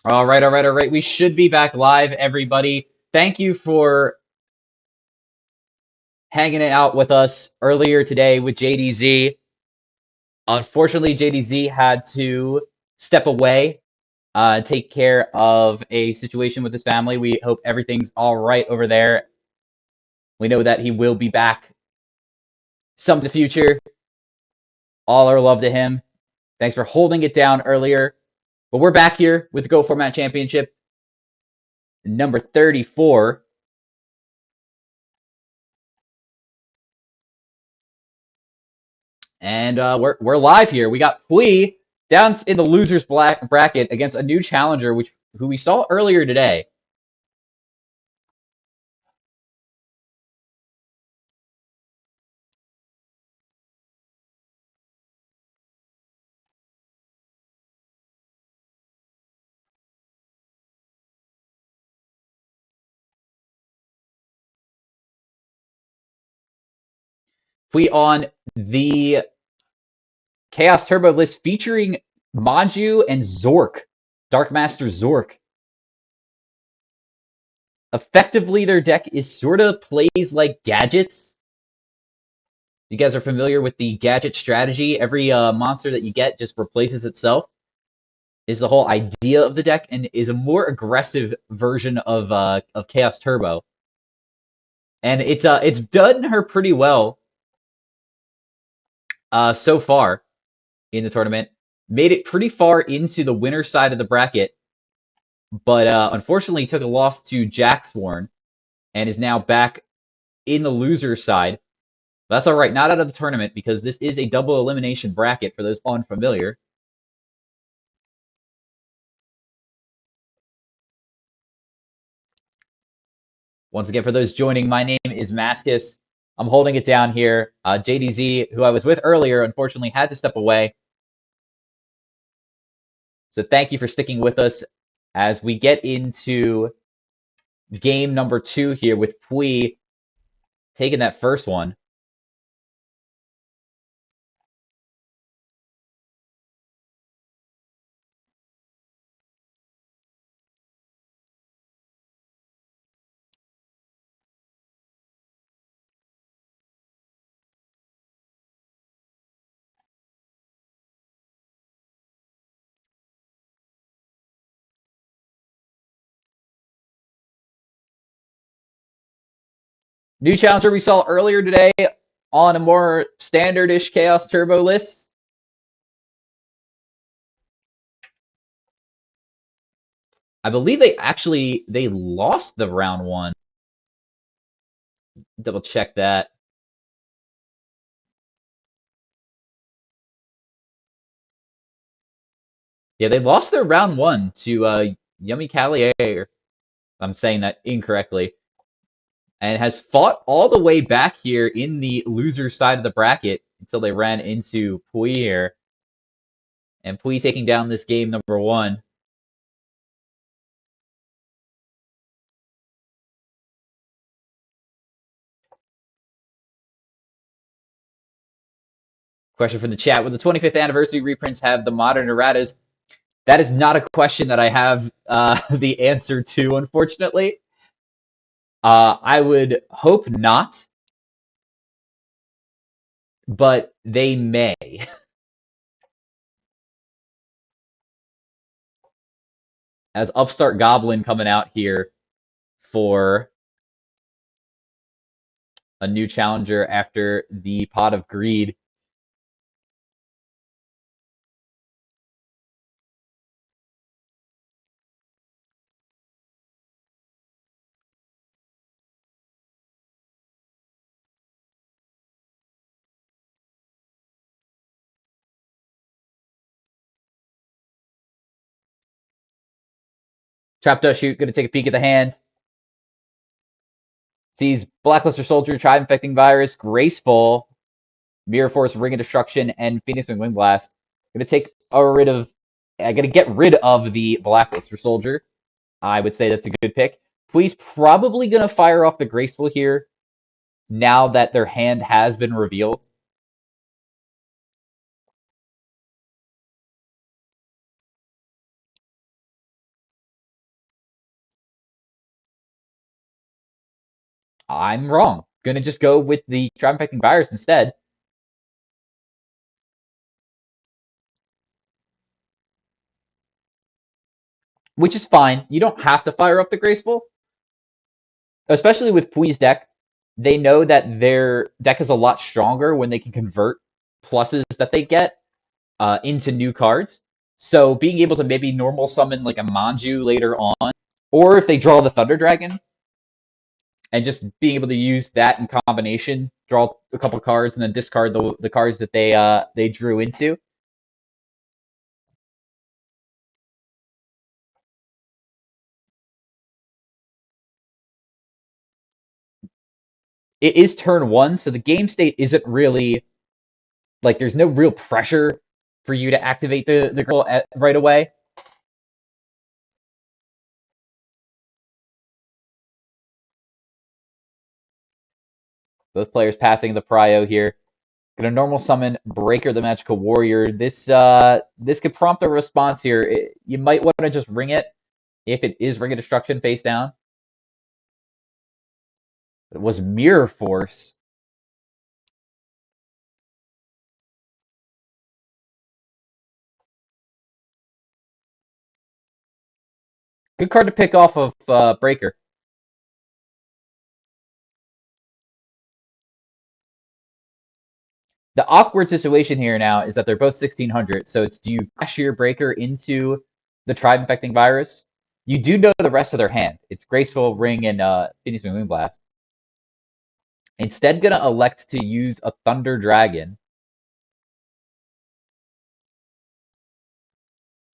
All right, all right, all right. We should be back live, everybody. Thank you for hanging out with us earlier today with JDZ. Unfortunately, JDZ had to step away, take care of a situation with his family. We hope everything's all right over there. We know that he will be back some in the future. All our love to him. Thanks for holding it down earlier. But we're back here with the Go Format Championship, number 34. And we're live here. We got Pui down in the losers bracket against a new challenger, who we saw earlier today. Pui on the Chaos Turbo list featuring Maju and Zork, Dark Master Zork. Effectively, their deck is sort of plays like gadgets. You guys are familiar with the gadget strategy. Every monster that you get just replaces itself. Is the whole idea of the deck, and is a more aggressive version of Chaos Turbo. And it's done her pretty well so far in the tournament. Made it pretty far into the winner side of the bracket, but unfortunately took a loss to Jacksworn and is now back in the loser side. That's all right, not out of the tournament because this is a double elimination bracket for those unfamiliar. Once again, for those joining, my name is Mascus. I'm holding it down here. JDZ, who I was with earlier, unfortunately had to step away. So thank you for sticking with us as we get into game number 2 here with Pui taking that first one. New challenger we saw earlier today on a more standard-ish Chaos Turbo list. I believe they lost the round 1. Double check that. Yeah, they lost their round 1 to Yummy Callier. I'm saying that incorrectly. And has fought all the way back here in the loser side of the bracket until they ran into Pui here. And Pui taking down this game number 1. Question from the chat. Will the 25th anniversary reprints have the modern erratas? That is not a question that I have the answer to, unfortunately. I would hope not, but they may. As Upstart Goblin coming out here for a new challenger after the Pot of Greed. Trapdoor Shoot, gonna take a peek at the hand. Sees Blackluster Soldier, Tribe Infecting Virus, Graceful, Mirror Force, Ring of Destruction, and Phoenix Wing Wind Blast. Gonna get rid of the Blackluster Soldier. I would say that's a good pick. Pui's probably gonna fire off the Graceful here now that their hand has been revealed. I'm wrong. Gonna just go with the Tribe Infecting Virus instead. Which is fine. You don't have to fire up the Graceful. Especially with Pui's deck, they know that their deck is a lot stronger when they can convert pluses that they get into new cards. So being able to maybe normal summon like a Manju later on, or if they draw the Thunder Dragon, and just being able to use that in combination, draw a couple cards and then discard the cards that they drew into. It is turn one, so the game state isn't really like there's no real pressure for you to activate the girl right away. Both players passing the prio here. Gonna normal summon Breaker the Magical Warrior. This could prompt a response here. You might want to just ring it if it is Ring of Destruction face down. It was Mirror Force. Good card to pick off of Breaker. The awkward situation here now is that they're both 1600, so it's do you crash your Breaker into the Tribe Infecting Virus? You do know the rest of their hand. It's Graceful, Ring, and Phoenix Moonblast. Instead, gonna elect to use a Thunder Dragon.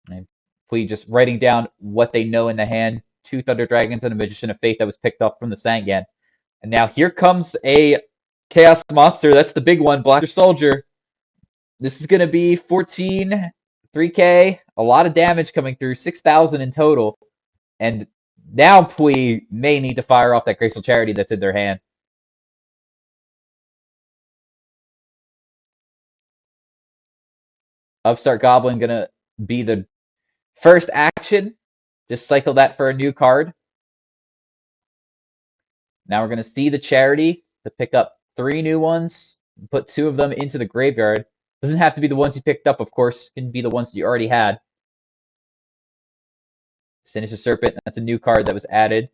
And Pui just writing down what they know in the hand. 2 Thunder Dragons and a Magician of Fate that was picked up from the Sangan. And now here comes a Chaos Monster. That's the big one, Black Soldier. This is going to be 14, 3k, a lot of damage coming through, 6,000 in total. And now Pui may need to fire off that Graceful Charity that's in their hand. Upstart Goblin going to be the first action. Just cycle that for a new card. Now we're going to see the Charity to pick up 3 new ones, put 2 of them into the graveyard. Doesn't have to be the ones you picked up, of course. Can be the ones that you already had. Sinister Serpent, that's a new card that was added.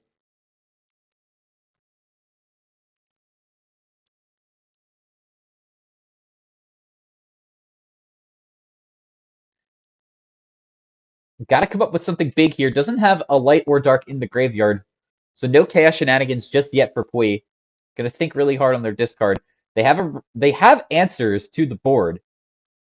Got to come up with something big here. Doesn't have a light or dark in the graveyard. So no Chaos Shenanigans just yet for Pui. Gonna think really hard on their discard. They have answers to the board,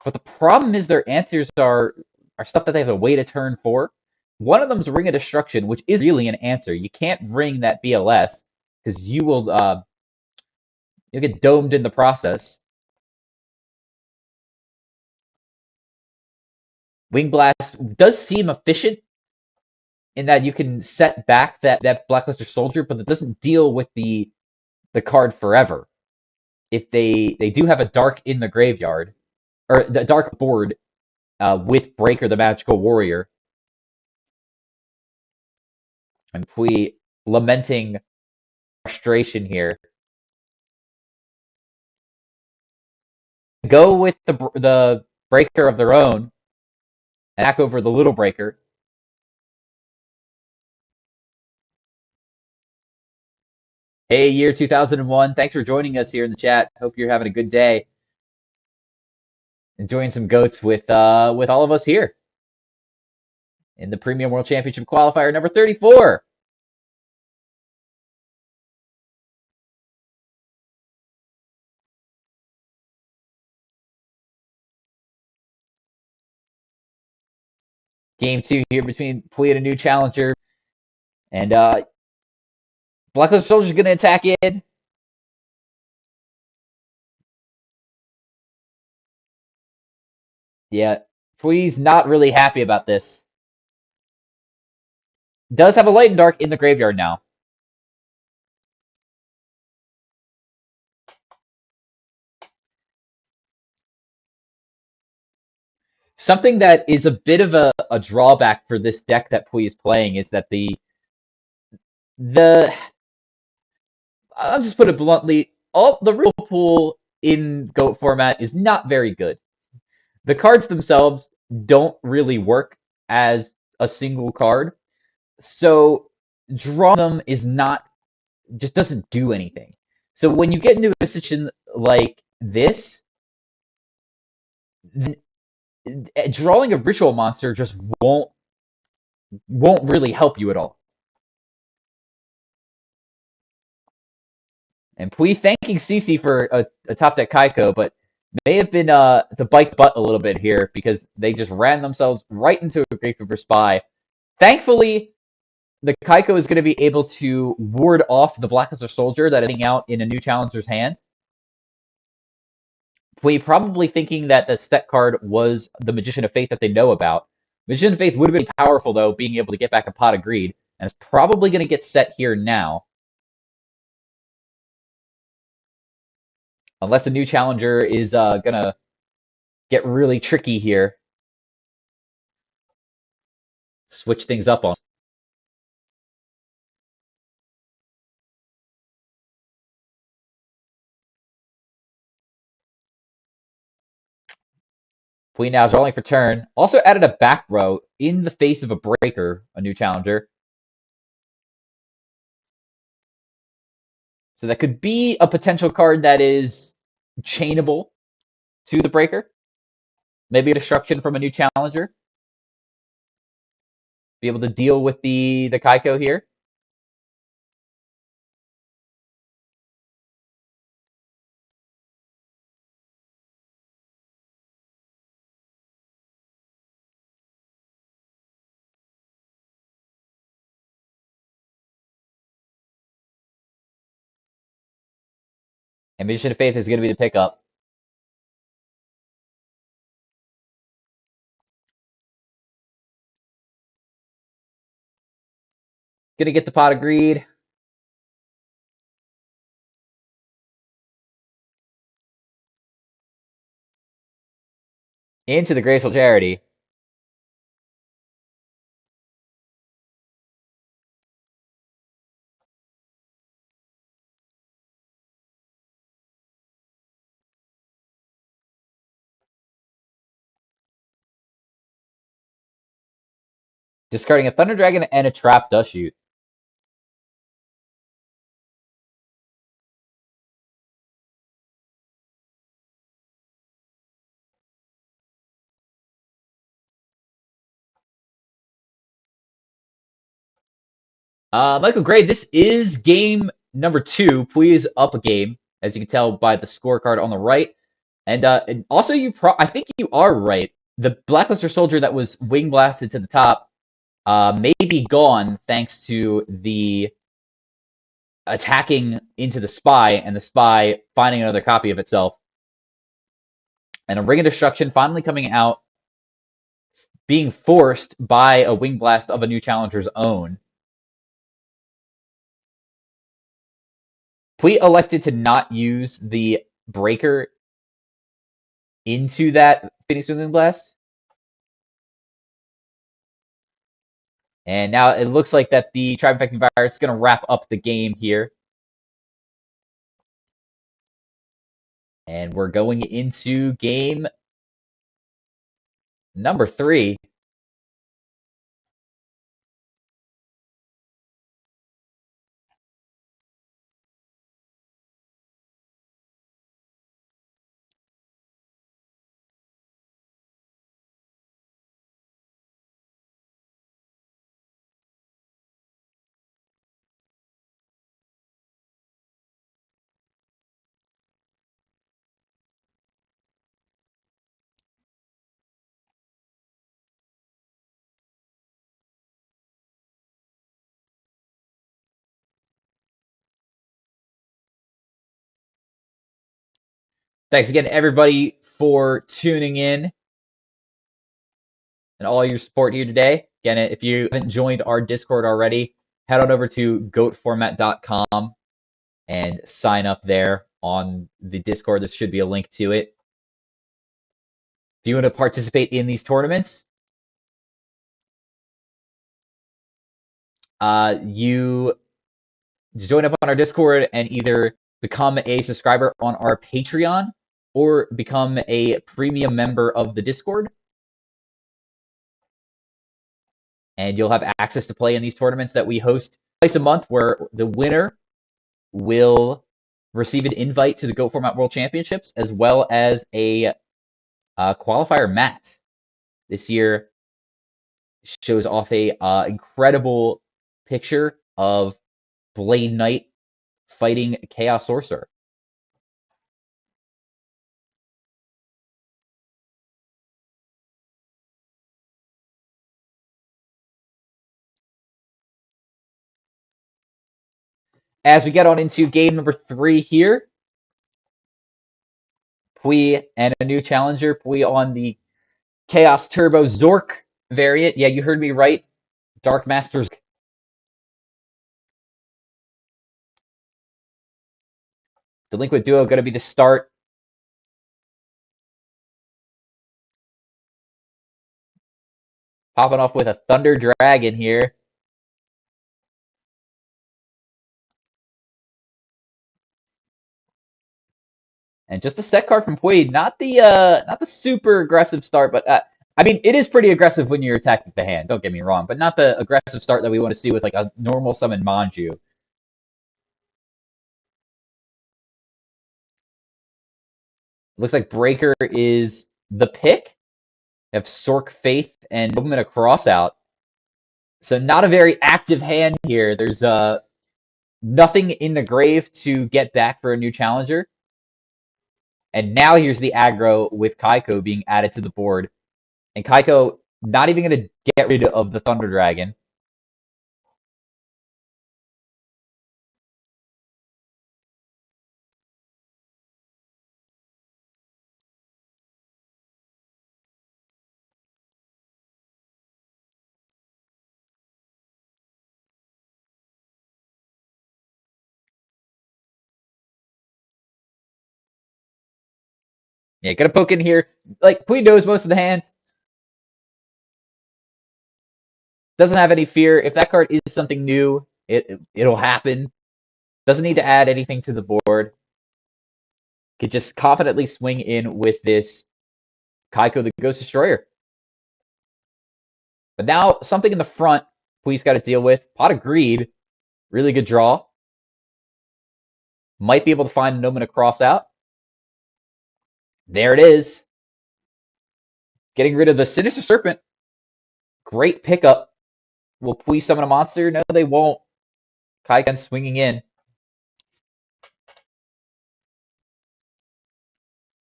but the problem is their answers are stuff that they have to wait a turn for. One of them is Ring of Destruction, which is really an answer. You can't ring that BLS because you'll get domed in the process. Wing Blast does seem efficient in that you can set back that Blackluster Soldier, but it doesn't deal with the card forever. If they do have a dark in the graveyard, or the dark board with Breaker the Magical Warrior, and Pui lamenting frustration here. Go with the Breaker of their own, and back over the Little Breaker. Hey, year 2001. Thanks for joining us here in the chat. Hope you're having a good day. Enjoying some goats with all of us here in the Premium World Championship Qualifier number 34. Game 2 here between Pui and a new challenger. And Blackluster Soldier's going to attack in. Yeah, Pui's not really happy about this. Does have a light and dark in the graveyard now. Something that is a bit of a drawback for this deck that Pui is playing is that the I'll just put it bluntly, all the real pool in GOAT format is not very good. The cards themselves don't really work as a single card, so drawing them is not just doesn't do anything. So when you get into a situation like this, drawing a ritual monster just won't really help you at all. And Pui thanking Cece for a top deck Kaiko, but may have been to bite butt a little bit here because they just ran themselves right into a Grapekeeper Spy. Thankfully, the Kaiko is going to be able to ward off the Blackluster Soldier that is hanging out in a new challenger's hand. Pui probably thinking that the set card was the Magician of Faith that they know about. Magician of Faith would have been powerful, though, being able to get back a Pot of Greed, and it's probably going to get set here now. Unless a new challenger is going to get really tricky here. Switch things up on. Queen now drawing for turn. Also added a back row in the face of a breaker, a new challenger. So that could be a potential card that is chainable to the breaker. Maybe a destruction from a new challenger. Be able to deal with the Kaiko here. And Magician of Faith is going to be the pickup. Going to get the Pot of Greed. Into the Graceful Charity. Discarding a Thunder Dragon and a Trap Dust Shoot. Michael Gray, this is game number 2. Pui is up a game, as you can tell by the scorecard on the right. And also, I think you are right. The Blackluster Soldier that was wing blasted to the top may be gone thanks to the attacking into the Spy and the Spy finding another copy of itself. And a Ring of Destruction finally coming out, being forced by a wing blast of a new challenger's own. Pui elected to not use the breaker into that Phoenix Wing Blast. And now it looks like that the Tribe Infecting Virus is going to wrap up the game here. And we're going into game number 3. Thanks again, everybody, for tuning in and all your support here today. Again, if you haven't joined our Discord already, head on over to goatformat.com and sign up there on the Discord. There should be a link to it. If you want to participate in these tournaments, you join up on our Discord and either become a subscriber on our Patreon or become a premium member of the Discord. And you'll have access to play in these tournaments that we host twice a month, where the winner will receive an invite to the Go Format World Championships, as well as a qualifier mat. This year shows off a incredible picture of Blade Knight fighting Chaos Sorcerer. As we get on into game number 3 here, Pui and a new challenger. Pui on the Chaos Turbo Zork variant. Yeah, you heard me right. Dark Masters. Delinquent Duo going to be the start. Popping off with a Thunder Dragon here. And just a set card from Pui. Not the super aggressive start, but I mean, it is pretty aggressive when you're attacking the hand. Don't get me wrong, but not the aggressive start that we want to see with like a normal summon Manju. Looks like Breaker is the pick. We have Sork Faith and Movement of Crossout. So not a very active hand here. There's nothing in the grave to get back for a new challenger. And now here's the aggro with Kaiko being added to the board. And Kaiko not even going to get rid of the Thunder Dragon. Yeah, gonna poke in here. Like, Pui knows most of the hands. Doesn't have any fear. If that card is something new, it'll happen. Doesn't need to add anything to the board. Could just confidently swing in with this Kaiko the Ghost Destroyer. But now, something in the front Pui's got to deal with. Pot of Greed. Really good draw. Might be able to find an Omen to cross out. There it is. Getting rid of the Sinister Serpent. Great pickup. Will Pui summon a monster? No, they won't. Kaikan swinging in.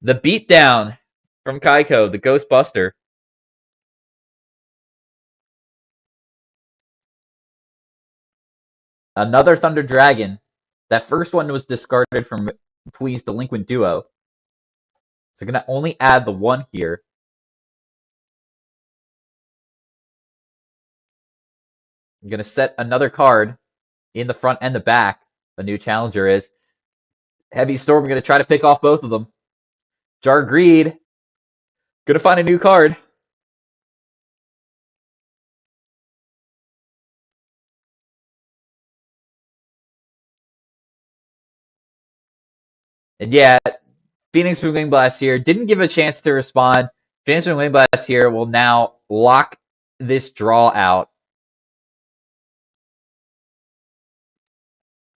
The beatdown from Kaiko, the Ghostbuster. Another Thunder Dragon. That first one was discarded from Pui's Delinquent Duo. So going to only add the one here. I'm going to set another card in the front and the back. A new challenger is. Heavy Storm going to try to pick off both of them. Jar Greed. Going to find a new card. And yeah, Phoenix from Wing Blast here. Didn't give a chance to respond. Phoenix from Wing Blast here will now lock this draw out.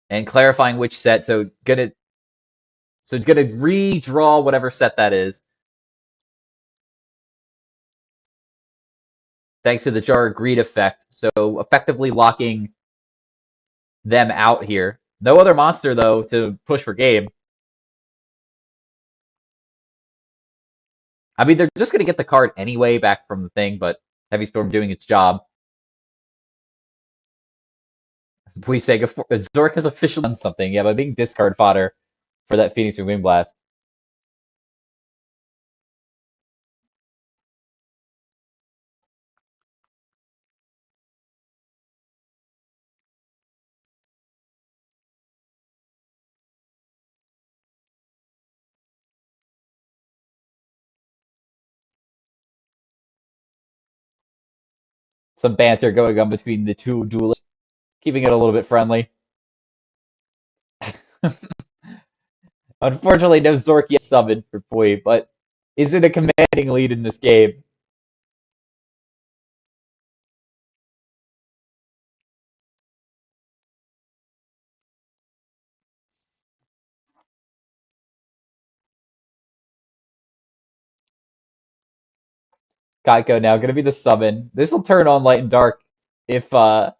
And clarifying which set. So gonna redraw whatever set that is. Thanks to the Jar of Greed effect. So effectively locking them out here. No other monster, though, to push for game. I mean, they're just going to get the card anyway back from the thing, but Heavy Storm doing its job. Please say Zork has officially done something, yeah, by being discard fodder for that Phoenix from Wind Blast. Some banter going on between the two duelists, keeping it a little bit friendly. Unfortunately, no Zork yet summoned for Pui, but is in a commanding lead in this game. Kaiko now gonna be the summon. This will turn on Light and Dark if uh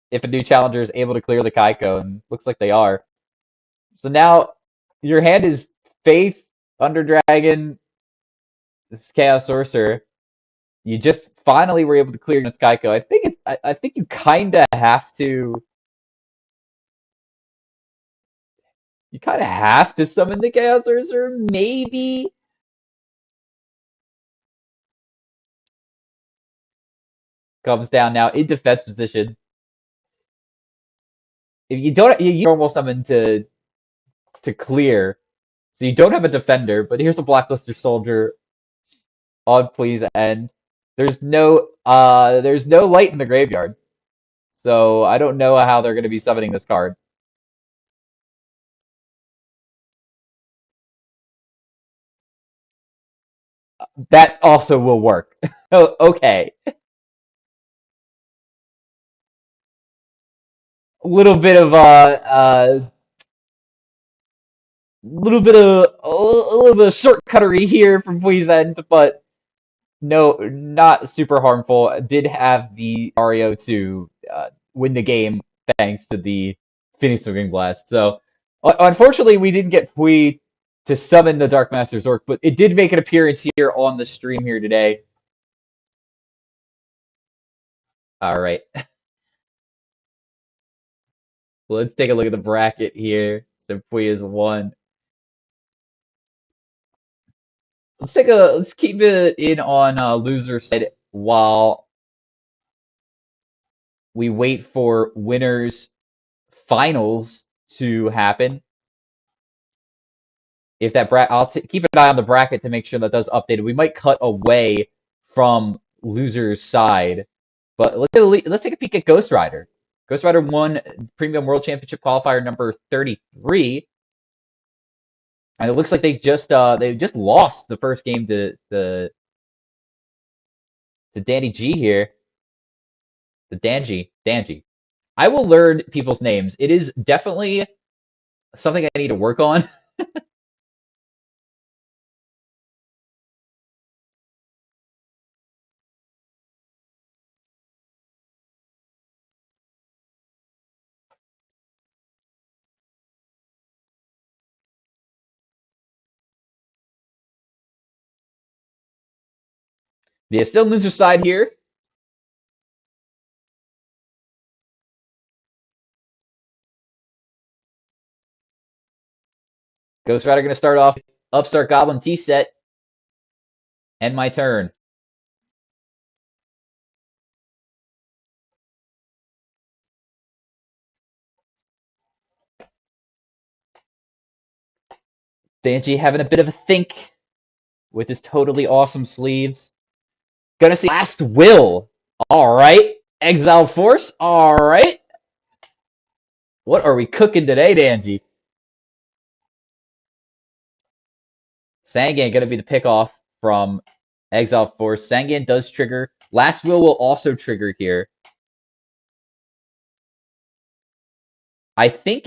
if a new challenger is able to clear the Kaiko, and looks like they are. So now your hand is Faith, Thunder Dragon, this is Chaos Sorcerer. You just finally were able to clear against Kaiko. I think you kinda have to summon the Chaos Sorcerer, maybe? Comes down now in defense position. If you don't, you use normal summon to clear, so you don't have a defender. But here's a Blackluster Soldier on Please End. There's no light in the graveyard, so I don't know how they're going to be summoning this card. That also will work. Oh, okay, a little bit of a little bit of shortcuttery here from Please End, but no, not super harmful. Did have the Mario to win the game thanks to the Phoenix Swinging Blast. So, unfortunately, we didn't get Pui to summon the Dark Master Zork, but it did make an appearance here on the stream here today. All right. Let's take a look at the bracket here. So Pui is 1. Let's keep it in on loser side while we wait for winners finals to happen. If that I'll keep an eye on the bracket to make sure that does update. We might cut away from loser's side, but let's take a peek at Ghost Rider. Ghost Rider won Premium World Championship qualifier number 33, and it looks like they just lost the first game to Danny G here. The Danji. I will learn people's names. It is definitely something I need to work on. Yeah, still loser side here. Ghost Rider going to start off Upstart Goblin T set. End my turn. Danji having a bit of a think with his totally awesome sleeves. Gonna see Last Will. All right. Exile Force. All right. What are we cooking today, Danji? Sangan gonna be the pickoff from Exile Force. Sangan does trigger. Last Will also trigger here. I think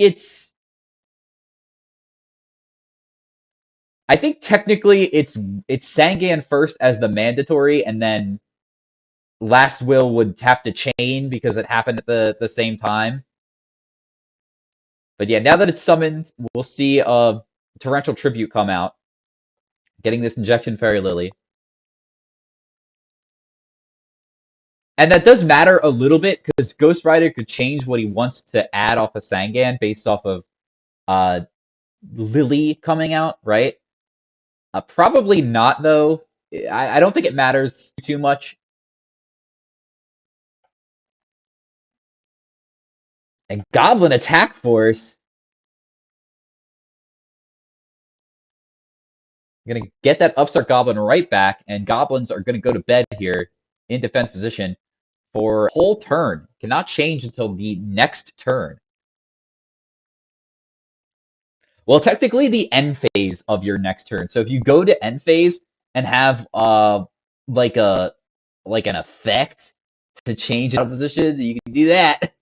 technically it's Sangan first as the mandatory, and then Last Will would have to chain because it happened at the same time. But yeah, now that it's summoned, we'll see Torrential Tribute come out, getting this Injection Fairy Lily. And that does matter a little bit, because Ghost Rider could change what he wants to add off of Sangan based off of Lily coming out, right? Probably not, though. I don't think it matters too much. And Goblin Attack Force. I'm going to get that Upstart Goblin right back, and Goblins are going to go to bed here in defense position for a whole turn. Cannot change until the next turn. Well, technically the end phase of your next turn. So if you go to end phase and have like a like an effect to change a position, you can do that.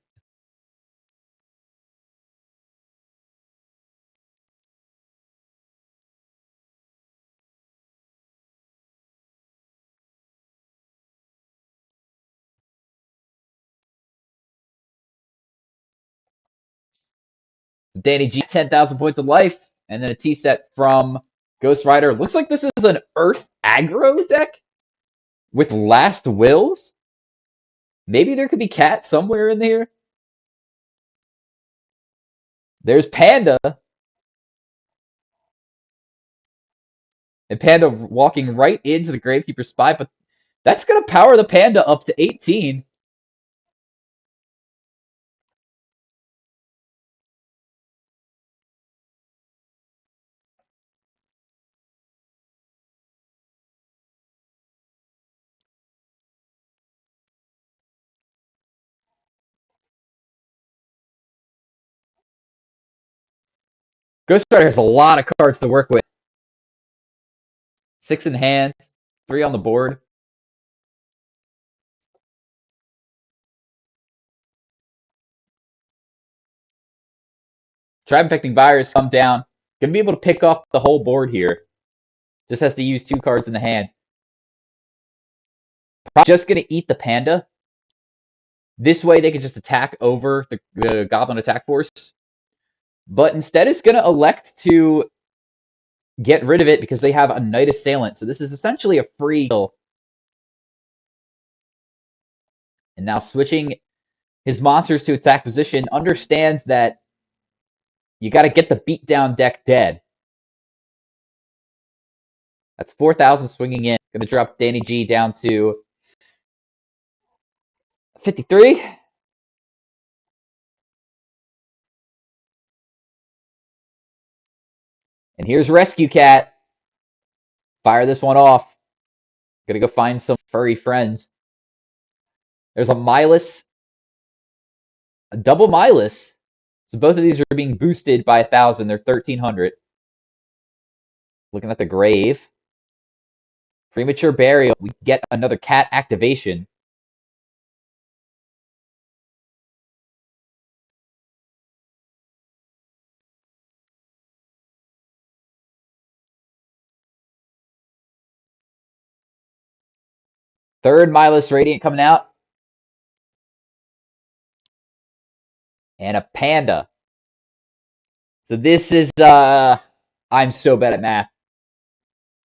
Danny G, 10,000 points of life, and then a T set from Ghost Rider. Looks like this is an Earth aggro deck with Last Wills. Maybe there could be Cat somewhere in there. There's Panda. And Panda walking right into the Gravekeeper spy, but that's going to power the Panda up to 18. Ghost Rider has a lot of cards to work with. 6 in hand, 3 on the board. Tribe Infecting Virus come down. Gonna be able to pick up the whole board here. Just has to use 2 cards in the hand. Probably just gonna eat the Panda. This way they can just attack over the Goblin attack force. But instead it's gonna elect to get rid of it because they have a Knight Assailant. So this is essentially a free kill. And now switching his monsters to attack position, understands that you got to get the beatdown deck dead. That's 4,000 swinging in. Going to drop Danny G down to 53. And here's Rescue Cat. Fire this one off. Gonna go find some furry friends. There's a Milas. A double Milas. So both of these are being boosted by 1,000. They're 1,300. Looking at the grave. Premature Burial. We get another cat activation. Third Milas Radiant coming out. And a Panda. So this is, I'm so bad at math.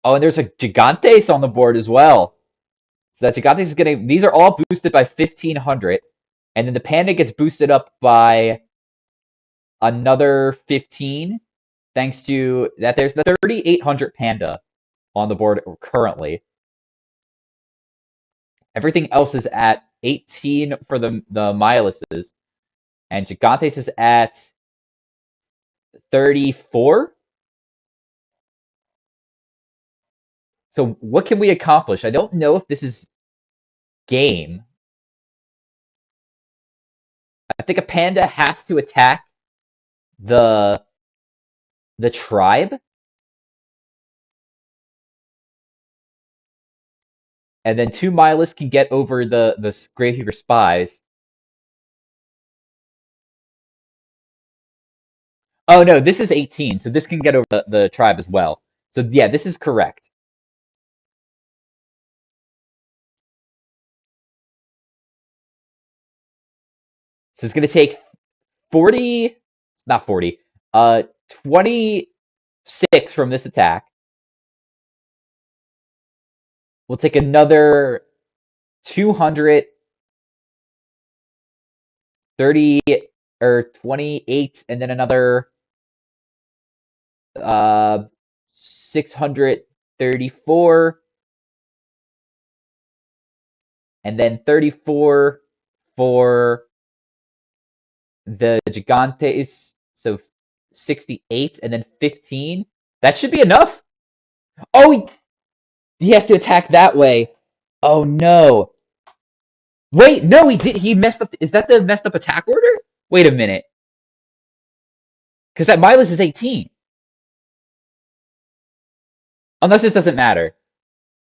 Oh, and there's a Gigantes on the board as well. So that Gigantes is getting, these are all boosted by 1,500. And then the Panda gets boosted up by another 15. Thanks to that, there's the 3,800 Panda on the board currently. Everything else is at 18 for the Milases. And Gigantes is at 34. So what can we accomplish? I don't know if this is game. I think a Panda has to attack the tribe. And then 2 Milas can get over the Gravekeeper spies. Oh no, this is 18, so this can get over the tribe as well. So yeah, this is correct. So it's going to take 40, not 40, 26 from this attack. We'll take another 230 or 28, and then another 634, and then 34 for the Gigantes, so 68, and then 15. That should be enough. Oh, he has to attack that way. Oh no. Wait, no, he did. He messed up. Is that the messed up attack order? Wait a minute. Because that Milas is 18. Unless it doesn't matter.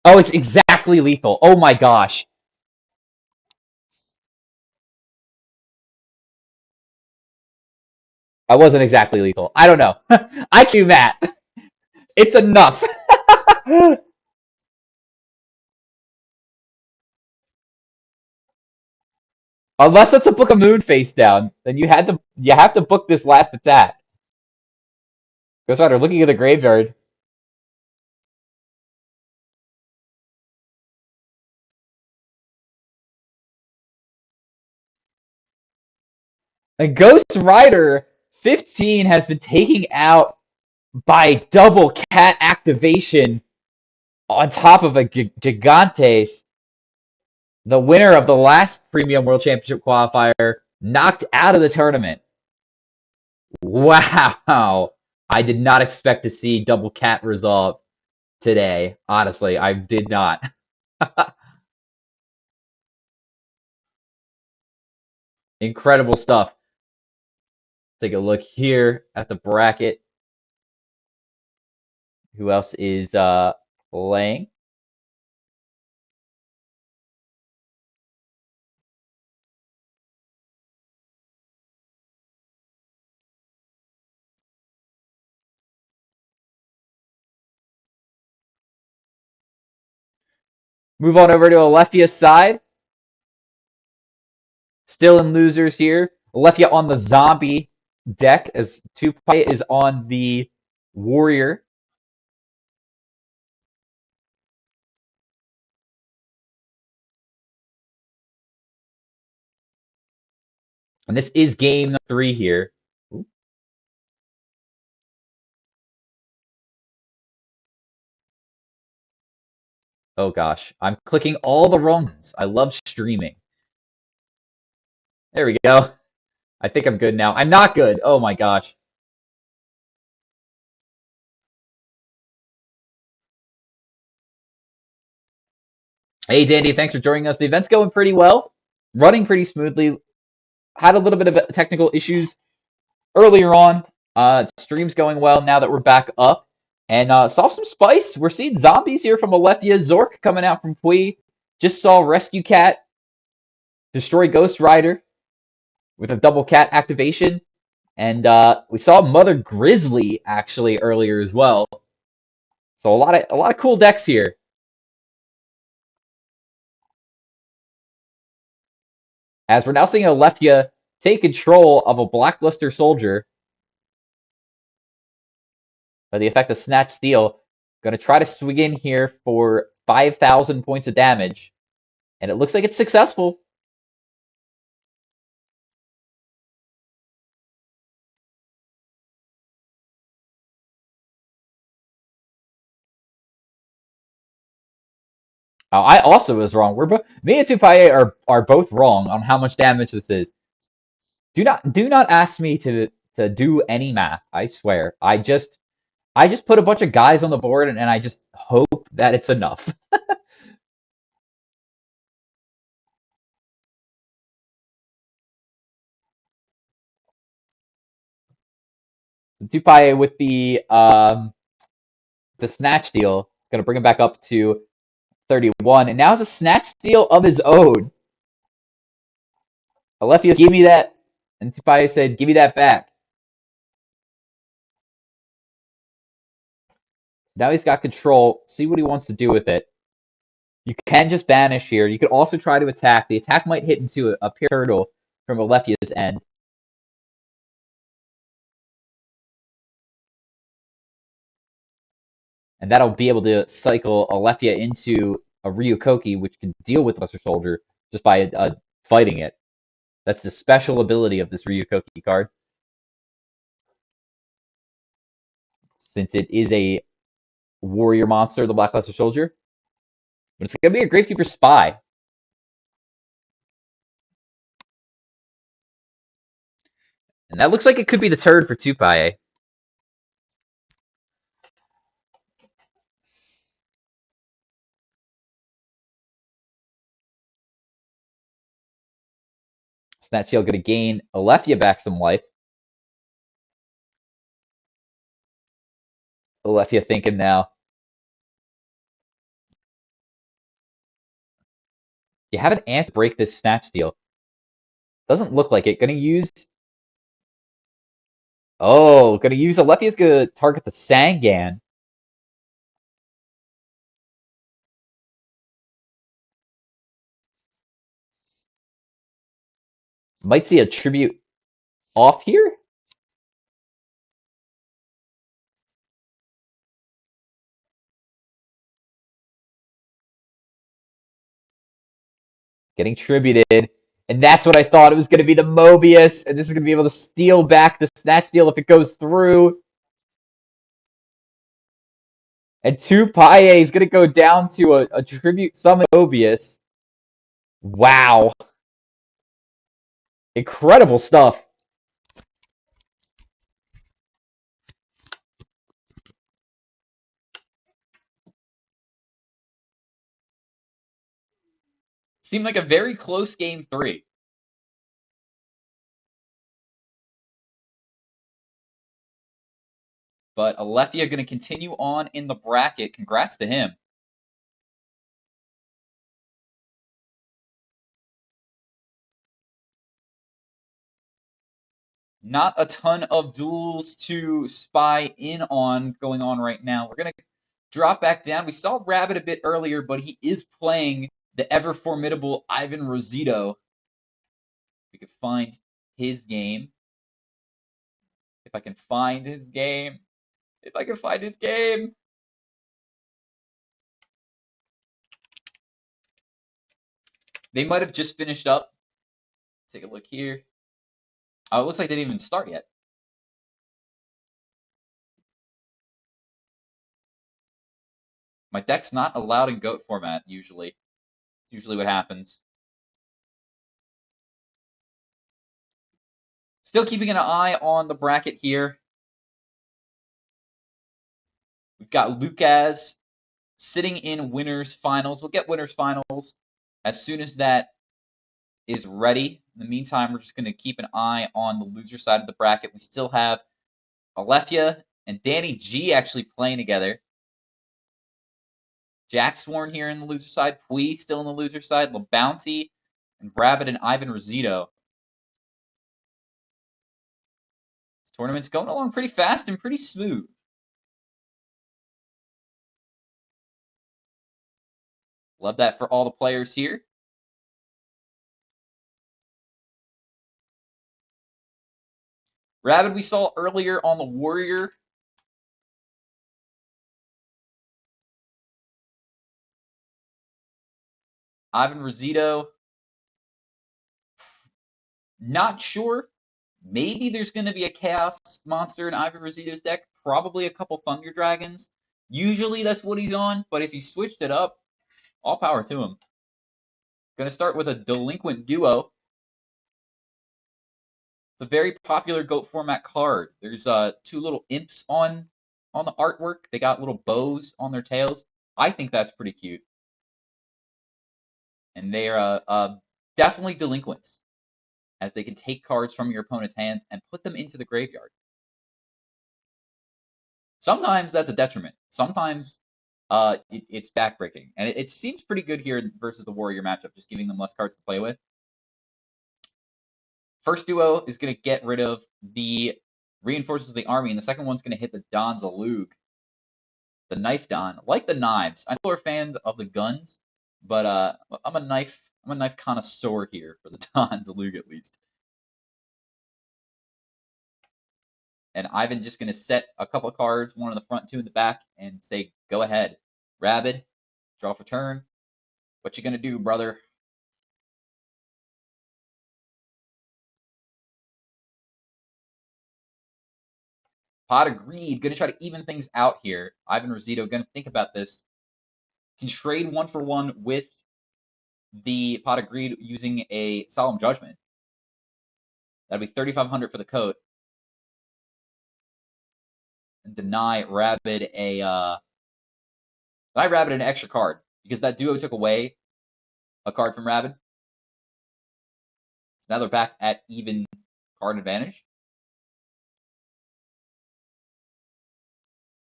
Oh, it's exactly lethal. Oh my gosh. I wasn't exactly lethal. I don't know. I do that. It's enough. Unless it's a book of moon face down, then you have to book this last attack. Ghost Rider looking at the graveyard. And Ghost Rider 15 has been taken out by double cat activation on top of a Gigantes. The winner of the last Premium World Championship qualifier knocked out of the tournament. Wow. I did not expect to see double cat resolve today. Honestly, I did not. Incredible stuff. Take a look here at the bracket. Who else is playing? Move on over to Alefia's side. Still in losers here. Alefia on the zombie deck as Tupai is on the warrior. And this is game 3 here. Ooh. Oh gosh, I'm clicking all the wrong ones. I love streaming. There we go. I think I'm good now. I'm not good. Oh my gosh. Hey Dandy, thanks for joining us. The event's going pretty well, running pretty smoothly. Had a little bit of technical issues earlier on. Stream's going well now that we're back up. And saw some spice. We're seeing zombies here from Alefia. Zork coming out from Pui. Just saw Rescue Cat destroy Ghost Rider with a double cat activation. And we saw Mother Grizzly actually earlier as well. So a lot of cool decks here. As we're now seeing Alefia take control of a Blackluster Soldier by the effect of Snatch Steel. Going to try to swing in here for 5,000 points of damage. And it looks like it's successful. I also was wrong. Me and Tupaye are both wrong on how much damage this is. Do not ask me to do any math. I swear. I just put a bunch of guys on the board and I just hope that it's enough. Tupaye with the snatch deal is going to bring him back up to 31, and now has a snatch steal of his own. Alefia, give me that, and Tupaye said, "Give me that back." Now he's got control. See what he wants to do with it. You can just banish here. You could also try to attack. The attack might hit into a pure turtle from Alefia's end. And that'll be able to cycle Alefia into a Ryukoki, which can deal with Lesser Soldier just by fighting it. That's the special ability of this Ryukoki card. Since it is a warrior monster, the Black Lesser Soldier. But it's going to be a Gravekeeper Spy. And that looks like it could be the turn for Tupaye. Snatch Shield going to gain Alefia back some life. Alefia thinking now, You have an ant to break this snatch steal. Doesn't look like it. Gonna use. Oh, gonna use Alefia's gonna target the Sangan. Might see a tribute off here. Getting tributed. And that's what I thought. It was going to be the Mobius. And this is going to be able to steal back the Snatch Steal if it goes through. And 2 Paye is going to go down to a tribute summon Mobius. Wow. Incredible stuff. Seemed like a very close game 3. But Alefia going to continue on in the bracket. Congrats to him. Not a ton of duels to spy in on going on right now. We're going to drop back down. We saw Rabbit a bit earlier, but he is playing the ever formidable Ivan Rosito. We could find his game. If I can find his game. If I can find his game. They might have just finished up. Take a look here. Oh, it looks like they didn't even start yet. My deck's not allowed in GOAT format, usually. It's usually what happens. Still keeping an eye on the bracket here. We've got Lucas sitting in winners finals. We'll get winners finals as soon as that is ready. In the meantime, we're just going to keep an eye on the loser side of the bracket. We still have Alefia and Danny G actually playing together. Jack Sworn here in the loser side. Pui still in the loser side. LaBouncy and Rabbit and Ivan Rosito. This tournament's going along pretty fast and pretty smooth. Love that for all the players here. Rabbit we saw earlier on the Warrior. Ivan Rosito. Not sure. Maybe there's going to be a Chaos Monster in Ivan Rosito's deck. Probably a couple Thunder Dragons. Usually that's what he's on, but if he switched it up, all power to him. Going to start with a Delinquent Duo. It's a very popular GOAT format card. There's 2 little imps on the artwork. They got little bows on their tails. I think that's pretty cute. And they are definitely delinquents, as they can take cards from your opponent's hands and put them into the graveyard. Sometimes that's a detriment. Sometimes it's backbreaking. And it seems pretty good here versus the Warrior matchup, just giving them less cards to play with. First duo is going to get rid of the Reinforcements of the Army, and the second one's going to hit the Don Zalug. The Knife Don. I like the knives. I know we're fans of the guns, but I'm a knife connoisseur here for the Don Zalug at least. And Ivan just going to set a couple of cards, 1 in the front, 2 in the back, and say, go ahead. Rabid, draw for turn. What you going to do, brother? Pot of Greed, going to try to even things out here. Ivan Rosito, going to think about this. Can trade 1 for 1 with the Pot of Greed using a Solemn Judgment. That'd be 3,500 for the coat. And deny Rabid an extra card, because that duo took away a card from Rabid. So now they're back at even card advantage.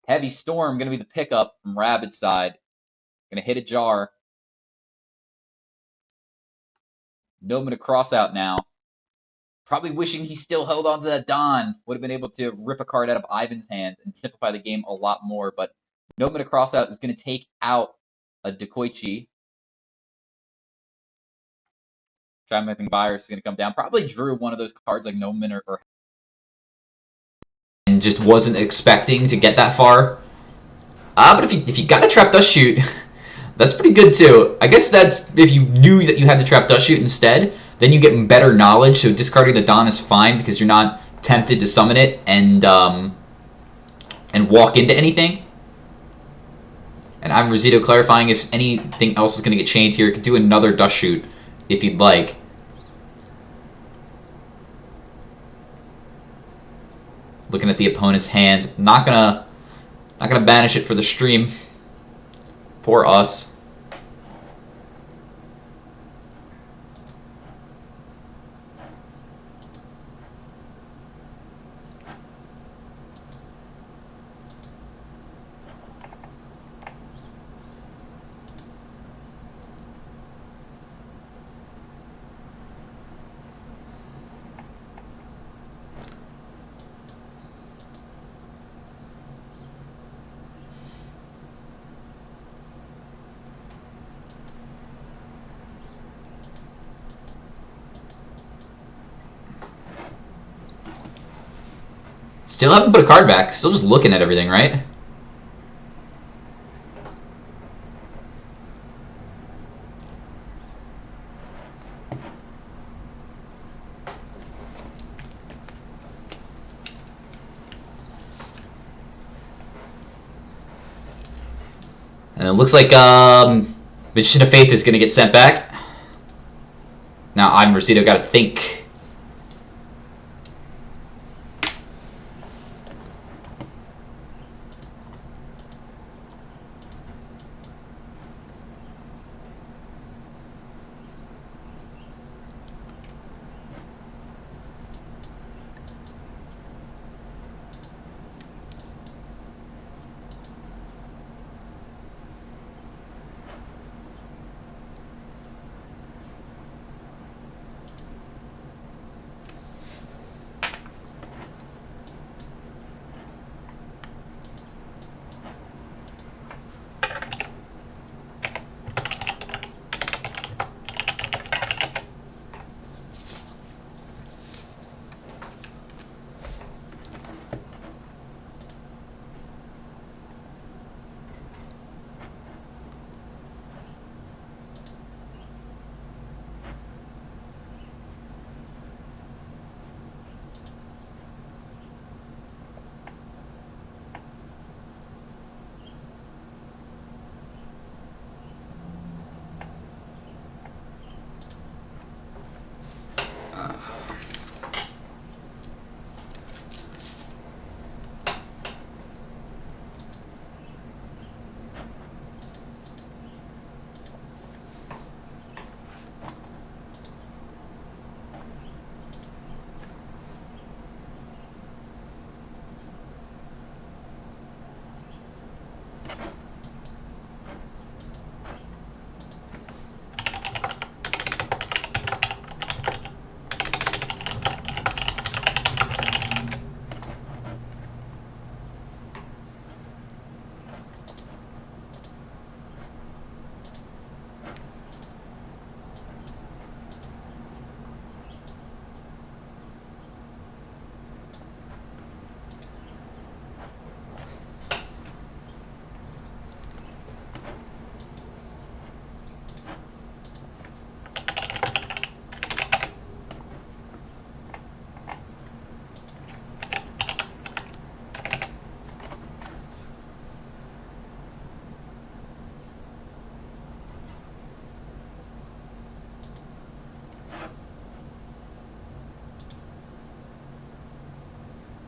Heavy Storm going to be the pickup from Rabid's side. Going to hit a jar. Nobin a cross out now. Probably wishing he still held on to that Don. Would have been able to rip a card out of Ivan's hand and simplify the game a lot more. But Nobin a cross out is going to take out a Dekoichi. Triumphing Virus is going to come down. Probably drew one of those cards like Nobin or and just wasn't expecting to get that far. But if you got a Trap Dust Shoot, that's pretty good too. I guess that's if you knew that you had the Trap Dust Shoot instead, then you get better knowledge. So discarding the Don is fine because you're not tempted to summon it and walk into anything. And I'm Rosito clarifying if anything else is going to get chained here. You could do another Dust Shoot if you'd like. Looking at the opponent's hand, not gonna banish it for the stream. Poor us. Still haven't put a card back. Still just looking at everything, right? And it looks like Magician of Faith is going to get sent back. Now I'm Rosito got to think.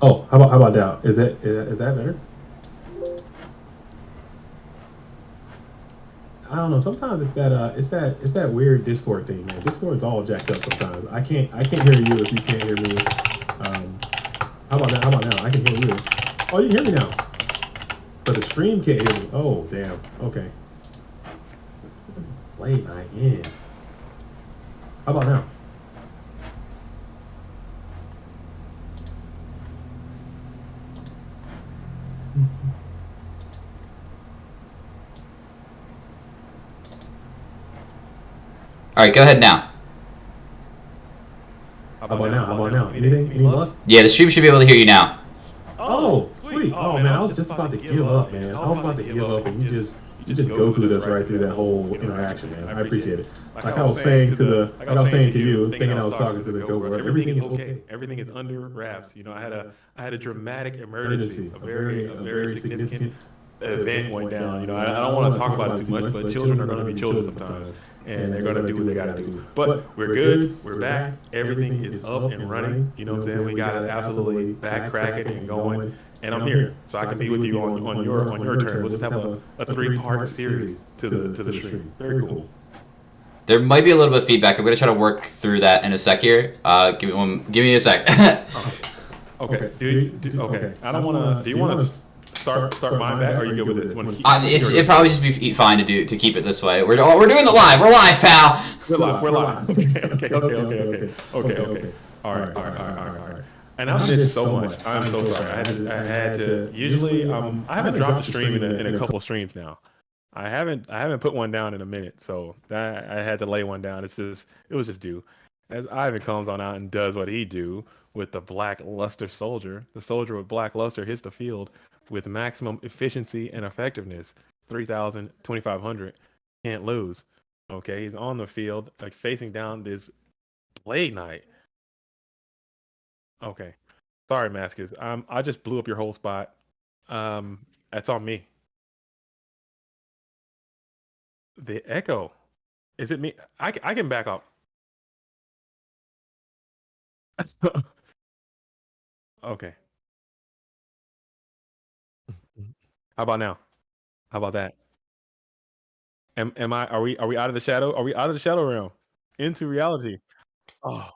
Oh, how about now? Is that better? I don't know. Sometimes it's that weird Discord thing, man. Discord's all jacked up sometimes. I can't hear you if you can't hear me. How about now? How about now? I can hear you. Oh, you can hear me now. But the stream can't hear me. Oh, damn. Okay. Play my end. How about now? All right, go ahead now. How about now? How about now? Anything? Any luck? Yeah, the stream should be able to hear you now. Oh, sweet. Oh man, I was just about to give up, man. I was about to give up, and you just Goku'd us right through that whole interaction, man. I appreciate it. Like I was saying to you, thinking I was talking to the Goku, everything is okay. Everything is under wraps. You know, I had a dramatic emergency, a very significant event went down. You know, I don't want to talk about it too much, but children are going to be children sometimes, and they're going to do what they got to do. But we're good. We're back. Everything is up and running. You know what I'm saying? We got it absolutely back cracking and going. And I'm here, so I can be with you on your turn. We'll just have a 3-part series to the stream. Very cool. There might be a little bit of feedback. I'm gonna try to work through that in a sec here. Give me a sec. Okay. Okay. I don't want to. Do you want to start mine back? Or are you good with this? It'd probably just be fine to keep it this way. We're doing it live. We're live, pal. We're live. Okay. All right. And I've missed so much. I'm so sorry. I had to. Usually, I haven't dropped a stream in a couple streams now. I haven't put one down in a minute, so I had to lay one down. It was just due. As Ivan comes on out and does what he do with the black luster soldier. The soldier with black luster hits the field with maximum efficiency and effectiveness. 3,000, 2,500. Can't lose. Okay, he's on the field, like facing down this Blade Knight. Okay. Sorry, Maskus. I just blew up your whole spot. That's on me. The echo. Is it me? I can back up. Okay. How about now? How about that? Are we out of the shadow? Are we out of the shadow realm? Into reality. Oh.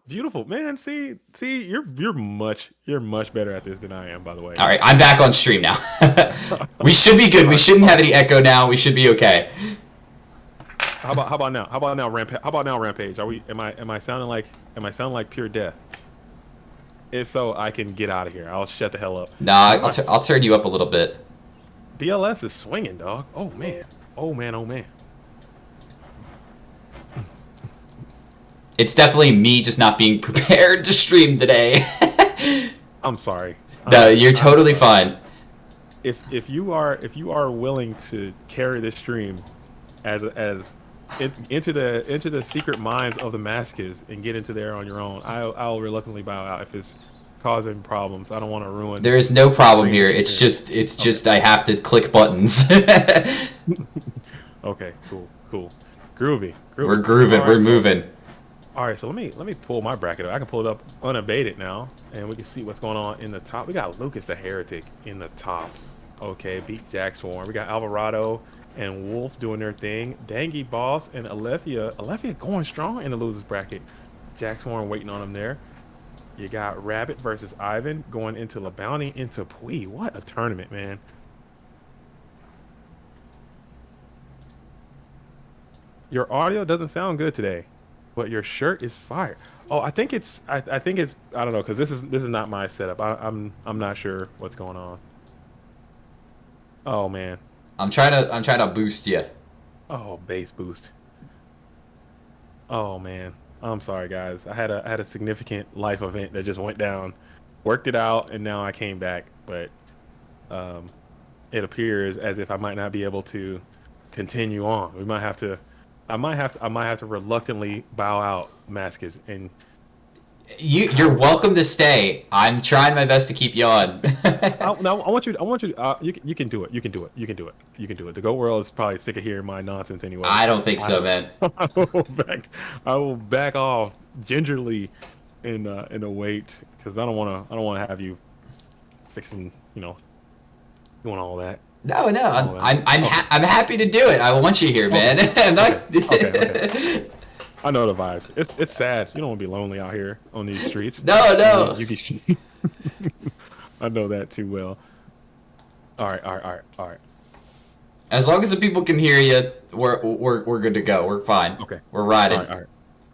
Beautiful, man. See, you're much better at this than I am, by the way. All right, I'm back on stream now. We should be good. We shouldn't have any echo now. We should be okay. How about now? How about now, Rampage? Am I sounding like pure death? If so, I can get out of here. I'll shut the hell up. Nah, I'll turn you up a little bit. BLS is swinging, dog. Oh man. It's definitely me just not being prepared to stream today. I'm sorry. No, you're totally fine. If you are willing to carry this stream as into the secret minds of the Maskus and get into there on your own, I'll reluctantly bow out if it's causing problems. I don't want to ruin. There is no problem here. It's just I have to click buttons. Okay, cool. Groovy. We're grooving. Right, we're moving. All right, so let me pull my bracket up. I can pull it up unabated now, and we can see what's going on in the top. We got Lucas the Heretic in the top. Okay, beat Jack Swarm. We got Alvarado and Wolf doing their thing. Dangy Boss and Alefia. Alefia going strong in the losers bracket. Jack Swarm waiting on him there. You got Rabbit versus Ivan going into La Bounty into Pui. What a tournament, man. Your audio doesn't sound good today, but your shirt is fire. Oh, I think it's I don't know, because this is not my setup. I'm not sure what's going on. Oh man. I'm trying to boost you. Oh, bass boost. Oh man. I'm sorry guys. I had a significant life event that just went down. Worked it out and now I came back, but it appears as if I might not be able to continue on. I might have to reluctantly bow out, Maskus, and you're welcome to stay. I'm trying my best to keep you on. No, I want you. You can do it. You can do it. The Go World is probably sick of hearing my nonsense anyway. I don't think so, man. I will back off gingerly in a wait, because I don't want to have you fixing, doing all that. No, I'm happy to do it. I want you here, man. Okay. I know the vibes. It's sad. You don't want to be lonely out here on these streets. No. I know that too well. All right. All As long as the people can hear you, we're good to go. We're fine. Okay. We're riding. All right.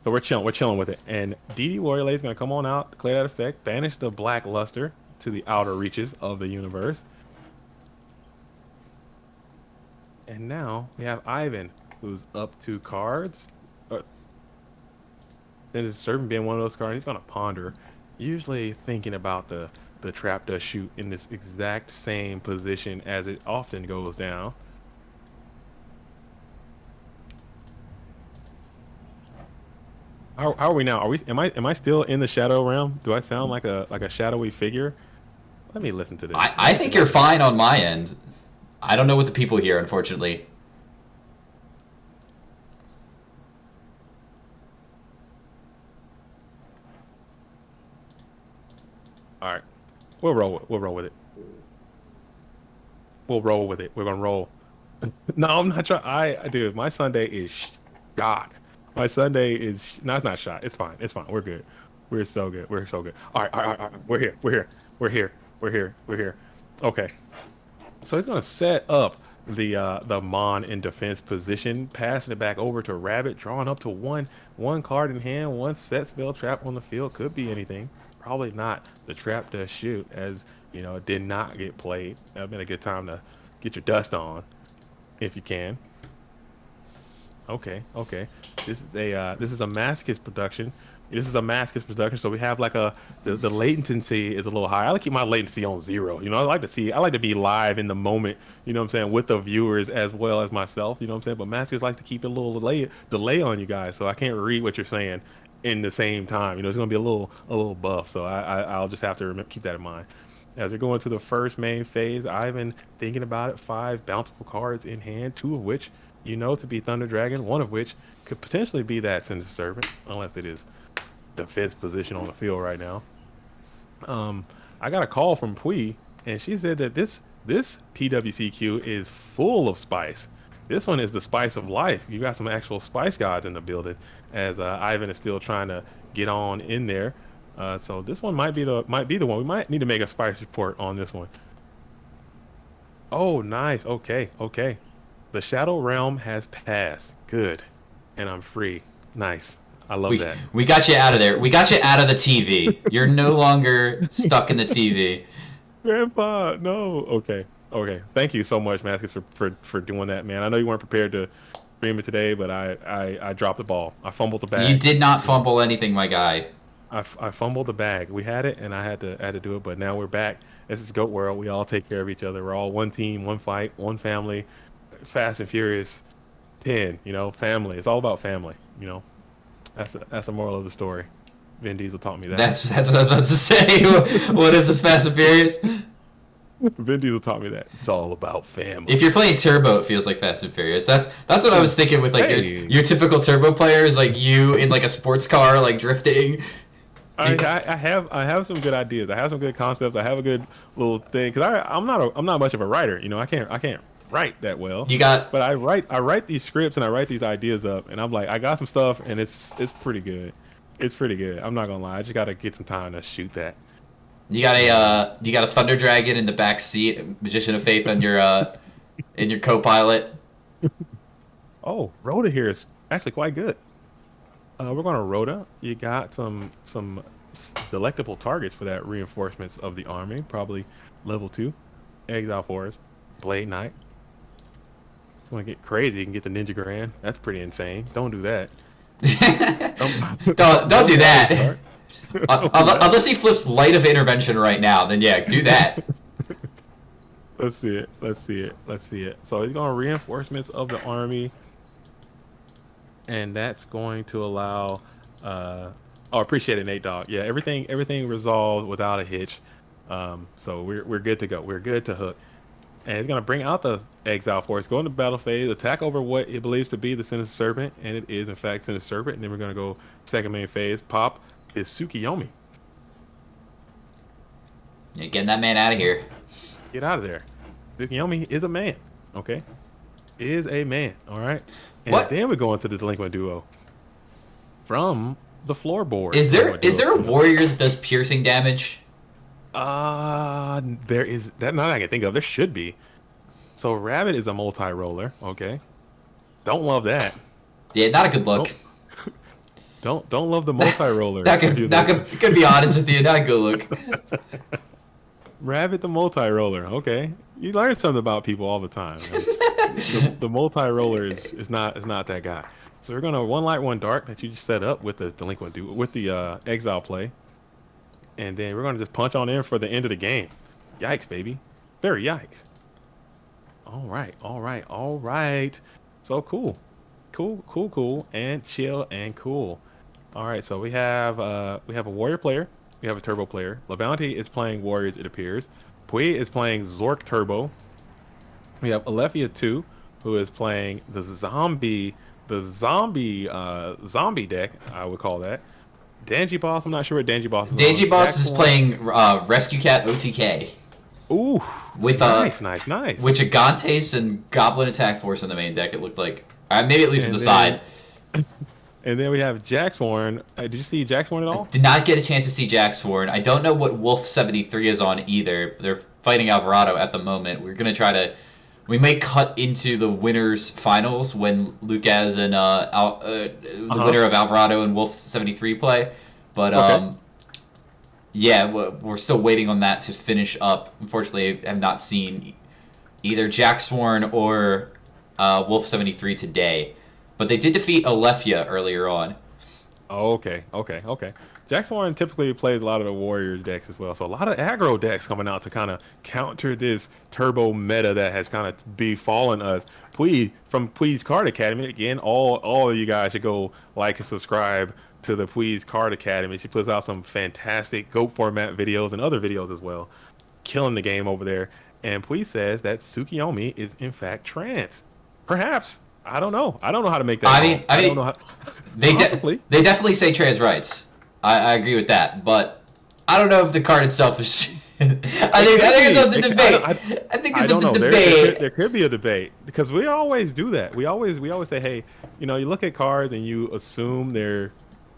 So we're chilling. We're chilling with it. And DD Warrior Lady's gonna come on out, clear that effect, banish the black luster to the outer reaches of the universe. And now we have Ivan, who's up 2 cards. Then his servant being one of those cards, he's gonna ponder, usually thinking about the trap does shoot in this exact same position as it often goes down. How are we now? Am I still in the shadow realm? Do I sound like a shadowy figure? Let me listen to this. I think you're fine on my end. I don't know what the people hear, unfortunately. All right, we'll roll with it. We'll roll with it. We're gonna roll. No, I'm not trying. Dude, my Sunday is shot. My Sunday is it's not shot. It's fine. It's fine. We're good. We're so good. We're so good. All right. We're here. Okay. So he's gonna set up the Mon in defense position, passing it back over to Rabbit, drawing up to one card in hand, one set spell trap on the field. Could be anything. Probably not. The trap does shoot, as you know, it did not get played. That'd been a good time to get your dust on, if you can. Okay. This is a Masochist production. So we have like the latency is a little high. I like to keep my latency on 0. You know, I like to be live in the moment, you know what I'm saying, with the viewers as well as myself, you know what I'm saying? But Masochists like to keep a little delay on you guys, so I can't read what you're saying in the same time. You know, it's gonna be a little buff, so I'll just have to keep that in mind. As we're going to the first main phase, Ivan thinking about it, 5 bountiful cards in hand, 2 of which you know to be Thunder Dragon, 1 of which could potentially be that Sinister Servant, unless it is defense position on the field right now. I got a call from Pui, and she said that this PWCQ is full of spice. This one is the spice of life. You got some actual spice gods in the building, as Ivan is still trying to get on in there. So this one might be the one. We might need to make a spice report on this one. Oh, nice. Okay. The Shadow Realm has passed. Good. And I'm free. Nice. I love that. We got you out of there. We got you out of the TV. You're no longer stuck in the TV. Grandpa, no. Okay. Thank you so much, Maskis, for doing that, man. I know you weren't prepared to stream it today, but I dropped the ball. I fumbled the bag. You did not fumble anything, my guy. I fumbled the bag. We had it, and I had to do it, but now we're back. This is Goat World. We all take care of each other. We're all one team, one fight, one family. Fast and Furious 10, you know, family. It's all about family, you know. That's the moral of the story. Vin Diesel taught me that. That's what I was about to say. What is this, Fast and Furious? Vin Diesel taught me that. It's all about family. If you're playing Turbo, it feels like Fast and Furious. That's what I was thinking with like your typical Turbo player is like you in like a sports car like drifting. I have some good ideas. I have some good concepts. I have a good little thing because I'm not much of a writer. You know, I can't write that well. But I write these scripts and I write these ideas up, and I'm like, I got some stuff, and it's pretty good. It's pretty good. I'm not gonna lie. I just gotta get some time to shoot that. You got a Thunder Dragon in the back seat, Magician of Faith on your in your co-pilot. Oh, Rhoda here is actually quite good. We're going to Rhoda. You got some delectable targets for that reinforcements of the army, probably level 2. Exile Forest, Blade Knight. If you want to get crazy, you can get the Ninja Grand. That's pretty insane. Don't do that. don't do that. Unless he flips Light of Intervention right now, then yeah, do that. Let's see it. So he's going to reinforcements of the army. And that's going to allow appreciate it, Nate Dogg. Yeah, everything resolved without a hitch. So we're good to go. We're good to hook. And it's gonna bring out the Exile Force, go into battle phase, attack over what it believes to be the Sinister Serpent, and it is in fact Sinister Serpent. And then we're gonna go second main phase, pop is Tsukiyomi. Yeah, getting that man out of here. Get out of there. Tsukiyomi is a man. Okay. Is a man. All right. And then we go into the Delinquent Duo from the floorboard. Is there a warrior that does piercing damage? There is that. Not that I can think of. There should be. So Rabbit is a multi-roller. Okay. Don't love that. Yeah, not a good look. Don't love the multi-roller. Could be honest with you, not a good look. Rabbit the multi-roller. Okay. You learn something about people all the time. The multi-roller is not that guy. So we're gonna one light, one dark that you just set up with the delinquent dude with the exile play. And then we're gonna just punch on in for the end of the game. Yikes, baby. Very yikes. All right. So cool. And chill and cool. All right, so we have a warrior player. We have a turbo player. Levante is playing warriors, it appears. Pui is playing Zork Turbo. We have Alefia 2, who is playing the zombie deck, I would call that. Dangy Boss, I'm not sure what Dangy Boss is. Dangy Boss is playing Rescue Cat OTK. Ooh, with nice. With Gigantes and Goblin Attack Force in the main deck, it looked like. Maybe at least on the side. And then we have Jacksworn. Did you see Jacksworn at all? Did not get a chance to see Jacksworn. I don't know what Wolf 73 is on either. They're fighting Alvarado at the moment. We're gonna try to. We may cut into the winners finals when Lucas and the winner of Alvarado and Wolf 73 play. But okay. Yeah, we're still waiting on that to finish up. Unfortunately, I have not seen either Jacksworn or Wolf 73 today. But they did defeat Alefia earlier on. Oh, okay. Jacksworn typically plays a lot of the Warriors decks as well. So a lot of aggro decks coming out to kind of counter this turbo meta that has kind of befallen us. Pui from Pui's Card Academy. Again, all of you guys should go like and subscribe to the Pui's Card Academy. She puts out some fantastic GOAT format videos and other videos as well. Killing the game over there. And Pui says that Tsukiyomi is in fact trans. Perhaps. I don't know. I don't know how to make that. I don't know how. They definitely say trans rights. I agree with that, but I don't know if the card itself is. I think it's up to debate. I think it's up to debate. There could be a debate because we always do that. We always say, hey, you look at cards and you assume their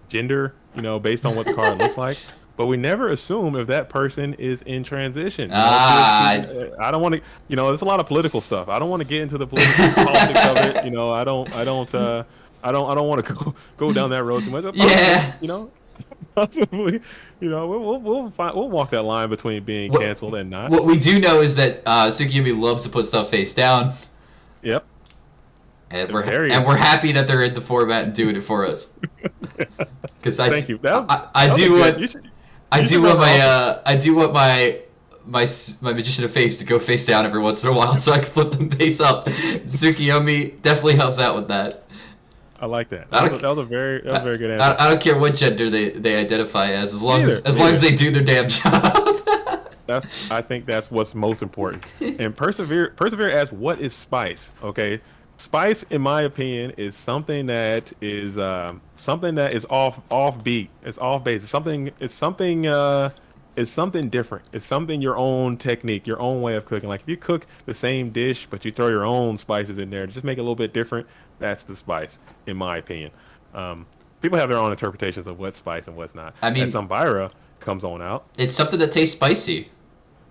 gender, based on what the card looks like. But we never assume if that person is in transition. I don't want to. There's a lot of political stuff. I don't want to get into the political politics of it. I don't want to go down that road too much. Yeah. Possibly. We'll walk that line between being canceled and not. What we do know is that Tsukiyomi loves to put stuff face down. Yep. And we're happy that they're in the format and doing it for us. Because thank you. I do want my Magician of Face to go face down every once in a while so I can flip them face up. Tsukiyomi definitely helps out with that. I like that. That was a very good answer. I don't care what gender they identify as long as they do their damn job. I think that's what's most important. And Persevere asks, what is spice? Okay. Spice, in my opinion, is something that is off beat. It's off base. It's something different. It's something your own technique, your own way of cooking. Like if you cook the same dish but you throw your own spices in there, just make it a little bit different. That's the spice, in my opinion. People have their own interpretations of what's spice and what's not. I mean, and Zambira comes on out. It's something that tastes spicy.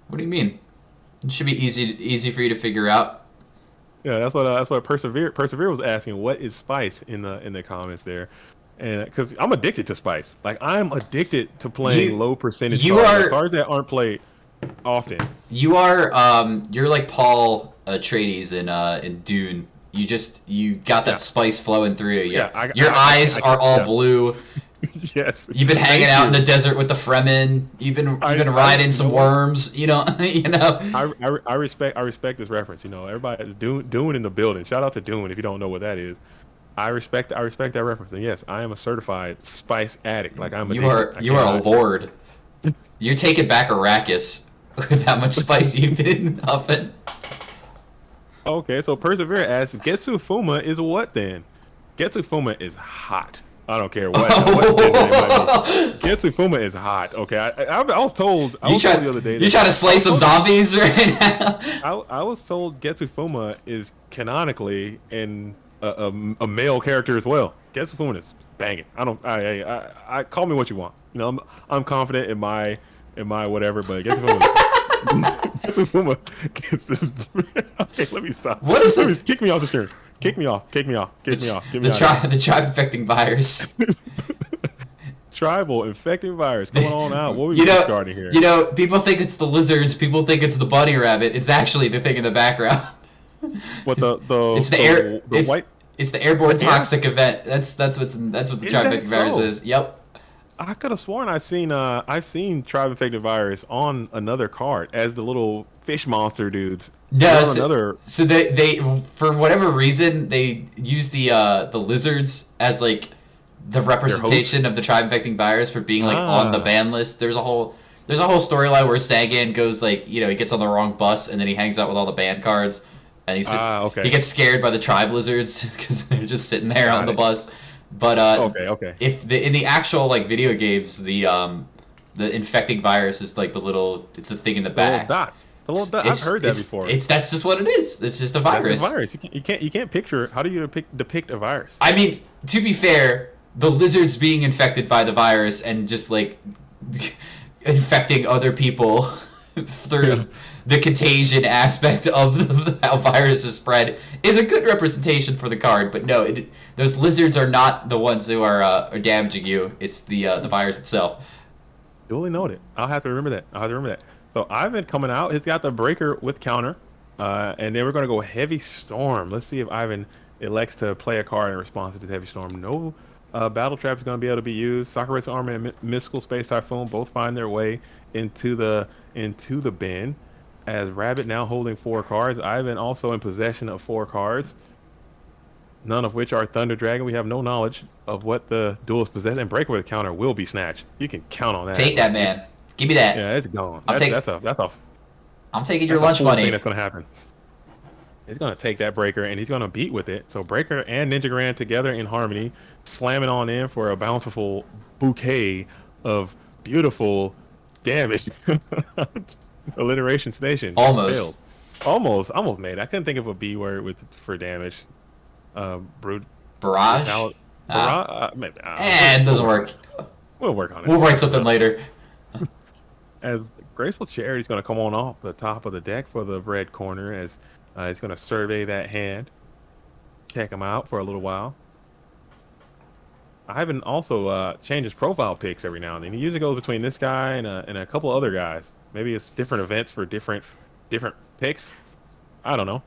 What do you mean? It should be easy for you to figure out. Yeah, that's what Persevere was asking. What is spice in the comments there? And because I'm addicted to spice, like I'm addicted to playing low percentage cards that aren't played often. You are you're like Paul Atreides in Dune. You got that spice flowing through you. Yeah, your eyes are all blue. Yes. You've been hanging out in the desert with the Fremen. You've been riding some worms. I respect this reference. Everybody Dune in the building. Shout out to Dune if you don't know what that is. I respect that reference. And yes, I am a certified spice addict. Like I'm. You are a lord. You're taking back Arrakis with how much spice you've been huffing. Okay, so Persevere asks, Getsu Fuma is what then? Getsu Fuma is hot. I don't care what Getsu Fuma is hot. Okay, I was told the other day. You trying to slay some zombies right now? I was told Getsu Fuma is canonically in a male character as well. Getsu Fuma is banging. I call me what you want. I'm confident in my whatever, but Getsu Fuma Puma gets this. Okay, let me stop. What is it? Kick me off the stream. Kick me off. Kick me off. Kick me off. Get me The out of here. tribe infecting virus. Tribal infecting virus going on out. What are we You know, starting here? you know, people think it's the lizards. People think it's the bunny rabbit. It's actually the thing in the background. What the It's the air. the It's, white? it's the airborne the air? toxic event. That's what the tribe that infecting virus so? is. Yep. I could have sworn I've seen tribe infected virus on another card as the little fish monster dudes. Yeah, They're on so they for whatever reason they use the lizards as like the representation of the tribe infecting virus for being like on the ban list. There's a whole storyline where Sagan goes like, you know, he gets on the wrong bus and then he hangs out with all the ban cards and okay. he gets scared by the tribe lizards because they're just sitting there on the bus. But okay. if in the actual like video games the infecting virus is like it's the thing in the back. Little dots. The little dots. I've heard that before. That's just what it is. It's just a virus. It's a virus. You can't picture. How do you depict a virus? I mean, to be fair, the lizards being infected by the virus and just like infecting other people through the contagion aspect of how viruses spread is a good representation for the card. But no, those lizards are not the ones who are damaging you. It's the virus itself. Duly noted. I'll have to remember that. So Ivan coming out. He's got the breaker with counter, and then we're gonna go heavy storm. Let's see if Ivan elects to play a card in response to this heavy storm. No battle trap is going to be able to be used. Sakura's armor and mystical space typhoon both find their way into the bin. As Rabbit now holding 4 cards, Ivan also in possession of 4 cards, none of which are Thunder Dragon. We have no knowledge of what the duelist possess. And Breaker with a counter will be snatched. You can count on that. Take that, man. Give me that. Yeah, it's gone. I'm taking your lunch money. Thing that's going to happen. He's going to take that Breaker and he's going to beat with it. So Breaker and Ninja Grand together in harmony, slamming on in for a bountiful bouquet of beautiful damage. Alliteration station. Almost. Almost made. I couldn't think of a B word for damage. Barrage? Barrage? It doesn't work. We'll work on it. We'll write something later. As Graceful Charity's going to come on off the top of the deck for the red corner as he's going to survey that hand. Check him out for a little while. Ivan also changes profile picks every now and then. He usually goes between this guy and a couple other guys. Maybe it's different events for different picks. I don't know.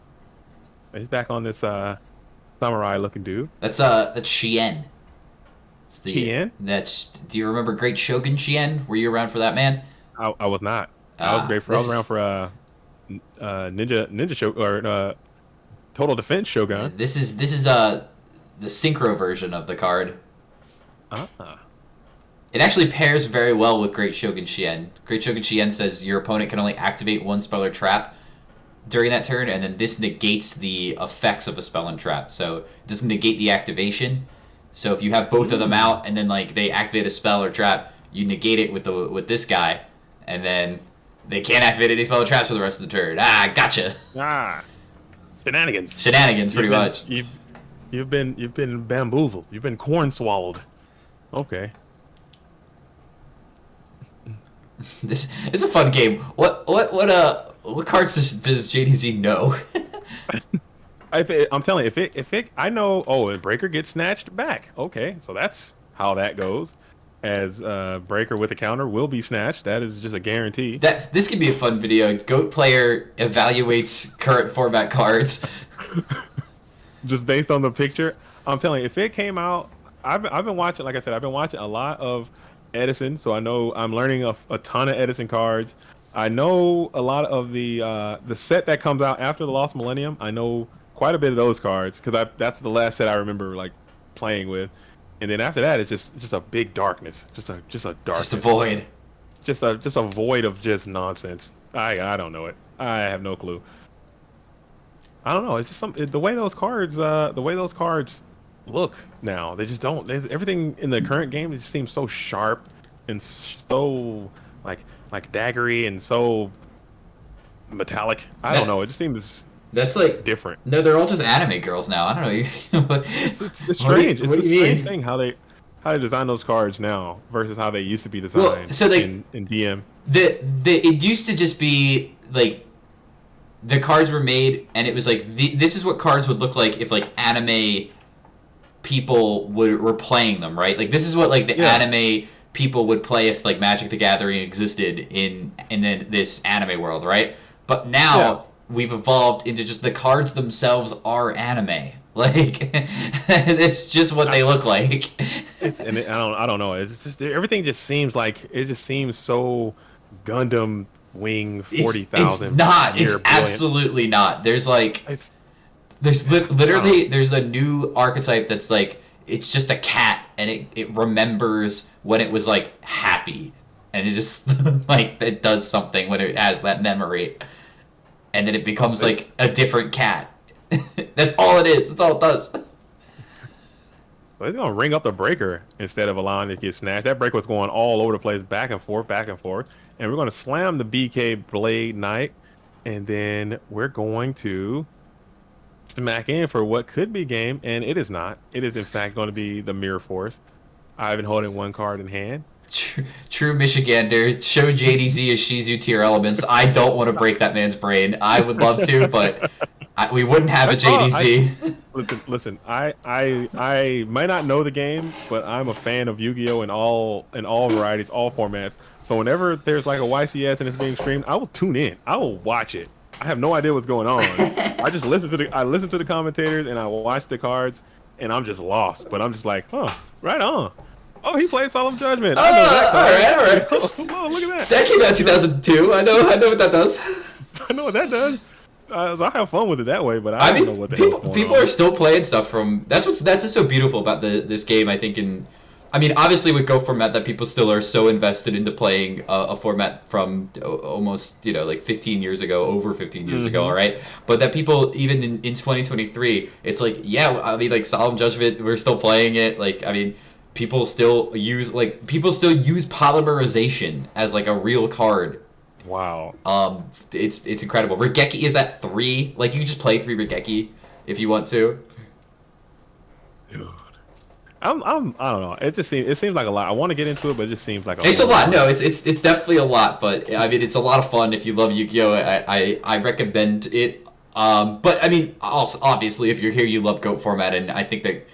He's back on this samurai-looking dude. That's Shien. Shien? Do you remember Great Shogun Shien? Were you around for that, man? I was not. I was around for Ninja Shogun or Total Defense Shogun. This is the synchro version of the card. It actually pairs very well with Great Shogun Shien. Great Shogun Shien says your opponent can only activate 1 spell or trap during that turn, and then this negates the effects of a spell and trap. So it doesn't negate the activation. So if you have both of them out, and then like they activate a spell or trap, you negate it with this guy, and then they can't activate any spell or traps for the rest of the turn. Gotcha. Shenanigans, pretty much. You've been bamboozled. You've been corn swallowed. Okay. This is a fun game. What cards does JDZ know? I'm telling you, if it I know. Oh, and Breaker gets snatched back. Okay, so that's how that goes. As Breaker with a counter will be snatched. That is just a guarantee. This could be a fun video. Goat player evaluates current format cards. Just based on the picture. I'm telling you, if it came out, I've been watching. Like I said, I've been watching a lot of Edison, so I know I'm learning a ton of Edison cards. I know a lot of the set that comes out after the Lost Millennium. I know quite a bit of those cards because that's the last set I remember like playing with. And then after that, it's just a big darkness, just a darkness, just a void, just a void of just nonsense. I don't know it. I have no clue. I don't know. It's just the way those cards look now. They just don't. Everything in the current game, it just seems so sharp and so like daggery and so metallic. I don't know. It just seems that's like different. No, they're all just anime girls now. I don't know. It's strange. It's a strange thing how how they design those cards now versus how they used to be Well, designed so like in DM. the it used to just be like the cards were made, and it was like this is what cards would look like if like anime people were playing them, right? Like this is what like the anime people would play if like Magic the Gathering existed in this anime world, right? But now we've evolved into just the cards themselves are anime. Like it's just what they look like. I don't know. It's just everything just seems like it just seems so Gundam Wing 40,000. It's not. It's absolutely not. There's like literally there's a new archetype that's like it's just a cat and it remembers when it was like happy and it just like it does something when it has that memory and then it becomes like a different cat. That's all it is. That's all it does. Well, it's gonna ring up the breaker instead of allowing it to get snatched. That breaker was going all over the place, back and forth, and we're gonna slam the BK Blade Knight, and then we're going to smack in for what could be game, and it is not. It is in fact going to be the Mirror Force. I've been holding one card in hand. True Michigander. Show JDZ as Shizu tier elements. I don't want to break that man's brain. I would love to, but we wouldn't have a JDZ. Listen. I might not know the game, but I'm a fan of Yu-Gi-Oh in all varieties, all formats. So whenever there's like a YCS and it's being streamed, I will tune in. I will watch it. I have no idea what's going on. I just listen to the commentators and I watch the cards, and I'm just lost. But I'm just like, right on. Oh, he played Solemn Judgment. I know that card. All right. Oh, look at that. That came out in 2002. I know what that does. I know what that does. So I have fun with it that way, but I don't know what the hell's going people on. are still playing stuff from. That's just so beautiful about this game. I think obviously with Go format that people still are so invested into playing a format from almost like 15 years ago, over 15 years ago, all right. But that people even in 2023, it's like like Solemn Judgment, we're still playing it. Like people still use polymerization as like a real card. Wow. It's incredible. Regeki is at 3. Like you can just play 3 Regeki if you want to. Dude. I don't know. It seems like a lot. I want to get into it, but it just seems like it's a lot. No, it's definitely a lot, but it's a lot of fun if you love Yu-Gi-Oh. I recommend it. But also, obviously if you're here you love GOAT format, and I think that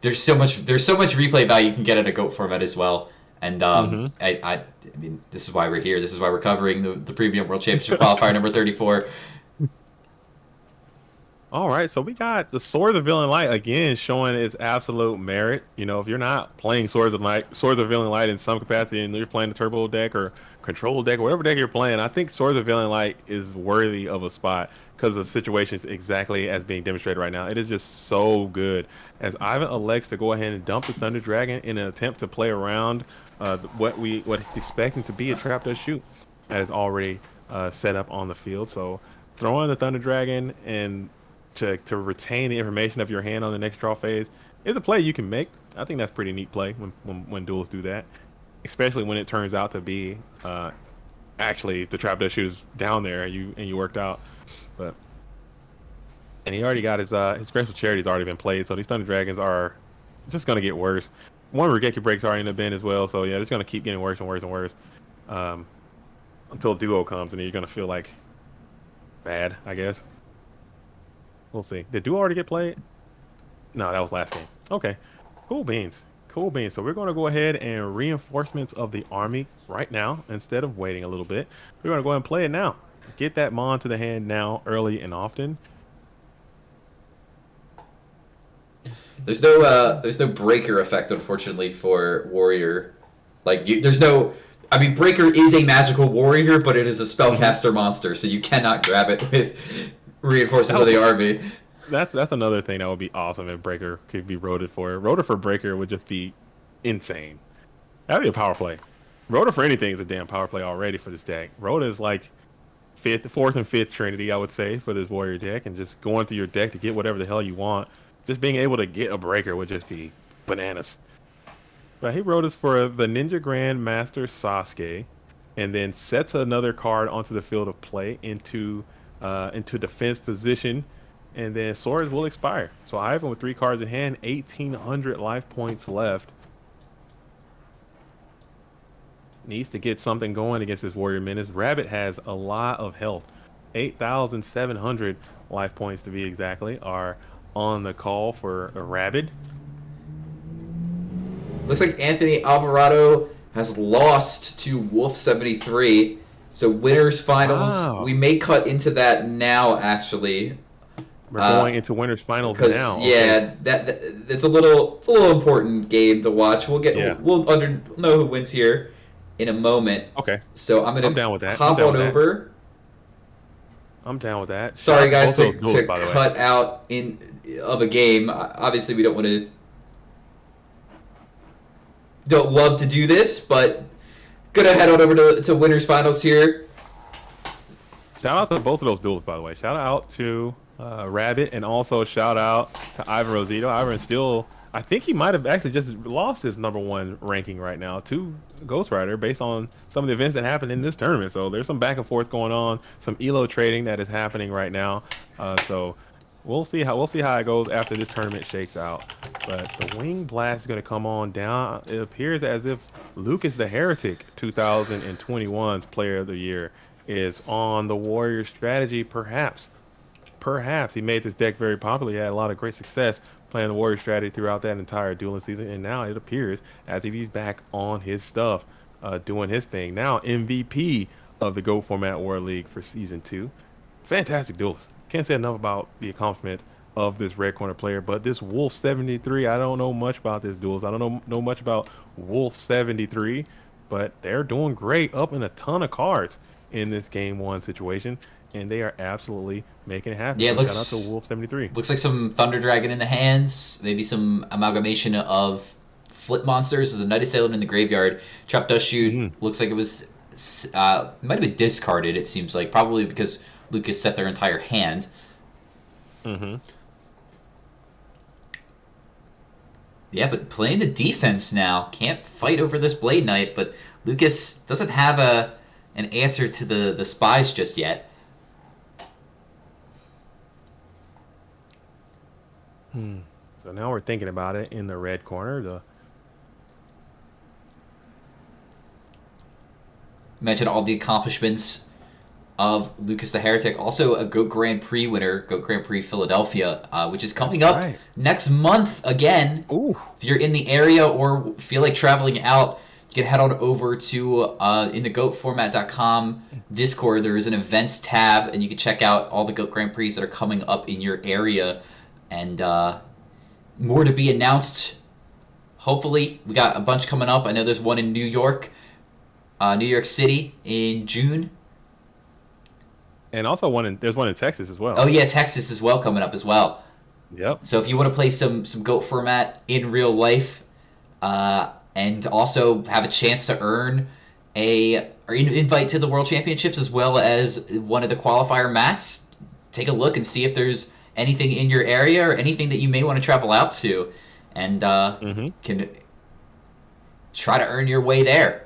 there's so much replay value you can get at a GOAT format as well. And this is why we're here. This is why we're covering the Premium World Championship Qualifier number 34. All right, so we got the Swords of Villain Light again showing its absolute merit. If you're not playing Swords of Villain Light in some capacity, and you're playing the Turbo deck or Control deck or whatever deck you're playing, I think Swords of Villain Light is worthy of a spot because of situations exactly as being demonstrated right now. It is just so good. As Ivan elects to go ahead and dump the Thunder Dragon in an attempt to play around what he's expecting to be a trap dust shoot that is already set up on the field. So throwing the Thunder Dragon and to retain the information of your hand on the next draw phase is a play you can make. I think that's pretty neat play when duelists do that, especially when it turns out to be actually the trap dust shoot is down there and you worked out. And he already got his Graceful Charity's already been played, so these Thunder Dragons are just gonna get worse. One Regeki breaks already in the bin as well, so yeah, it's gonna keep getting worse and worse and worse until Duo comes, and then you're gonna feel like bad, I guess. We'll see. Did Duo already get played? No, that was last game. Okay, cool beans. So we're gonna go ahead and reinforcements of the army right now instead of waiting a little bit. We're gonna go ahead and play it now. Get that Mon to the hand now, early and often. There's no breaker effect, unfortunately, for Warrior. Breaker is a magical warrior, but it is a spellcaster monster, so you cannot grab it with reinforcements of the army. That's another thing that would be awesome if Breaker could be roted for. Roted for Breaker would just be insane. That'd be a power play. Roted for anything is a damn power play already for this deck. Rota is like fourth and fifth Trinity, I would say, for this Warrior deck, and just going through your deck to get whatever the hell you want. Just being able to get a breaker would just be bananas. But he wrote us for the Ninja Grand Master Sasuke, and then sets another card onto the field of play into defense position, and then swords will expire. So Ivan with 3 cards in hand, 1,800 life points left. needs to get something going against this Warrior Menace. Rabbit has a lot of health. 8,700 life points to be exactly are on the call for a Rabbit. Looks like Anthony Alvarado has lost to Wolf 73. So winners finals. Wow. We may cut into that now, actually. We're going into winners finals now. Because yeah, that's a little important game to watch. We'll know who wins here in a moment. Okay. So I'm down with that. hop on over. I'm down with that. Sorry guys to duels, cut out of a game. Obviously we don't love to do this, but gonna head on over to winners finals here. Shout out to both of those duels, by the way. Shout out to Rabbit, and also shout out to Ivan Rosito. Ivan still, I think he might have actually just lost his #1 ranking right now to Ghost Rider based on some of the events that happened in this tournament. So there's some back and forth going on, some elo trading that is happening right now. So we'll see how it goes after this tournament shakes out. But the Wing Blast is going to come on down. It appears as if Lucas the Heretic, 2021's Player of the Year, is on the Warrior strategy. Perhaps he made this deck very popular. He had a lot of great success playing the Warrior strategy throughout that entire dueling season, and now it appears as if he's back on his stuff, doing his thing. Now MVP of the Go Format War League for Season 2. Fantastic duelist. Can't say enough about the accomplishment of this Red Corner player, but this Wolf 73, I don't know much about this duelist. I don't know much about Wolf 73, but they're doing great, up in a ton of cards in this Game 1 situation, and they are absolutely making it happen. Yeah, shout out to Wolf 73. Looks like some Thunder Dragon in the hands, maybe some amalgamation of Flip Monsters. There's a Knight Assailant in the graveyard. Trap Dust Shoot looks like it was might have been discarded, it seems like, probably because Lucas set their entire hand. Yeah, but playing the defense now. Can't fight over this Blade Knight, but Lucas doesn't have an answer to the spies just yet. So now we're thinking about it in the red corner. Mention all the accomplishments of Lucas the Heretic. Also a GOAT Grand Prix winner, GOAT Grand Prix Philadelphia, which is coming up next month again. Ooh. If you're in the area or feel like traveling out, you can head on over to in the GOATformat.com Discord. There is an events tab, and you can check out all the GOAT Grand Prix that are coming up in your area. And more to be announced. Hopefully, we got a bunch coming up. I know there's one in New York City in June. And also there's one in Texas as well. Oh yeah, Texas as well coming up as well. Yep. So if you want to play some GOAT format in real life, and also have a chance to earn or invite to the World Championships as well as one of the qualifier mats, take a look and see if there's anything in your area or anything that you may want to travel out to, and can try to earn your way there.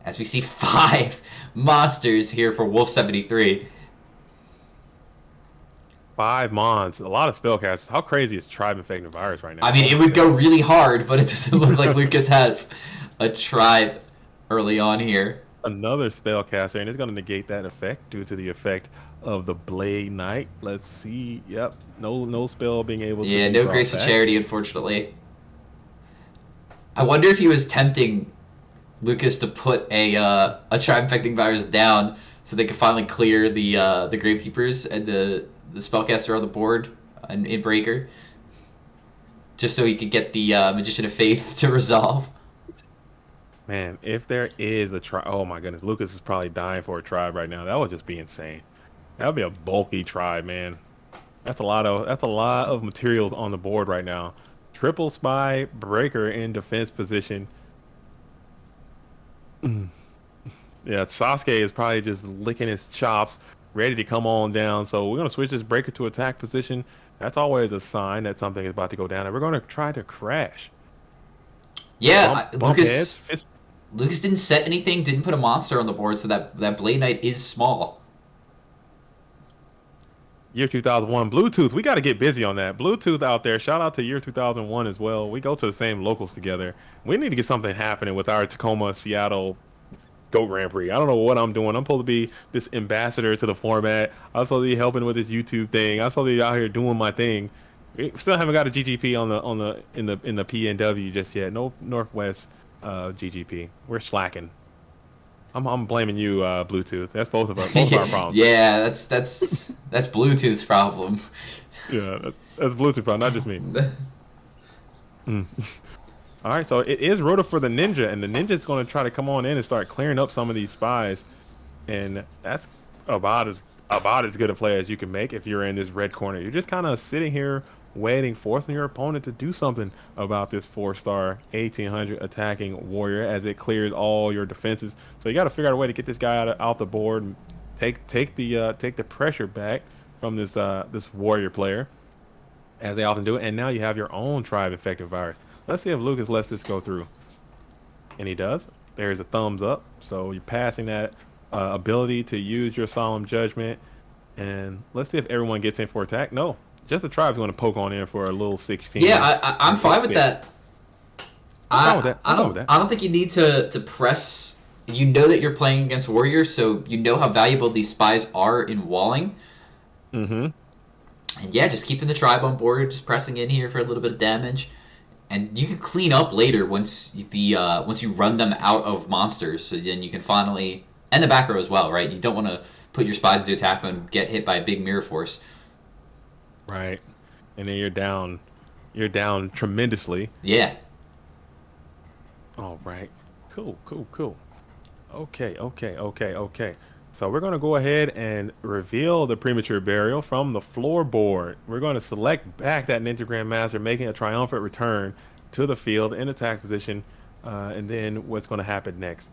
As we see 5 monsters here for Wolf 73. 5 mons, a lot of spellcasters. How crazy is Tribe Infected Virus right now? I mean, it would go really hard, but it doesn't look like Lucas has a Tribe early on here. Another spellcaster, and it's going to negate that effect due to the effect of the Blade Knight. Let's see. Yep, no spell being able to. Yeah, no Grace of Charity, unfortunately. I wonder if he was tempting Lucas to put a Tribe Infecting Virus down so they could finally clear the Gravekeepers and the spellcaster on the board in Breaker, just so he could get the Magician of Faith to resolve. Man, if there is a tribe, oh my goodness, Lucas is probably dying for a tribe right now. That would just be insane. That would be a bulky tribe, man. That's a lot of materials on the board right now. Triple Spy, Breaker in defense position. Yeah, Sasuke is probably just licking his chops, ready to come on down. So we're going to switch this Breaker to attack position. That's always a sign that something is about to go down. And we're going to try to crash. Yeah, Lucas didn't set anything, didn't put a monster on the board, so that Blade Knight is small. Year 2001 Bluetooth. We got to get busy on that. Bluetooth out there. Shout out to Year 2001 as well. We go to the same locals together. We need to get something happening with our Tacoma, Seattle Go Grand Prix. I don't know what I'm doing. I'm supposed to be this ambassador to the format. I was supposed to be helping with this YouTube thing. I was supposed to be out here doing my thing. We still haven't got a GGP in the PNW just yet. No Northwest GGP. We're slacking. I'm blaming you, Bluetooth. That's both of us. Both of our problems. Yeah, that's Bluetooth's problem. Yeah, that's Bluetooth problem, not just me. All right, so it is Rota for the Ninja, and the Ninja's going to try to come on in and start clearing up some of these spies, and that's about as good a play as you can make if you're in this red corner. You're just kind of sitting here waiting, forcing your opponent to do something about this 4-star 1800 attacking warrior as it clears all your defenses. So you got to figure out a way to get this guy out the board and take the pressure back from this warrior player, as they often do it. And now you have your own tribe infected virus. Let's see if Lucas lets this go through, and he does. There's a thumbs up. So you're passing that ability to use your solemn judgment, and let's see if everyone gets in for attack. No. Just the tribe's going to poke on in for a little 16. Yeah, I'm fine with that. I don't think you need to press. You know that you're playing against warriors, so you know how valuable these spies are in walling. Mm-hmm. And yeah, just keeping the tribe on board, just pressing in here for a little bit of damage, and you can clean up later once you run them out of monsters. So then you can finally, and the back row as well, right? You don't want to put your spies into attack and get hit by a big mirror force. Right, and then you're down tremendously. Yeah. All right, cool. Okay. So we're gonna go ahead and reveal the premature burial from the floorboard. We're going to select back that Ninja Grandmaster, making a triumphant return to the field in attack position, and then what's going to happen next?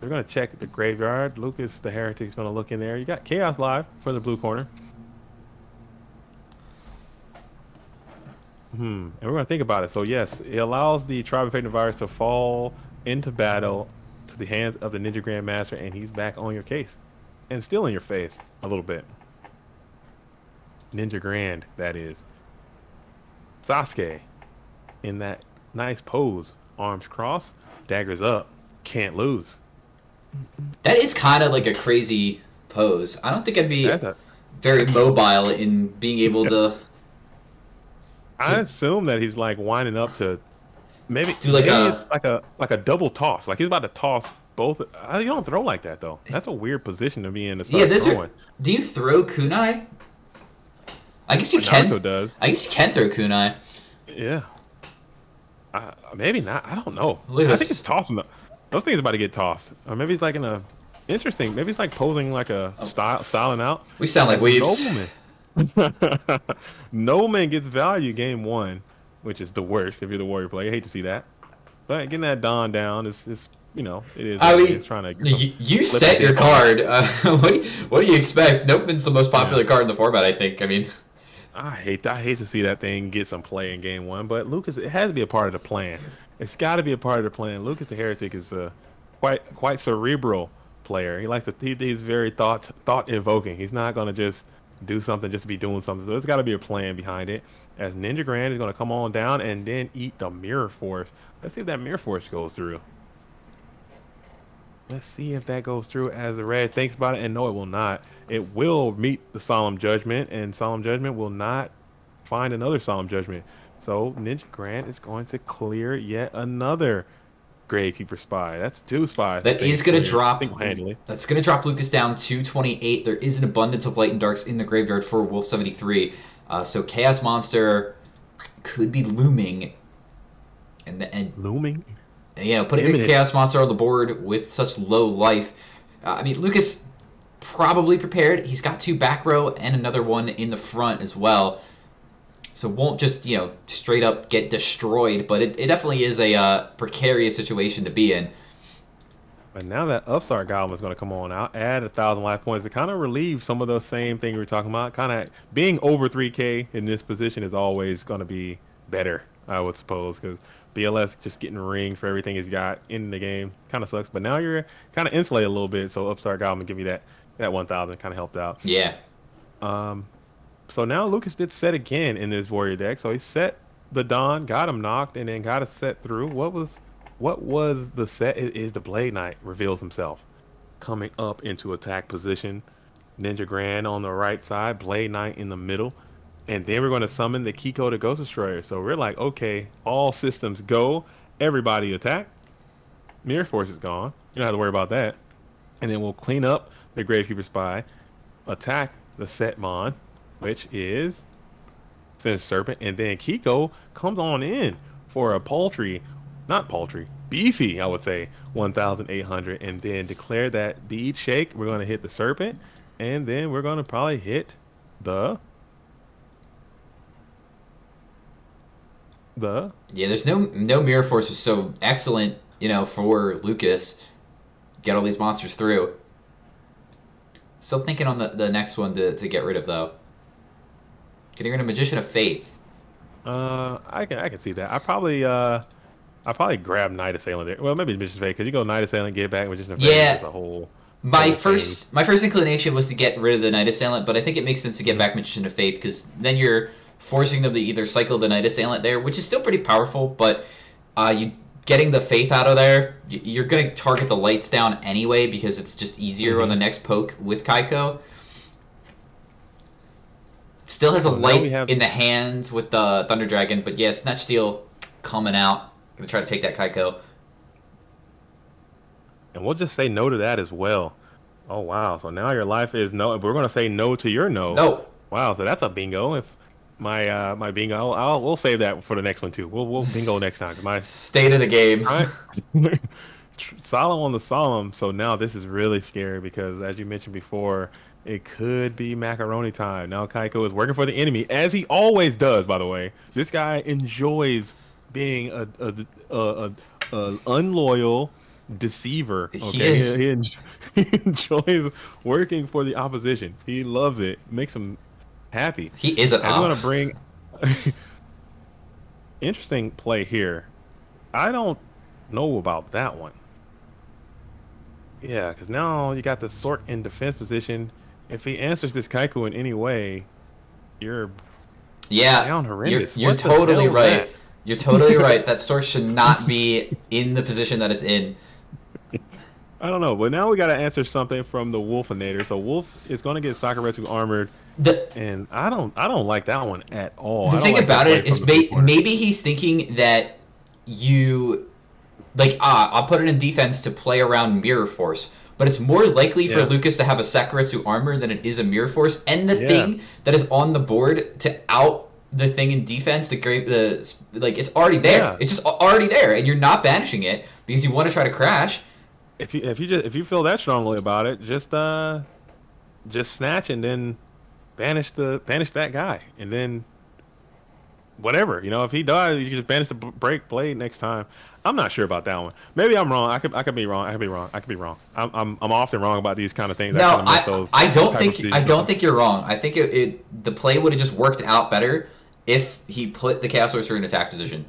We're going to check the graveyard. Lucas, the heretic, is going to look in there. You got Chaos Live for the blue corner. And we're going to think about it. So yes, it allows the tribe infected virus to fall into battle to the hands of the Ninja Grandmaster, and he's back on your case. And still in your face a little bit. Ninja Grand, that is. Sasuke in that nice pose. Arms crossed, daggers up, can't lose. That is kind of like a crazy pose. I don't think I'd be very mobile in being able to... I assume that he's like winding up to maybe do like it's like a double toss. Like he's about to toss both. You don't throw like that though. That's a weird position to be in. To start throwing. Do you throw kunai? I guess you can. Naruto does. I guess you can throw kunai. Yeah. Maybe not. I don't know. I think it's tossing. Those things are about to get tossed. Or maybe it's like in a interesting. Maybe it's like posing like a styling out. We sound like weebs. No man gets value game 1, which is the worst if you're the warrior player. I hate to see that, but getting that Dawn down is it is. I mean, it's trying to you set your card. What do you expect? Nopeman's the most popular card in the format, I think. I mean, I hate to see that thing get some play in game 1, but Lucas, it has to be a part of the plan. It's got to be a part of the plan. Lucas the Heretic is a quite cerebral player. He likes to. He's very thought evoking. He's not going to just do something just to be doing something. So there's got to be a plan behind it. As Ninja Grand is going to come on down and then eat the Mirror Force. Let's see if that Mirror Force goes through. Let's see if that goes through as the red thinks about it. And no, it will not. It will meet the Solemn Judgment, and Solemn Judgment will not find another Solemn Judgment. So Ninja Grand is going to clear yet another Gravekeeper spy. That's 2 spies. That is going to drop. Single-handedly. That's going to drop Lucas down to 28. There is an abundance of light and darks in the graveyard for Wolf 73. So Chaos Monster could be looming. And looming? Putting a Chaos Monster on the board with such low life. I mean, Lucas probably prepared. He's got 2 back row and another one in the front as well. So won't just, straight up get destroyed, but it definitely is a precarious situation to be in. But now that Upstart Goblin is going to come on out, add 1,000 life points to kind of relieve some of the same thing we were talking about. Kind of being over 3K in this position is always going to be better, I would suppose, because BLS just getting ringed for everything he's got in the game kind of sucks. But now you're kind of insulated a little bit, so Upstart Goblin give you that 1,000 kind of helped out. Yeah. So now Lucas did set again in this warrior deck. So he set the Dawn, got him knocked, and then got a set through. What was the set? It is the Blade Knight reveals himself, coming up into attack position. Ninja Grand on the right side, Blade Knight in the middle, and then we're going to summon the Kiko the Ghost Destroyer. So we're like, okay, all systems go, everybody attack. Mirror Force is gone. You don't have to worry about that. And then we'll clean up the Gravekeeper Spy, attack the Setmon, which is Sin Serpent, and then Kiko comes on in for a beefy, I would say, 1,800, and then declare that bead shake. We're going to hit the Serpent, and then we're going to probably hit the Yeah, there's no Mirror Force was so excellent, for Lucas. Get all these monsters through. Still thinking on the next one to get rid of, though. Getting rid of Magician of Faith. I can see that. I probably grab Night Assailant there. Well, maybe Magician of Faith, because you go Night Assailant, get back Magician of Faith. Yeah. As a whole. My first inclination was to get rid of the Night Assailant, but I think it makes sense to get back Magician of Faith, because then you're forcing them to either cycle the Night Assailant there, which is still pretty powerful, but you getting the Faith out of there, you're going to target the lights down anyway, because it's just easier on the next poke with Kaiko. Still has a light in the hands with the Thunder Dragon, but yeah, Snatch Steel coming out. Going to try to take that Kaiko. And we'll just say no to that as well. Oh, wow. So now your life is no. We're going to say no to your no. No. Wow, so that's a bingo. If my bingo, we'll save that for the next one, too. We'll bingo next time. My state of the game. Solemn on the solemn. So now this is really scary because, as you mentioned before, it could be macaroni time. Now Kaiko is working for the enemy, as he always does, by the way. This guy enjoys being a unloyal deceiver. Okay? He enjoys working for the opposition. He loves it. Makes him happy. He is an op. I'm going to bring... Interesting play here. I don't know about that one. Yeah, because now you got the Sork in defense position. If he answers this Kaiko in any way, you're down horrendous. You're totally right. You're totally right. That Sork should not be in the position that it's in. I don't know, but now we got to answer something from the Wolfinator. So Wolf is going to get Sakuretsu armored, and I don't like that one at all. The thing about it is maybe he's thinking that you I'll put it in defense to play around Mirror Force. But it's more likely for Lucas to have a Sakuretsu armor than it is a Mirror Force. And the thing that is on the board to out the thing in defense, it's already there. Yeah. It's just already there, and you're not banishing it because you want to try to crash. If you feel that strongly about it, just snatch and then banish that guy, and then whatever, if he dies, you can just banish the break blade next time. I'm not sure about that one. Maybe I'm wrong. I could be wrong. I could be wrong. I'm often wrong about these kind of things. No, I don't think you're wrong. I think the play would have just worked out better if he put the Chaos Sorcerer in attack position.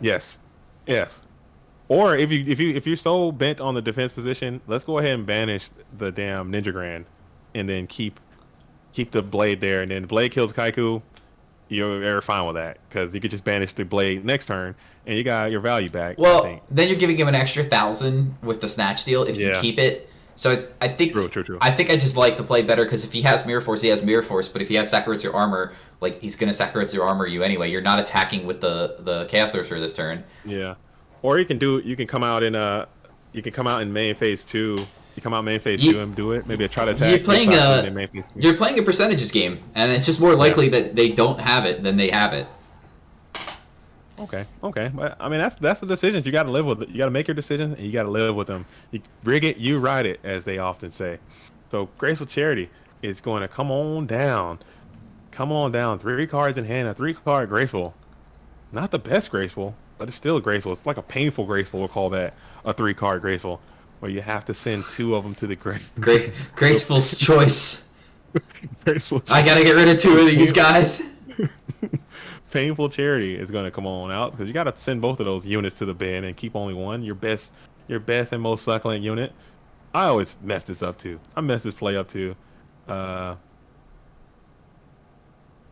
Yes. Or if you're so bent on the defense position, let's go ahead and banish the damn Ninja Grand, and then keep the blade there, and then the blade kills Kaiko. You're fine with that because you could just banish the blade next turn and you got your value back. Well, then you're giving him an extra 1,000 with the snatch deal if you keep it. So I think True. I think I just like the play better because if he has Mirror Force, he has Mirror Force. But if he has Sakuretsu armor, he's gonna Sakuretsu armor you anyway. You're not attacking with the Chaos Sorcerer this turn. Yeah, or you can come out in main phase 2. You come out main phase 2 and do it. Maybe try to attack. You're playing a percentages game, and it's just more likely that they don't have it than they have it. Okay. But I mean, that's the decisions you got to live with. You got to make your decisions, and you got to live with them. You rig it, you ride it, as they often say. So Graceful Charity is going to come on down. 3 cards in hand, a 3-card Graceful. Not the best Graceful, but it's still Graceful. It's like a painful Graceful. We'll call that a 3-card Graceful. Where you have to send 2 of them to the grave. Graceful's choice. I gotta get rid of 2 of these guys. Painful Charity is gonna come on out because you gotta send both of those units to the bin and keep only one. Your best and most succulent unit. I always mess this up too. I mess this play up too.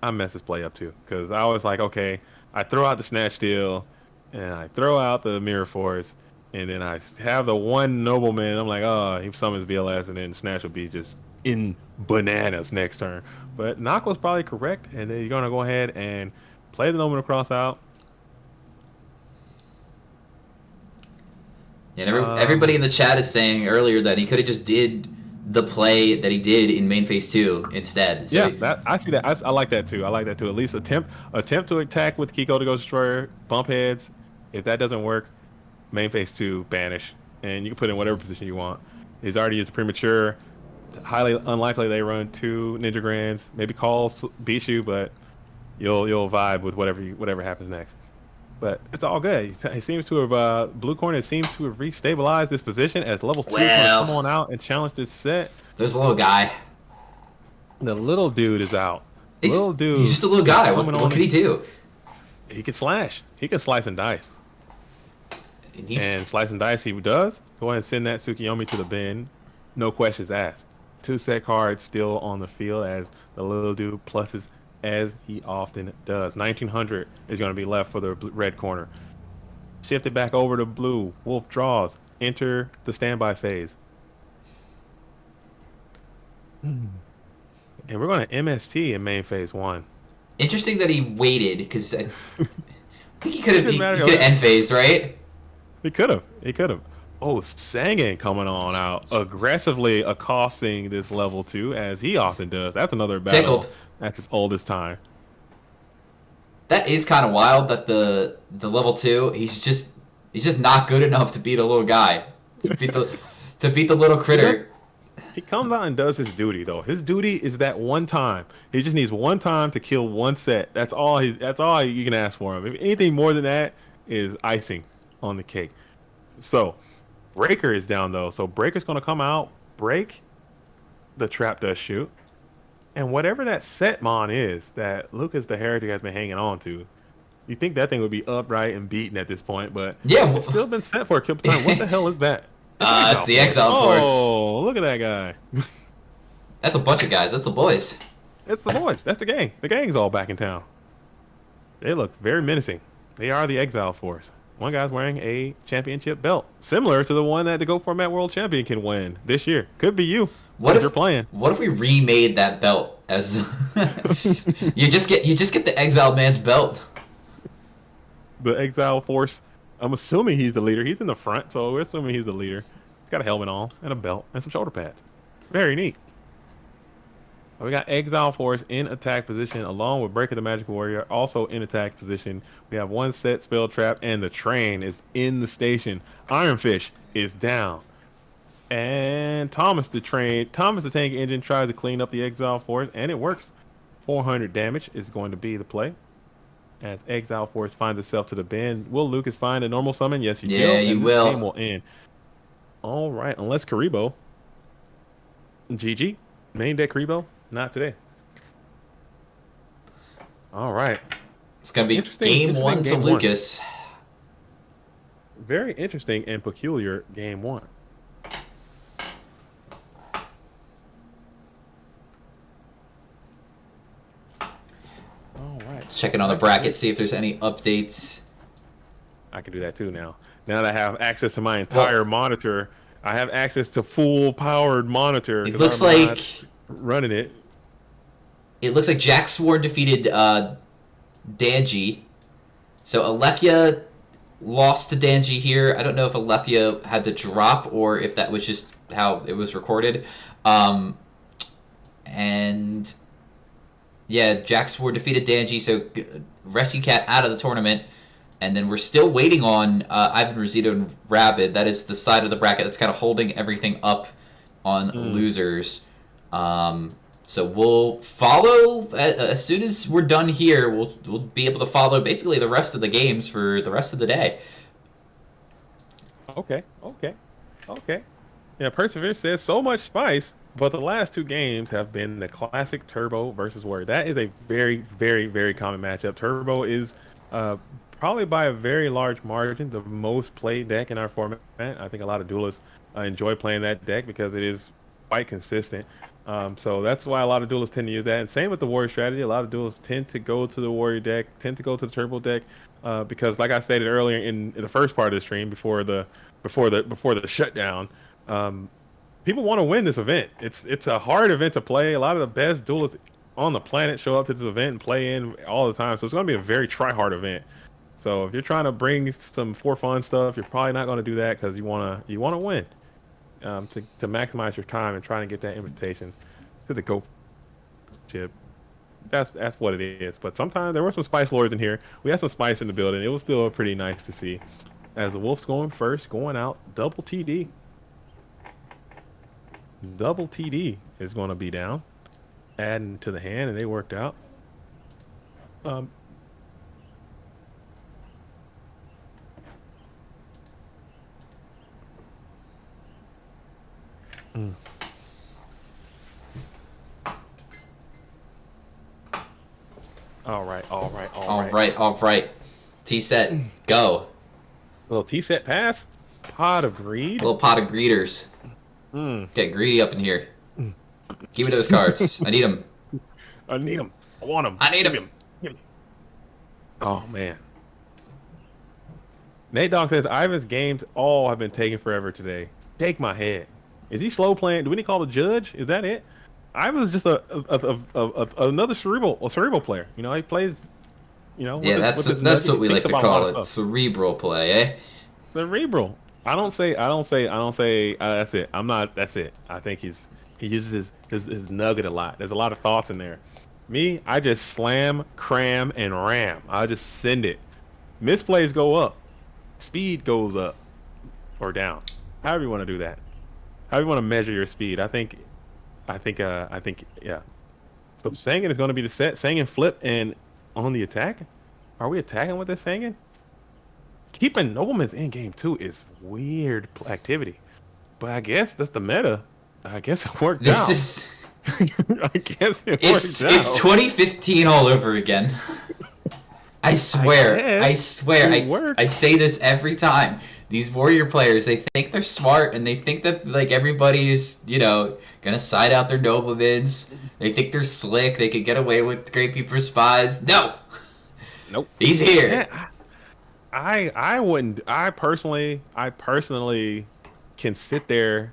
I messed this play up too because I was like, okay, I throw out the snatch steal, and I throw out the mirror force, and then I have the one nobleman. I'm like, oh, he summons BLS, and then snatch will be just in bananas next turn. But knock was probably correct, and then you're gonna go ahead and play the nobleman cross out. And everybody in the chat is saying earlier that he could have just did the play that he did in main phase 2 instead. So I see that. I like that too. I like that too. At least attempt to attack with Kiko to go destroyer, bump heads. If that doesn't work, main phase 2 banish, and you can put in whatever position you want. He's already used premature. Highly unlikely they run 2 Ninja Grands. Maybe calls beat you, but you'll vibe with whatever happens next. But it's all good. He seems to have Blue Corner seems to have restabilized this position as level 2 is gonna come on out and challenge this set. There's a little guy. The little dude is out. He's just a little guy. What could he do? He can slash. He can slice and dice. And slice and dice he does. Go ahead and send that Tsukiyomi to the bin. No questions asked. 2 set cards still on the field as the little dude pluses as he often does. 1900 is going to be left for the red corner. Shift it back over to blue. Wolf draws. Enter the standby phase. And we're going to MST in main phase 1. Interesting that he waited because I think he could have end phased, right? He could have. Oh, Sangan coming on out, aggressively accosting this level 2 as he often does. That's another battle. Tickled. That's his oldest time. That is kind of wild that the level 2, he's just not good enough to beat a little guy. To beat the little critter. He comes out and does his duty though. His duty is that one time. He just needs one time to kill one set. That's all you can ask for him. If anything more than that is icing on the cake. So Breaker is down though. So Breaker's gonna come out, break the trap dust shoot. And whatever that set mon is that Lucas the Heretic has been hanging on to, you think that thing would be upright and beaten at this point, but yeah, it's still been set for a couple times. What the hell is that? It's the Exile Force. Oh, look at that guy. That's a bunch of guys. That's the boys. It's the boys. That's the gang. The gang's all back in town. They look very menacing. They are the Exile Force. One guy's wearing a championship belt, similar to the one that the Go Format World Champion can win this year. Could be you. What if you're playing? What if we remade that belt as you just get the Exiled Man's belt? The Exile Force. I'm assuming he's the leader. He's in the front, so we're assuming he's the leader. He's got a helmet on and a belt and some shoulder pads. Very neat. We got Exile Force in attack position along with Breaker the Magic Warrior also in attack position. We have one set spell trap and the train is in the station. Ironfish is down. And Thomas the tank engine tries to clean up the Exile Force and it works. 400 damage is going to be the play. As Exile Force finds itself to the bin. Will Lucas find a normal summon? Yes, he will. Yeah, you will. Game will end. All right, unless Karibo. GG. Main deck Karibo. Not today. All right. It's going to be game 1 to Lucas. Very interesting and peculiar game 1. All right. Let's check in on the bracket, see if there's any updates. I can do that too now. Now that I have access to my entire monitor, I have access to full powered monitor. It looks like running it. It looks like Jack Sworn defeated Danji. So Alefia lost to Danji here. I don't know if Alefia had to drop or if that was just how it was recorded. And yeah, Jack Sworn defeated Danji, so Rescue Cat out of the tournament. And then we're still waiting on Ivan, Rosito, and Rabid. That is the side of the bracket that's kind of holding everything up on losers. So we'll follow as soon as we're done here. We'll be able to follow basically the rest of the games for the rest of the day. Okay. Yeah, Perseverance says so much spice, but the last 2 games have been the classic Turbo versus Warrior. That is a very, very, very common matchup. Turbo is probably by a very large margin the most played deck in our format. I think a lot of duelists enjoy playing that deck because it is quite consistent. So that's why a lot of duelists tend to use that. And same with the warrior strategy. A lot of duelists tend to go to the warrior deck, tend to go to the turbo deck, because like I stated earlier in the first part of the stream before the shutdown, people want to win this event. It's a hard event to play. A lot of the best duelists on the planet show up to this event and play in all the time. So it's going to be a very try-hard event. So if you're trying to bring some for fun stuff, you're probably not going to do that because you want to win. To maximize your time and trying to get that invitation to the go chip. That's what it is. But sometimes there were some spice lords in here. We had some spice in the building. It was still pretty nice to see. As the Wolf's going first, going out, double TD. Double TD is going to be down. Adding to the hand, and they worked out. All right. T set, go. Little T set pass. Pot of greed. A little pot of greeters. Get greedy up in here. Give me those cards. I need them. I need them. I want them. I need them. Oh man. Nate Dogg says Ivan's games all have been taking forever today. Take my head. Is he slow playing? Do we need to call the judge? Is that it? Ivan's just another cerebral player. You know, he plays. You know. Yeah, that's what we like to call it. Cerebral play, eh? Cerebral. I don't say. That's it. I'm not. That's it. I think he uses his nugget a lot. There's a lot of thoughts in there. Me, I just slam, cram, and ram. I just send it. Misplays go up. Speed goes up or down. However you want to do that. However you want to measure your speed. I think, yeah. So Sangan is going to be the set. Sangan flip and on the attack. Are we attacking with this Sangan? Keeping noblemans in game 2 is weird activity. But I guess that's the meta. I guess it worked out. I guess it worked out. It's 2015 all over again. I swear. I say this every time. These warrior players, they think they're smart, and they think that like everybody's, gonna side out their noblemans. They think they're slick. They could get away with Great Peeper spies. No. Nope. He's here. Yeah, I wouldn't. I personally can sit there,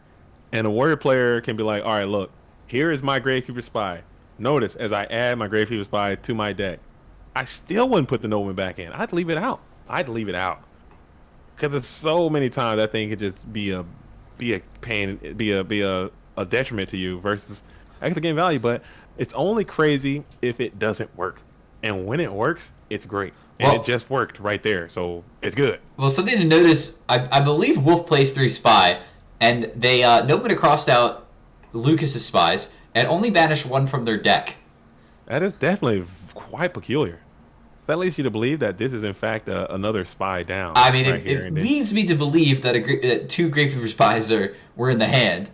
and a warrior player can be like, all right, look, here is my Grave Keeper spy. Notice as I add my Grave Keeper spy to my deck, I still wouldn't put the nobleman back in. I'd leave it out. Because it's so many times that thing could just be a pain, be a detriment to you versus actually getting value. But it's only crazy if it doesn't work, and when it works, it's great. And it just worked right there, so it's good. Well, something to notice, I believe Wolf plays 3 spy, and they nobody crossed out Lucas's spies and only banished 1 from their deck. That is definitely quite peculiar. That leads you to believe that this is in fact another spy down. I mean, it leads me to believe that 2 Great Peeper spies were in the hand.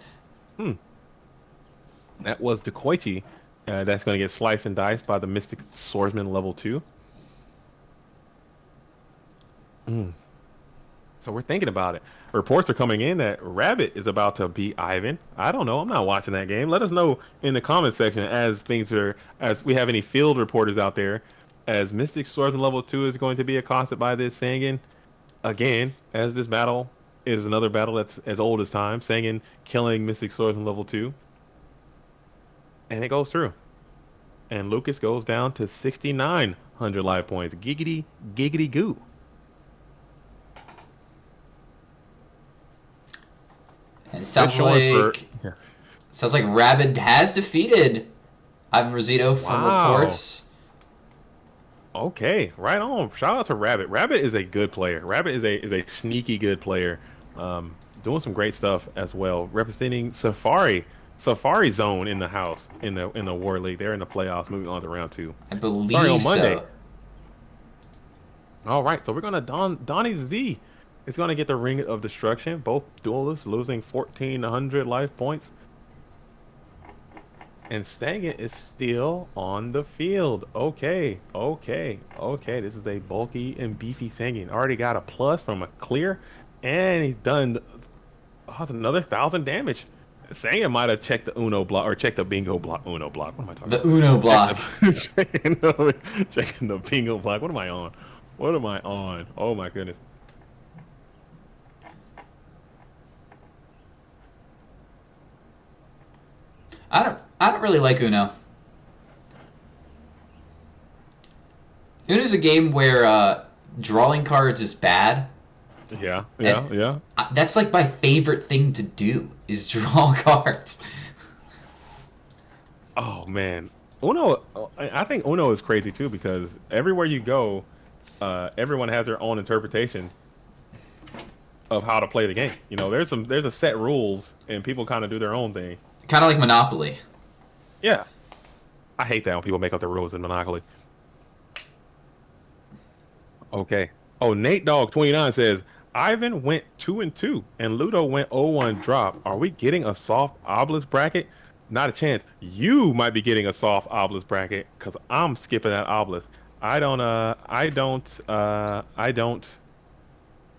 That was the Koichi. That's going to get sliced and diced by the Mystic Swordsman level 2. So we're thinking about it. Reports are coming in that Rabbit is about to beat Ivan. I don't know. I'm not watching that game. Let us know in the comment section as we have any field reporters out there. As Mystic Swordsman level 2 is going to be accosted by this Sangan again, as this battle is another battle that's as old as time. Sangan killing Mystic Swordsman level 2. And it goes through. And Lucas goes down to 6,900 life points. Giggity, giggity goo. And it sounds like Rabbit has defeated Ivan Rosito from reports. Okay, right on. Shout out to Rabbit. Rabbit is a good player. Rabbit is a sneaky good player. Doing some great stuff as well. Representing Safari Zone in the house in the War League. They're in the playoffs, moving on to round 2. I believe on Monday. so. All right, so we're gonna Donnie Z is gonna get the Ring of Destruction. Both duelists losing 1,400 life points. And Stangen is still on the field. Okay. This is a bulky and beefy Stangen. Already got a plus from a clear, and he's done another 1,000 damage. Sangin might have checked the Uno block or checked the bingo block. Uno block. What am I talking The about? Uno block. Checking the bingo block. What am I on? What am I on? Oh my goodness. I don't really like Uno. Uno's a game where drawing cards is bad. Yeah. That's like my favorite thing to do is draw cards. Oh man, Uno. I think Uno is crazy too because everywhere you go, everyone has their own interpretation of how to play the game. You know, there's a set rules and people kind of do their own thing. Kind of like Monopoly. Yeah, I hate that when people make up the rules in Monopoly. Okay. Oh, Nate Dog 29 says Ivan went 2-2 and Ludo went 0-1 drop. Are we getting a soft obelisk bracket? Not a chance. You might be getting a soft obelisk bracket because I'm skipping that obelisk. I'm not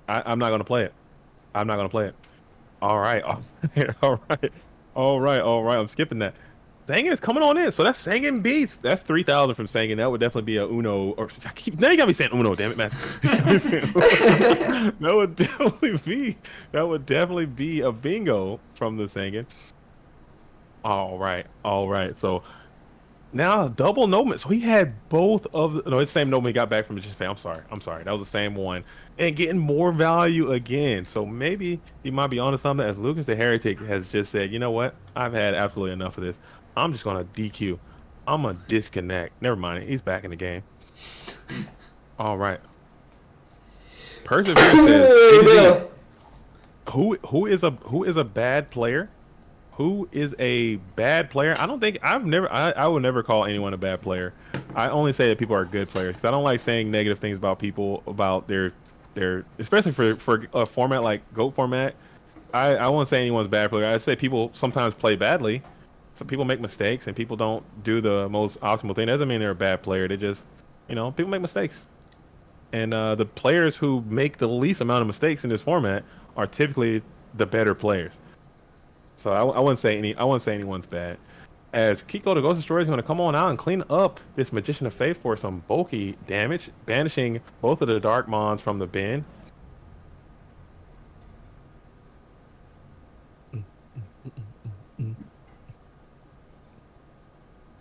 gonna play it. I'm not gonna play it. All right. All right. I'm skipping that. Sangin is coming on in, so that's Sangin beats. That's 3,000 from Sangin. That would definitely be a Uno. Or now you got me saying Uno. Damn it, man. That would definitely be a bingo from the Sangin. All right. So now double Noman. So he had both of the, no, it's the same Noman he got back from the fan. I'm sorry. That was the same one. And getting more value again. So maybe he might be onto something, as Lucas the Heretic has just said, you know what? I've had absolutely enough of this. I'm just gonna DQ. I'm gonna disconnect. Never mind. He's back in the game. All right. Perseverance says, who is a bad player? Who is a bad player? I don't think I would never call anyone a bad player. I only say that people are good players because I don't like saying negative things about people, about their especially for a format like GOAT format. I won't say anyone's a bad player. I say people sometimes play badly. Some people make mistakes and people don't do the most optimal thing. That doesn't mean they're a bad player. They just, people make mistakes. And the players who make the least amount of mistakes in this format are typically the better players. So I wouldn't say anyone's bad. As Kiko the Ghost Destroyer is going to come on out and clean up this Magician of Faith for some bulky damage, banishing both of the Dark Mons from the bin.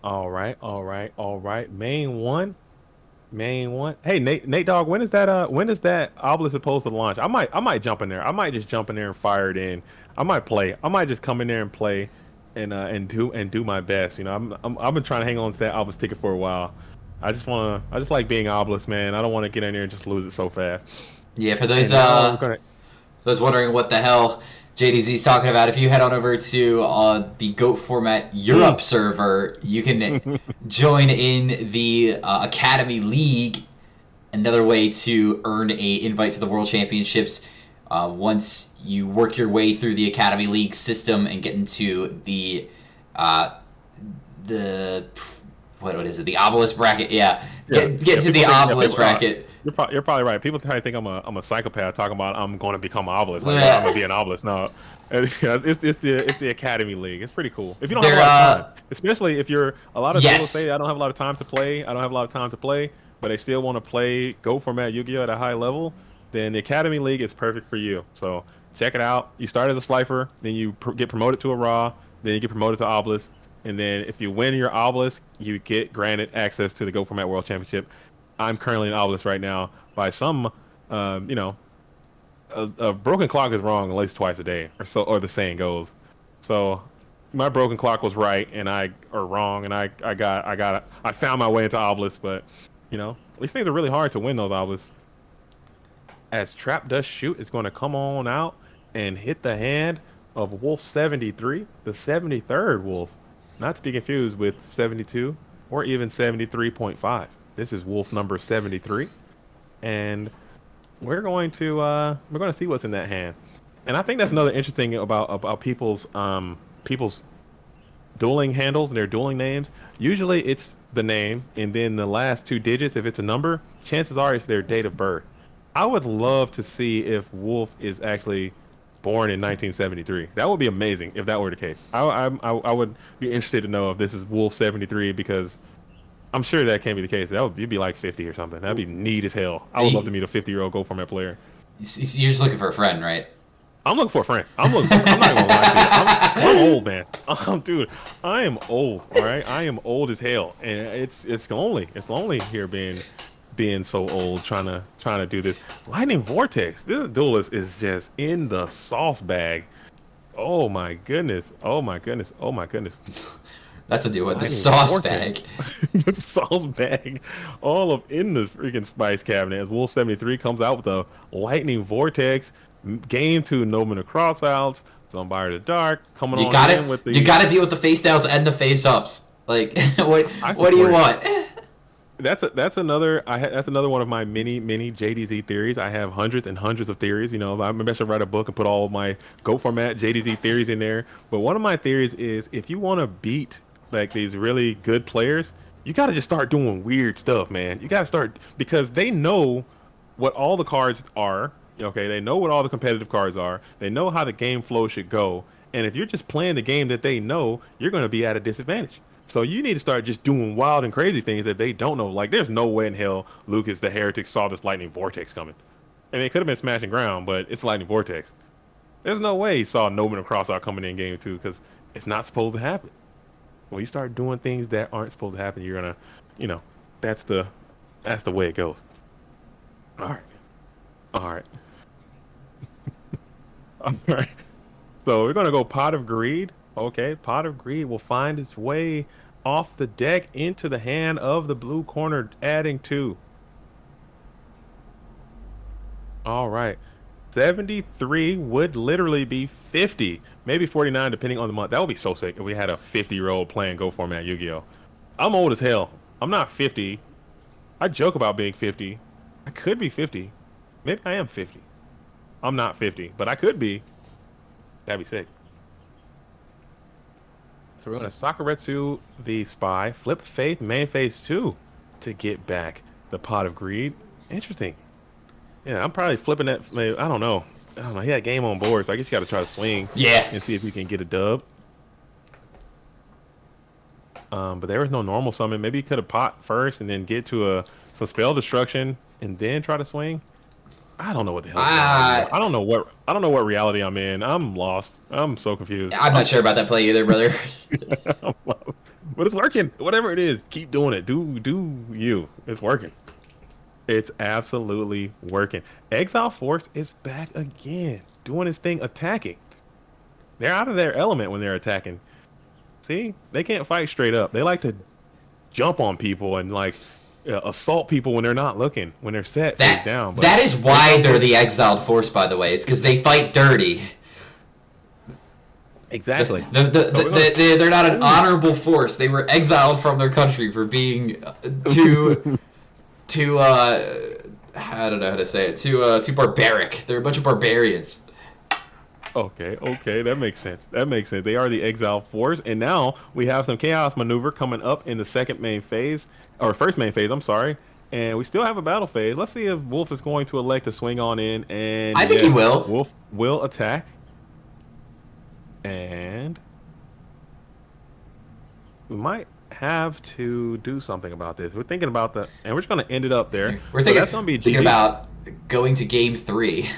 All right. Main one. Hey, Nate Dog, when is that obelisk supposed to launch? I might jump in there. I might just jump in there and fire it in. I might play. I might just come in there and play and do my best. I've been trying to hang on to that obelisk ticket for a while. I just like being obelisk, man. I don't want to get in there and just lose it so fast. Yeah, for those those wondering what the hell JDZ's talking about, if you head on over to the GOAT format Europe server, you can join in the Academy League, another way to earn a invite to the World Championships. Once you work your way through the Academy League system and get into the what is it? The obelisk bracket. Yeah. Get to the obelisk bracket. You're probably right. People probably think I'm a psychopath talking about I'm going to become an obelisk. Like, I'm going to be an obelisk. No, it's the Academy League. It's pretty cool. If you don't have a lot of time, especially if you're a lot of people say I don't have a lot of time to play. But they still want to play GO format Yu-Gi-Oh at a high level. Then the Academy League is perfect for you. So check it out. You start as a Slifer, then you get promoted to a Raw, then you get promoted to obelisk. And then if you win your obelisk, you get granted access to the GO format World Championship. I'm currently an obelisk right now. By some, a broken clock is wrong at least twice a day, or the saying goes. So my broken clock was right, and I found my way into obelisk. But these things are really hard to win those obelisks. As Trap Dust Shoot is going to come on out and hit the hand of Wolf 73, the 73rd Wolf. Not to be confused with 72 or even 73.5. This is Wolf number 73, and we're going to see what's in that hand. And I think that's another interesting thing about people's dueling handles and their dueling names. Usually it's the name and then the last two digits. If it's a number, chances are it's their date of birth. I would love to see if Wolf is actually born in 1973. That would be amazing if that were the case. I would be interested to know if this is Wolf 73 because I'm sure that can't be the case. You'd be like 50 or something. That'd be neat as hell. I would love to meet a 50-year-old Go Format player. You're just looking for a friend, right? I'm looking for a friend. I'm not gonna lie to you. I'm old, man. Dude, I am old. All right, I am old as hell, and it's lonely. It's lonely here being so old, trying to do this. Lightning Vortex. This duelist is just in the sauce bag. Oh my goodness. Oh my goodness. Oh my goodness. That's a new one. The sauce Vortex. bag. The sauce bag. All up in the freaking spice cabinet as Wolf 73 comes out with a Lightning Vortex. Game 2, Nobleman of Crossouts. Zombie the Dark. Coming on in with the... You gotta deal with the face downs and the face ups. Like, what do you want? That's another one of my many JDZ theories. I have hundreds and hundreds of theories. You know, I should write a book and put all of my Go Format JDZ theories in there. But one of my theories is if you want to beat like these really good players, you got to just start doing weird stuff, man. You got to start because they know what all the cards are. Okay, they know what all the competitive cards are. They know how the game flow should go. And if you're just playing the game that they know, you're going to be at a disadvantage. So you need to start just doing wild and crazy things that they don't know. Like, there's no way in hell Lucas the Heretic saw this Lightning Vortex coming. I mean, it could have been Smashing Ground, but it's Lightning Vortex. There's no way he saw Nobleman Crossout coming in game 2 because it's not supposed to happen. When you start doing things that aren't supposed to happen, you're going to, that's the way it goes. All right. All right. So we're going to go Pot of Greed. Okay, Pot of Greed will find its way off the deck into the hand of the blue corner, adding 2. All right. 73 would literally be 50, maybe 49, depending on the month. That would be so sick if we had a 50-year-old playing Go Format Yu-Gi-Oh! I'm old as hell. I'm not 50. I joke about being 50. I could be 50. Maybe I am 50. I'm not 50, but I could be. That'd be sick. So we're going to Sakuretsu the Spy, flip Faith, main phase 2 to get back the Pot of Greed. Interesting. Yeah, I'm probably flipping that. I don't know. He had game on board, so I guess you got to try to swing. Yeah. And see if we can get a dub. But there was no normal summon. Maybe he could have pot first and then get to some spell destruction and then try to swing. I don't know what the hell. I don't know what reality I'm in. I'm lost. I'm so confused. I'm not sure about that play either, brother. But it's working. Whatever it is, keep doing it. Do you? It's working. It's absolutely working. Exile Force is back again, doing its thing, attacking. They're out of their element when they're attacking. See, they can't fight straight up. They like to jump on people and like assault people when they're not looking, when they're set face down. But that is why they're the Exiled Force, by the way. It's because they fight dirty. Exactly. They're not an honorable force. They were exiled from their country for being too I don't know how to say it. Too barbaric. They're a bunch of barbarians. Okay, that makes sense. They are the Exile Force, and now we have some Chaos Maneuver coming up in the first main phase, I'm sorry, and we still have a battle phase. Let's see if Wolf is going to elect to swing on in, and I think he will. Wolf will attack, and we might have to do something about this. We're thinking about that, and we're just going to end it up there. We're thinking about going to game 3.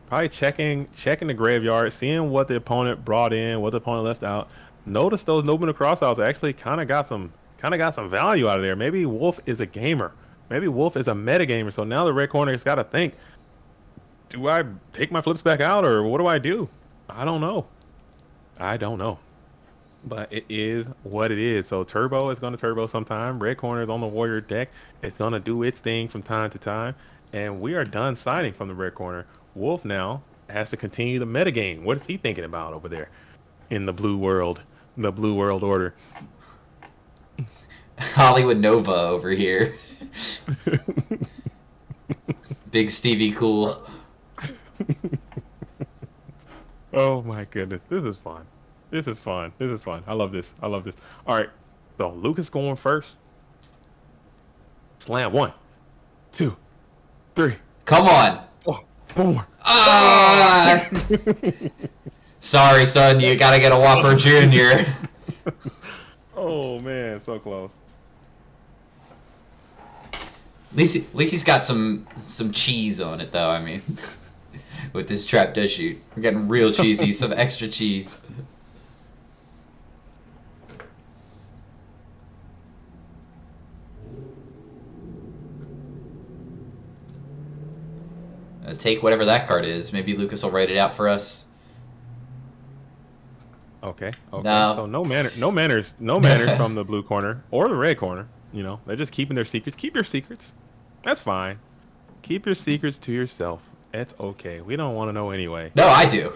Probably checking the graveyard, seeing what the opponent brought in, what the opponent left out. Notice those Nobleman Crossouts actually kind of got some value out of there. Maybe Wolf is a gamer. Maybe Wolf is a meta gamer. So now the red corner has got to think: do I take my flips back out, or what do I do? I don't know. But it is what it is. So Turbo is going to Turbo sometime. Red corner is on the Warrior deck. It's going to do its thing from time to time. And we are done signing from the red corner. Wolf now has to continue the metagame. What is he thinking about over there in the blue world order? Hollywood Nova over here. Big Stevie Cool. Oh my goodness. This is fun. I love this. All right. So Lucas going first. Slam 1, 2, 3. Come on. 4. Ah! Sorry, son. You gotta get a Whopper Junior. Oh man, so close. At least he's got some cheese on it, though. I mean, with this trap does shoot, we're getting real cheesy, some extra cheese. Take whatever that card is. Maybe Lucas will write it out for us. Okay. Okay. No. So no manners from the blue corner or the red corner. You know, they're just keeping their secrets. Keep your secrets. That's fine. Keep your secrets to yourself. It's okay. We don't want to know anyway. No, I do.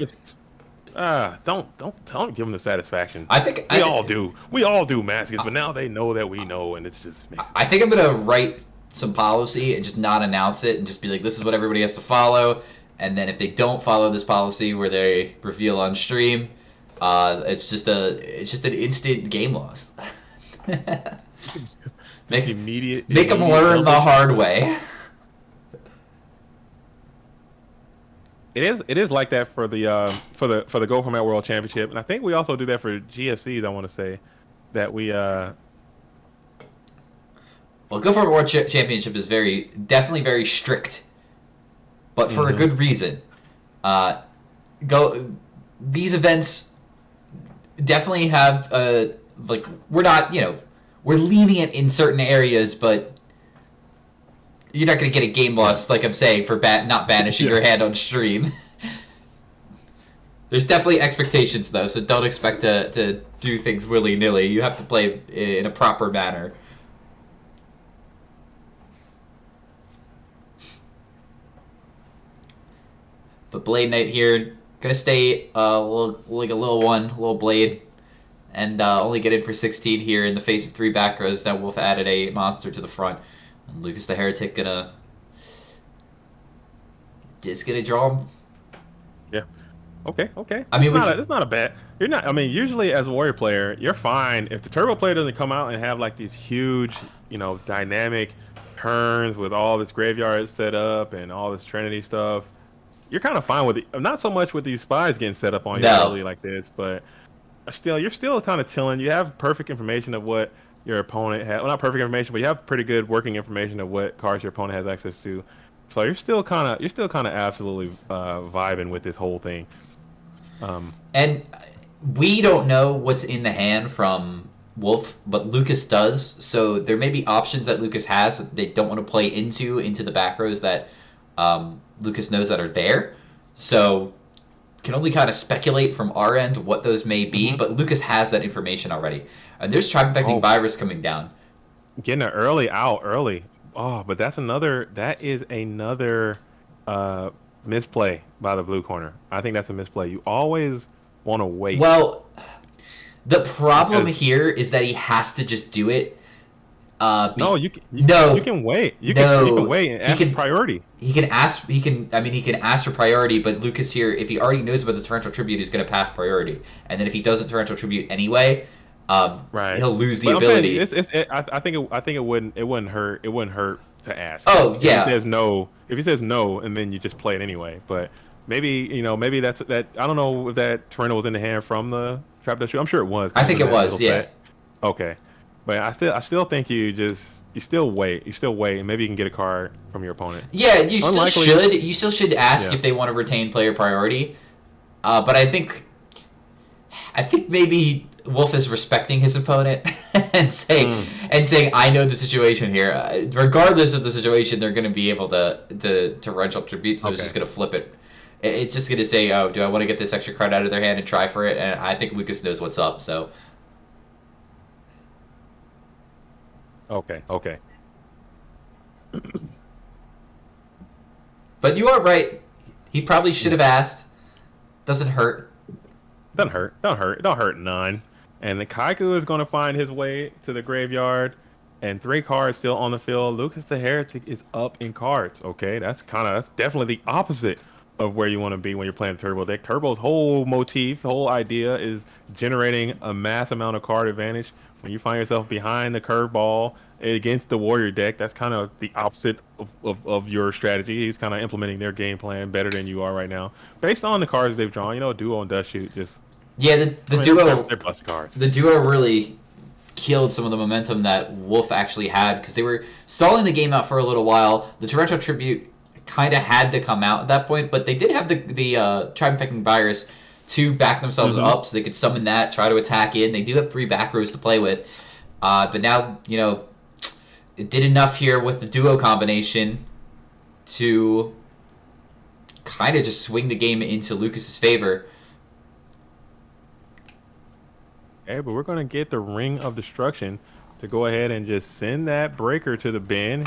Don't give them the satisfaction. I think we all do. We all do, Maskins, but now they know that we know, and it's just makes. I think I'm gonna write some policy and just not announce it and just be like, this is what everybody has to follow. And then if they don't follow this policy where they reveal on stream, it's just an instant game loss. Make them learn the hard way. It is like that for the Go Format World Championship, and I think we also do that for GFCs. I want to say that we Well, Go Format World Championship is definitely very strict, but for a good reason. These events definitely have we're not, we're lenient in certain areas, but you're not going to get a game loss, like I'm saying, for not banishing your hand on stream. There's definitely expectations, though, so don't expect to do things willy-nilly. You have to play in a proper manner. But Blade Knight here, going to stay a little blade, and only get in for 16 here in the face of 3 back rows. Now Wolf added a monster to the front. And Lucas the Heretic just gonna draw him. Yeah. Okay. I mean, it's not a bad. You're not. I mean, usually as a warrior player, you're fine if the turbo player doesn't come out and have like these huge, dynamic turns with all this graveyard set up and all this Trinity stuff. You're kind of fine with it. Not so much with these spies getting set up on you early like this, but you're still kind of chilling. You have perfect information of what your opponent has. Well, not perfect information, but you have pretty good working information of what cards your opponent has access to. So you're still kind of absolutely vibing with this whole thing. And we don't know what's in the hand from Wolf, but Lucas does. So there may be options that Lucas has that they don't want to play into the back rows that Lucas knows that are there. So can only kind of speculate from our end what those may be, but Lucas has that information already. And there's Tribe Infecting Virus coming down. Getting an out early. Oh, but that is another misplay by the blue corner. I think that's a misplay. You always want to wait. Well, the problem here is that he has to just do it. You can wait. You can wait and ask for priority. He can ask for priority, but Lucas here, if he already knows about the Torrential Tribute, is going to pass priority. And then if he doesn't Torrential Tribute anyway, he'll lose the ability. I think it wouldn't hurt to ask. Oh, yeah. If he says no, and then you just play it anyway. But maybe that's that. I don't know if that Torrential was in the hand from the Trap Dust Shoot. I'm sure it was. I think it was. Yeah. Set. Okay. But I still think you still wait, and maybe you can get a card from your opponent. Yeah, you still should ask if they want to retain player priority. But I think maybe Wolf is respecting his opponent and saying I know the situation here. Regardless of the situation, they're going to be able to torrential tribute. So it's just going to flip it. It's just going to say, oh, do I want to get this extra card out of their hand and try for it? And I think Lucas knows what's up. So. Okay. But you are right. He probably should have asked. Doesn't hurt. Don't hurt none. And the Kaiku is going to find his way to the graveyard. And 3 cards still on the field. Lucas the Heretic is up in cards. Okay, that's definitely the opposite of where you want to be when you're playing Turbo deck. Turbo's whole idea is generating a mass amount of card advantage When you find yourself behind the curveball against the warrior deck, that's kind of the opposite of your strategy. He's kind of implementing their game plan better than you are right now, based on the cards they've drawn. You know, duo and dust shoot just Yeah, the duo. They're busted cards. The duo really killed some of the momentum that Wolf actually had because they were stalling the game out for a little while. The Torrential Tribute kind of had to come out at that point, but they did have the Tribe Infecting Virus to back themselves up so they could summon that, try to attack in. They do have 3 back rows to play with. But now, you know, it did enough here with the duo combination to kind of just swing the game into Lucas's favor. Okay, but we're going to get the Ring of Destruction to go ahead and just send that breaker to the bin,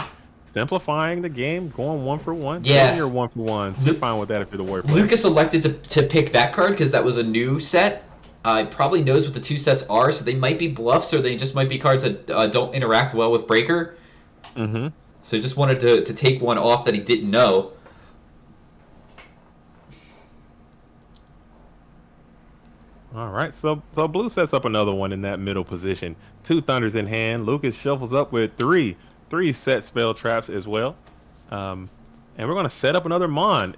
simplifying the game, going 1 for 1. Yeah. You're 1 for 1. You're fine with that if you're the warrior player. Lucas elected to pick that card because that was a new set. He probably knows what the 2 sets are, so they might be bluffs or they just might be cards that don't interact well with breaker. Mm-hmm. So he just wanted to take one off that he didn't know. All right, so blue sets up another one in that middle position. 2 thunders in hand. Lucas shuffles up with three set spell traps as well. And we're going to set up another Mon.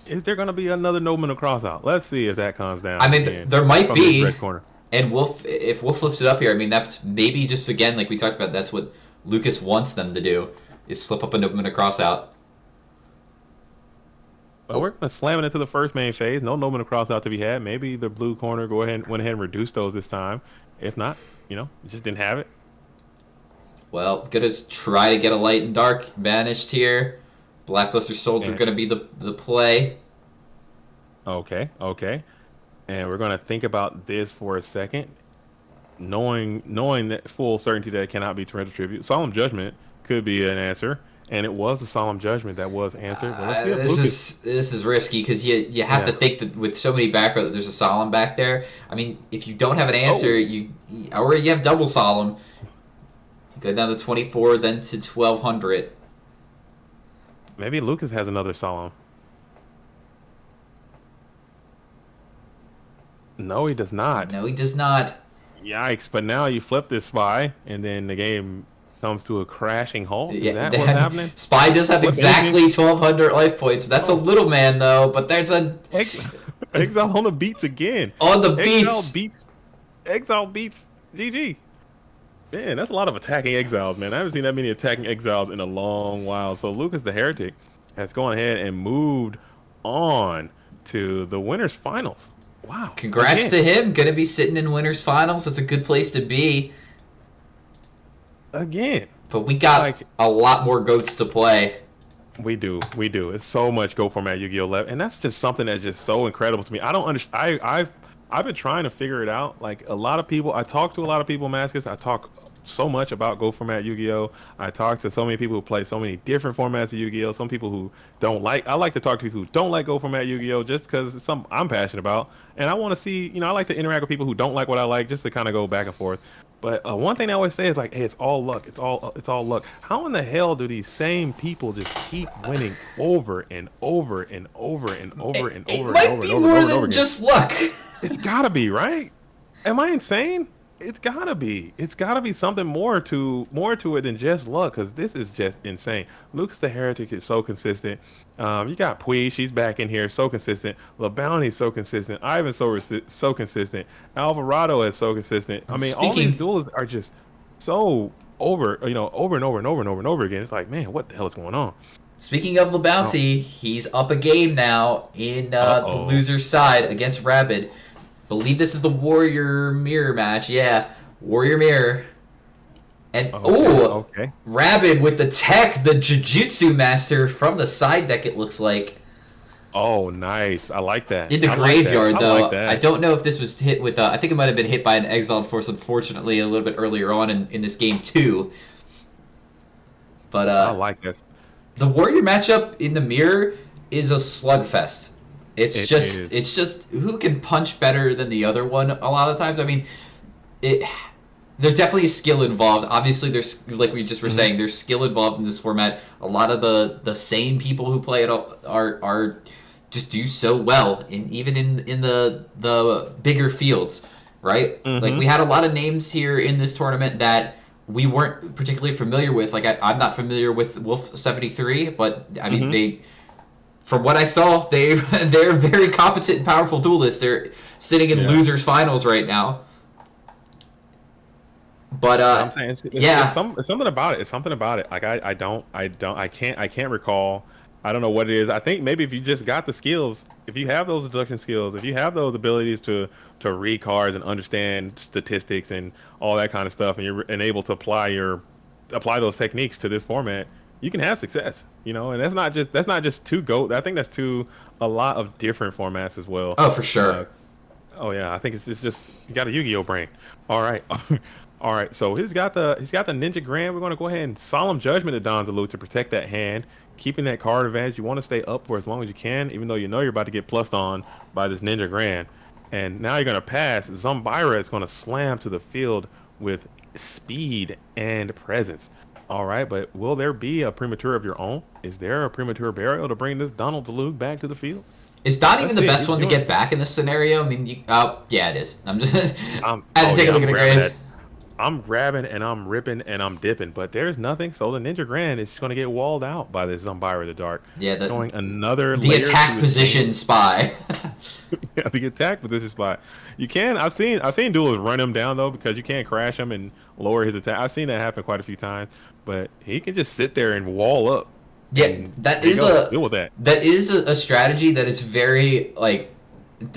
Is there going to be another Nomenal Crossout? Let's see if that comes down. I mean, there might from be. this red corner. And if Wolf flips it up here, I mean, that's maybe just, again, like we talked about, that's what Lucas wants them to do, is slip up a Nomenal Crossout. But we're going to slam it into the first main phase. No Nomenal Crossout to be had. Maybe the blue corner went ahead and reduced those this time. If not, you know, just didn't have it. Well, gonna try to get a light and dark banished here. Blackluster Soldier gonna be the play. Okay. And we're going to think about this for a second. Knowing that full certainty that it cannot be Torrential Tribute. Solemn Judgment could be an answer. And it was the Solemn Judgment that was answered. But let's see if this is risky because you have to think that with so many back rows that there's a Solemn back there. I mean, if you don't have an answer, you have double Solemn. You go down to 24, then to 1200. Maybe Lucas has another Solemn. No, he does not. No, he does not. Yikes! But now you flip this Spy, and then the game comes to a crashing halt. Is Yeah, that what's happening? Spy does have exactly 1200 life points. That's a little man though, but there's a Exile on the beats again. On the beats. Exile beats. GG. Man, that's a lot of attacking exiles, man. I haven't seen that many attacking exiles in a long while. So Lucas the Heretic has gone ahead and moved on to the winners finals. Wow. Congrats to him. Gonna be sitting in winners finals. That's a good place to be. Again. But we got a lot more goats to play. We do. It's so much Go format Yu-Gi-Oh left, and that's just something that's just so incredible to me. I don't understand. I've been trying to figure it out. Like a lot of people, I talk to a lot of people, Mascus. I talk so much about Go format Yu-Gi-Oh. I talk to so many people who play so many different formats of Yu-Gi-Oh. Some people who don't like. I like to talk to people who don't like Go format Yu-Gi-Oh. Just because it's something I'm passionate about, and I want to see. You know, I like to interact with people who don't like what I like, just to kind of go back and forth. But one thing I always say is like, hey, it's all luck. It's all luck. How in the hell do these same people just keep winning over and over and over and over and over and over and over and over? It might be more than just luck. It's gotta be, right? Am I insane? It's gotta be. It's gotta be something more to it than just luck, because this is just insane. Lucas the Heretic is so consistent. You got Pui, she's back in here, so consistent. LaBounty's so consistent. Ivan's so consistent. Alvarado is so consistent. I mean, all these duelists are just so over and over and over and over and over and over again. It's like, man, what the hell is going on? Speaking of LaBounty, he's up a game now in the loser's side against Rabid. Believe this is the Warrior Mirror match. Yeah, Warrior Mirror. And Rabid with the tech, the Jujutsu Master from the side deck, it looks like. Oh, nice. I like that. In the graveyard, though. I don't know if this was hit with... I think it might have been hit by an Exiled Force, unfortunately, a little bit earlier on in this game, too. But I like this. The Warrior matchup in the mirror is a slugfest. It's just who can punch better than the other one a lot of times. I mean, there's definitely skill involved. Obviously, there's, like we just were saying, there's skill involved in this format. A lot of the same people who play it are just do so well, even in the bigger fields. right? Like we had a lot of names here in this tournament that we weren't particularly familiar with. Like I'm not familiar with Wolf 73, but I mean they, from what I saw, they're very competent and powerful duelists. They're sitting in losers finals right now. But I'm saying it's something about it. It's something about it. Like I can't recall. I don't know what it is. I think maybe if you just got the skills, if you have those deduction skills, if you have those abilities to read cards and understand statistics and all that kind of stuff, and you're able to apply those techniques to this format, you can have success. You know, and that's not just two GOAT. I think that's a lot of different formats as well. Oh, for sure. Oh yeah, I think it's just you got a Yu-Gi-Oh brain. All right. All right, so he's got the Ninja Grand. We're going to go ahead and Solemn Judgment to Donzaloo to protect that hand, keeping that card advantage. You want to stay up for as long as you can, even though you know you're about to get plussed on by this Ninja Grand. And now you're going to pass. Zumbira is going to slam to the field with speed and presence. All right, but will there be a premature of your own? Is there a premature burial to bring this Donzaloo back to the field? Is Don even the best one to get back in this scenario? I mean, yeah, it is. I'm just I had to take a look at the grave. I'm grabbing and I'm ripping and I'm dipping, but there's nothing. So the Ninja Grand is going to get walled out by this Zumbira the Dark. Yeah, showing another the attack position spy. Yeah, the attack position spy. You can. I've seen duelists run him down though, because you can't crash him and lower his attack. I've seen that happen quite a few times, but he can just sit there and wall up. Yeah, that is a strategy that is very like.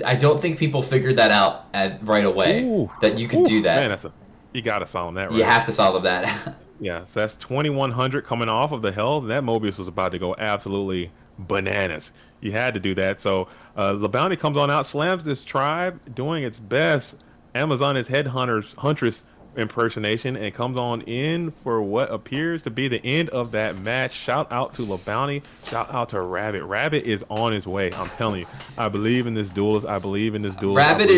I don't think people figured that out right away. That you could do that. Man, you gotta solve that, right? You have to solve that. Yeah, so that's 2,100 coming off of the health. That Mobius was about to go absolutely bananas. You had to do that. So the bounty comes on out, slams this tribe, doing its best. Amazon is huntress impersonation, and comes on in for what appears to be the end of that match. Shout out to LeBounty. Shout out to Rabbit. Rabbit is on his way. I'm telling you. I believe in this duelist. I believe in this duelist. Rabbit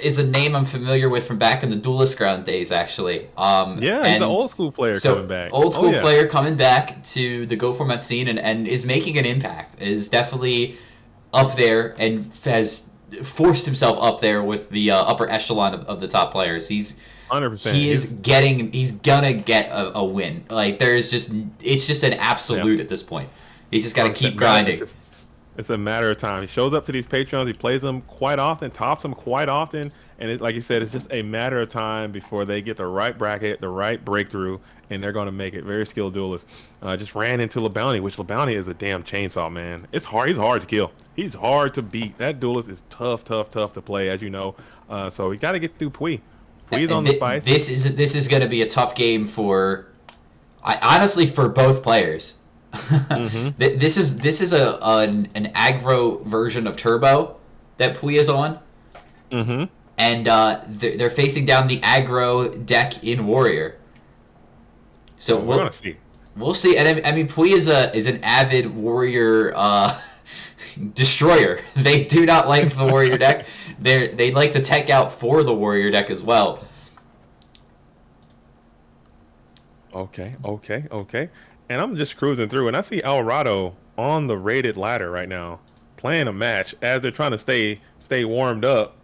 is a name I'm familiar with from back in the Duelist Ground days, actually. Yeah, he's an old school player coming back. Old school player coming back to the Go format scene and is making an impact. Is definitely up there and has forced himself up there with the upper echelon of the top players. He's 100%. He's gonna get a win. Like it's just an absolute at this point. He's just got to keep grinding. It's a matter of time. He shows up to these Patreons. He plays them quite often, tops them quite often. And like you said, it's just a matter of time before they get the right bracket, the right breakthrough, and they're going to make it. Very skilled duelist. Just ran into LeBounty, which LeBounty is a damn chainsaw, man. It's hard. He's hard to kill. He's hard to beat. That duelist is tough to play, as you know. So we got to get through Pui. Pui's on the spice. This is going to be a tough game honestly, for both players. This is an aggro version of Turbo that Pui is on, and they're facing down the aggro deck in Warrior. So we're gonna see. We'll see. And I mean, Pui is an avid Warrior destroyer. They do not like the Warrior deck. They like to tech out for the Warrior deck as well. Okay. And I'm just cruising through, and I see Alvarado on the rated ladder right now, playing a match as they're trying to stay warmed up.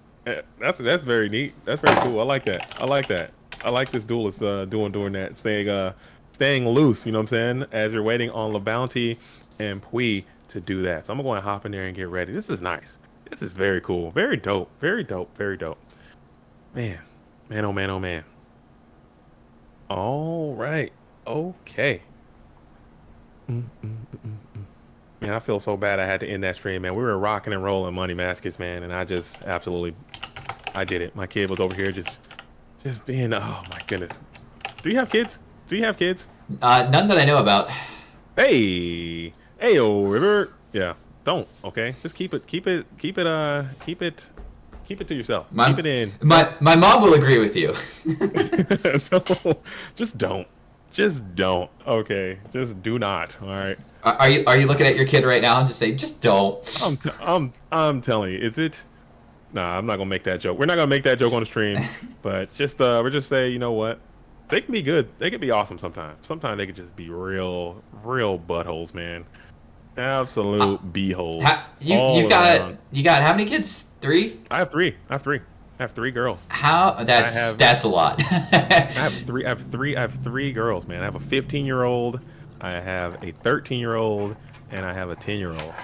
That's very neat. That's very cool. I like that. I like this duelist doing that, staying loose. You know what I'm saying? As you're waiting on LeBounty and Pui to do that. So I'm going to hop in there and get ready. This is nice. This is very cool. Very dope. Very dope. Man, oh man. All right. Okay. Man, I feel so bad I had to end that stream, man. We were rocking and rolling Money Maskets, man, and I just I did it. My kid was over here just being, oh my goodness. Do you have kids? None that I know about. Hey, River. Yeah, don't. Okay, just keep it to yourself. Keep it in. My mom will agree with you. No, just don't. Okay, just do not. All right. Are you looking at your kid right now and just say, just don't? I'm telling you, is it? Nah, I'm not gonna make that joke. We're not gonna make that joke on the stream. But we're just saying, you know what? They can be good. They can be awesome sometimes. Sometimes they can just be real buttholes, man. Absolute beeholes. You got how many kids? 3? I have 3. I have 3 girls. How? That's a lot. I have three girls, man. I have a 15-year-old, I have a 13-year-old, and I have a 10-year-old.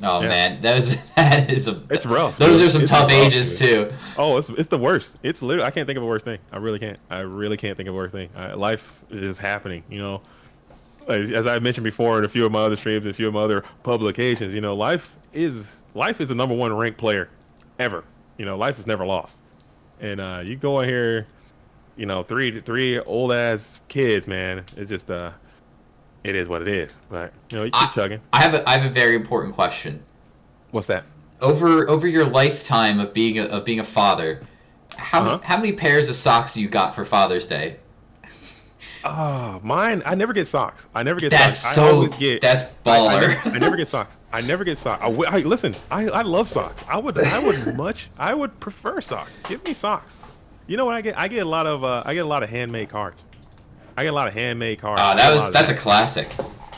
Oh Yeah. man, It's rough. Those are some It's tough rough, ages dude. too. Oh, it's the worst. It's literally, I can't think of a worse thing. I really can't. I really can't think of a worse thing. Life is happening. You know, as I mentioned before in a few of my other streams and a few of my other publications. You know, life is the #1 ranked player ever. You know, life is never lost. And you go in here, you know, three old ass kids, man. It's just it is what it is. But you know, you keep chugging. I have a very important question. What's that? Over your lifetime of being a father, how many pairs of socks you got for Father's Day? Oh, mine. I never get socks. I never get That's socks. so. I always get. That's baller. I never get socks. I never get socks. Listen. I love socks. I would prefer socks. Give me socks. You know what I get? I get a lot of handmade cards. I get a lot of handmade cards. That's a classic.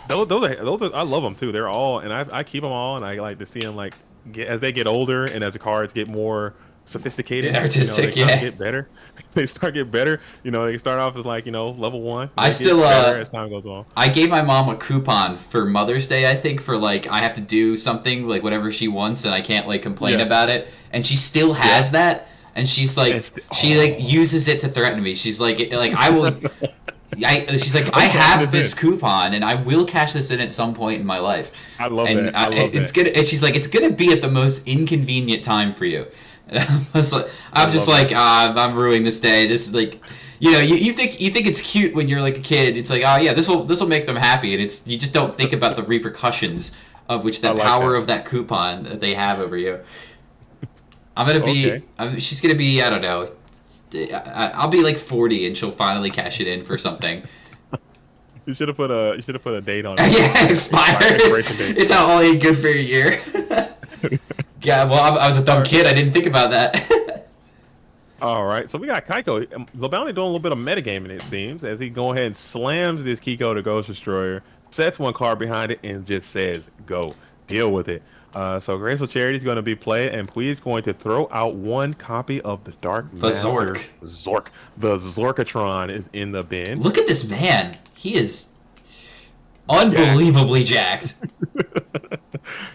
Those are I love them too. They're all, and I keep them all, and I like to see them like as they get older and as the cards get more sophisticated, and artistic, they get better. They start getting better. You know, they start off as like, you know, level 1. I still as time goes on. I gave my mom a coupon for Mother's Day, I think, for like I have to do something like whatever she wants and I can't like complain about it, and she still has that, and she's like she like uses it to threaten me. She's like I will she's like, I have this coupon and I will cash this in at some point in my life. I love that. And she's like, it's gonna be at the most inconvenient time for you. And I'm just like, I'm ruining this day. This is like, you know, you think it's cute when you're like a kid. It's like, oh yeah, this will make them happy, and you just don't think about the repercussions of which the power of that coupon that they have over you. I'm gonna be, she's gonna be, I don't know, I'll be like 40 and she'll finally cash it in for something. You should have put a date on it. Yeah, expires. It's only good for a year. Yeah, well, I was a dumb kid. I didn't think about that. All right, so we got Kaiko. LeBounty doing a little bit of metagaming, it seems, as he go ahead and slams this Kiko to Ghost Destroyer, sets one card behind it, and just says, go, deal with it. So Graceful Charity is going to be played, and Pui is going to throw out one copy of the Dark Master. Zork. The Zorkatron is in the bin. Look at this man. He is unbelievably jacked.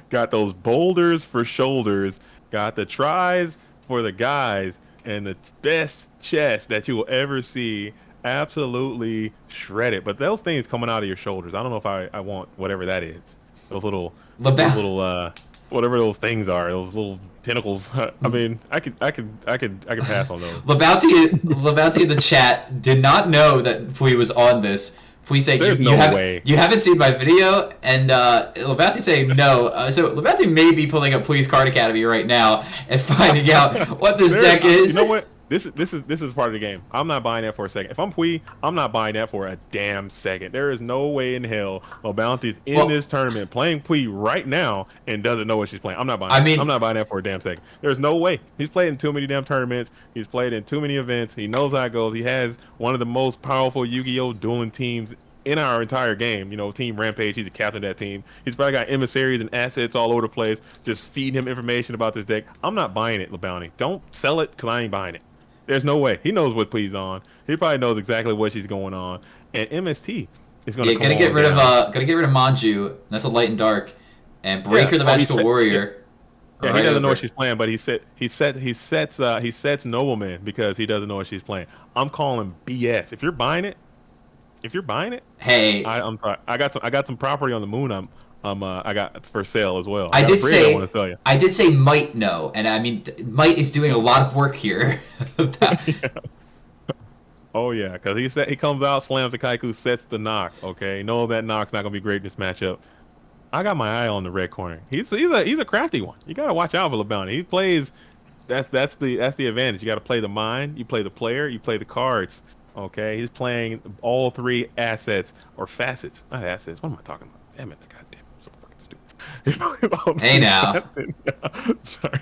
Got those boulders for shoulders. Got the tries for the guys. And the best chest that you will ever see. Absolutely shredded. But those things coming out of your shoulders, I don't know if I want whatever that is. Those little whatever those things are, those little tentacles. I mean, I could pass on those. Labouty in the chat did not know that Pui was on this. Pui saying you haven't seen my video, and Labouty saying no. So Labouty may be pulling up Pui's Card Academy right now and finding out what this deck is. You know what? This is part of the game. I'm not buying that for a second. If I'm Pui, I'm not buying that for a damn second. There is no way in hell Bounty's in this tournament playing Pui right now and doesn't know what she's playing. I'm not buying. I'm not buying that for a damn second. There's no way. He's played in too many damn tournaments. He's played in too many events. He knows how it goes. He has one of the most powerful Yu-Gi-Oh! Dueling teams in our entire game. You know, Team Rampage. He's the captain of that team. He's probably got emissaries and assets all over the place, just feeding him information about this deck. I'm not buying it, LeBounty. Don't sell it because I ain't buying it. There's no way. He knows what Pui's on. He probably knows exactly what she's going on. And MST is going to gotta get rid of Manju. That's a light and dark. And Breaker the Magical Warrior. Yeah, he doesn't know what she's playing, but he sets Nobleman because he doesn't know what she's playing. I'm calling BS. If you're buying it, hey, I'm sorry. I got some property on the moon. I got for sale as well. I did want to sell you. I did say Might no, and I mean Might is doing a lot of work here. Oh yeah, because he comes out, slams the Kaiku, sets the knock. Okay, know that knock's not gonna be great in this matchup. I got my eye on the red corner. He's a crafty one. You gotta watch out for LeBounty. He plays. That's the advantage. You gotta play the mind. You play the player. You play the cards. Okay, he's playing all three assets or facets. Not assets. What am I talking about? Damn it! Goddamn. Hey now. Sorry.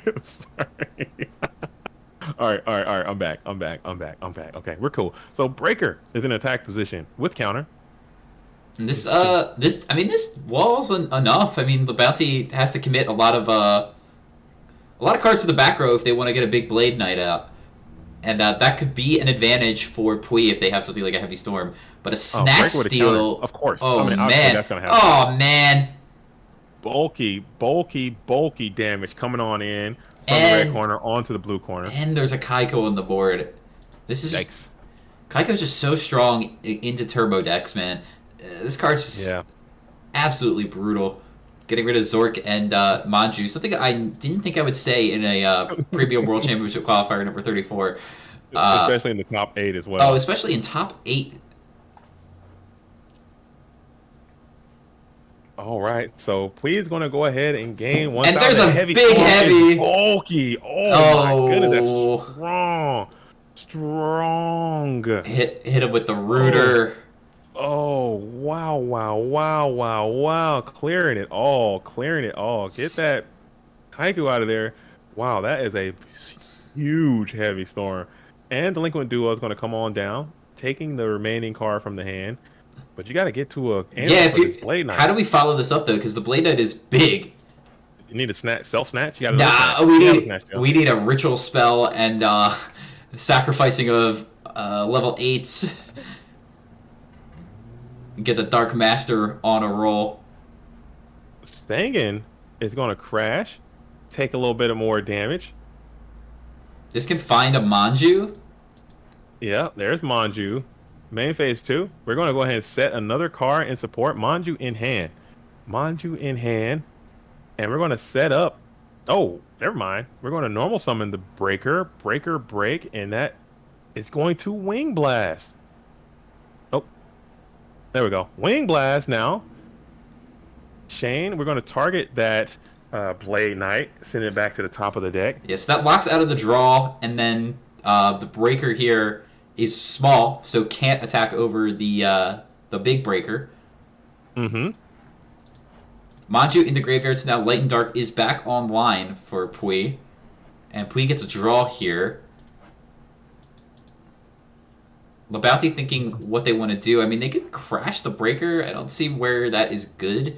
All right. I'm back. Okay, we're cool. So Breaker is in attack position with counter. And this wall's enough. I mean, the Bounty has to commit a lot of cards to the back row if they want to get a big Blade Knight out. And that could be an advantage for Pui if they have something like a heavy storm. But a Oh, snatch breaker with a counter. steal. Of course. Oh I mean, obviously man. that's gonna happen. Oh man. Bulky damage coming on in from the And- red corner onto the blue corner. And there's a Kaiko on the board. This is just Yikes. Kaiko's just so strong into turbo decks, man. This card's just Yeah. absolutely brutal. Getting rid of Zork and Manju, something I didn't think I would say in a Premium World Championship qualifier number 34. Especially in the top 8 as well. Oh, especially in top 8. All right, so please going to go ahead and gain one. And there's a heavy big storm is heavy. bulky. Oh, my goodness, that's strong. Hit him with the rooter. Oh, wow. Clearing it all. Get that Haiku out of there. Wow, that is a huge heavy storm. And Delinquent Duo is going to come on down, taking the remaining card from the hand. But you got to get to a Yeah, Blade Knight. how do we follow this up though? Because the Blade Knight is big. You need a self snatch. You got Nah, we need a ritual spell and sacrificing of level 8s. Get the Dark Master on a roll. Stangen is going to crash, take a little bit of more damage. This can find a Manju. Yeah, there's Manju. Main phase 2. We're going to go ahead and set another card in support. Manju in hand. And we're going to set up. Oh, never mind. We're going to normal summon the breaker, break, and that is going to Wing Blast. Oh, there we go. Wing Blast now. Shane, we're going to target that Blade Knight, send it back to the top of the deck. Yes, that locks out of the draw, and then the breaker here is small, so can't attack over the big breaker. Mm-hmm. Manju in the graveyard, so now Light and Dark is back online for Pui. And Pui gets a draw here. Labounty thinking what they want to do. I mean, they could crash the breaker. I don't see where that is good.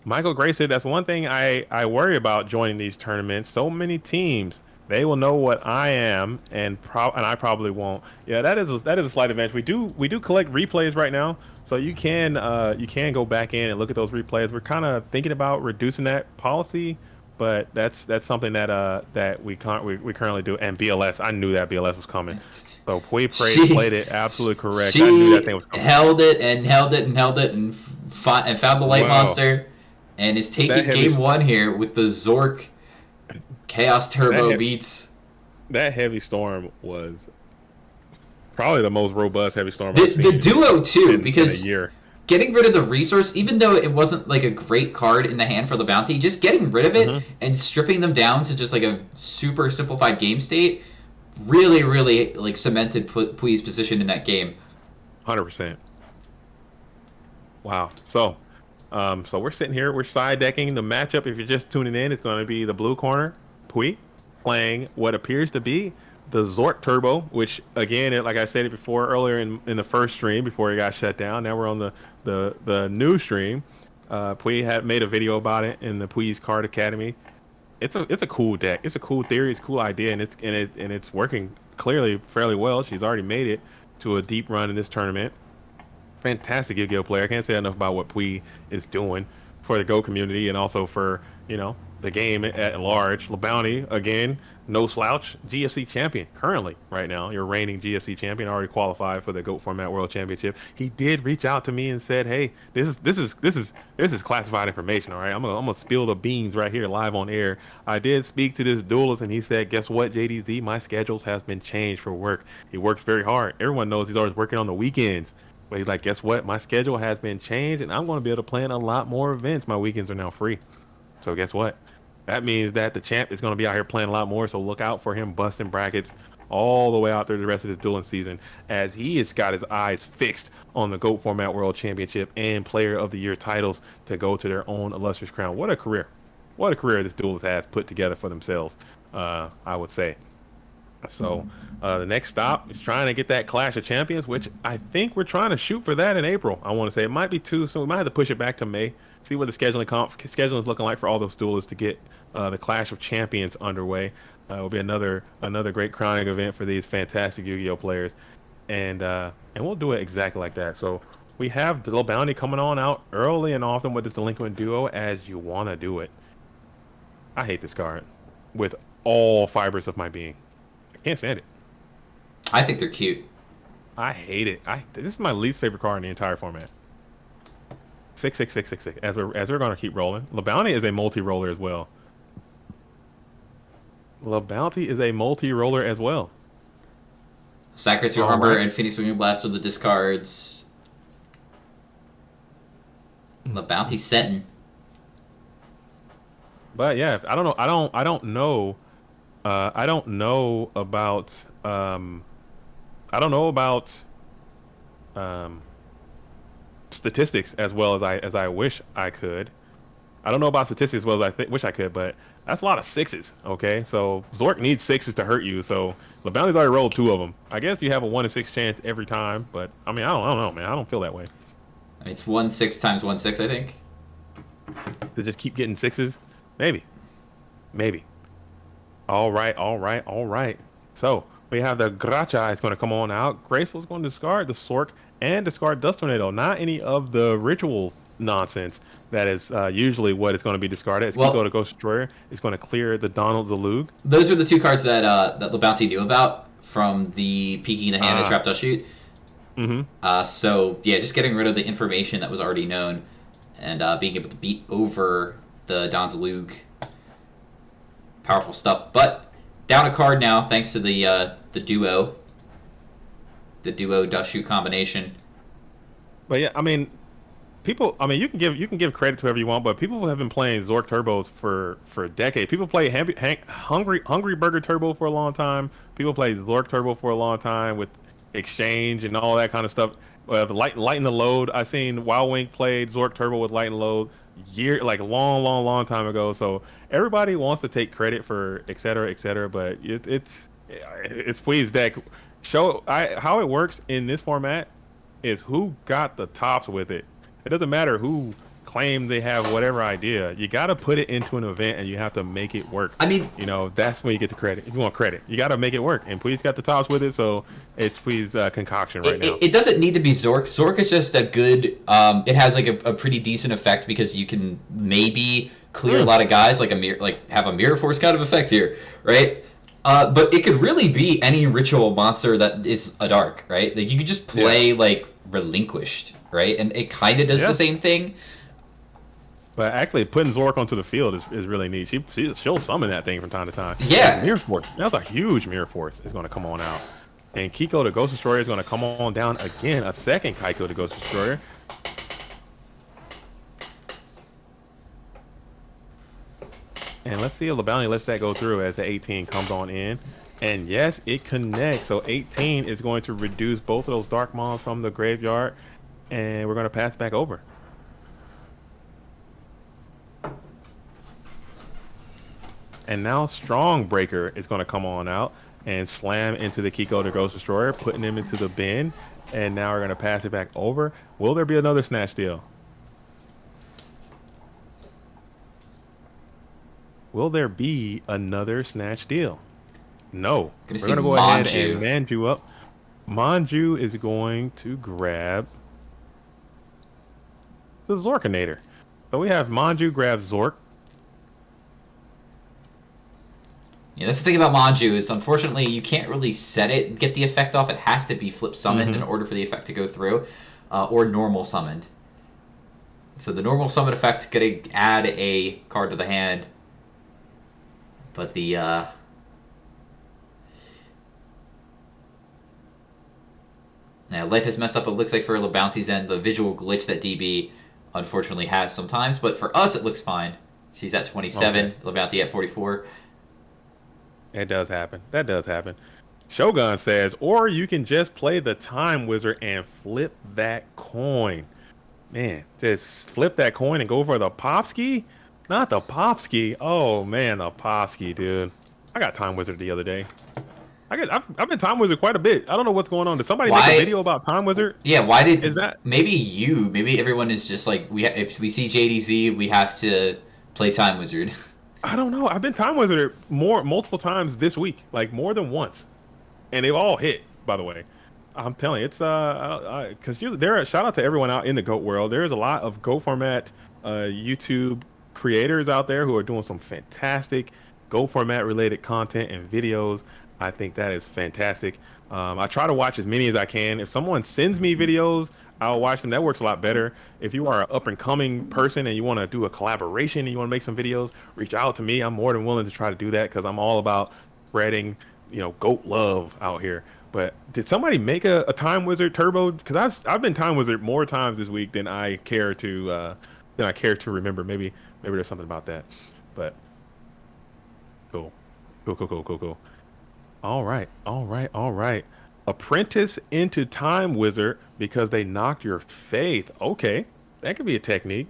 Michael Gray said that's one thing I worry about joining these tournaments. So many teams, they will know what I am, and I probably won't. Yeah, that is a slight advantage. We do collect replays right now, so you can go back in and look at those replays. We're kind of thinking about reducing that policy, but that's something that we currently do. And BLS, I knew that BLS was coming. So Pui played it absolutely correct. I knew that thing was coming. Held it and found the light monster. And is taking game 1 here with the Zork Chaos Turbo beats. That heavy storm was probably the most robust heavy storm I've seen. The duo too, because in a year. Getting rid of the resource, even though it wasn't like a great card in the hand for the bounty, just getting rid of it and stripping them down to just like a super simplified game state really like cemented Pui's position in that game. 100%. Wow. So we're sitting here, we're side decking the matchup. If you're just tuning in, it's going to be the blue corner, Pui, playing what appears to be the Zork Turbo, which again, like I said it before earlier in the first stream before it got shut down. Now we're on the new stream. Pui had made a video about it in the Pui's Card Academy. It's a cool deck. It's a cool theory. It's a cool idea, and it's working clearly fairly well. She's already made it to a deep run in this tournament. Fantastic Yu-Gi-Oh player. I can't say enough about what Pui is doing for the Go community and also for, the game at large. Labounty, again, no slouch, GFC champion currently right now. Your reigning GFC champion, already qualified for the GOAT Format World Championship. He did reach out to me and said, "Hey, this is classified information, all right? I'm gonna spill the beans right here live on air." I did speak to this duelist and he said, "Guess what, JDZ? My schedules has been changed for work." He works very hard. Everyone knows he's always working on the weekends. But he's like, "Guess what? My schedule has been changed and I'm going to be able to plan a lot more events. My weekends are now free." So guess what? That means that the champ is going to be out here playing a lot more. So look out for him busting brackets all the way out through the rest of this dueling season, as he has got his eyes fixed on the GOAT Format World Championship and Player of the Year titles to go to their own illustrious crown. What a career. What a career this duelist has put together for themselves, I would say. So the next stop is trying to get that Clash of Champions, which I think we're trying to shoot for that in April. I want to say it might be too soon. We might have to push it back to May. See what the scheduling is looking like for all those duelists to get the Clash of Champions underway. It will be another great crowning event for these fantastic Yu-Gi-Oh players, and we'll do it exactly like that. So we have the little bounty coming on out early and often with this delinquent duo as you want to do it. I hate this card with all fibers of my being. I can't stand it. I think they're cute. I hate it. This is my least favorite card in the entire format. 66666. As we're gonna keep rolling. LeBounty is a multi-roller as well. LeBounty is a multi-roller as well. Sacred Your Harbor and Phoenix Wing Blast are the discards. LeBounty setting. But yeah, I don't know. I don't know. I don't know about statistics as well as I wish I could. I don't know about statistics as well as I wish I could, but that's a lot of sixes. Okay, so Zork needs sixes to hurt you. So LeBounty's already rolled 2 of them. I guess you have a 1 in 6 chance every time, but I mean I don't know, man. I don't feel that way. It's 1/6 times 1/6, I think. To just keep getting sixes, maybe. All right. So we have the Gracha is going to come on out. Graceful is going to discard the Sork and discard Dust Tornado. Not any of the ritual nonsense that is usually what is going to be discarded. It's going to go to Ghost Destroyer. It's going to clear the Donald Zalug. Those are the 2 cards that that LeBounty knew about from the Peeking the Hand and Trap Dust Shoot. So yeah, just getting rid of the information that was already known and being able to beat over the Don Zalug. Powerful stuff, but down a card now thanks to the duo Dust Shoot combination. But yeah, I mean, people. I mean, you can give credit to whoever you want, but people have been playing Zork Turbos for decades. People play Hungry Burger Turbo for a long time. People play Zork Turbo for a long time with Exchange and all that kind of stuff. The Lighten the Load. I seen Wild Wink played Zork Turbo with Lighten the Load long time ago. So everybody wants to take credit for et cetera, but it's Please deck. How it works in this format is who got the tops with it. It doesn't matter who claimed they have whatever idea. You got to put it into an event and you have to make it work. I mean, that's when you get the credit. If you want credit, you got to make it work. And Please got the tops with it, so it's Please concoction right now. It doesn't need to be Zork. Zork is just a good. It has like a pretty decent effect because you can maybe clear a lot of guys, have a Mirror Force kind of effect here, right? But it could really be any ritual monster that is a dark, right? Like you could just play Relinquished, right? And it kind of does the same thing. But actually, putting Zork onto the field is really neat. She'll summon that thing from time to time. Yeah. Mirror Force. That's a huge Mirror Force is going to come on out. And Kiko the Ghost Destroyer is going to come on down again. A second Kaiko the Ghost Destroyer. And let's see if LeBounty lets that go through as the 18 comes on in. And yes, it connects. So 18 is going to reduce both of those Dark Mons from the graveyard. And we're going to pass back over. And now Strong Breaker is going to come on out and slam into the Kiko the Ghost Destroyer, putting him into the bin. And now we're going to pass it back over. Will there be another snatch deal? Will there be another snatch deal? No. We're going to go ahead and Manju up. Manju is going to grab the Zorkinator. So we have Manju grab Zork. Yeah, that's the thing about Manju is unfortunately you can't really set it and get the effect off. It has to be flip summoned in order for the effect to go through, or normal summoned. So the normal summon effect is going to add a card to the hand, but the life is messed up. It looks like for LeBounty's end, the visual glitch that DB unfortunately has sometimes, but for us it looks fine. She's at 27, okay. LeBounty at 44. It does happen. That does happen. Shogun says, or you can just play the Time Wizard and flip that coin. Man, just flip that coin and go for the Popski? Not the Popski. Oh, man, the Popski, dude. I got Time Wizard the other day. I've been Time Wizard quite a bit. I don't know what's going on. Did somebody Why? make a video about Time Wizard? Yeah, why did Is that maybe everyone is just like if we see JDZ, we have to play Time Wizard. I don't know. I've been Time Wizard multiple times this week, like more than once, and they've all hit. By the way, I'm telling you, it's because shout out to everyone out in the GOAT world. There's a lot of GOAT format YouTube creators out there who are doing some fantastic GOAT format related content and videos. I think that is fantastic. I try to watch as many as I can. If someone sends me videos, I'll watch them. That works a lot better. If you are an up and coming person and you want to do a collaboration and you want to make some videos, reach out to me. I'm more than willing to try to do that because I'm all about spreading, GOAT love out here. But did somebody make a Time Wizard Turbo? Because I've been Time Wizard more times this week than I care to remember. Maybe there's something about that. But cool. All right. Apprentice into Time Wizard because they knocked your faith. Okay, that could be a technique.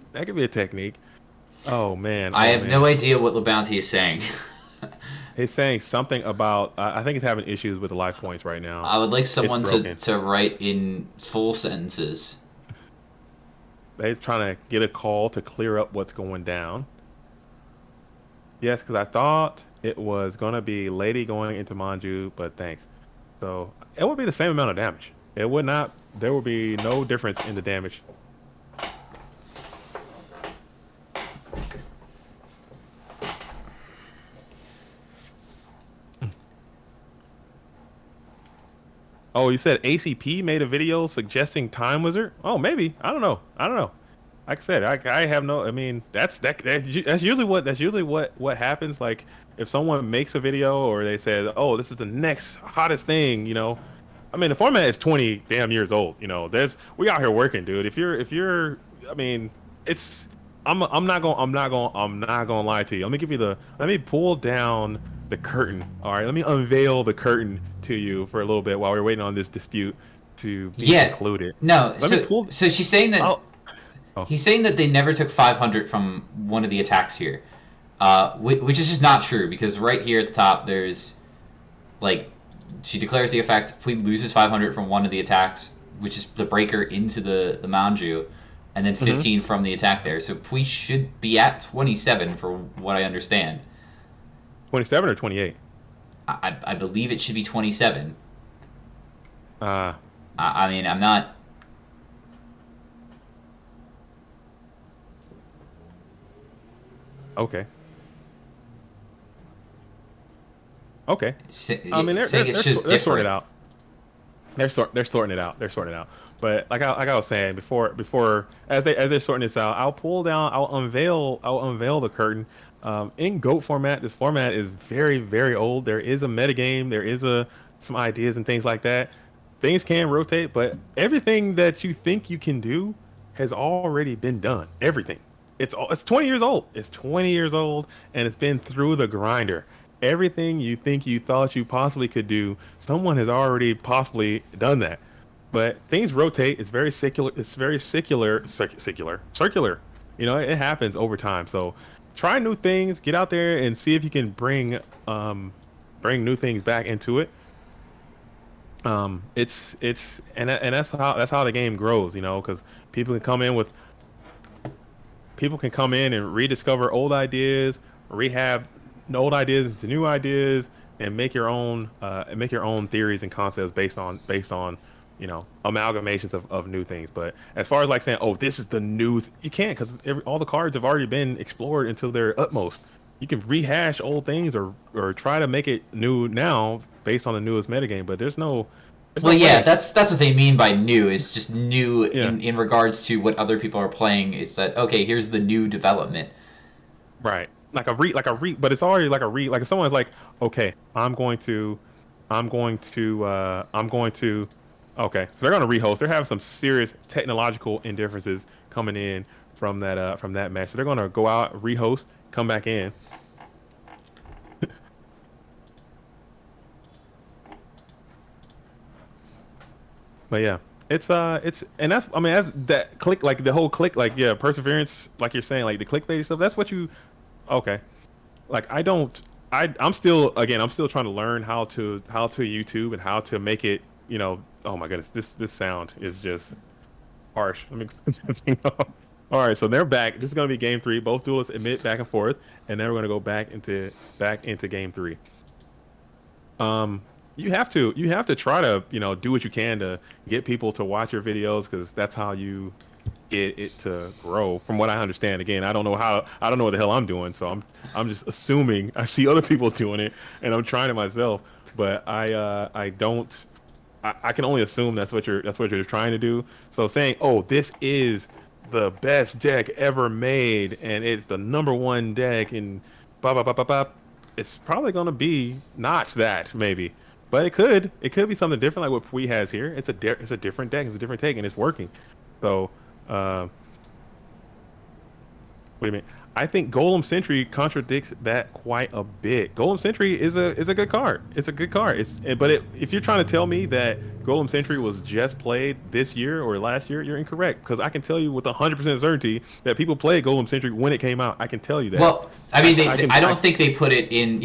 Oh man, I have no idea what LeBounty is saying. He's saying something about. I think he's having issues with the life points right now. I would like someone to write in full sentences. They're trying to get a call to clear up what's going down. Yes, because I thought it was gonna be Lady going into Manju, but thanks. So it would be the same amount of damage. It would not. There would be no difference in the damage. Oh, you said ACP made a video suggesting Time Wizard? Oh, maybe. I don't know. Like I said, I have no. I mean, that's usually what happens. Like if someone makes a video or they say, "Oh, this is the next hottest thing," I mean, the format is 20 damn years old. We out here working, dude. If you're, I mean, it's. I'm not gonna lie to you. Let me pull down the curtain. All right, let me unveil the curtain to you for a little bit while we're waiting on this dispute to be concluded. No, so she's saying that. Oh. He's saying that they never took 500 from one of the attacks here, which is just not true because right here at the top there's, like, she declares the effect if we loses 500 from one of the attacks, which is the breaker into the Manju, and then 15 from the attack there. So we should be at 27 for what I understand. 27 or 28? I believe it should be 27. I mean, I'm not... Okay. I mean, they're sorting it out. They're sorting it out. But like I was saying before, as they're sorting this out, I'll unveil the curtain. In GOAT format, this format is very, very old. There is a metagame. There is some ideas and things like that. Things can rotate, but everything that you think you can do has already been done. Everything. It's 20 years old. It's 20 years old, and it's been through the grinder. Everything you think you thought you possibly could do, someone has already possibly done that. But things rotate. It's very circular. It happens over time. So try new things. Get out there and see if you can bring new things back into it. That's how the game grows. Because people can come in and rediscover old ideas, rehab old ideas into new ideas, and make your own theories and concepts based on amalgamations of new things. But as far as like saying, oh, this is the new, you can't, because all the cards have already been explored until their utmost. You can rehash old things or try to make it new now based on the newest metagame, but there's no. That's what they mean by new. It's just new in regards to what other people are playing. It's that, okay, here's the new development. Right. Like a but it's already like a like if someone's like, okay, I'm going to okay, so they're going to rehost. They're having some serious technological indifferences coming in from that match. So they're going to go out, rehost, come back in. But yeah, that's that click, like the whole click, like, perseverance, like you're saying, like the clickbait stuff. That's what you, okay. Like I don't I'm still trying to learn how to YouTube and how to make it. Oh my goodness, this sound is just harsh. Let me put that thing off. All right, so they're back. This is gonna be game 3. Both duelists emit back and forth, and then we're gonna go back into game 3. You have to try to do what you can to get people to watch your videos, because that's how you get it to grow. From what I understand, again, I don't know what the hell I'm doing, so I'm just assuming I see other people doing it, and I'm trying it myself. But I can only assume that's what you're trying to do. So saying, oh, this is the best deck ever made, and it's the #1 deck, and blah blah blah blah blah, it's probably gonna be not that, maybe. But it could be something different, like what Pui has here. It's a different deck, it's a different take, and it's working. So, what do you mean? I think Golem Sentry contradicts that quite a bit. Golem Sentry is a good card. It's a good card. If you're trying to tell me that Golem Sentry was just played this year or last year, you're incorrect. Because I can tell you with 100% certainty that people played Golem Sentry when it came out. I can tell you that. Well, I mean, I don't think they put it in.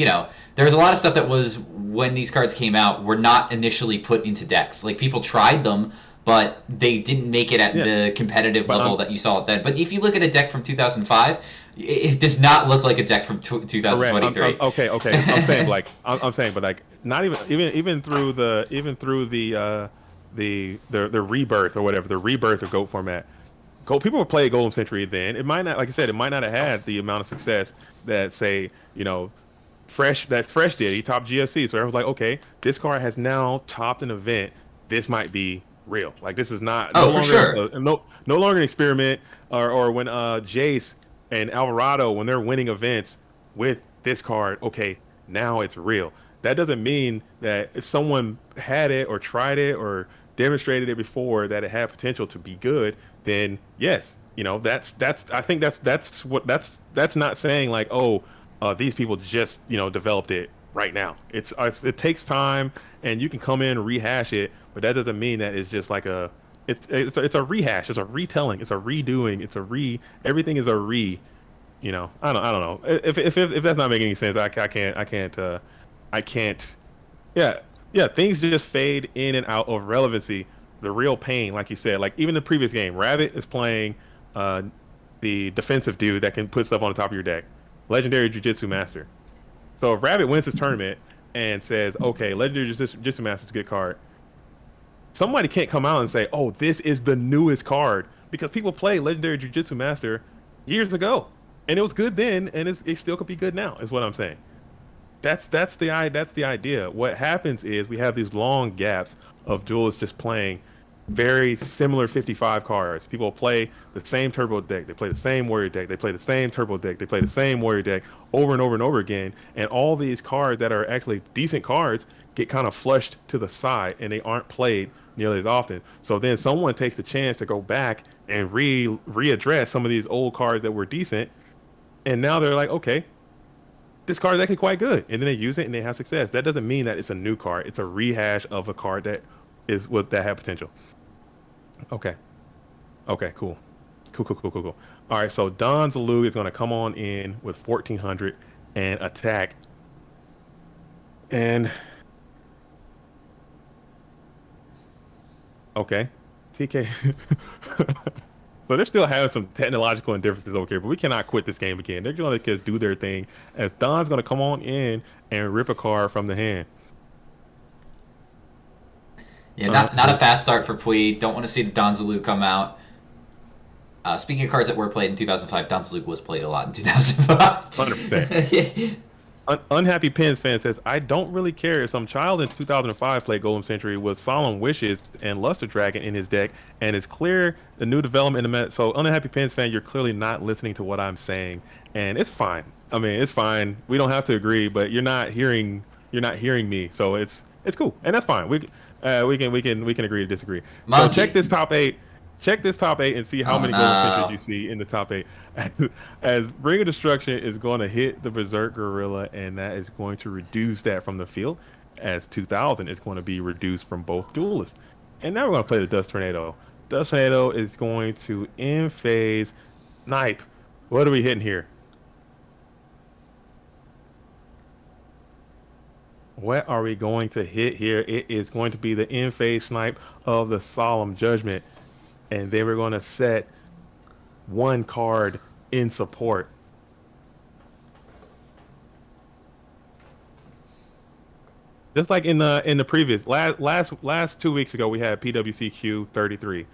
There's a lot of stuff that was, when these cards came out, were not initially put into decks. Like, people tried them, but they didn't make it at the competitive level that you saw it then. But if you look at a deck from 2005, it does not look like a deck from 2023. Okay. I'm saying, but like, not even through the rebirth or whatever, the rebirth or GOAT format. People would play Golem Century then. It might not, like I said, it might not have had the amount of success that, say, Fresh did. He topped GFC, so everyone's like, okay, this card has now topped an event. This might be real. Like, this is not no longer an experiment. Or when Jace and Alvarado, when they're winning events with this card, okay, now it's real. That doesn't mean that if someone had it or tried it or demonstrated it before that it had potential to be good, then yes, I think that's not saying like, oh, these people just developed it right now. It takes time, and you can come in and rehash it, but that doesn't mean that it's just like it's a rehash, it's a retelling, it's a redoing, everything is a I don't know. If that's not making any sense, I can't. Yeah, things just fade in and out of relevancy. The real pain, like you said, like even the previous game, Rabbit is playing the defensive dude that can put stuff on the top of your deck, Legendary Jiu-Jitsu Master. So if Rabbit wins his tournament and says, okay, Legendary Jiu-Jitsu Master is a good card, somebody can't come out and say, oh, this is the newest card, because people played Legendary Jiu-Jitsu Master years ago, and it was good then, and it still could be good now, is what I'm saying. That's the idea. What happens is we have these long gaps of duelists just playing very similar 55 cards. People play the same turbo deck, they play the same warrior deck, they play the same turbo deck, they play the same warrior deck over and over and over again, and all these cards that are actually decent cards get kind of flushed to the side, and they aren't played nearly as often. So then someone takes the chance to go back and readdress some of these old cards that were decent, and now they're like, okay, this card is actually quite good, and then they use it and they have success. That doesn't mean that it's a new card. It's a rehash of a card that had potential. Okay, cool. All right, so Don Zalug is going to come on in with 1400 and attack, and okay, TK. So they're still having some technological indifferences over here, but we cannot quit this game again. They're going to do their thing, as Don's going to come on in and rip a card from the hand. Yeah, not a fast start for Pui. Don't want to see the Don Zalug come out. Speaking of cards that were played in 2005, Don Zalug was played a lot in 2005. 100%. Unhappy Pens fan says, I don't really care if some child in 2005 played Golem Century with Solemn Wishes and Luster Dragon in his deck, and it's clear the new development in the meta. So Unhappy Pens fan, you're clearly not listening to what I'm saying, and it's fine. I mean, it's fine. We don't have to agree, but you're not hearing me, so it's cool, and that's fine. We can agree to disagree. Monkey. So check this top 8. Check this top 8 and see how many Golem Centuries you see in the top 8. As Ring of Destruction is going to hit the Berserk Gorilla, and that is going to reduce that from the field, as 2000 is going to be reduced from both duelists. And now we're going to play the Dust Tornado. Dust Tornado is going to end phase. Snipe. What are we hitting here? What are we going to hit here? It is going to be the in-phase snipe of the Solemn Judgment. And then we're going to set one card in support. Just like in the previous last 2 weeks ago, we had PWCQ 33.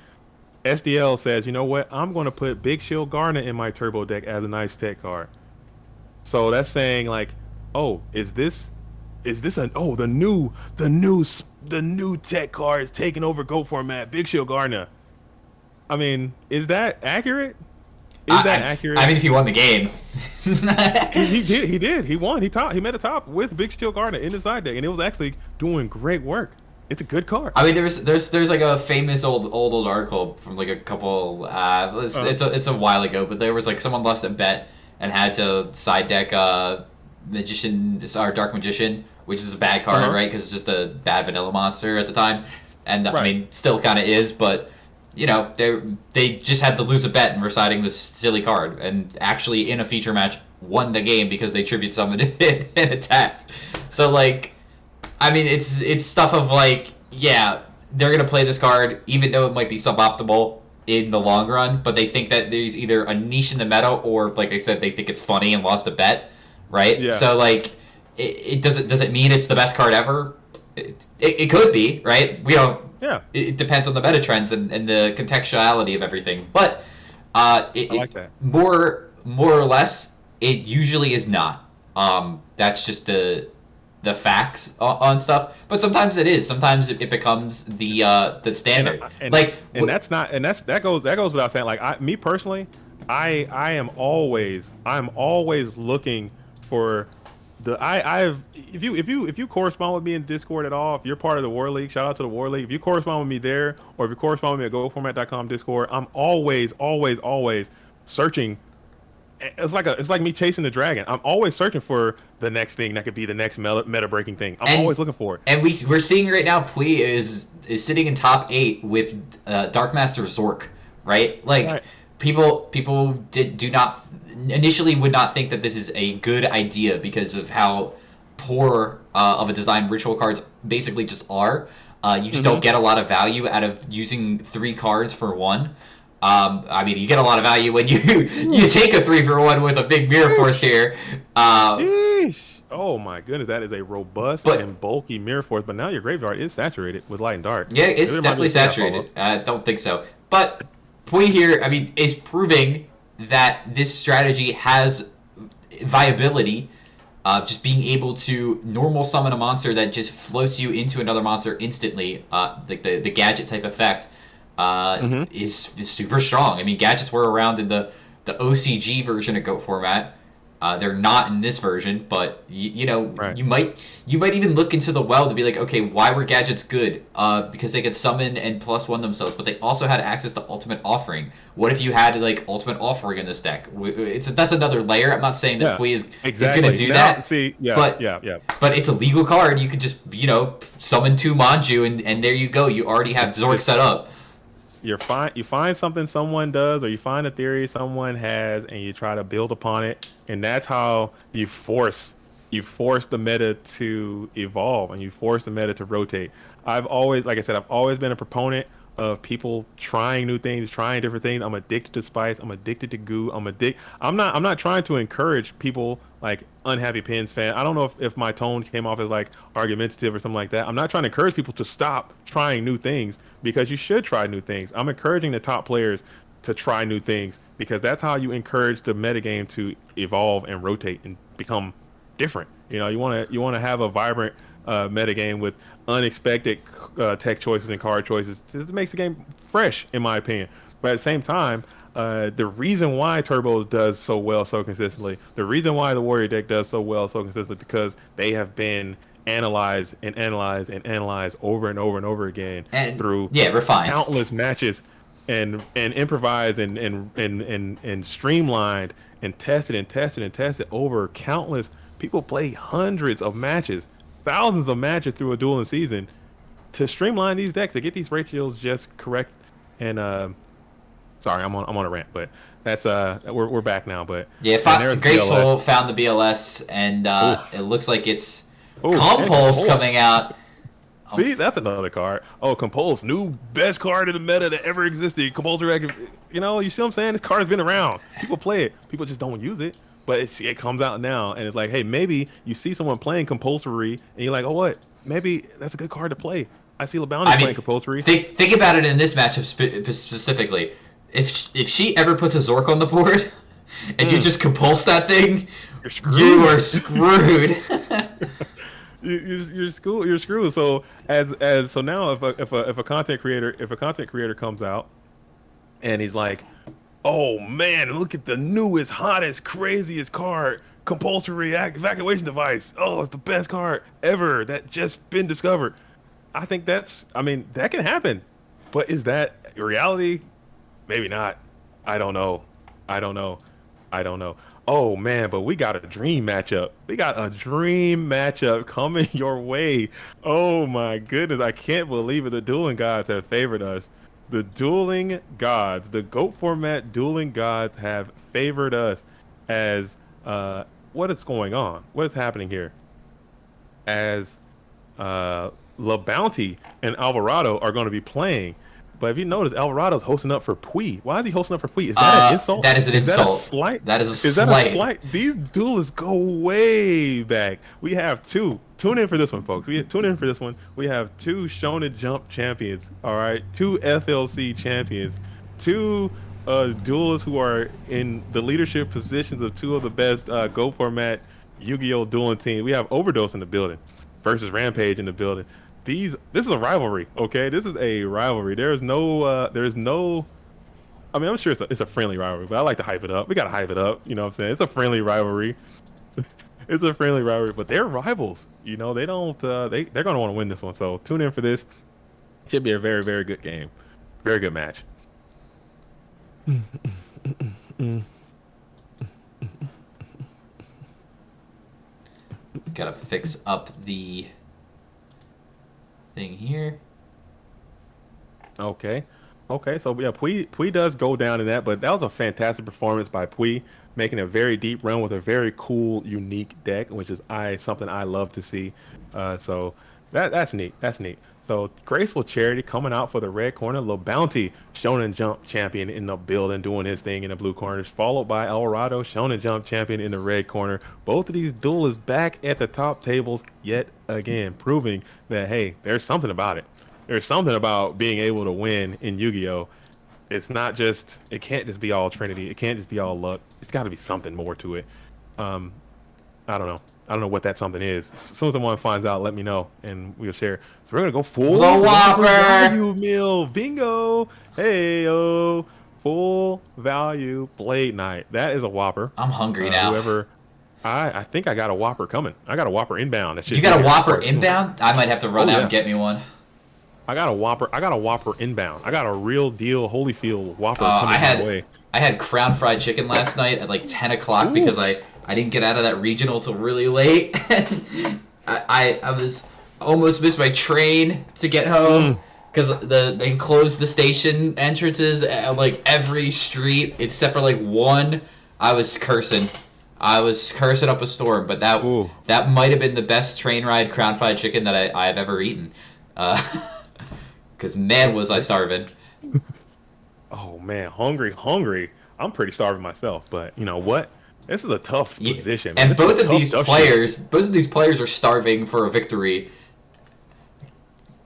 SDL says, you know what? I'm going to put Big Shield Garnet in my turbo deck as a nice tech card. So that's saying like, oh, is this the new tech card is taking over Go format? Big Shield Garnet. I mean, is that accurate? Accurate? I mean, if he won the game. he did. He won. He made a top with Big Steel Garnet in the side deck, and it was actually doing great work. It's a good card. I mean, there's like a famous old article from like a couple. It's a while ago, but there was like someone lost a bet and had to side deck Magician or Dark Magician, which is a bad card, right? Because it's just a bad vanilla monster at the time, and I mean, still kind of is, but. You know, they just had to lose a bet and were siding this silly card, and actually in a feature match won the game because they tribute summoned it and attacked. So like, I mean, it's stuff of like, yeah, they're gonna play this card even though it might be suboptimal in the long run, but they think that there's either a niche in the meta or, like I said, they think it's funny and lost a bet, right? Yeah. So like, it does it mean it's the best card ever? It could be, right? We don't. Yeah. It depends on the meta trends and the contextuality of everything. But I like that. More or less, it usually is not. That's just the facts on stuff. But sometimes it is. Sometimes it becomes the standard. That goes without saying. Like me personally, I'm always looking for if you correspond with me in Discord at all, if you're part of the War League, shout out to the War League. If you correspond with me there, or if you correspond with me at GoFormat.com Discord, I'm always searching. It's like me chasing the dragon. I'm always searching for the next thing that could be the next meta breaking thing. I'm always looking for it. And we're seeing right now, Pui is sitting in top 8 with Dark Master Zork, right? Like. Right. People do not initially would not think that this is a good idea because of how poor of a design ritual cards basically just are. You just don't get a lot of value out of using 3 cards for 1. I mean, you get a lot of value when you take a 3-for-1 with a big Mirror Force here. Oh my goodness, that is a robust and bulky Mirror Force. But now your graveyard is saturated with light and dark. Yeah, it's definitely saturated. I don't think so. But Pui here, I mean, is proving that this strategy has viability. Just being able to normal summon a monster that just floats you into another monster instantly, like the gadget type effect, is super strong. I mean, gadgets were around in the OCG version of GOAT format. They're not in this version, but you know, you might even look into the well to be like, okay, why were gadgets good? Because they could summon and +1 themselves, but they also had access to Ultimate Offering. What if you had like Ultimate Offering in this deck? That's another layer. I'm not saying that Pui is going to do that. But it's a legal card. You could just summon 2 Manju and there you go. You already have Zork set up. You find something someone does, or you find a theory someone has, and you try to build upon it, and that's how you force the meta to evolve, and you force the meta to rotate. I've always been a proponent of people trying new things, trying different things. I'm addicted to spice. I'm addicted to goo. I'm not trying to encourage people like Unhappy Pins fan. I don't know if my tone came off as like argumentative or something like that. I'm not trying to encourage people to stop trying new things, because you should try new things. I'm encouraging the top players to try new things, because that's how you encourage the metagame to evolve and rotate and become different. You know, you want to have a vibrant metagame with unexpected tech choices and card choices. This makes the game fresh, in my opinion. But at the same time, the reason why Turbo does so well so consistently, the reason why the Warrior deck does so well so consistently, because they have been analyzed over and over and over again through refined countless matches and improvised and streamlined and tested over countless. People play hundreds of matches, thousands of matches through a dueling season to streamline these decks, to get these ratios just correct. And sorry, I'm on a rant, but that's we're back now. But Graceful found the BLS, and it looks like it's Oh, Compulse coming out. See, that's another card. Oh, Compulse, new best card in the meta that ever existed. Compulsory active. You know, you see what I'm saying? This card has been around. People play it. People just don't use it. But it comes out now, and it's like, hey, maybe you see someone playing Compulsory, and you're like, oh, what? Maybe that's a good card to play. I see LeBounty playing Compulsory. Think about it in this matchup specifically. If she ever puts a Zork on the board, and you just compulse that thing, you are screwed. You're screwed. You're screwed. So so now if a content creator comes out and he's like, oh man, look at the newest, hottest, craziest card, compulsory evacuation device. Oh, it's the best card ever that just been discovered. I think that can happen, but is that reality? Maybe not. I don't know. Oh man, but we got a dream matchup. We got a dream matchup coming your way. Oh my goodness, I can't believe it. The dueling gods have favored us. The dueling gods, the GOAT format dueling gods have favored us as what is going on? What is happening here? As LeBounty and Alvarado are going to be playing. But if you notice, Alvarado's hosting up for Pui. Why is he hosting up for Pui? Is that an insult? That is an insult. That a slight? That is a is slight. That a slight? These duelists go way back. We have two. Tune in for this one, folks. Tune in for this one. We have two Shonen Jump champions. All right, two FLC champions, two duelists who are in the leadership positions of two of the best Go format Yu-Gi-Oh dueling teams. We have Overdose in the building versus Rampage in the building. This is a rivalry, okay? This is a rivalry. There's no. I mean, I'm sure it's a friendly rivalry, but I like to hype it up. We gotta hype it up. You know what I'm saying? It's a friendly rivalry. It's a friendly rivalry, but they're rivals. You know, they don't. They're gonna want to win this one. So tune in for this. Should be a very, very good game. Very good match. Gotta fix up the thing here. Okay, so yeah, Pui does go down in that, but that was a fantastic performance by Pui, making a very deep run with a very cool, unique deck, which is something I love to see. So that's neat. That's neat. So Graceful Charity coming out for the red corner. LeBounty, Shonen Jump champion in the building, doing his thing in the blue corners, followed by Alvarado, Shonen Jump champion in the red corner. Both of these duelists back at the top tables yet again, proving that, hey, there's something about it. There's something about being able to win in Yu-Gi-Oh! It can't just be all Trinity. It can't just be all luck. It's got to be something more to it. I don't know. I don't know what that something is. As soon as someone finds out, let me know, and we'll share. So we're going to go full Whopper value meal. Bingo. Hey-o. Full value Blade Night. That is a Whopper. I'm hungry now. I think I got a Whopper coming. I got a Whopper inbound. You got a Whopper inbound? I might have to run out and get me one. I got a Whopper inbound. I got a real deal Holyfield Whopper coming my way. I had Crown Fried Chicken last night at like 10 o'clock because I didn't get out of that regional till really late. I was almost missed my train to get home because they closed the station entrances at like every street except for like one. I was cursing up a storm, but that might have been the best train ride Crown Fried Chicken that I have ever eaten. Because man, was I starving. Oh man, hungry. I'm pretty starving myself, but you know what? This is a tough position. And both of these players are starving for a victory.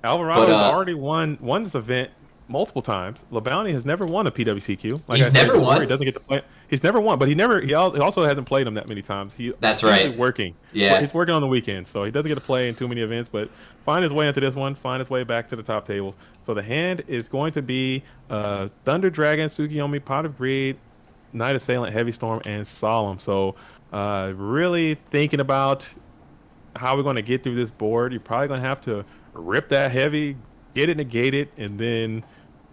Alvarado has already won this event multiple times. LeBounty has never won a PWCQ. He's never won. He doesn't get to play. He's never won, but he also hasn't played them that many times. That's right. He's working. Yeah. He's working on the weekends, so he doesn't get to play in too many events, but find his way into this one, find his way back to the top tables. So the hand is going to be Thunder Dragon, Tsukiyomi, Pot of Greed, Night Assailant, Heavy Storm, and Solemn. So really thinking about how we're going to get through this board. You're probably going to have to rip that heavy, get it negated, and then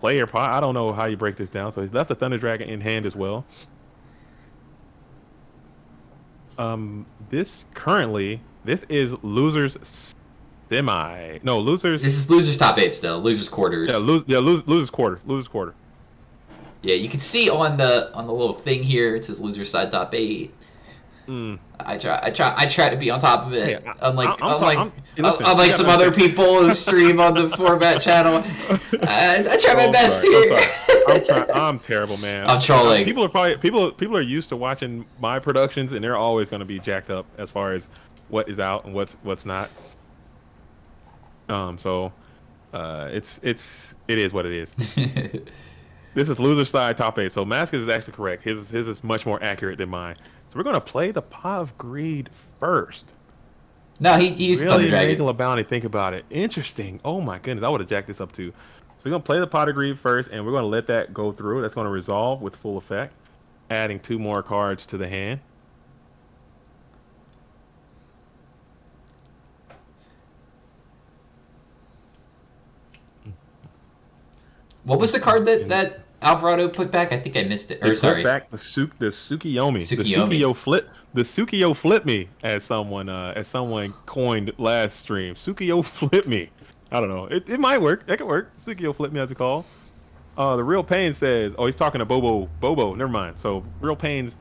play your pot. I don't know how you break this down. So he's left the Thunder Dragon in hand as well. This is losers semi. No, losers. This is losers top 8 still. Losers quarters. Losers quarter. Losers quarter. Yeah, you can see on the little thing here it says losers side top 8. I try to be on top of it. Hey, unlike some other people who stream on the format channel. I try my best here. I'm terrible, man. I'm trolling. People are used to watching my productions, and they're always going to be jacked up as far as what is out and what's not. It is what it is. This is loser side top 8. So Mask is actually correct. His is much more accurate than mine. So we're gonna play the Pot of Greed first. No, he's really Thunder Dragon. making LeBounty think about it. Interesting. Oh my goodness, I would have jacked this up too. So we're gonna play the Pot of Greed first, and we're gonna let that go through. That's gonna resolve with full effect, adding 2 more cards to the hand. What was the card that Alvarado put back? I think I missed it. Put back the Tsukiyomi. The Sukiyo flip me, as someone coined last stream. Sukiyo flip me. I don't know. It might work. That could work. Sukiyo flip me as a call. The Real Pain says, oh, he's talking to Bobo. Never mind. So Real Pain's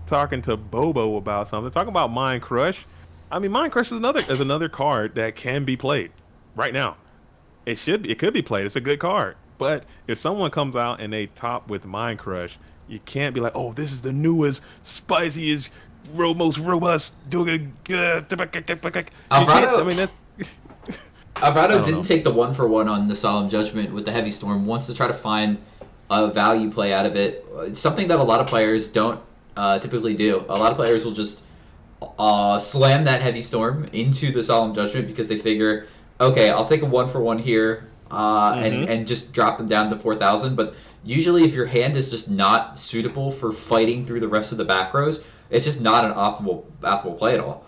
talking to Bobo about something. Talking about Mind Crush. I mean, Mind Crush is another card that can be played right now. It could be played. It's a good card. But if someone comes out and they top with Mind Crush, you can't be like, oh, this is the newest, spiciest, most robust. Alvarado didn't take the 1-for-1 on the Solemn Judgment with the Heavy Storm. Wants to try to find a value play out of it. It's something that a lot of players don't typically do. A lot of players will just slam that Heavy Storm into the Solemn Judgment because they figure, okay, I'll take a 1-for-1 here. And just drop them down to 4,000. But usually if your hand is just not suitable for fighting through the rest of the back rows, it's just not an optimal play at all.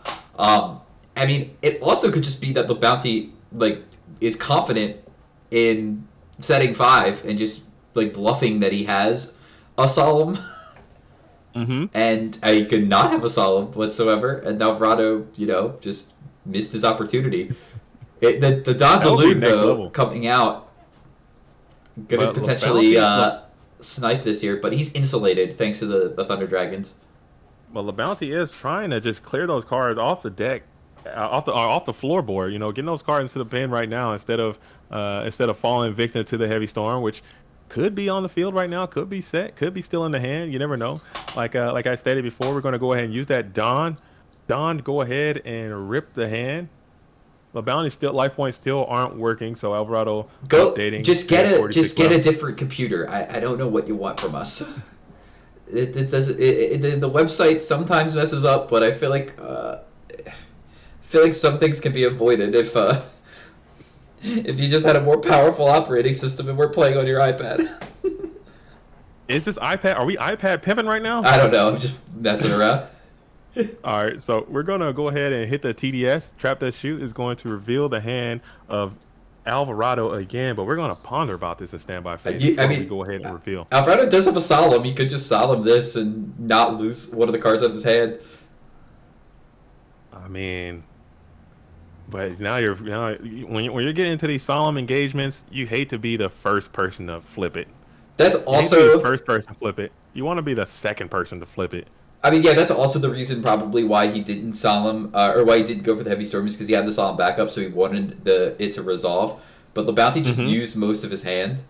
I mean, it also could just be that the bounty is confident in setting 5 and just bluffing that he has a solemn. And he could not have a solemn whatsoever, and Alvarado, just missed his opportunity. The Don's Elude, though, coming out, gonna potentially snipe this here, but he's insulated thanks to the Thunder Dragons. Well, the bounty is trying to just clear those cards off the deck, off the floorboard. Getting those cards into the bin right now instead of falling victim to the Heavy Storm, which could be on the field right now, could be set, could be still in the hand. You never know. Like I stated before, we're going to go ahead and use that Don. Go ahead and rip the hand. The bounty life points still aren't working, so Alvarado updating. Just get a different computer. I don't know what you want from us. The website sometimes messes up, but I feel like some things can be avoided if you just had a more powerful operating system and we're playing on your iPad. Is this iPad? Are we iPad pimping right now? I don't know. I'm just messing around. All right, so we're going to go ahead and hit the TDS. Trap That Shoot is going to reveal the hand of Alvarado again, but we're going to ponder about this in standby phase before we go ahead and reveal. Alvarado does have a solemn. He could just solemn this and not lose one of the cards out of his hand. I mean, but now when you're getting into these solemn engagements, you hate to be the first person to flip it. That's also the first person to flip it. You want to be the second person to flip it. I mean, yeah, that's also the reason probably why he didn't solemn, or why he didn't go for the Heavy Storm, is because he had the solemn backup, so he wanted it to resolve. But the bounty just used most of his hand.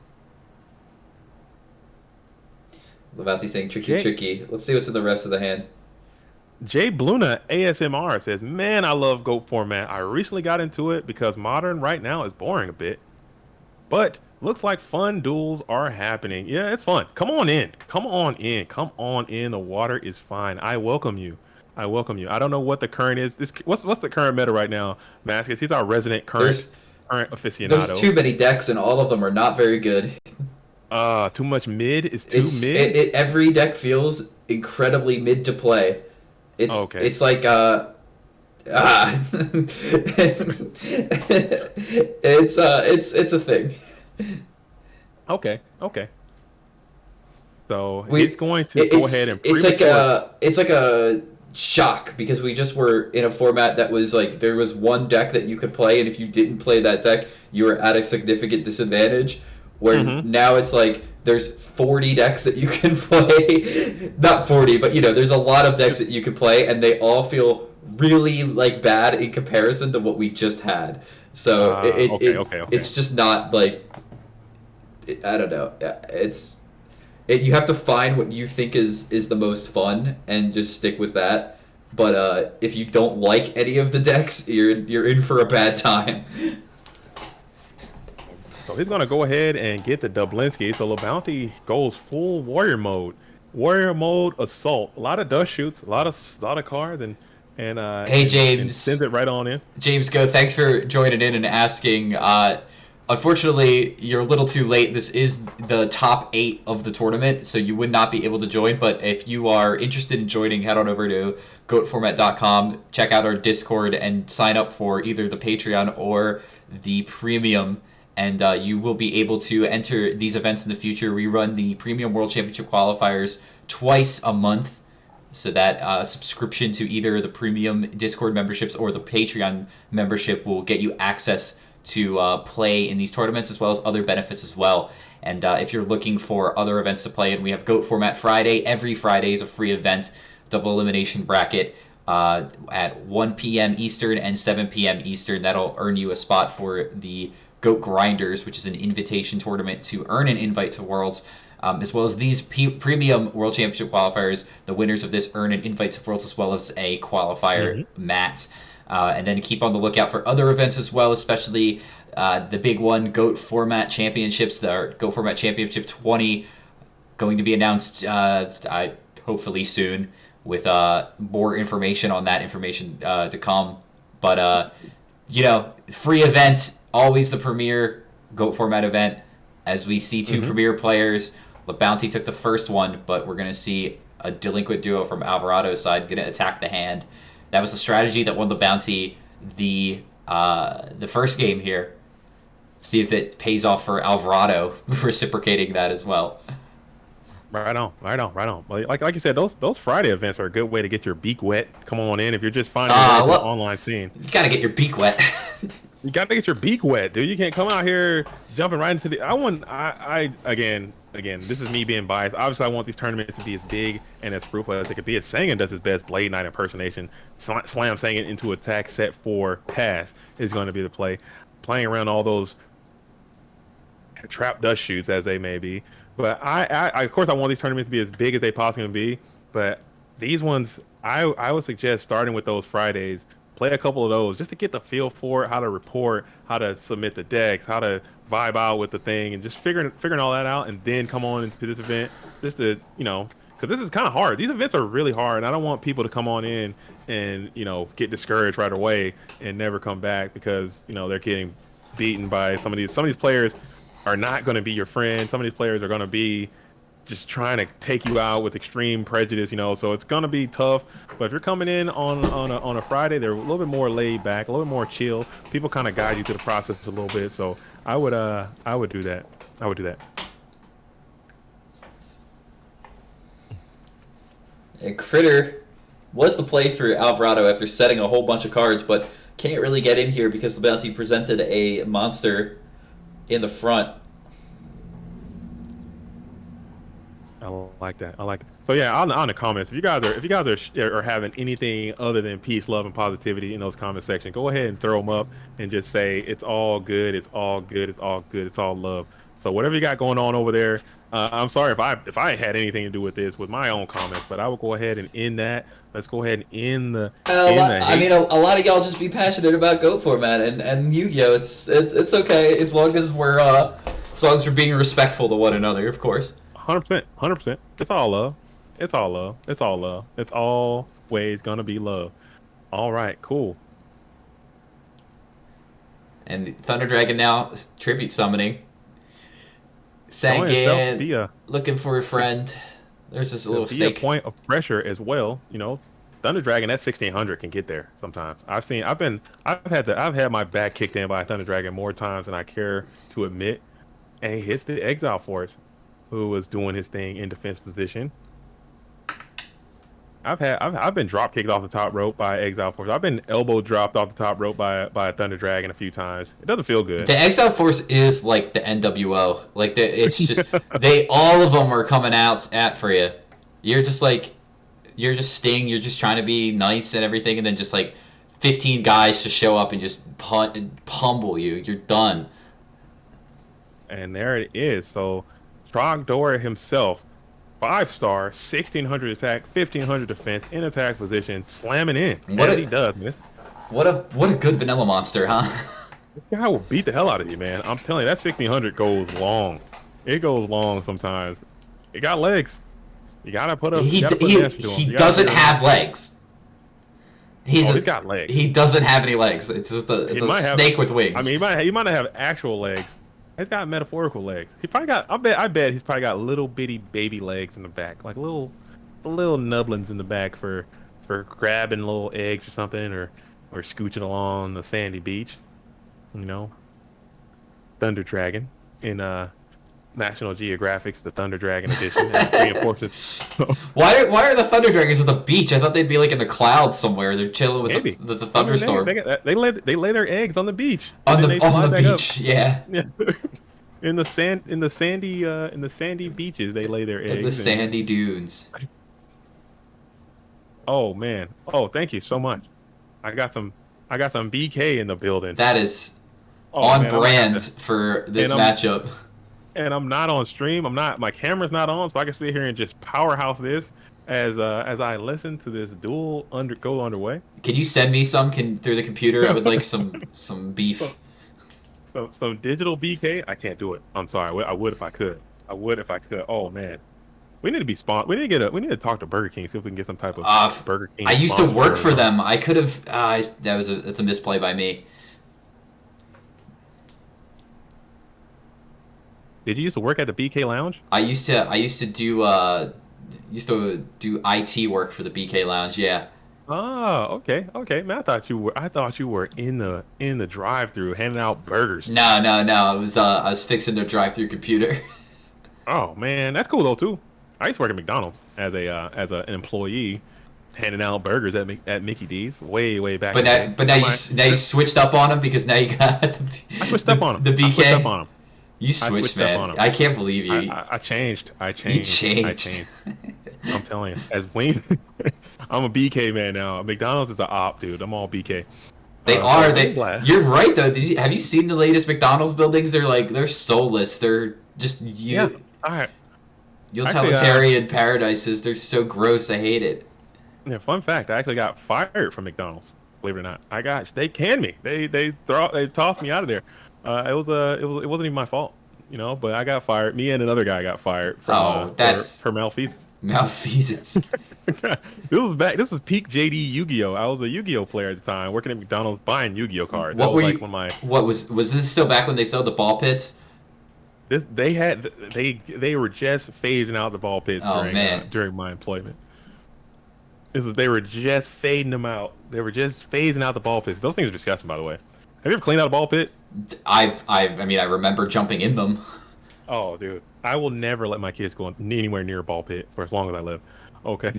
The bounty saying tricky. Let's see what's in the rest of the hand. Jay Bluna ASMR says, man, I love GOAT format. I recently got into it because Modern right now is boring a bit. But looks like fun duels are happening. Yeah, it's fun. Come on in. The water is fine. I welcome you. I don't know what the current is. What's the current meta right now, Mascus? He's our resident current aficionado. There's too many decks, and all of them are not very good. Too much mid? Mid? Every deck feels incredibly mid to play. It's like it's a thing. Okay. So he's going to go ahead and it's like a shock, because we just were in a format that was like there was one deck that you could play, and if you didn't play that deck, you were at a significant disadvantage. Where now it's like there's 40 decks that you can play. Not 40, but there's a lot of decks that you can play, and they all feel really like bad in comparison to what we just had. So it's just not like, I don't know. You have to find what you think is the most fun and just stick with that. But if you don't like any of the decks, you're in for a bad time. So he's gonna go ahead and get the Dublinsky. So LeBounty goes full warrior mode. Warrior mode assault. A lot of dust shoots, a lot of cards, and hey James, and sends it right on in. James Go, thanks for joining in and asking. Unfortunately, you're a little too late. This is the top 8 of the tournament, so you would not be able to join. But if you are interested in joining, head on over to goatformat.com, check out our Discord, and sign up for either the Patreon or the Premium. And you will be able to enter these events in the future. We run the Premium World Championship qualifiers twice a month. So that subscription to either the Premium Discord memberships or the Patreon membership will get you access to play in these tournaments, as well as other benefits as well. And if you're looking for other events to play in, we have GOAT Format Friday. Every Friday is a free event, double elimination bracket at 1 p.m. Eastern and 7 p.m. Eastern. That'll earn you a spot for the GOAT Grinders, which is an invitation tournament to earn an invite to Worlds. As well as these Premium World Championship qualifiers, the winners of this earn an invite to Worlds as well as a qualifier mat. And then keep on the lookout for other events as well, especially the big one, GOAT Format Championships, the GOAT Format Championship 20, going to be announced hopefully soon, with more information on that information to come. But, free event, always the premier GOAT Format event, as we see 2 premier players. LeBounty took the first one, but we're going to see a delinquent duo from Alvarado's side going to attack the hand. That was the strategy that won LeBounty the first game here. See if it pays off for Alvarado, reciprocating that as well. Right on. Like you said, those Friday events are a good way to get your beak wet. Come on in if you're just finding the online scene. You gotta get your beak wet. You gotta get your beak wet, dude. You can't come out here jumping right into the. Again, this is me being biased. Obviously, I want these tournaments to be as big and as fruitful as they could be. As Sangan does his best Blade Knight impersonation, slam Sangan into attack, set 4, pass is going to be the play. Playing around all those trap dust shoots as they may be. But I of course, I want these tournaments to be as big as they possibly can be. But these ones, I would suggest starting with those Fridays. Play a couple of those just to get the feel for it, how to report, how to submit the decks, how to vibe out with the thing, and just figuring all that out, and then come on into this event just to, because this is kind of hard. These events are really hard, and I don't want people to come on in and, get discouraged right away and never come back because, they're getting beaten by some of these players are not going to be your friend. Some of these players are going to be just trying to take you out with extreme prejudice, so it's gonna be tough. But if you're coming in on a Friday, they're a little bit more laid back, a little bit more chill. People kind of guide you through the process a little bit. So I would do that. I would do that. And Critter was the play through Alvarado after setting a whole bunch of cards, but can't really get in here because LeBounty presented a monster in the front. I like that. So yeah, on the comments, if you guys are having anything other than peace, love, and positivity in those comment section, go ahead and throw them up and just say it's all good, it's all good, it's all good, it's all love. So whatever you got going on over there, I'm sorry if I had anything to do with this with my own comments, but I will go ahead and end that. Let's go ahead and end the. A lot of y'all just be passionate about GOAT Format and Yu-Gi-Oh. It's okay as long as we're being respectful to one another, of course. 100%. It's all love. It's all love. It's all love. It's always gonna be love. All right, cool. And Thunder Dragon now tribute summoning. Sangan looking for a friend. There's this little stake. A point of pressure as well. Thunder Dragon at 1600 can get there sometimes. I've had my back kicked in by Thunder Dragon more times than I care to admit, and he hits the Exile Force, who was doing his thing in defense position. I've been drop kicked off the top rope by Exile Force. I've been elbow dropped off the top rope by a Thunder Dragon a few times. It doesn't feel good. The Exile Force is like the NWO. Like it's just all of them are coming out at for you. You're just Sting. You're just trying to be nice and everything, and then just like 15 guys to show up and just pummel you. You're done. And there it is. So Trogdor himself, 5-star, 1600 attack, 1500 defense, in attack position, slamming in. What he does, man. What a good vanilla monster, huh? This guy will beat the hell out of you, man. I'm telling you, that 1600 goes long. It goes long sometimes. It got legs. You gotta put a. He doesn't have legs. He's got legs. He doesn't have any legs. It's just a snake with wings. I mean, he might not have actual legs. He's got metaphorical legs. He probably got. I bet he's probably got little bitty baby legs in the back, like little nubblins in the back for grabbing little eggs or something, or scooching along the sandy beach. You know, Thunder Dragon in National Geographic's The Thunder Dragon edition. Reinforces. Why are the Thunder Dragons at the beach? I thought they'd be like in the clouds somewhere. They're chilling with the thunderstorm. They lay their eggs on the beach. On the beach, yeah. In the sandy beaches, they lay their eggs. In the sandy dunes. Oh man! Oh, thank you so much. I got some BK in the building. That is on brand for this matchup. And I'm not on stream. My camera's not on, so I can sit here and just powerhouse this as I listen to this duel go underway. Can you send me some through the computer? I would like some beef. Some digital BK. I can't do it. I'm sorry. I would if I could. Oh man, we need to be We need to talk to Burger King, see if we can get some type of Burger King. I used to work for them. I could have. It's a misplay by me. Did you used to work at the BK Lounge? I used to do IT work for the BK Lounge. Yeah. Oh, okay. Man, I thought you were in the drive-through handing out burgers. No. I was fixing their drive-through computer. Oh man, that's cool though too. I used to work at McDonald's as an employee, handing out burgers at Mickey D's way back. But now you switched up on them because now you got. I switched up on them. The BK. I switched up on them. You switched, man. I can't believe you. I changed. You changed. I'm telling you, as Wayne, I'm a BK man now. McDonald's is an op, dude. I'm all BK. They are. You're right though. Have you seen the latest McDonald's buildings? They're soulless. They're just utilitarian paradises. They're so gross. I hate it. Yeah. Fun fact: I actually got fired from McDonald's. Believe it or not, they canned me. They tossed me out of there. It wasn't even my fault, but I got fired. Me and another guy got fired for malfeasance. Malfeasance. This was peak JD Yu-Gi-Oh. I was a Yu-Gi-Oh player at the time, working at McDonald's buying Yu-Gi-Oh cards. What was this still back when they sold the ball pits? They were just phasing out the ball pits during my employment. They were just fading them out. They were just phasing out the ball pits. Those things are disgusting, by the way. Have you ever cleaned out a ball pit? I remember jumping in them. Oh, dude. I will never let my kids go anywhere near a ball pit for as long as I live. Okay.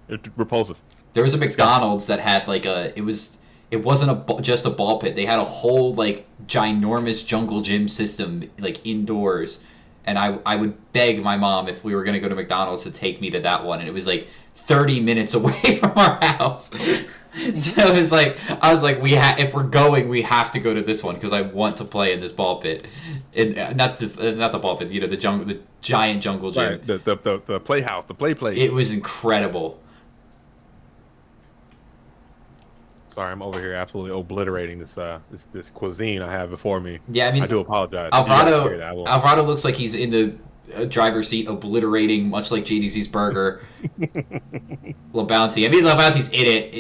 It's repulsive. There was a McDonald's that had it wasn't just a ball pit. They had a whole ginormous jungle gym system indoors. And I would beg my mom if we were going to go to McDonald's to take me to that one. And it was 30 minutes away from our house. So it was I was like, if we're going, we have to go to this one because I want to play in this ball pit. Not the ball pit, the giant jungle gym. Right, the playhouse, the play place. It was incredible. Sorry, I'm over here absolutely obliterating this cuisine I have before me. Yeah, I do apologize. Alvarado looks like he's in the driver's seat, obliterating, much like JDZ's burger. LaBounty. LaBounty's in it.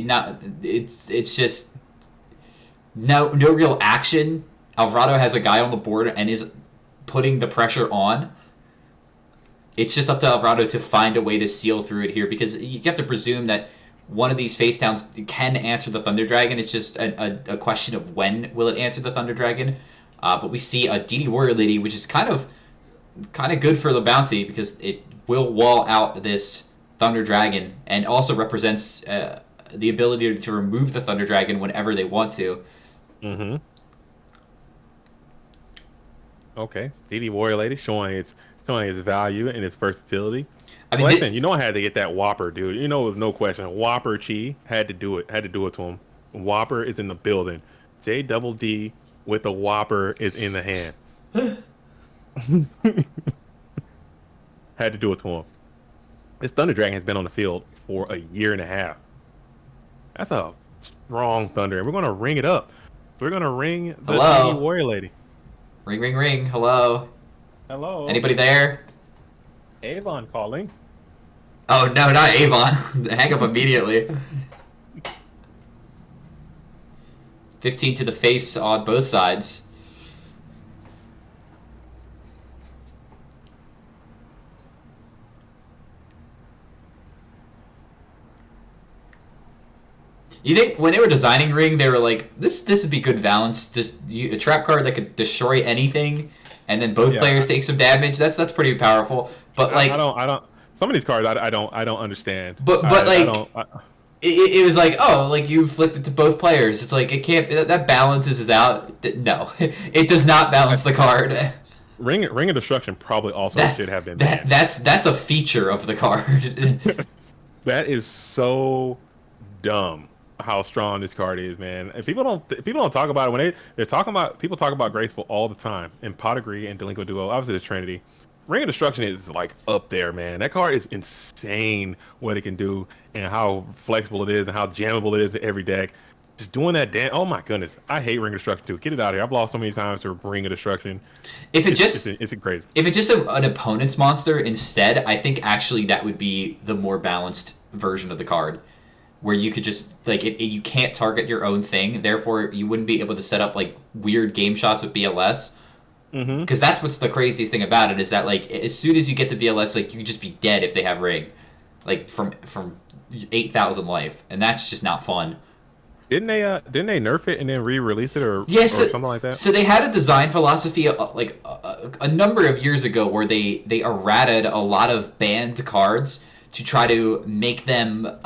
It's just no real action. Alvarado has a guy on the board and is putting the pressure on. It's just up to Alvarado to find a way to seal through it here because you have to presume that one of these face downs can answer the Thunder Dragon. It's just a question of when will it answer the Thunder Dragon. But we see a DD Warrior Lady, which is kind of good for the bounty because it will wall out this Thunder Dragon, and also represents the ability to remove the Thunder Dragon whenever they want to. Mm-hmm. Okay, DD Warrior Lady showing its value and its versatility. I mean, listen, you know I had to get that Whopper, dude. You know, with no question, Whopper Chi had to do it. Had to do it to him. Whopper is in the building. J Double D with the Whopper is in the hand. Had to do it to him. This Thunder Dragon has been on the field for a year and a half. That's a strong Thunder, and we're gonna ring it up. We're gonna ring the DD Warrior Lady. Ring, ring, ring. Hello. Hello. Anybody there? Avon calling. Oh, no, not Avon. Hang up immediately. 15 to the face on both sides. You think when they were designing Ring, they were like, this would be good balance. Just a trap card that could destroy anything, and then both players take some damage. That's pretty powerful. But like, I don't. Some of these cards I don't understand. But it was like, oh, like you inflict it to both players. It's like it can't. That balances out. No, it does not balance the card. Ring of Destruction probably also should have been banned. That's a feature of the card. That is so dumb. How strong this card is, man. And people don't talk about it when they're talking about. People talk about Graceful all the time in Pottery and Delinquent Duo. Obviously, the Trinity. Ring of Destruction is like up there, man. That card is insane what it can do and how flexible it is and how jammable it is to every deck. Just doing that oh my goodness. I hate Ring of Destruction too. Get it out of here. I've lost so many times to Ring of Destruction. If it's just crazy. If it's just an opponent's monster instead, I think actually that would be the more balanced version of the card. Where you could just, like, you can't target your own thing, therefore you wouldn't be able to set up, like, weird game shots with BLS. Because that's what's the craziest thing about it, is that, like, as soon as you get to BLS, like, you could just be dead if they have Ring. Like, from 8,000 life. And that's just not fun. Didn't they nerf it and then re-release it or something like that? So they had a design philosophy, a number of years ago where they errated a lot of banned cards to try to make them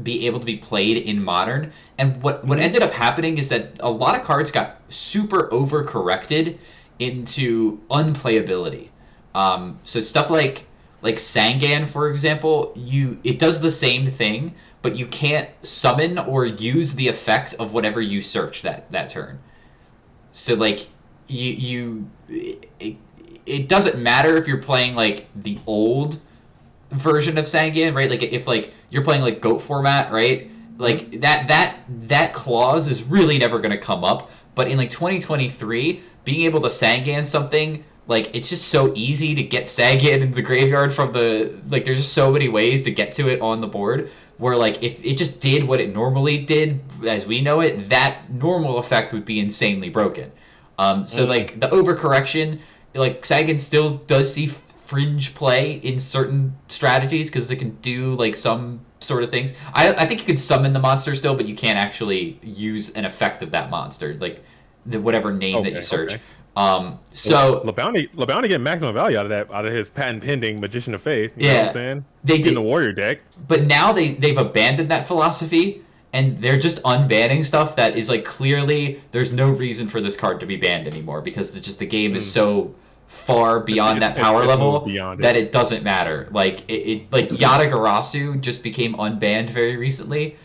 be able to be played in Modern. And what ended up happening is that a lot of cards got super overcorrected into unplayability. So stuff like Sangan, for example, it does the same thing, but you can't summon or use the effect of whatever you search that turn. So like it doesn't matter if you're playing like the old version of Sangan, right? Like if like you're playing like GOAT format, right? Like that clause is really never going to come up. But in like 2023, being able to Sangan something, like it's just so easy to get Sangan in the graveyard from the, like there's just so many ways to get to it on the board, where like if it just did what it normally did as we know it, that normal effect would be insanely broken. So like the overcorrection, like Sangan still does see fringe play in certain strategies because it can do like some sort of things. I think you can summon the monster still, but you can't actually use an effect of that monster, like whatever name that you search. Okay. So LeBounty get maximum value out of his patent pending Magician of Faith. You know what I'm saying? They did in the Warrior deck. But now they've abandoned that philosophy and they're just unbanning stuff that is like clearly there's no reason for this card to be banned anymore because it's just the game is so far beyond that power level that it doesn't matter. Like it like Yatagarasu just became unbanned very recently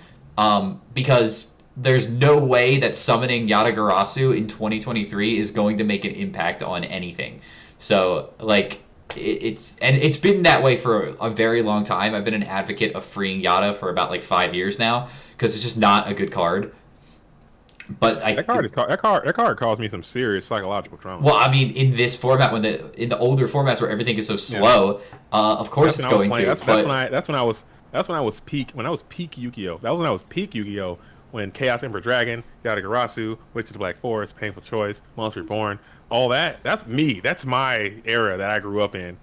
because there's no way that summoning Yatagarasu in 2023 is going to make an impact on anything. So like it's been that way for a very long time. I've been an advocate of freeing Yata for about like 5 years now because it's just not a good card. But that card caused me some serious psychological trauma. Well, I mean, in this format, in the older formats where everything is so slow, of course it's going to. That's when I was peak Yu-Gi-Oh. That was when I was peak Yu-Gi-Oh. When Chaos Emperor Dragon, Yatagarasu, Witch of the Black Forest, Painful Choice, Monster Reborn, all that. That's me. That's my era that I grew up in.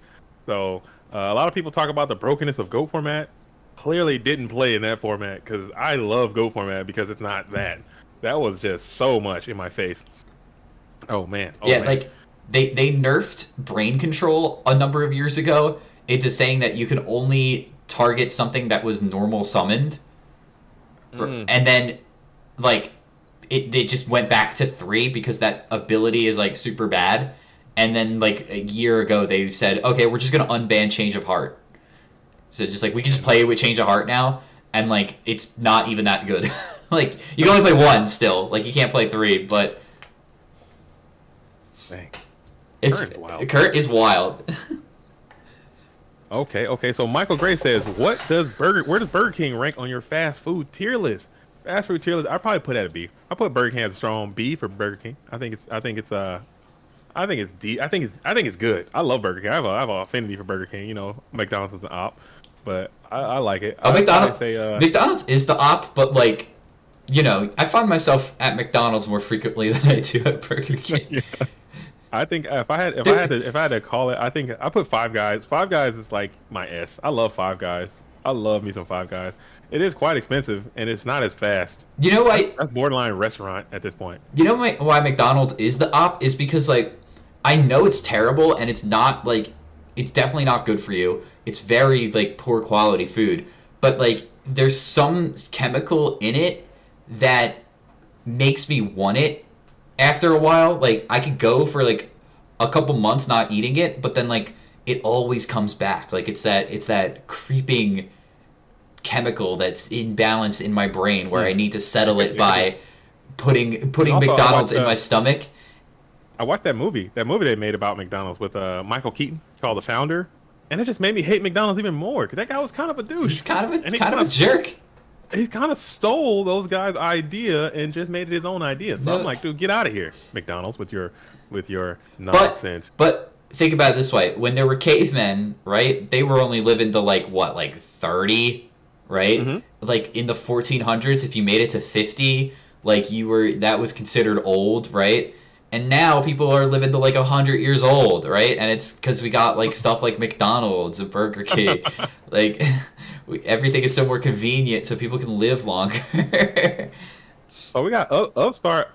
So a lot of people talk about the brokenness of GOAT format. Clearly didn't play in that format because I love GOAT format because it's not that. That was just so much in my face. Oh man. Like they nerfed brain control a number of years ago, into saying that you can only target something that was normal summoned, and then like they just went back to 3 because that ability is like super bad. And then like a year ago they said, okay, we're just gonna unban Change of Heart. So just like we can just play with Change of Heart now, and like it's not even that good. Like you can only play 1 still. Like you can't play 3, but Dang. it's Kurt is wild. Okay. So Michael Gray says, where does Burger King rank on your fast food tier list? Fast food tier list, I probably put that at B. I put Burger King as a strong B for Burger King. I think it's D. I think it's good. I love Burger King. I have an affinity for Burger King. You know, McDonald's is an op, but I like it. McDonald's is the op, but like, you know, I find myself at McDonald's more frequently than I do at Burger King. Yeah. I think if I had to call it, I think I put Five Guys. Five Guys is like my S. I love Five Guys. I love me some Five Guys. It is quite expensive and it's not as fast. You know why? That's borderline restaurant at this point. You know why McDonald's is the op is because like I know it's terrible and it's not like it's definitely not good for you. It's very like poor quality food, but like there's some chemical in it that makes me want it. After a while, like I could go for like a couple months not eating it, but then like it always comes back. Like it's that creeping chemical that's imbalanced in my brain where I need to settle it by putting also, McDonald's in my stomach. I watched that movie they made about McDonald's with Michael Keaton called The Founder, and it just made me hate McDonald's even more because that guy was kind of a douche. He's kind of a jerk. He kind of stole those guys' idea and just made it his own idea. So I'm like, dude, get out of here, McDonald's, with your nonsense. But think about it this way: when there were cavemen, right? They were only living to like 30, right? Mm-hmm. Like in the 1400s, if you made it to 50, like that was considered old, right? And now people are living to like 100 years old, right? And it's because we got like stuff like McDonald's and Burger King, like. Everything is so more convenient, so people can live longer. Oh, we got Upstart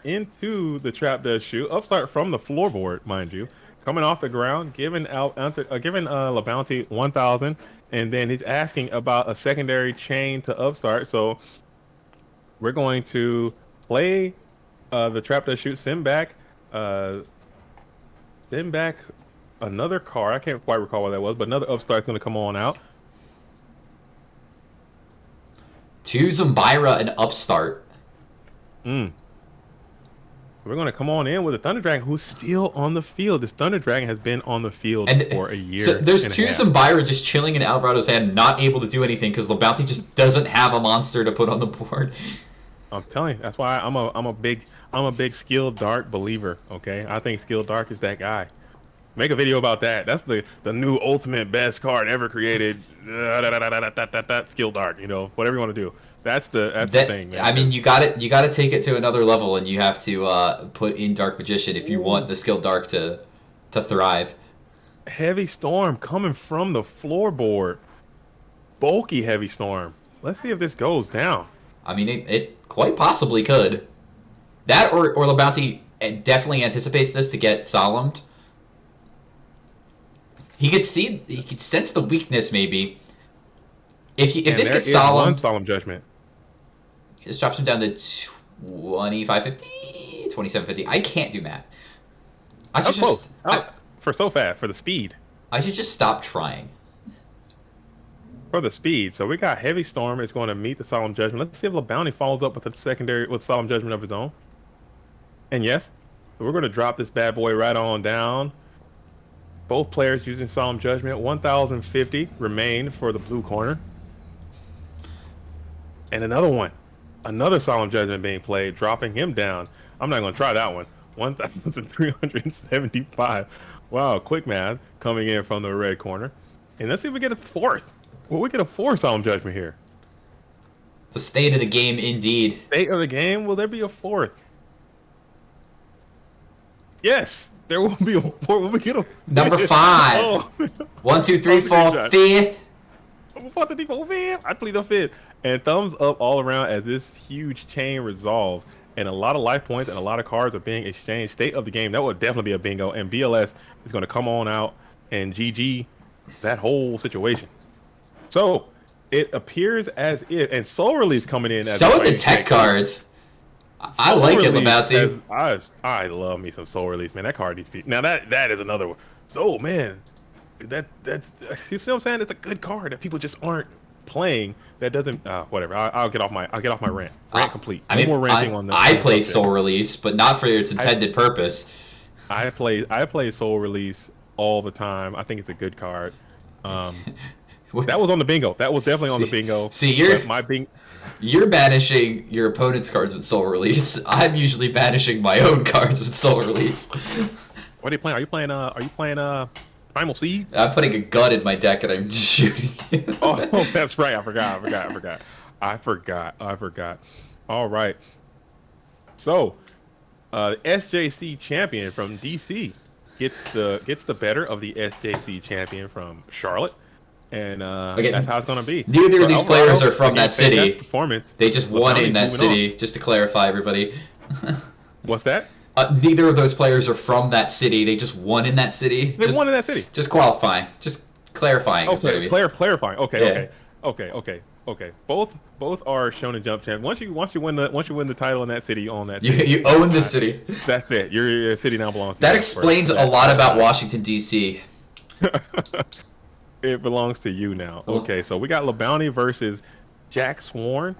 into the trap does shoot. Upstart from the floorboard, mind you, coming off the ground, giving LaBounty 1,000, and then he's asking about a secondary chain to Upstart. So we're going to play the trap does shoot. Send back another card. I can't quite recall what that was, but another Upstart's going to come on out. 2 Zumbira and Upstart. We're going to come on in with a Thunder Dragon who's still on the field. This Thunder Dragon has been on the field for a year. So there's 2 Zumbira just chilling in Alvarado's hand, not able to do anything because LaBounty just doesn't have a monster to put on the board. I'm telling you, that's why I'm a big Skilled Dark believer. Okay, I think Skilled Dark is that guy. Make a video about that. That's the new ultimate best card ever created. Skilled Dark, you know, whatever you want to do. That's the thing, man. I mean, you got to take it to another level, and you have to put in Dark Magician if you want the Skilled Dark to thrive. Heavy Storm coming from the floorboard. Bulky Heavy Storm. Let's see if this goes down. I mean, it quite possibly could. That or LaBounty definitely anticipates this to get solemned. He could sense the weakness maybe. If this gets solemn Judgment, it just drops him down to 2550, 2750. I can't do math. For the speed. I should just stop trying. For the speed, so we got Heavy Storm. It's going to meet the Solemn Judgment. Let's see if LaBounty follows up with a secondary with Solemn Judgment of his own. And yes, so we're going to drop this bad boy right on down. Both players using Solemn Judgment. 1,050 remain for the blue corner. And another Solemn Judgment being played, dropping him down. I'm not going to try that one. 1,375. Wow, quick math coming in from the red corner. And let's see if we get a fourth. Will we get a fourth Solemn Judgment here? The state of the game, indeed. State of the game? Will there be a fourth? Yes. There will be a fourth. Will we get a number 5? Oh. 1, 2, 3, 4, 5th. I plead the 5th. And thumbs up all around as this huge chain resolves. And a lot of life points and a lot of cards are being exchanged. State of the game. That would definitely be a bingo. And BLS is going to come on out and GG that whole situation. So it appears as if, and Soul Release coming in. As So the tech cards. I like it, Lebowski. I love me some Soul Release, man. That card needs to be. Now that is another one. So man, that's you see what I'm saying? It's a good card that people just aren't playing. That doesn't whatever. I'll get off my rant. Rant complete. I mean, more ranting on that. I play Soul Release, but not for its intended purpose. I play Soul Release all the time. I think it's a good card. That was on the bingo. That was definitely on the bingo. See, you're banishing your opponent's cards with Soul Release. I'm usually banishing my own cards with Soul Release. What are you playing? Are you playing Primal Seed? I'm putting a gun in my deck and I'm just shooting it. Oh, that's right. I forgot. All right. So, the SJC champion from DC gets the better of the SJC champion from Charlotte. And that's how it's going to be. Neither of these players are from that city. Performance. They just won in that city, just to clarify, everybody. What's that? Neither of those players are from that city. They just won in that city. They won in that city. Just qualifying. Just clarifying. Okay, clarifying. Okay. Both are Shonen Jump champ. Once you win the title in that city, you own that city. You own the city. That's it. Your city now belongs to you. That you. explains a lot about Washington, D.C. It belongs to you now. Okay, so we got LeBounty versus Jack Sworn.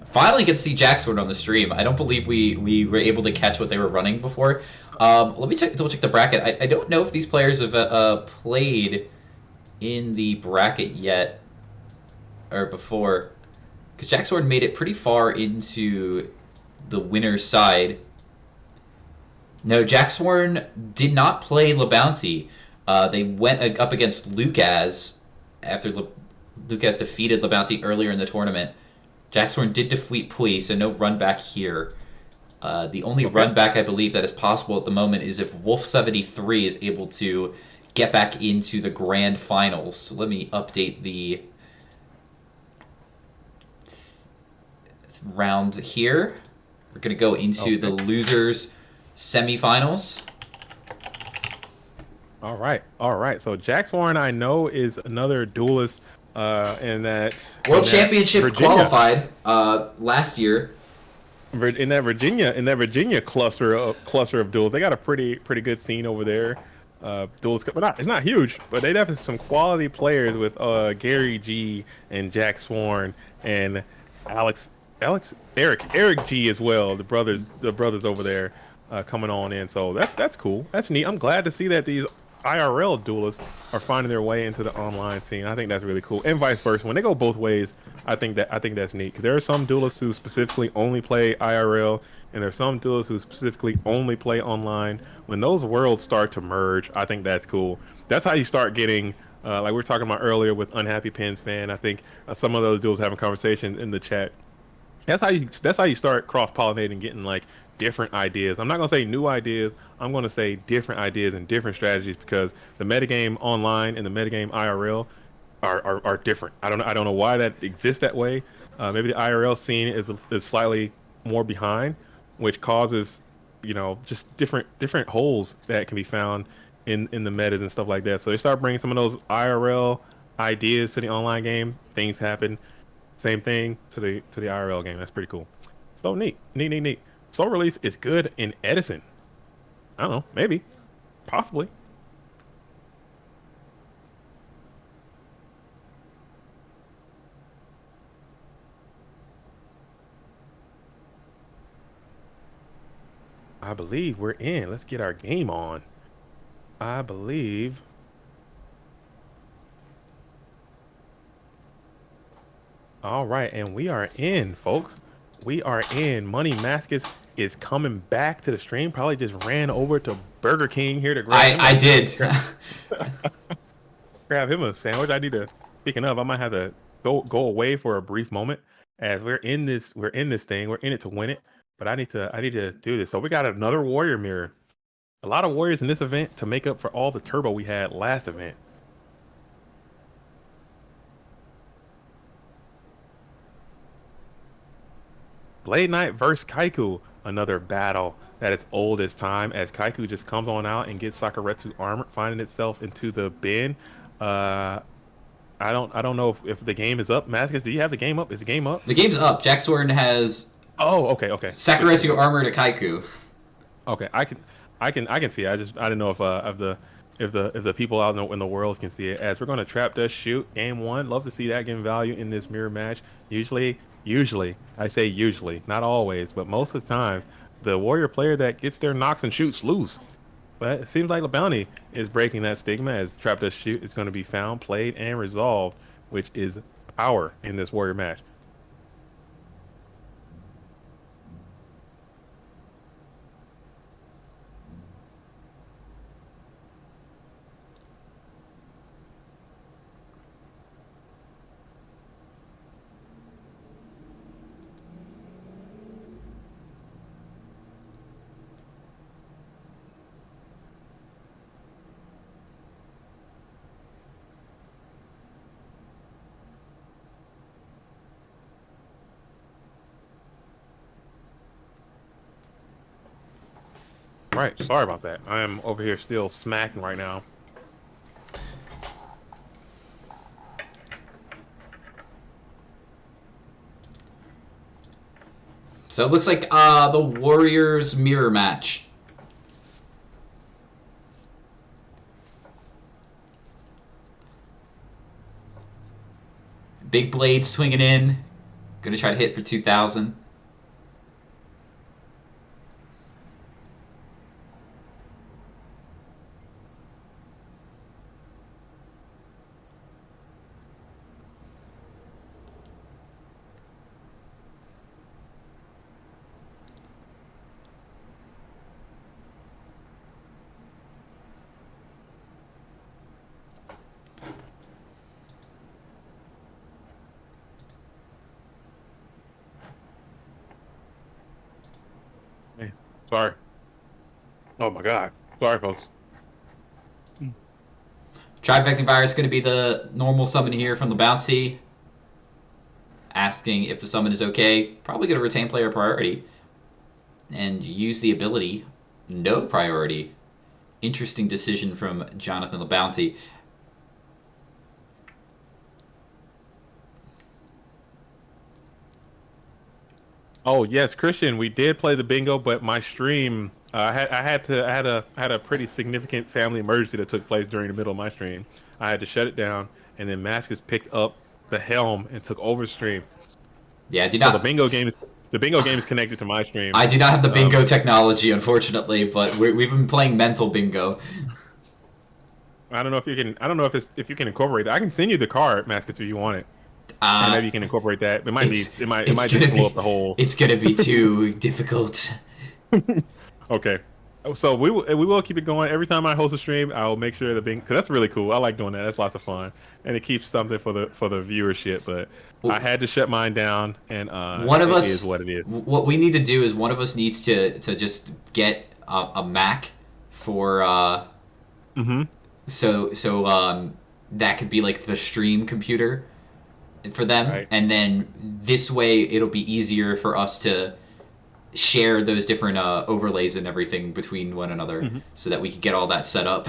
Finally get to see Jack Sworn on the stream. I don't believe we were able to catch what they were running before. Let me double check the bracket. I don't know if these players have played in the bracket yet or before, because Jack Sworn made it pretty far into the winner's side. No, Jack Sworn did not play LeBounty. They went up against Lucas after Lucas defeated LeBounty earlier in the tournament. Jack Sworn did defeat Pui, so no run back here. The only run back I believe that is possible at the moment is if Wolf73 is able to get back into the grand finals. So let me update the round here. We're going to go into the losers semifinals. All right. So Jack Sworn, I know, is another duelist in that World Championship Virginia. Qualified last year. In that Virginia cluster of duels, they got a pretty good scene over there. Duels, but it's not huge, but they definitely some quality players with Gary G and Jack Sworn and Eric G as well. The brothers over there coming on in. So that's cool. That's neat. I'm glad to see that these IRL duelists are finding their way into the online scene. I think that's really cool, and vice versa. When they go both ways, I think that's neat. There are some duelists who specifically only play IRL, and there are some duelists who specifically only play online. When those worlds start to merge, I think that's cool. That's how you start getting, like we were talking about earlier with Unhappy Pens fan. I think some of those duels having conversations in the chat. That's how you start cross-pollinating, getting like different ideas. I'm not gonna say new ideas. I'm gonna say different ideas and different strategies, because the metagame online and the metagame IRL are different. I don't know why that exists that way. Maybe the IRL scene is slightly more behind, which causes just different holes that can be found in the metas and stuff like that. So they start bringing some of those IRL ideas to the online game. Things happen. Same thing to the IRL game. That's pretty cool. So neat. Soul Release is good in Edison. I don't know, maybe, possibly. I believe we're in. Let's get our game on. I believe. All right, and we are in, folks. We are in. Money Mascus is coming back to the stream. Probably just ran over to Burger King here to grab I did. grab him a sandwich. I need to. Speaking of, I might have to go away for a brief moment, as we're in this thing. We're in it to win it. But I need to do this. So we got another warrior mirror. A lot of warriors in this event to make up for all the turbo we had last event. Blade Knight versus Kaiku, another battle that is old as time, as Kaiku just comes on out and gets Sakuretsu armor, finding itself into the bin. I don't know if the game is up. Mascus, do you have the game up? Is the game up? The game's up. Jack Sword has Oh, okay. Sakurasu armor to Kaiku. Okay, I can see it. I didn't know if the people out in the world can see it. As we're going to trap dust shoot game 1. Love to see that getting value in this mirror match. Usually I say usually, not always, but most of the times the warrior player that gets their knocks and shoots lose. But it seems like LeBounty is breaking that stigma as trap dust shoot is going to be found, played, and resolved, which is power in this warrior match. Right, sorry about that. I am over here still smacking right now. So it looks like the Warriors mirror match. Big blade swinging in. Gonna try to hit for 2,000. Hey, sorry. Oh my god. Sorry, folks. Trifecting Virus is going to be the normal summon here from the Bouncy. Asking if the summon is okay. Probably going to retain player priority. And use the ability. No priority. Interesting decision from Jonathan the Bounty. Oh yes, Christian, we did play the bingo, but my stream, I had a pretty significant family emergency that took place during the middle of my stream. I had to shut it down, and then Mascus picked up the helm and took over stream. Yeah, I did So not. the bingo game is connected to my stream. I do not have the bingo technology, unfortunately, but we've been playing mental bingo. I don't know if you can. I don't know if you can incorporate it. I can send you the card, Mascus, if you want it. And maybe you can incorporate that. It might just blow up the whole. It's gonna be too difficult. Okay, so we will keep it going. Every time I host a stream, I'll make sure the bingo, because that's really cool. I like doing that. That's lots of fun, and it keeps something for the viewership. But I had to shut mine down, and one of us is what it is. What we need to do is one of us needs to just get a Mac for so that could be like the stream computer for them, Right. and then this way it'll be easier for us to share those different overlays and everything between one another, so that we can get all that set up.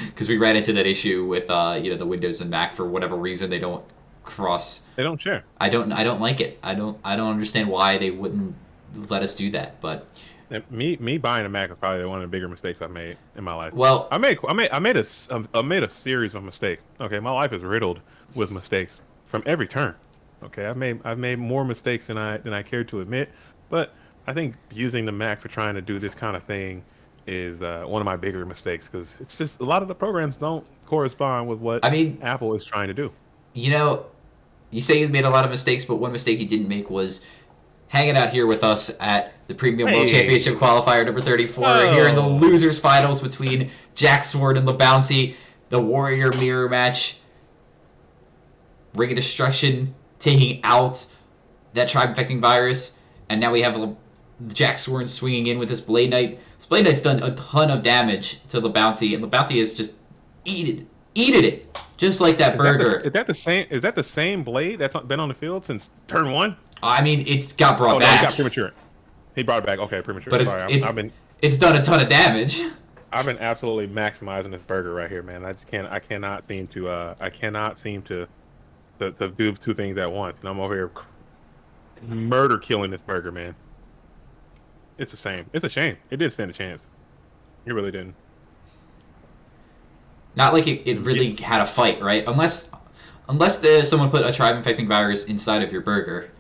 Because we ran into that issue with the Windows and Mac. For whatever reason, they don't cross. They don't share. I don't like it. I don't understand why they wouldn't let us do that. But And me buying a Mac is probably one of the bigger mistakes I made in my life. well, I made a series of mistakes. Okay, my life is riddled with mistakes from every turn. Okay, I've made more mistakes than I care to admit, but I think using the Mac for trying to do this kind of thing is one of my bigger mistakes, because it's just a lot of the programs don't correspond with what Apple is trying to do. You say you made a lot of mistakes, but one mistake you didn't make was hanging out here with us at the Premium World Championship Qualifier number 34, here in the losers finals between Jack Sword and LeBounty, the Warrior Mirror match. Ring of Destruction taking out that Tribe-infecting virus, and now we have Jack Sword swinging in with this Blade Knight. This Blade Knight's done a ton of damage to LeBounty, and LeBounty has just eaten it, just like that burger. Is that the same blade that's been on the field since turn 1? I mean, it got brought No, back. he got premature. He brought it back. Okay, premature. But it's done a ton of damage. I've been absolutely maximizing this burger right here, man. I cannot seem to do two things at once. And I'm over here murder killing this burger, man. It's a shame. It's a shame. It didn't stand a chance. It really didn't. Not like it really had a fight, right? Unless someone put a tribe-infecting virus inside of your burger.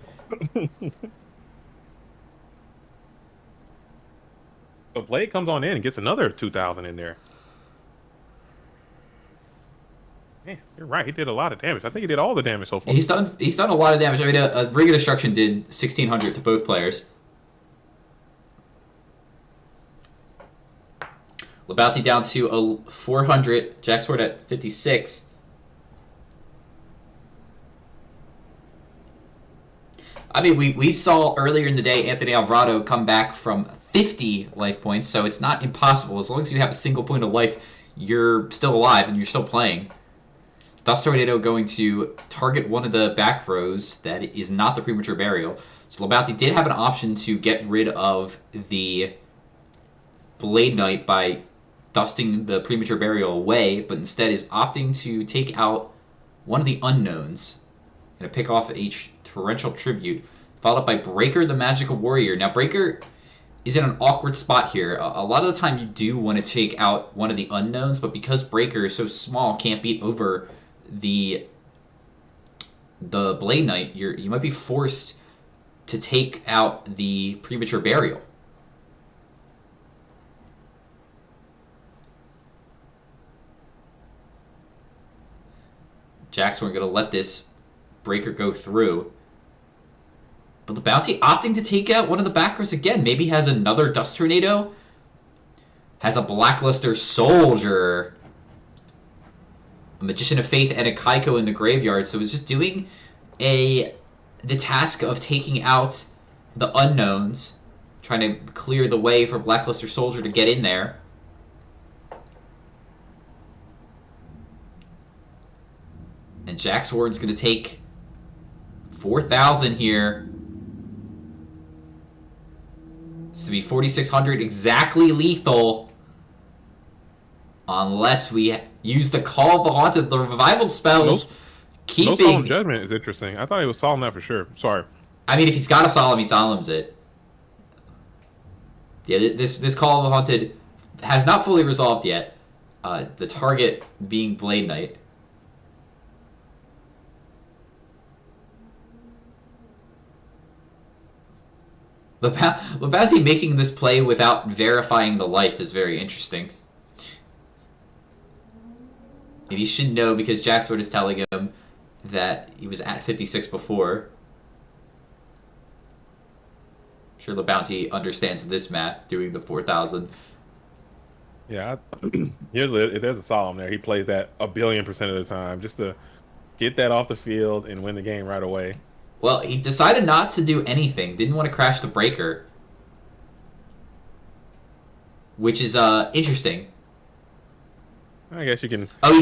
The Blade comes on in and gets another 2,000 in there. Man, you're right. He did a lot of damage. I think he did all the damage so far. He's done a lot of damage. I mean, a Ring of Destruction did 1,600 to both players. Lebowski down to 400. Jack Sword at 56. I mean, we saw earlier in the day Anthony Alvarado come back from 50 life points, so it's not impossible. As long as you have a single point of life, you're still alive and you're still playing. Dust Tornado going to target one of the back rows that is not the Premature Burial. So Lebowski did have an option to get rid of the Blade Knight by dusting the Premature Burial away, but instead is opting to take out one of the unknowns. Going to pick off each Torrential Tribute, followed by Breaker the Magical Warrior. Now, Breaker is in an awkward spot here. A lot of the time you do want to take out one of the unknowns, but because Breaker is so small, can't beat over the Blade Knight, you might be forced to take out the Premature Burial. Jackson, we're going to let this Breaker go through. But the Bounty opting to take out one of the back rows again. Maybe has another Dust Tornado. Has a Blackluster Soldier. A Magician of Faith and a Kaiko in the graveyard. So it's just doing the task of taking out the unknowns. Trying to clear the way for Blackluster Soldier to get in there. And Jack Sword's going to take 4,000 here. This to be 4,600, exactly lethal. Unless we use the Call of the Haunted, the revival spells. No Solemn Judgment is interesting. I thought he was solemn that for sure. Sorry. I mean, if he's got a solemn, he solemns it. Yeah, this Call of the Haunted has not fully resolved yet. The target being Blade Knight. Lebowski making this play without verifying the life is very interesting. And he should know because Jack Sword is telling him that he was at 56 before. I'm sure Lebowski understands this math, doing the 4,000. Yeah, if there's a solemn there, he plays that 1,000,000,000% of the time just to get that off the field and win the game right away. Well, he decided not to do anything. Didn't want to crash the Breaker. Which is interesting. I guess you can. Oh,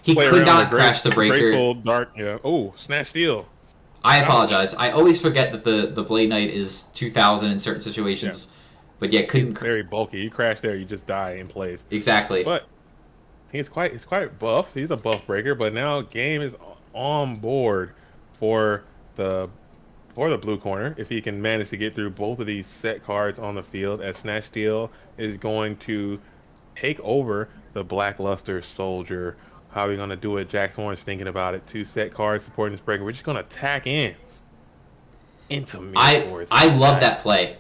he could not crash the Breaker. Graceful Dark, yeah. Oh, Snatch Steel. I apologize. I always forget that the Blade Knight is 2,000 in certain situations. Yeah. But yeah, couldn't. He's very bulky. You crash there, you just die in place. Exactly. But he's quite buff. He's a buff breaker. But now game is on board for the blue corner if he can manage to get through both of these set cards on the field, as Snatch Steel is going to take over the Blackluster Soldier. How are we going to do it? Jack Swarm's thinking about it. 2 set cards supporting this breaker. We're just going to attack into Mirror. I love that play.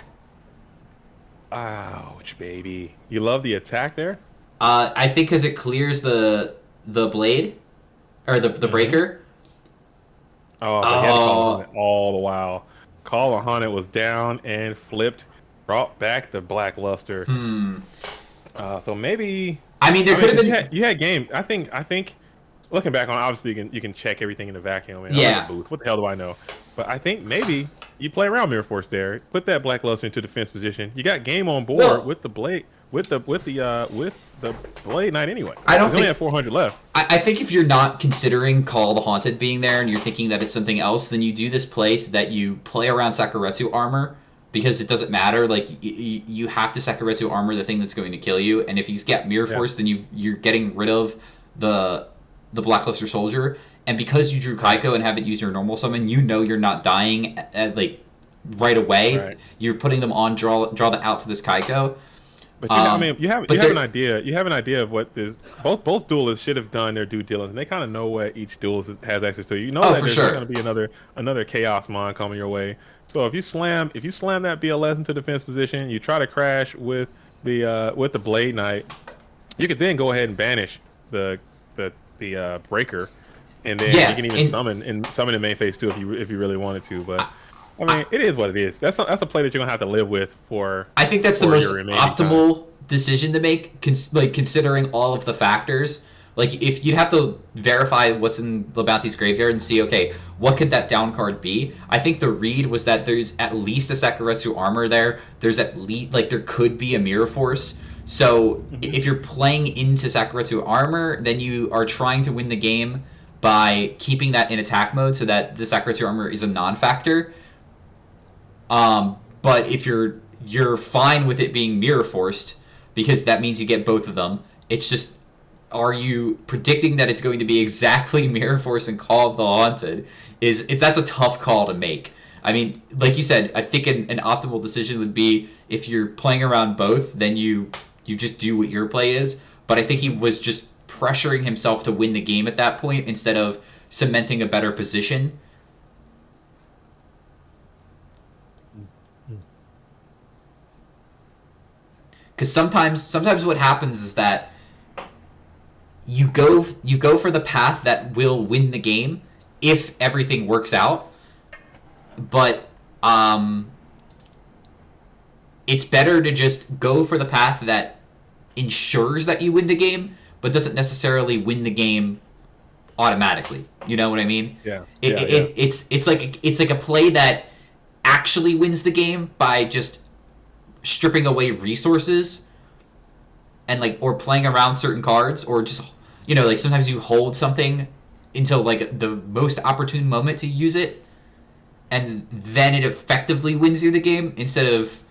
Ouch, baby. You love the attack there? I think because it clears the blade or the breaker. Oh, he had to call it all the while. Call of Haunted was down and flipped, brought back the Blackluster. So maybe. I mean, there could have been. You had game. I think. Looking back on, obviously you can check everything in the vacuum. And yeah. The booth. What the hell do I know? But I think maybe you play around Mirror Force there. Put that Blackluster into defense position. You got game on board with the blade. With the Blade Knight anyway. I don't only have 400 left. I think if you're not considering Call of the Haunted being there and you're thinking that it's something else, then you do this play so that you play around Sakuretsu armor because it doesn't matter. Like you have to Sakuretsu armor the thing that's going to kill you, and if he's got Mirror Force, then you're getting rid of the Blackluster Soldier. And because you drew Kaiko and haven't used your normal summon, you know you're not dying like right away. Right. You're putting them on draw the out to this Kaiko. But I mean, you have an idea. You have an idea of what this both duelists should have done their due diligence. They kind of know what each duelist has access to. You know that there's going to be another Chaos Mon coming your way. So if you slam that BLS into defense position, you try to crash with the Blade Knight, you could then go ahead and banish the breaker, and then you can even summon in main phase too if you really wanted to. But I mean, it is what it is. That's a play that you're gonna have to live with for. I think that's the most optimal decision to make, considering all of the factors. Like, if you'd have to verify what's in the Bounty's graveyard and see, okay, what could that down card be? I think the read was that there's at least a Sakuretsu armor there. There's at least, there could be a Mirror Force. So if you're playing into Sakuretsu armor, then you are trying to win the game by keeping that in attack mode so that the Sakuretsu armor is a non-factor. But if you're fine with it being Mirror Forced, because that means you get both of them, it's just, are you predicting that it's going to be exactly Mirror Force and Call of the Haunted? That's a tough call to make. I mean, like you said, I think an optimal decision would be if you're playing around both, then you just do what your play is. But I think he was just pressuring himself to win the game at that point instead of cementing a better position. Because sometimes what happens is that you go for the path that will win the game if everything works out, but it's better to just go for the path that ensures that you win the game, but doesn't necessarily win the game automatically. You know what I mean? Yeah. It's like a play that actually wins the game by just stripping away resources and or playing around certain cards, or just sometimes you hold something until the most opportune moment to use it, and then it effectively wins you the game instead of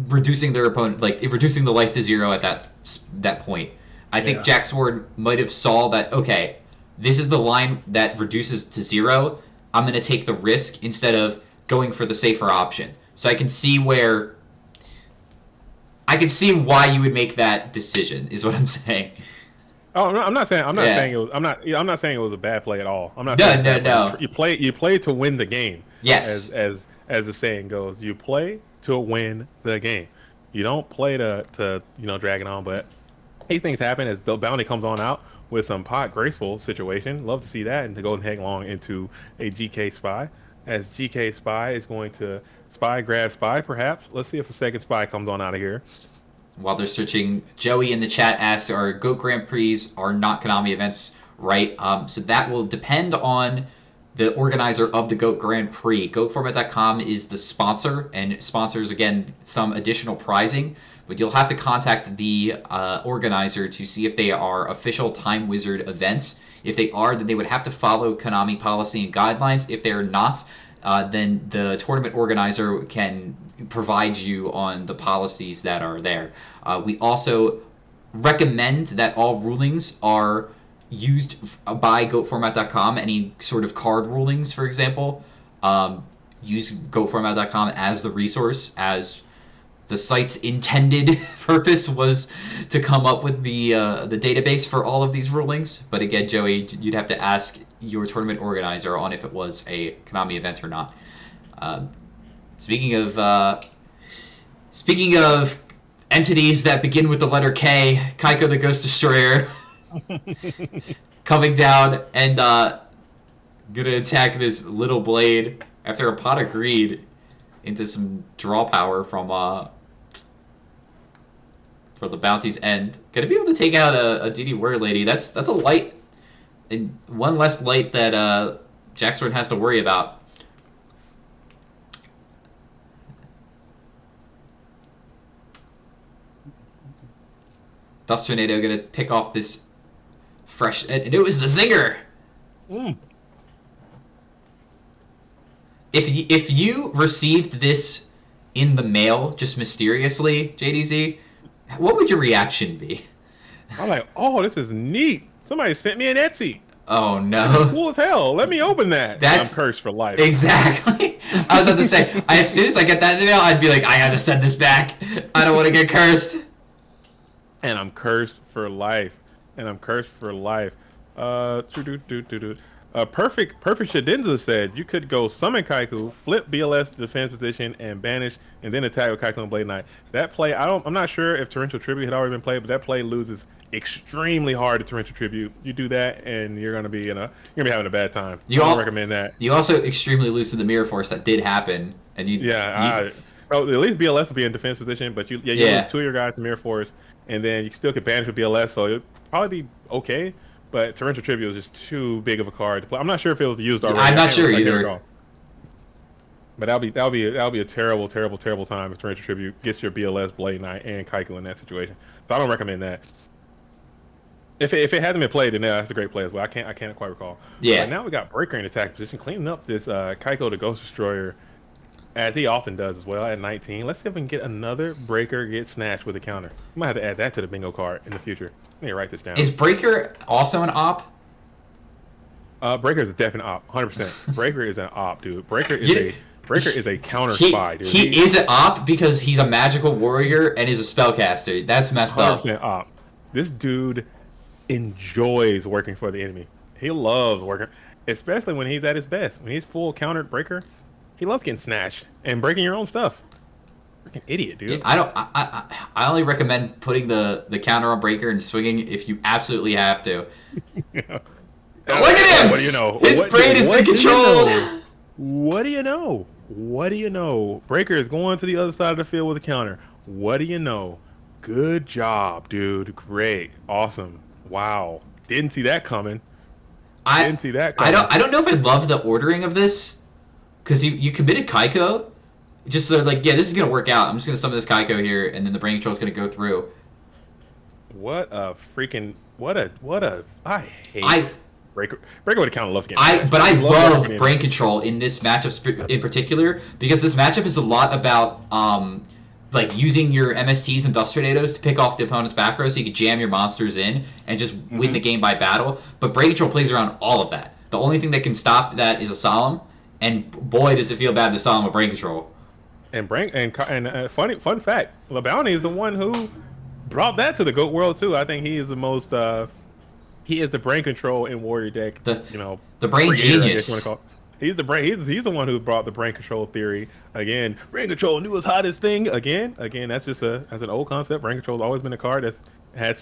reducing their opponent, reducing the life to zero at that point. I think Jack Sword might have saw that, okay, this is the line that reduces to zero. I'm going to take the risk instead of going for the safer option. So I can see why you would make that decision, is what I'm saying. Oh, I'm not saying it was. I'm not saying it was a bad play at all. I'm not. No. You play to win the game. Yes. As the saying goes, you play to win the game. You don't play to drag it on. But these things happen as the bounty comes on out with some pot graceful situation. Love to see that, and to go headlong into a GK spy, as GK spy is going to grab spy perhaps. Let's see if a second spy comes on out of here. While they're searching, Joey in the chat asks, "Our GOAT Grand Prix are not Konami events, right?" So that will depend on the organizer of the GOAT Grand Prix. GOATformat.com is the sponsor, and sponsors, again, some additional prizing. But you'll have to contact the organizer to see if they are official Time Wizard events. If they are, then they would have to follow Konami policy and guidelines. If they are not, then the tournament organizer can provide you on the policies that are there. We also recommend that all rulings are used by GOATformat.com. Any sort of card rulings, for example, use GOATformat.com as the resource, as the site's intended purpose was to come up with the database for all of these rulings. But again, Joey, you'd have to ask your tournament organizer on if it was a Konami event or not. Speaking of entities that begin with the letter K, Kaiko the Ghost Destroyer coming down and gonna attack this little blade after a pot of greed into some draw power from for the bounty's end. Gonna be able to take out a DD Warrior Lady. That's a light, and one less light that Jackson has to worry about. Dust Tornado gonna pick off this fresh, and it was the zinger. If you received this in the mail just mysteriously, JDZ, what would your reaction be? I'm like, oh, this is neat. Somebody sent me an Etsy. Oh That's no. cool as hell. Let me open that. That's I'm cursed for life. Exactly. I was about to say, as soon as I get that in the mail, I'd be like, I gotta send this back. I don't want to get cursed. And I'm cursed for life. And I'm cursed for life. Perfect Shadenza said you could go summon Kaiku, flip BLS defense position, and banish, and then attack with Kaiku and Blade Knight. That play, I'm not sure if Torrential Tribute had already been played, but that play loses extremely hard to Torrential Tribute. You do that, and you're gonna be having a bad time. I don't recommend that. You also extremely lose to the Mirror Force. That did happen, and at least BLS will be in defense position, but you lose 2 of your guys to Mirror Force, and then you still could banish with BLS, so it'll probably be okay. But Torrential Tribute was just too big of a card to play. I'm not sure if it was used already. I'm not sure either. But that'll be a terrible time if Torrential Tribute gets your BLS, Blade Knight, and Kaiku in that situation. So I don't recommend that. If it hasn't been played, then that's a great play as well. I can't quite recall. Yeah. But now we got Breaker in attack position, cleaning up this Kaiku the Ghost Destroyer, as he often does as well at 19. Let's see if we can get another Breaker get snatched with a counter. We might have to add that to the bingo card in the future. I need to write this down. Is Breaker also an op? Breaker is a definite op, 100%. Breaker is an op, dude. Breaker is a counter spy, dude. He is an op because he's a magical warrior and is a spellcaster. That's messed up. 100% op. This dude enjoys working for the enemy. He loves working, especially when he's at his best. When he's full countered Breaker, he loves getting snatched and breaking your own stuff. Freaking idiot, dude. Yeah, I only recommend putting the counter on Breaker and swinging if you absolutely have to. Yeah. Look at him! What do you know? His brain has been controlled. What do you know? What do you know? Breaker is going to the other side of the field with a counter. What do you know? Good job, dude. Great. Awesome. Wow. Didn't see that coming. I don't know if I love the ordering of this, because you committed Kaiko. Just so like, yeah, this is gonna work out. I'm just gonna summon this Kaiko here, and then the brain control is gonna go through. What a I hate Breaker with a counter loves getting I love brain control in this matchup in particular, because this matchup is a lot about like using your MSTs and Dust Tornadoes to pick off the opponent's back row so you can jam your monsters in and just win the game by battle. But brain control plays around all of that. The only thing that can stop that is a Solemn, and boy does it feel bad to Solemn with brain control. And fun fact, LeBounty is the one who brought that to the GOAT world too. I think he is the most he is the brain control in Warrior deck. The brain genius. He's the brain. He's the one who brought the brain control theory again. Brain control, newest hottest thing again. That's just as an old concept. Brain control has always been a card that's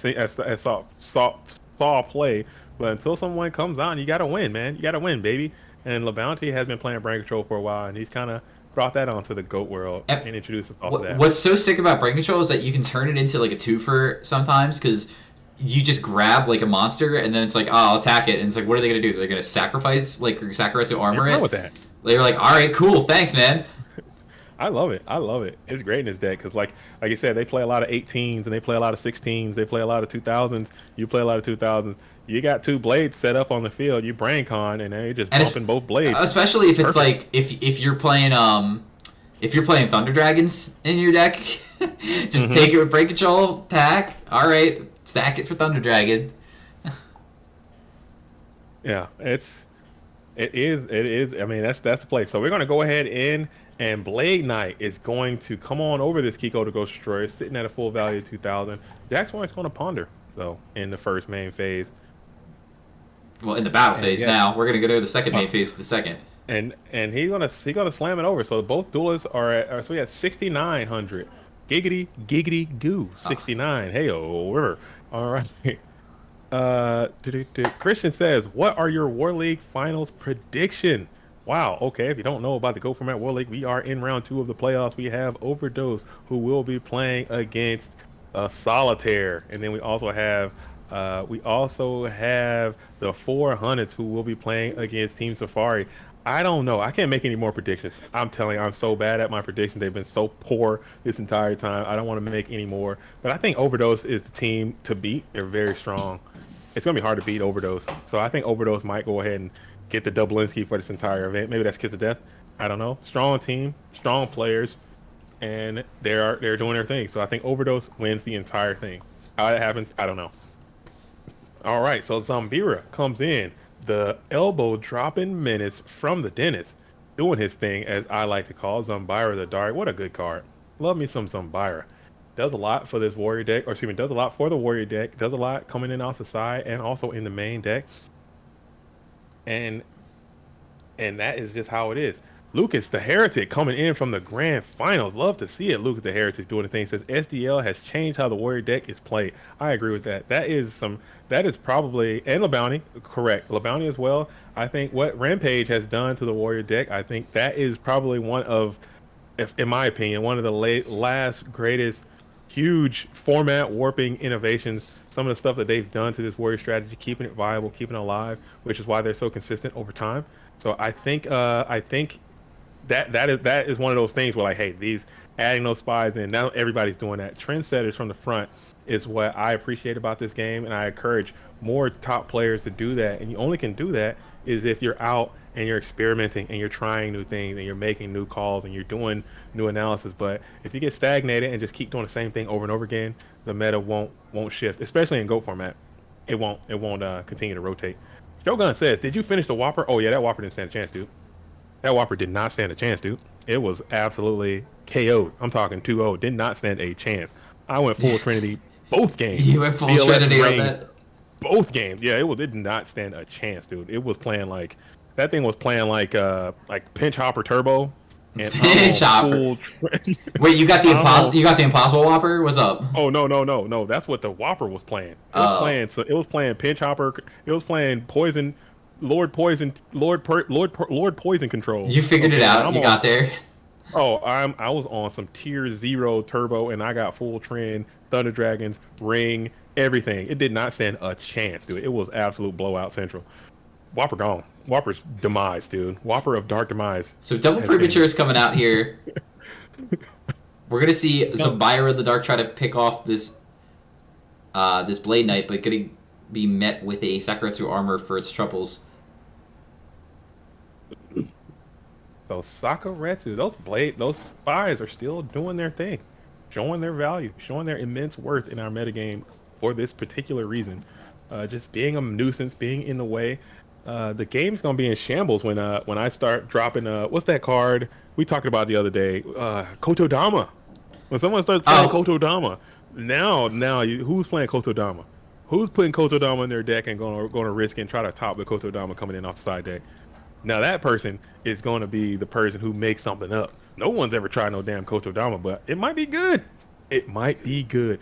saw play. But until someone comes on, you gotta win, man. You gotta win, baby. And LeBounty has been playing brain control for a while, and he's kind of brought that onto the GOAT world and introduced us all to that. What's so sick about brain control is that you can turn it into like a twofer sometimes, because you just grab like a monster and then it's like, oh, I'll attack it, and it's like, what are they gonna do? They're gonna sacrifice like Sakura to armor it. With that. They're like, all right, cool, thanks, man. I love it. It's great in this deck because, like you said, they play a lot of 18s and they play a lot of 16s. They play a lot of 2000s. You play a lot of 2000s. You got two blades set up on the field. You brain con, and then you're just bumping both blades. Especially if it's like if you're playing Thunder Dragons in your deck, just take it with brain control, attack. All right, sack it for Thunder Dragon. Yeah, it is. I mean, that's the play. So we're gonna go ahead and Blade Knight is going to come on over this Kiko to Ghost Destroyer, sitting at a full value of 2,000. Jack's going to ponder though in the first main phase. Well, in the battle phase now, we're gonna go to the second main phase. The second, and he's gonna slam it over. So both duelists are so we got 6,900. Giggity goo 69. Hey-o, river. All right. Christian says, what are your War League finals prediction? Wow, okay, if you don't know about the Go Format War League, we are in round 2 of the playoffs. We have Overdose, who will be playing against Solitaire, and then we also have the 400s, who will be playing against Team Safari. I don't know. I can't make any more predictions. I'm telling you, I'm so bad at my predictions. They've been so poor this entire time. I don't want to make any more. But I think Overdose is the team to beat. They're very strong. It's going to be hard to beat Overdose. So I think Overdose might go ahead and get the Dublinsky for this entire event. Maybe that's Kiss of Death. I don't know. Strong team, strong players. and they're doing their thing. So I think Overdose wins the entire thing. How it happens, I don't know. All right, so Zambira comes in, the elbow dropping menace from the dentist, doing his thing, as I like to call Zambira the Dark. What a good card. Love me some Zambira. Does a lot for this warrior deck, or excuse me, does a lot for the warrior deck. Does a lot coming in off the side and also in the main deck. And that is just how it is. Lucas the Heretic coming in from the grand finals. Love to see it. Lucas the Heretic doing the thing. Says SDL has changed how the warrior deck is played. I agree with that. That is probably, and LeBounty, correct. LeBounty as well. I think what Rampage has done to the warrior deck, I think that is probably one of, if in my opinion, one of the last greatest huge format warping innovations. Some of the stuff that they've done to this warrior strategy, keeping it viable, keeping it alive, which is why they're so consistent over time. So I think that is one of those things where, like, hey, these adding those spies in, now everybody's doing that. Trendsetters from the front is what I appreciate about this game, and I encourage more top players to do that. And you only can do that is if you're out and you're experimenting and you're trying new things and you're making new calls and you're doing new analysis. But if you get stagnated and just keep doing the same thing over and over again, the meta won't shift, especially in GOAT format. It won't continue to rotate. Shogun says, did you finish the Whopper? Oh yeah, that Whopper didn't stand a chance, dude. That Whopper did not stand a chance, dude. It was absolutely KO'd. I'm talking 2-0. Did not stand a chance. I went full Trinity both games. You went full Trinity on that? Both games. Yeah, it did not stand a chance, dude. It was playing like, that thing was playing like Pinch Hopper Turbo. And Pinch Hopper. Wait, you got the Impossible Whopper? What's up? Oh no. That's what the Whopper was playing. It was playing Pinch Hopper. It was playing Poison, Lord Poison Control. You figured it out. You got there. Oh, I was on some tier 0 turbo, and I got full trend, Thunder Dragons, Ring, everything. It did not stand a chance, dude. It was absolute blowout central. Whopper gone. Whopper's demise, dude. Whopper of dark demise. So double premature is coming out here. We're gonna see Zambira the Dark try to pick off this Blade Knight, but gonna be met with a Sakuretsu armor for its troubles. So Sakuretsu, those spies are still doing their thing, showing their value, showing their immense worth in our metagame for this particular reason. Just being a nuisance, being in the way. The game's gonna be in shambles when I start dropping what's that card we talked about the other day? Kotodama. When someone starts playing Kotodama, now who's playing Kotodama? Who's putting Kotodama in their deck and going to risk and try to top the Kotodama coming in off the side deck? Now that person is going to be the person who makes something up. No one's ever tried no damn Kotodama, but it might be good. It might be good.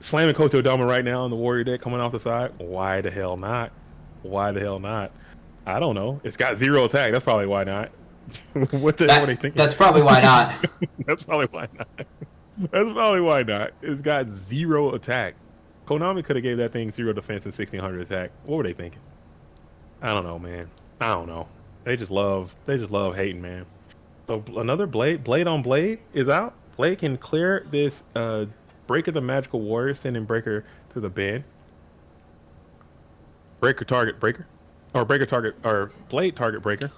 Slamming Kotodama right now on the warrior deck coming off the side. Why the hell not? Why the hell not? I don't know. It's got 0 attack. That's probably why not. What are they thinking? That's probably why not. That's probably why not. That's probably why not. It's got 0 attack. Konami could have gave that thing 0 defense and 1600 attack. What were they thinking? I don't know, man. I don't know. They just love hating, man. So another Blade on Blade is out. Blade can clear this Breaker the Magical Warrior, sending Breaker to the bin. Breaker target Breaker. Or Breaker target, or Blade target Breaker.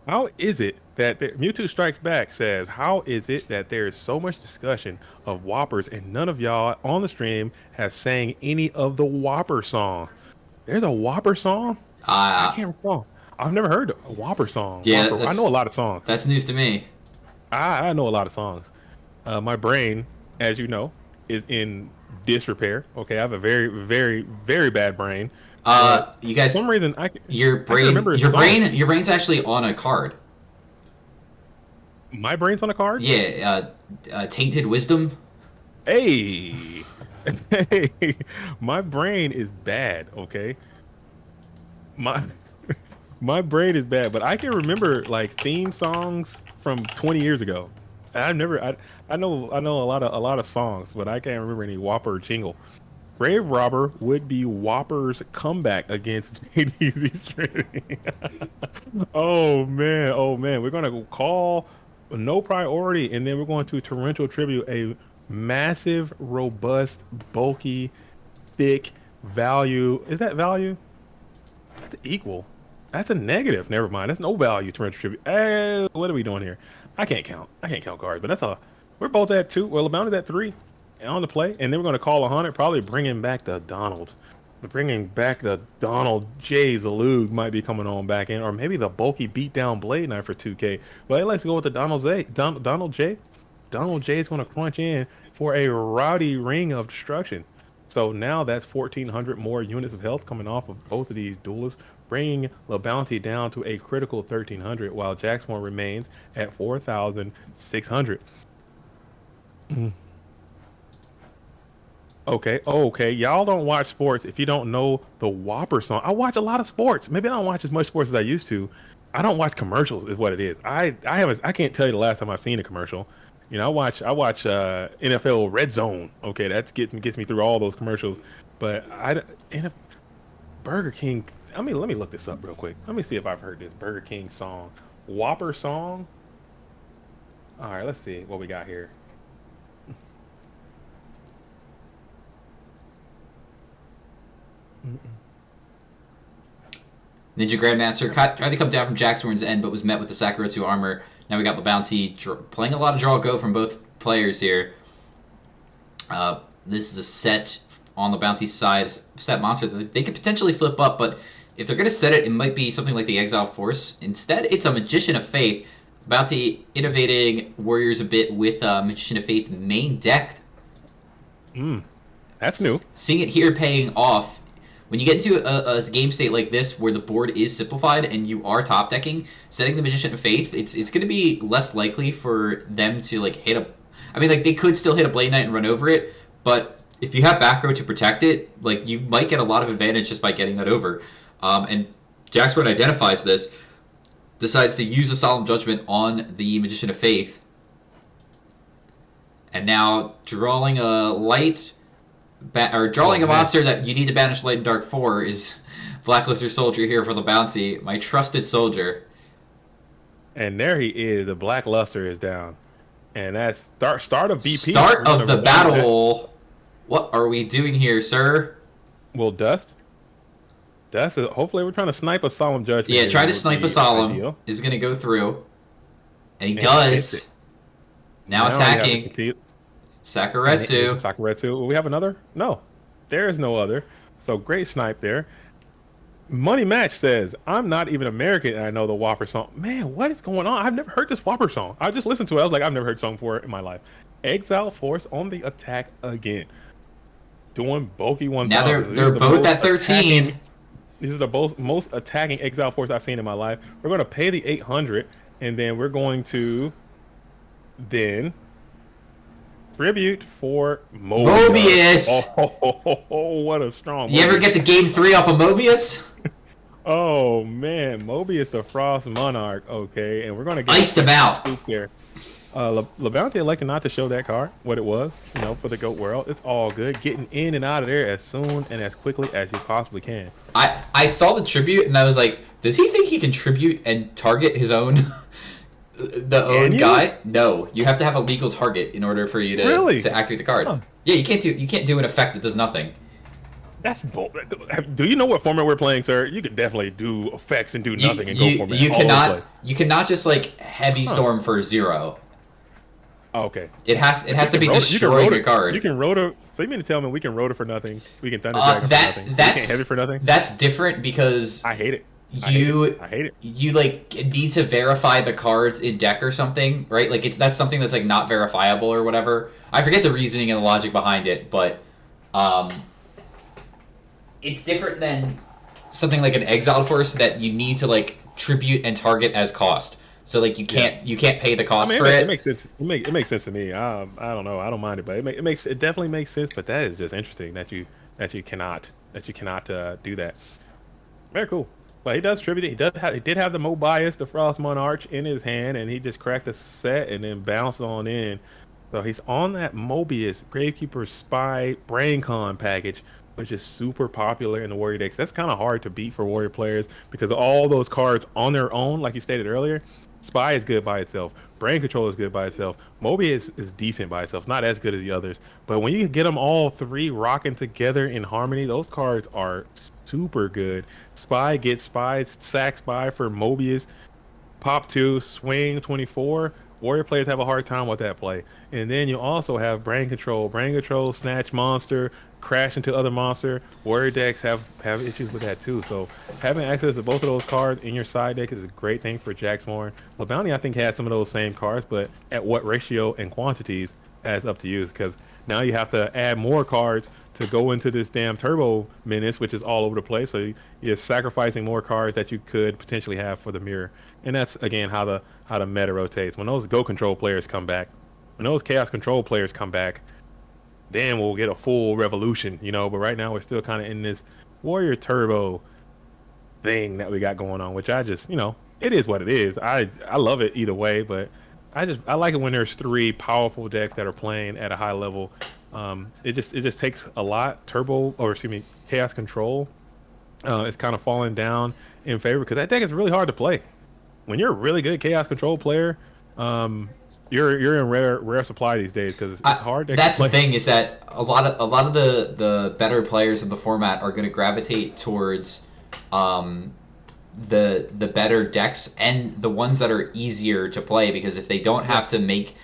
How is it that Mewtwo Strikes Back says, how is it that there is so much discussion of Whoppers and none of y'all on the stream have sang any of the Whopper song? There's a Whopper song? I can't recall. I've never heard a Whopper song. Yeah, Whopper. I know a lot of songs. That's news to me. I know a lot of songs. My brain, as you know, is in disrepair. Okay, I have a very, very, very bad brain. You guys, for some reason, your brain's actually on a card. My brain's on a card? Yeah, Tainted Wisdom. Hey, hey, my brain is bad. Okay, my brain is bad, but I can remember like theme songs from 20 years ago. I know a lot of songs, but I can't remember any Whopper jingle. Grave Robber would be Whopper's comeback against JDZ's Trinity. Oh man, we're gonna call no priority, and then we're going to torrential tribute a massive, robust, bulky, thick value. Is that value? That's equal. That's a negative. Never mind. That's no value to tribute. Hey, what are we doing here? I can't count. I can't count cards, but that's a. We're both at 2. Well, Bounty's at 3 on the play, and then we're going to call 100. Probably bringing back the Donald. Bringing back the Donald J. Zalug might be coming on back in, or maybe the bulky beatdown Blade Knight for 2K. But let's go with the Donald J. Donald J. Donald J is going to crunch in for a rowdy ring of destruction. So now that's 1,400 more units of health coming off of both of these duelists, bringing the bounty down to a critical 1,300, while Jacksmore remains at 4,600. Okay. Y'all don't watch sports if you don't know the Whopper song. I watch a lot of sports. Maybe I don't watch as much sports as I used to. I don't watch commercials, is what it is. I can't tell you the last time I've seen a commercial. You know, I watch NFL Red Zone. Okay, that gets me through all those commercials. But Burger King. Let me look this up real quick. Let me see if I've heard this Burger King song, Whopper song. All right, let's see what we got here. Ninja Grandmaster tried to come down from Jacksworn's end, but was met with the Sakuretsu armor. Now we got the bounty playing a lot of draw go from both players here. This is a set on the bounty side, set monster that they could potentially flip up, but if they're going to set it, it might be something like the Exile Force. Instead, it's a Magician of Faith. Bounty innovating Warriors a bit with Magician of Faith main decked. That's new. Seeing it here paying off. When you get into a game state like this where the board is simplified and you are top decking, setting the Magician of Faith, it's going to be less likely for them to like hit a... I mean, like they could still hit a Blade Knight and run over it, but if you have back row to protect it, like you might get a lot of advantage just by getting that over. And Jacksword identifies this, decides to use a Solemn Judgment on the Magician of Faith, and now drawing a light... drawing a monster that you need to banish Light and Dark for is Blacklister Soldier here for the bounty. My trusted soldier. And there he is. The Blackluster is down. And that's start of BP. Start of the battle. What are we doing here, sir? Well, Dust, hopefully we're trying to snipe a Solemn Judgment. Yeah, try to snipe a Solemn. Is going to go through. And he does. Now attacking. Sakuretsu. Will we have another? No. There is no other. So great snipe there. Money Match says, I'm not even American and I know the Whopper song. Man, what is going on? I've never heard this Whopper song. I just listened to it. I was like, I've never heard a song before in my life. Exile Force on the attack again. Doing bulky 1,000. Now they're both at 13. These are the most attacking Exile Force I've seen in my life. We're going to pay the 800 and then we're going to then... tribute for Mobius. Oh, what a strong. You ever get to game 3 off of Mobius? Oh man, Mobius the Frost Monarch. Okay, and we're gonna get iced him out. There. LeBounty elected not to show that card, what it was, for the GOAT World. It's all good. Getting in and out of there as soon and as quickly as you possibly can. I saw the tribute and I was like, does he think he can tribute and target his own? Own guy? No, you have to have a legal target in order for you to activate the card. Huh. Yeah, you can't do an effect that does nothing. That's bull. Do you know what format we're playing, sir? You could definitely do effects and do nothing and go for it. You cannot just like heavy storm for 0. Oh, okay. It has to be destroying a card. You can rotor. So you mean to tell me we can rotor for nothing? We can thunder dragon for nothing. We can't heavy for nothing. That's different because I hate it. I hate it. You like need to verify the cards in deck or something, right? Like that's something that's like not verifiable or whatever. I forget the reasoning and the logic behind it, but it's different than something like an Exile Force that you need to like tribute and target as cost. So like you can't pay the cost for it. It makes sense. It makes sense to me. I don't know. I don't mind it, but it definitely makes sense. But that is just interesting that you cannot do that. Very cool. But he does tribute. He did have the Mobius, the Frost Monarch, in his hand, and he just cracked the set and then bounced on in. So he's on that Mobius Gravekeeper Spy BrainCon package, which is super popular in the Warrior decks. That's kind of hard to beat for Warrior players because all those cards on their own, like you stated earlier, Spy is good by itself. Brain Control is good by itself. Mobius is decent by itself. Not as good as the others. But when you get them all three rocking together in harmony, those cards are super good. Spy gets Spy, Sack Spy for Mobius. Pop 2, Swing 24. Warrior players have a hard time with that play. And then you also have Brain Control. Brain Control, Snatch Monster, Crash into other monster. Warrior decks have issues with that too. So having access to both of those cards in your side deck is a great thing for Jaxmorn. LeBounty, I think, had some of those same cards, but at what ratio and quantities, that's up to you. Because now you have to add more cards to go into this damn Turbo Menace, which is all over the place. So you're sacrificing more cards that you could potentially have for the mirror. And that's, again, how the meta rotates. When those Go Control players come back, when those Chaos Control players come back, then we'll get a full revolution, you know. But right now we're still kind of in this Warrior Turbo thing that we got going on, which I just, you know, it is what it is. I love it either way, but I like it when there's three powerful decks that are playing at a high level. It just takes a lot. Chaos Control is kind of falling down in favor because that deck is really hard to play. When you're a really good Chaos Control player, you're in rare supply these days because it's hard to That's play. The thing is that a lot of the better players in the format are going to gravitate towards the better decks and the ones that are easier to play, because if they don't have to make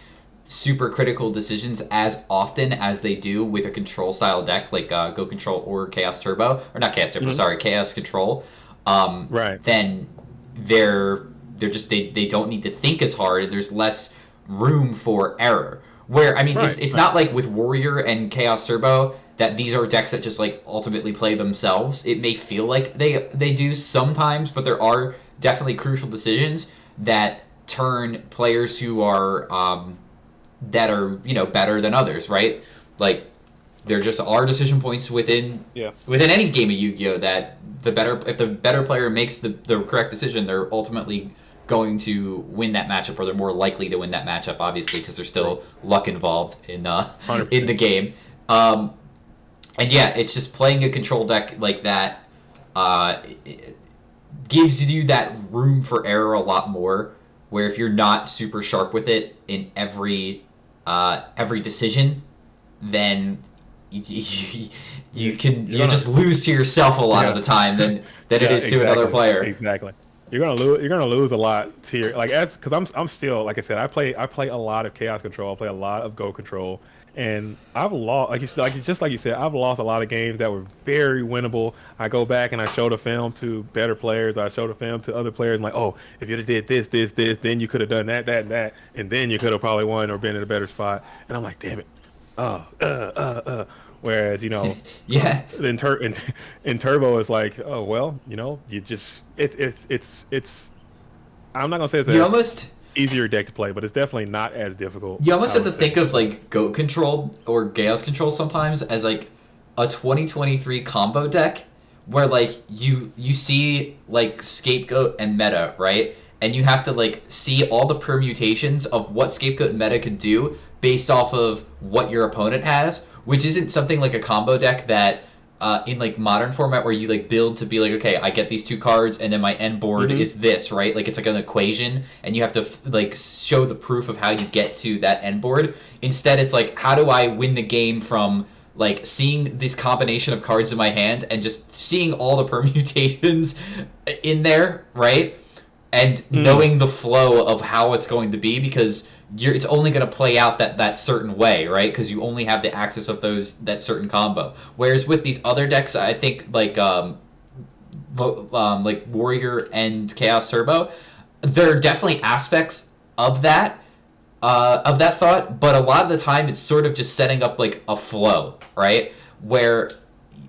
super critical decisions as often as they do with a control style deck like Go Control or Chaos Turbo, or not Chaos Turbo, sorry, Chaos Control, right, then they're just they don't need to think as hard. There's less room for error. Where, I mean, it's not like with Warrior and Chaos Turbo that these are decks that just like ultimately play themselves. It may feel like they do sometimes, but there are definitely crucial decisions that turn players who are that are, you know, better than others, right? Like, there just are decision points within any game of Yu-Gi-Oh! That if the better player makes the correct decision, they're ultimately going to win that matchup, or they're more likely to win that matchup, obviously, because there's still luck involved in the game. And yeah, it's just playing a control deck like that it gives you that room for error a lot more, where if you're not super sharp with it in every decision, then you just lose to yourself a lot of the time than it is to another player. Exactly. You're gonna lose a lot to your, like, as because I'm still, like I said, I play a lot of Chaos Control, I play a lot of Go Control, and I've lost, like you said, I've lost a lot of games that were very winnable. I go back and I show the film to better players, I show the film to other players, and like, oh, if you'd have did this, then you could have done that, and then you could have probably won or been in a better spot. And I'm like, damn it. Whereas, you know, in Turbo is like, oh well, you know, you just it's I'm not gonna say it's easier deck to play, but it's definitely not as difficult. You almost have to think of like Goat Control or Chaos Control sometimes as like a 2023 combo deck, where like you see like Scapegoat and Meta, right? And you have to like see all the permutations of what Scapegoat and Meta could do based off of what your opponent has, which isn't something like a combo deck that in like modern format where you like build to be like, okay, I get these two cards and then my end board is this, right? Like it's like an equation and you have to like show the proof of how you get to that end board. Instead, it's like, how do I win the game from like seeing this combination of cards in my hand and just seeing all the permutations in there, right? And knowing the flow of how it's going to be, because it's only going to play out that certain way, right? Because you only have the access of that certain combo. Whereas with these other decks, I think like Warrior and Chaos Turbo, there are definitely aspects of that thought, but a lot of the time it's sort of just setting up like a flow, right? Where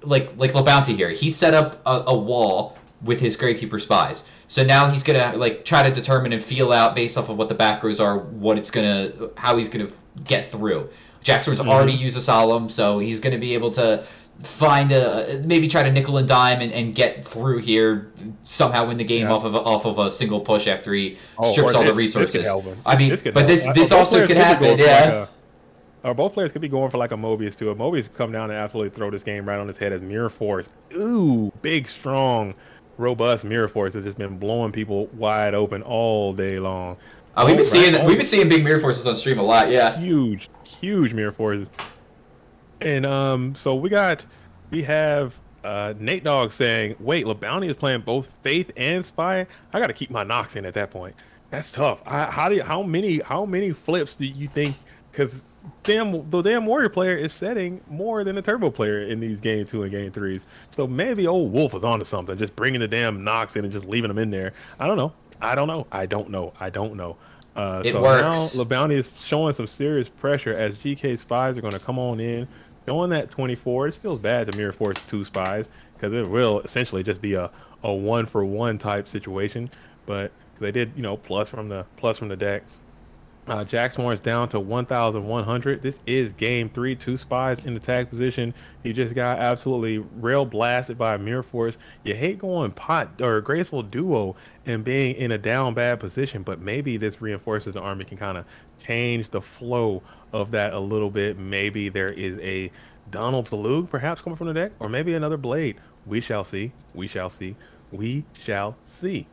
like LeBounty here, he set up a wall with his Gravekeeper Spies. So now he's gonna like try to determine and feel out based off of what the back rows are, how he's gonna get through. Jaxmorn's already used a Solemn, so he's gonna be able to find maybe try to nickel and dime and get through here, somehow win the game off of a single push after he strips all the resources. I mean, but this also could happen, yeah. Both players could be going for like a Mobius too. A Mobius come down and absolutely throw this game right on his head as Mirror Force. Ooh, big, strong robust mirror force has just been blowing people wide open all day long. We've been seeing big mirror forces on stream a lot. Yeah, huge mirror forces. And so we have Nate Dogg saying, "Wait, LeBounty is playing both Faith and Spy. I got to keep my Nox in at that point. That's tough. How many flips do you think? Because the damn Warrior player is setting more than the Turbo player in these game 2 and game 3s. So maybe old Wolf is onto something, just bringing the damn Nox in and just leaving them in there. I don't know. It So works. now LeBounty is showing some serious pressure as GK Spies are going to come on in, showing that 24. It feels bad to mirror force 2 Spies because it will essentially just be a 1-for-1 type situation. But they did, plus from the deck. Jack Swarm's down to 1,100. This is game 3. 2 Spies in the tag position. He just got absolutely rail blasted by a mirror force. You hate going pot or graceful duo and being in a down bad position, but maybe this reinforces the army can kind of change the flow of that a little bit. Maybe there is a Donald Salug perhaps coming from the deck, or maybe another Blade. We shall see. We shall see. We shall see.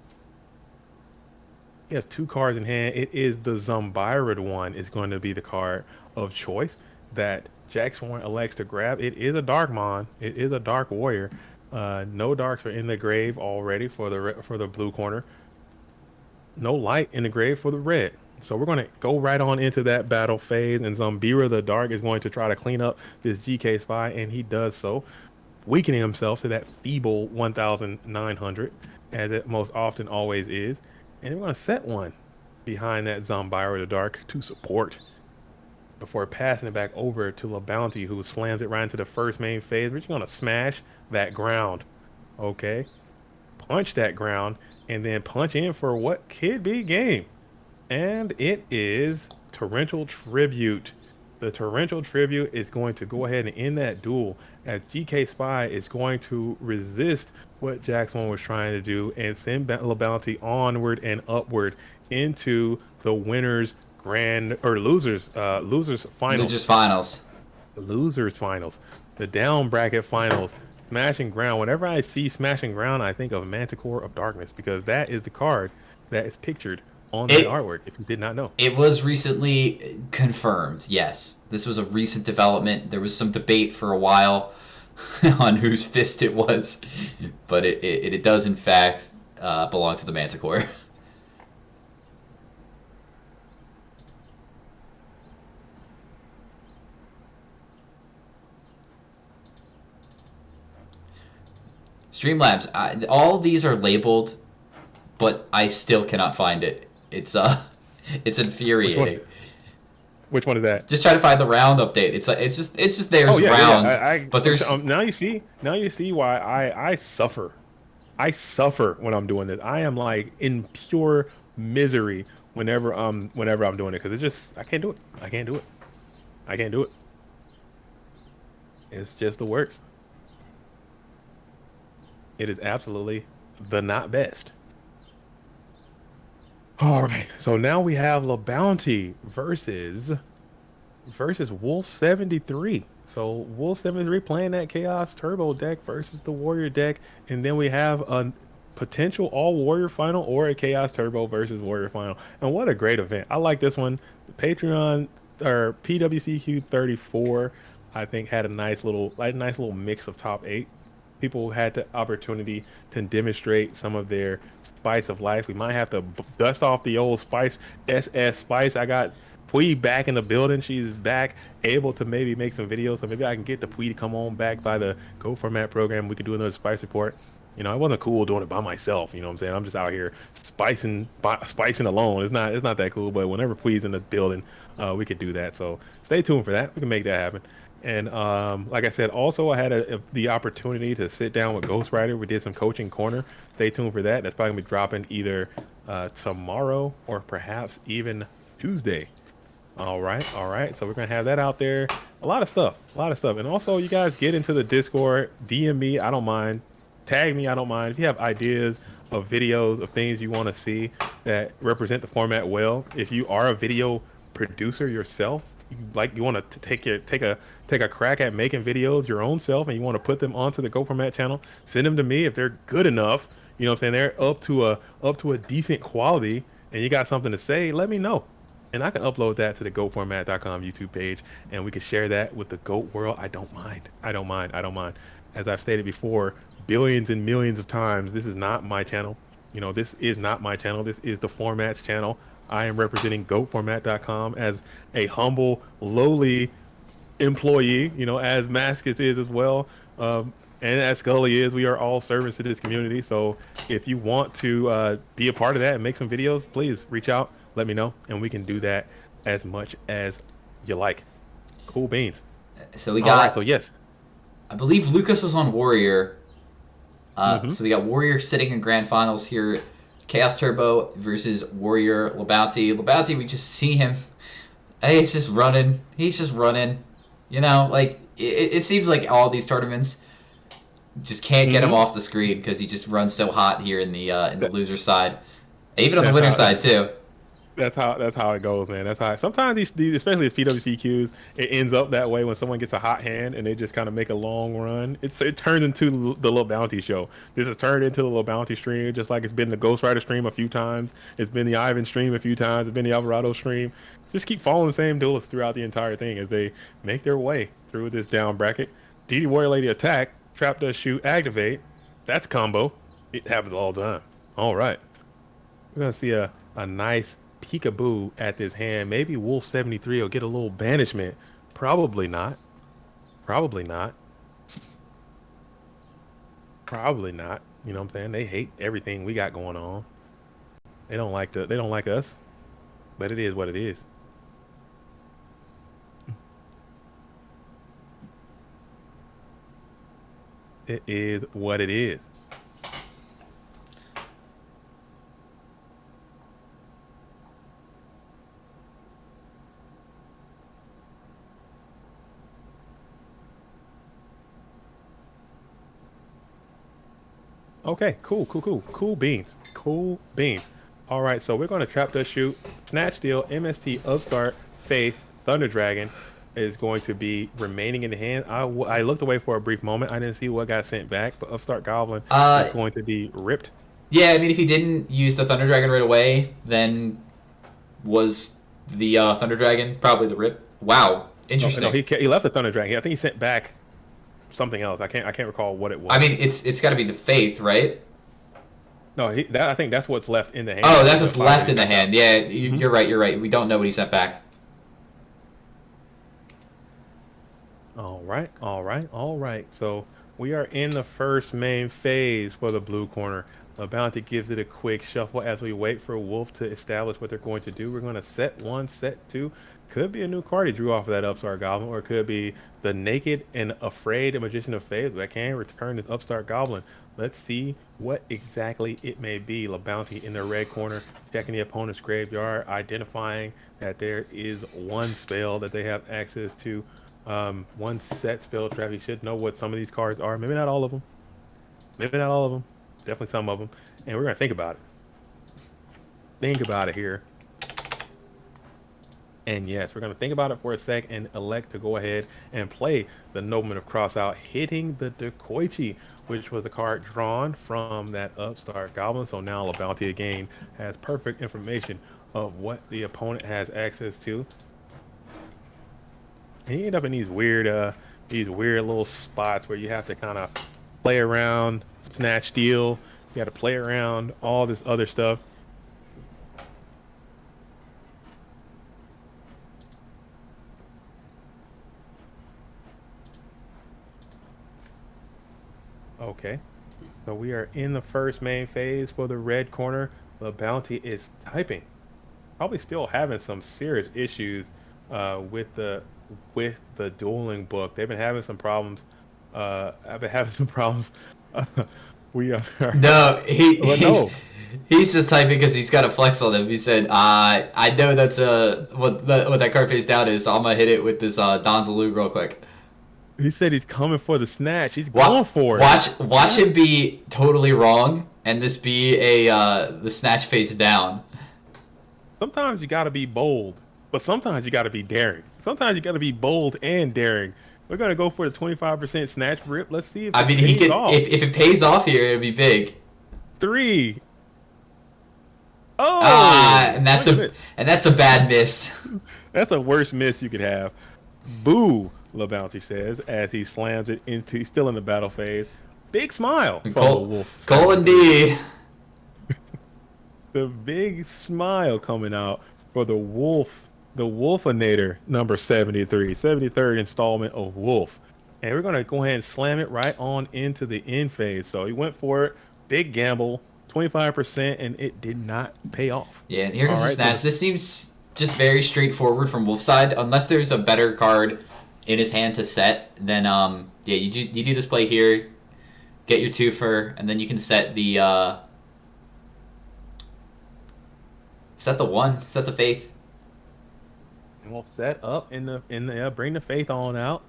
He has 2 cards in hand. It is the Zombyrid one is going to be the card of choice that Jack Swarm elects to grab. It is a Darkmon. It is a Dark Warrior. No Darks are in the grave already for the blue corner. No light in the grave for the red. So we're going to go right on into that battle phase, and Zombira the Dark is going to try to clean up this GK Spy, and he does so, weakening himself to that feeble 1,900, as it most often always is. And we're going to set one behind that Zombira the Dark to support before passing it back over to LeBounty, who slams it right into the first main phase. We're just going to smash that ground. Okay. Punch that ground and then punch in for what could be game. And it is Torrential Tribute. The Torrential Tribute is going to go ahead and end that duel as GK Spy is going to resist what Jackson was trying to do and send LeBounty onward and upward into the winners losers finals. Losers finals. The down bracket finals. Smashing Ground. Whenever I see Smashing Ground, I think of Manticore of Darkness, because that is the card that is pictured on the artwork, if you did not know. It was recently confirmed, yes. This was a recent development. There was some debate for a while on whose fist it was, but it does in fact belong to the Manticore. Streamlabs, all of these are labeled, but I still cannot find it. It's infuriating. Which one is that? Just try to find the round update. It's just there's round, but there's now you see why I suffer. I suffer when I'm doing this. I am like in pure misery whenever I'm doing it, because it's just I can't do it. It's just the worst. It is absolutely the not best. All right, so now we have LeBounty versus Wolf 73. So Wolf 73 playing that Chaos Turbo deck versus the Warrior deck, and then we have a potential all Warrior final or a Chaos Turbo versus Warrior final. And what a great event! I like this one. The Patreon or PWCQ 34, I think, had a nice little mix of top 8. People had the opportunity to demonstrate some of their spice of life. We might have to dust off the old Spice SS Spice. I got Pui back in the building. She's back, able to maybe make some videos. So maybe I can get the Pui to come on back by the Go Format program. We could do another Spice report. It wasn't cool doing it by myself. You know what I'm saying? I'm just out here spicing alone. It's not that cool. But whenever Pui's in the building, we could do that. So stay tuned for that. We can make that happen. And like I said, also I had the opportunity to sit down with Ghostwriter. We did some coaching corner. Stay tuned for that. That's probably gonna be dropping either tomorrow or perhaps even Tuesday. All right. So we're gonna have that out there. A lot of stuff. And also, you guys get into the Discord. DM me. I don't mind. Tag me. I don't mind. If you have ideas of videos of things you want to see that represent the format well, if you are a video producer yourself, you want to take a crack at making videos your own self, and you want to put them onto the Go Format channel, send them to me. If they're good enough, you know what I'm saying, they're up to a decent quality, and you got something to say, let me know. And I can upload that to the goatformat.com YouTube page, and we can share that with the GOAT world. I don't mind. I don't mind. I don't mind. As I've stated before, billions and millions of times, this is not my channel. You know, this is not my channel. This is the Formats channel. I am representing goatformat.com as a humble, lowly employee, you know, as Mascus is as well. And as Scully is, we are all servants to this community. So if you want to be a part of that and make some videos, please reach out, let me know, and we can do that as much as you like. Cool beans. So we got. Right, so yes, I believe Lucas was on Warrior. So we got Warrior sitting in grand finals here. Chaos Turbo versus Warrior Labounty. Labounty, we just see him. Hey, he's just running. He's just running. You know, like it seems like all these tournaments just can't get him off the screen because he just runs so hot here in the loser side, even on the winner side too. That's how it goes, man. That's how sometimes these especially these PWCQs, it ends up that way when someone gets a hot hand and they just kind of make a long run. It turns into the Little Bounty show. This has turned into the Little Bounty stream, just like it's been the Ghost Rider stream a few times. It's been the Ivan stream a few times. It's been the Alvarado stream. Just keep following the same duelists throughout the entire thing as they make their way through this down bracket. DD Warrior Lady attack, trap does shoot, activate. That's combo. It happens all the time. All right, we're gonna see a nice peekaboo at this hand. Maybe Wolf 73 will get a little banishment. Probably not. Probably not. Probably not. You know what I'm saying? They hate everything we got going on. They don't like us. But it is what it is. It is what it is. Okay, cool beans. Cool beans. All right, so we're going to trap dust shoot, snatch steal, MST, upstart, Faith, Thunder Dragon is going to be remaining in the hand. I looked away for a brief moment. I didn't see what got sent back, but upstart Goblin is going to be ripped. Yeah, I mean, if he didn't use the Thunder Dragon right away, then was the Thunder Dragon probably the rip? Wow, interesting. No, he left the Thunder Dragon. I think he sent back something else. I can't recall what it was. I mean, it's got to be the Faith, right? No, I think that's what's left in the hand. Oh, that's what's left in the hand. Yeah, you're right. You're right. We don't know what he sent back. All right. So we are in the first main phase for the blue corner. Bounty gives it a quick shuffle as we wait for Wolf to establish what they're going to do. We're going to set one, set two. Could be a new card he drew off of that Upstart Goblin, or it could be the Naked and Afraid Magician of Faith that can return this Upstart Goblin. Let's see what exactly it may be. Labounty in the red corner, checking the opponent's graveyard, identifying that there is one spell that they have access to. One set spell trap. You should know what some of these cards are. Maybe not all of them. Maybe not all of them. Definitely some of them. And we're going to think about it. Think about it here. And yes, we're going to think about it for a sec and elect to go ahead and play the Nobleman of Crossout, hitting the Dekoichi, which was the card drawn from that Upstart Goblin. So now Labounty again has perfect information of what the opponent has access to. And you end up in these weird little spots where you have to kind of play around, snatch steal. You got to play around all this other stuff. Okay, so we are in the first main phase for the red corner. The Bounty is typing, probably still having some serious issues with the dueling book. They've been having some problems. I've been having some problems. We are no. He's just typing because he's got a flex on him. He said, "I know that's what that card face down is. So I'm gonna hit it with this Donzalug real quick." He said he's coming for the snatch. He's going for it. Watch him be totally wrong, and this be the snatch face down. Sometimes you gotta be bold, but sometimes you gotta be daring. Sometimes you gotta be bold and daring. We're gonna go for the 25% snatch rip. Let's see if if it pays off here, it'd be big. 3. Oh, and that's a bad miss. That's a worse miss you could have. Boo, LaBounty says as he slams it into. He's still in the battle phase. Big smile from the Wolf. Colin D. The big smile coming out for the Wolf. The Wolfinator number 73, 73rd installment of Wolf. And we're going to go ahead and slam it right on into the end phase. So he went for it. Big gamble. 25%, and it did not pay off. Yeah, and here comes the snatch. This seems just very straightforward from Wolf's side. Unless there's a better card in his hand to set, then yeah, you do this play here, get your twofer, and then you can set the set the faith. And we'll set up in the bring the faith on out.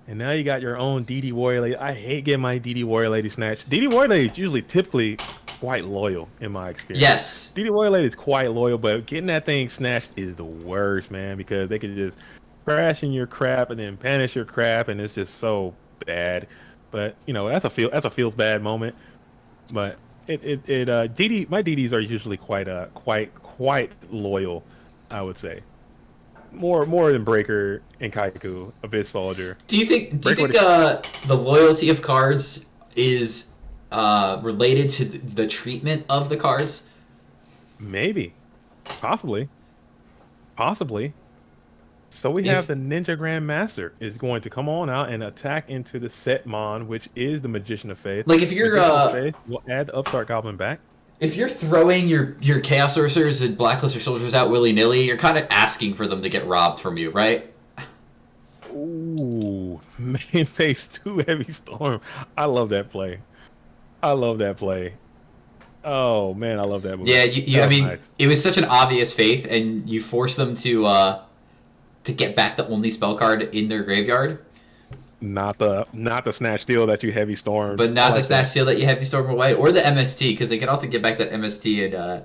And now you got your own DD Warrior Lady. I hate getting my DD Warrior Lady snatched. DD Warrior Lady is usually typically quite loyal in my experience. Yes. DD Warrior Lady is quite loyal, but getting that thing snatched is the worst, man, because they can just crash in your crap and then banish your crap, and it's just so bad. But you know, that's a feels bad moment. But my DDs are usually quite loyal, I would say. More than Breaker and Kaiku, Abyss Soldier. Do you think the loyalty of cards is related to the treatment of the cards? Maybe. Possibly. So we have the Ninja Grandmaster is going to come on out and attack into the Setmon, which is the Magician of Faith. Like if you're we'll add the Upstart Goblin back. If you're throwing your Chaos Sorcerers and Blackluster Soldiers out willy-nilly, you're kind of asking for them to get robbed from you, right? Ooh, main phase 2 Heavy Storm. I love that play. Oh man, I love that movie. Yeah, I mean, nice. It was such an obvious faith, and you force them to get back the only spell card in their graveyard. Not the snatch steal that you Heavy Storm. But not the snatch steal that you Heavy Storm away, or the MST, because they can also get back that MST and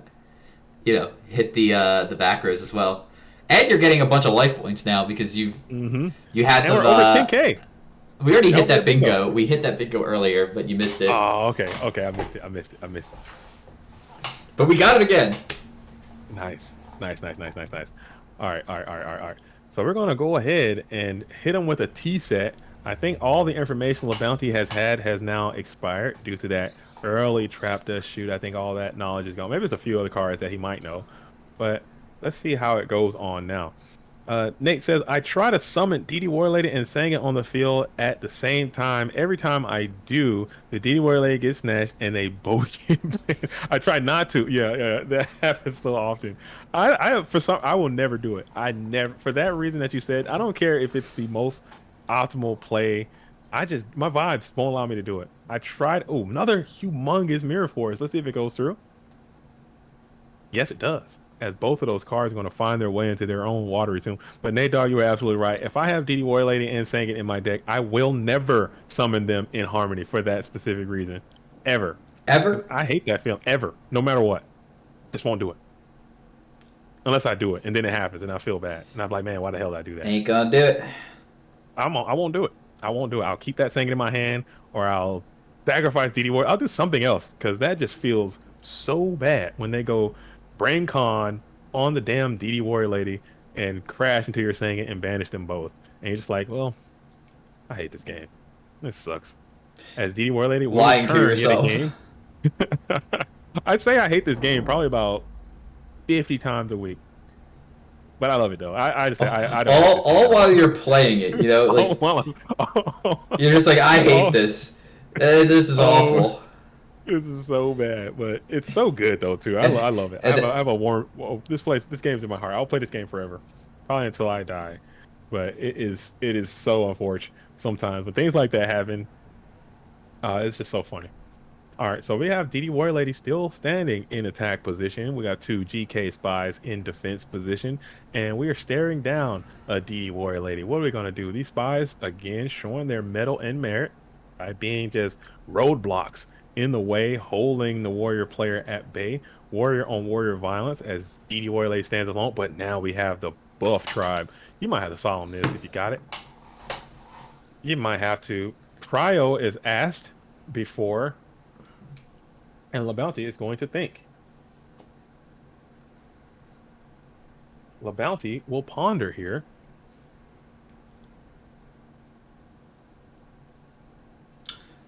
hit the back rows as well. And you're getting a bunch of life points now because you had and them. We're over 10K. We already hit that bingo. We hit that bingo earlier, but you missed it. Oh, okay. I missed it. But we got it again. Nice. All right. So we're gonna go ahead and hit him with a T set. I think all the information LaBounty has now expired due to that early trap dust shoot. I think all that knowledge is gone. Maybe there's a few other cards that he might know, but let's see how it goes on now. Nate says, I try to summon DD Warrior Lady and Sang it on the field at the same time. Every time I do, the DD Warrior Lady gets snatched and they both get banned. I try not to. Yeah, that happens so often. I will never do it. For that reason that you said, I don't care if it's the most optimal play. My vibes won't allow me to do it. I tried. Oh, another humongous Mirror Force. Let's see if it goes through. Yes, it does. As both of those cards are going to find their way into their own watery tomb. But Nate Dogg, you were absolutely right. If I have DD Warrior Lady and Sangin in my deck, I will never summon them in Harmony for that specific reason. Ever. I hate that feeling. Ever. No matter what. Just won't do it. Unless I do it, and then it happens, and I feel bad. And I'm like, man, why the hell did I do that? Ain't gonna do it. I won't do it. I'll keep that Sangin in my hand, or I'll sacrifice DD Warrior. I'll do something else, because that just feels so bad when they go Brain Con on the damn DD Warrior Lady and crash into your Sangin and banish them both. And you're just like, well, I hate this game. This sucks. As DD Warrior Lady, lying to yourself. I'd say I hate this game probably about 50 times a week. But I love it though. I don't all while you're playing it, you know, like you're just like, I hate this. This is awful. This is so bad, but it's so good though too. I love it. I have a warm. Well, this game's in my heart. I'll play this game forever, probably until I die. But it is so unfortunate sometimes. But things like that happen. It's just so funny. All right, so we have DD Warrior Lady still standing in attack position. We got two GK spies in defense position, and we are staring down a DD Warrior Lady. What are we gonna do? These spies again showing their mettle and merit by being just roadblocks in the way, holding the warrior player at bay. Warrior on warrior violence as DD Warrior Lady stands alone. But now we have the buff tribe. You might have to solemn this if you got it. You might have to. Cryo is asked before. And LaBounty is going to think. LaBounty will ponder here.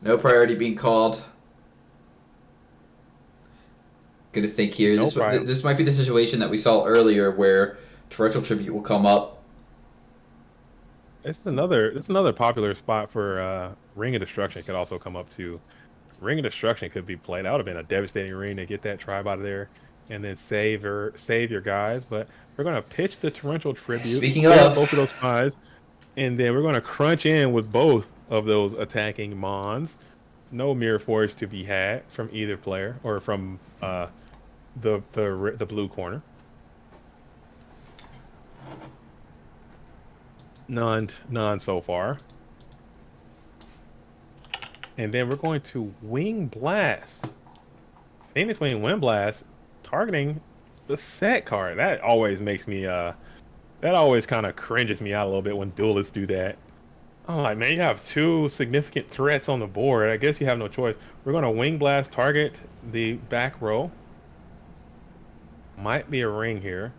No priority being called. Gonna think here. No This might be the situation that we saw earlier where Torrential Tribute will come up. It's another popular spot for Ring of Destruction. Could also come up too. Ring of Destruction could be played. That would have been a devastating ring to get that tribe out of there, and then save your guys. But we're gonna pitch the Torrential Tribute. Speaking of both of those spies, and then we're gonna crunch in with both of those attacking Mons. No Mirror Force to be had from either player or from the blue corner. None so far. And then we're going to Wing Blast. Famous Wing Blast, targeting the set card. That always makes me that always kind of cringes me out a little bit when duelists do that. I'm like, man, you have two significant threats on the board. I guess you have no choice. We're going to Wing Blast, target the back row. Might be a ring here.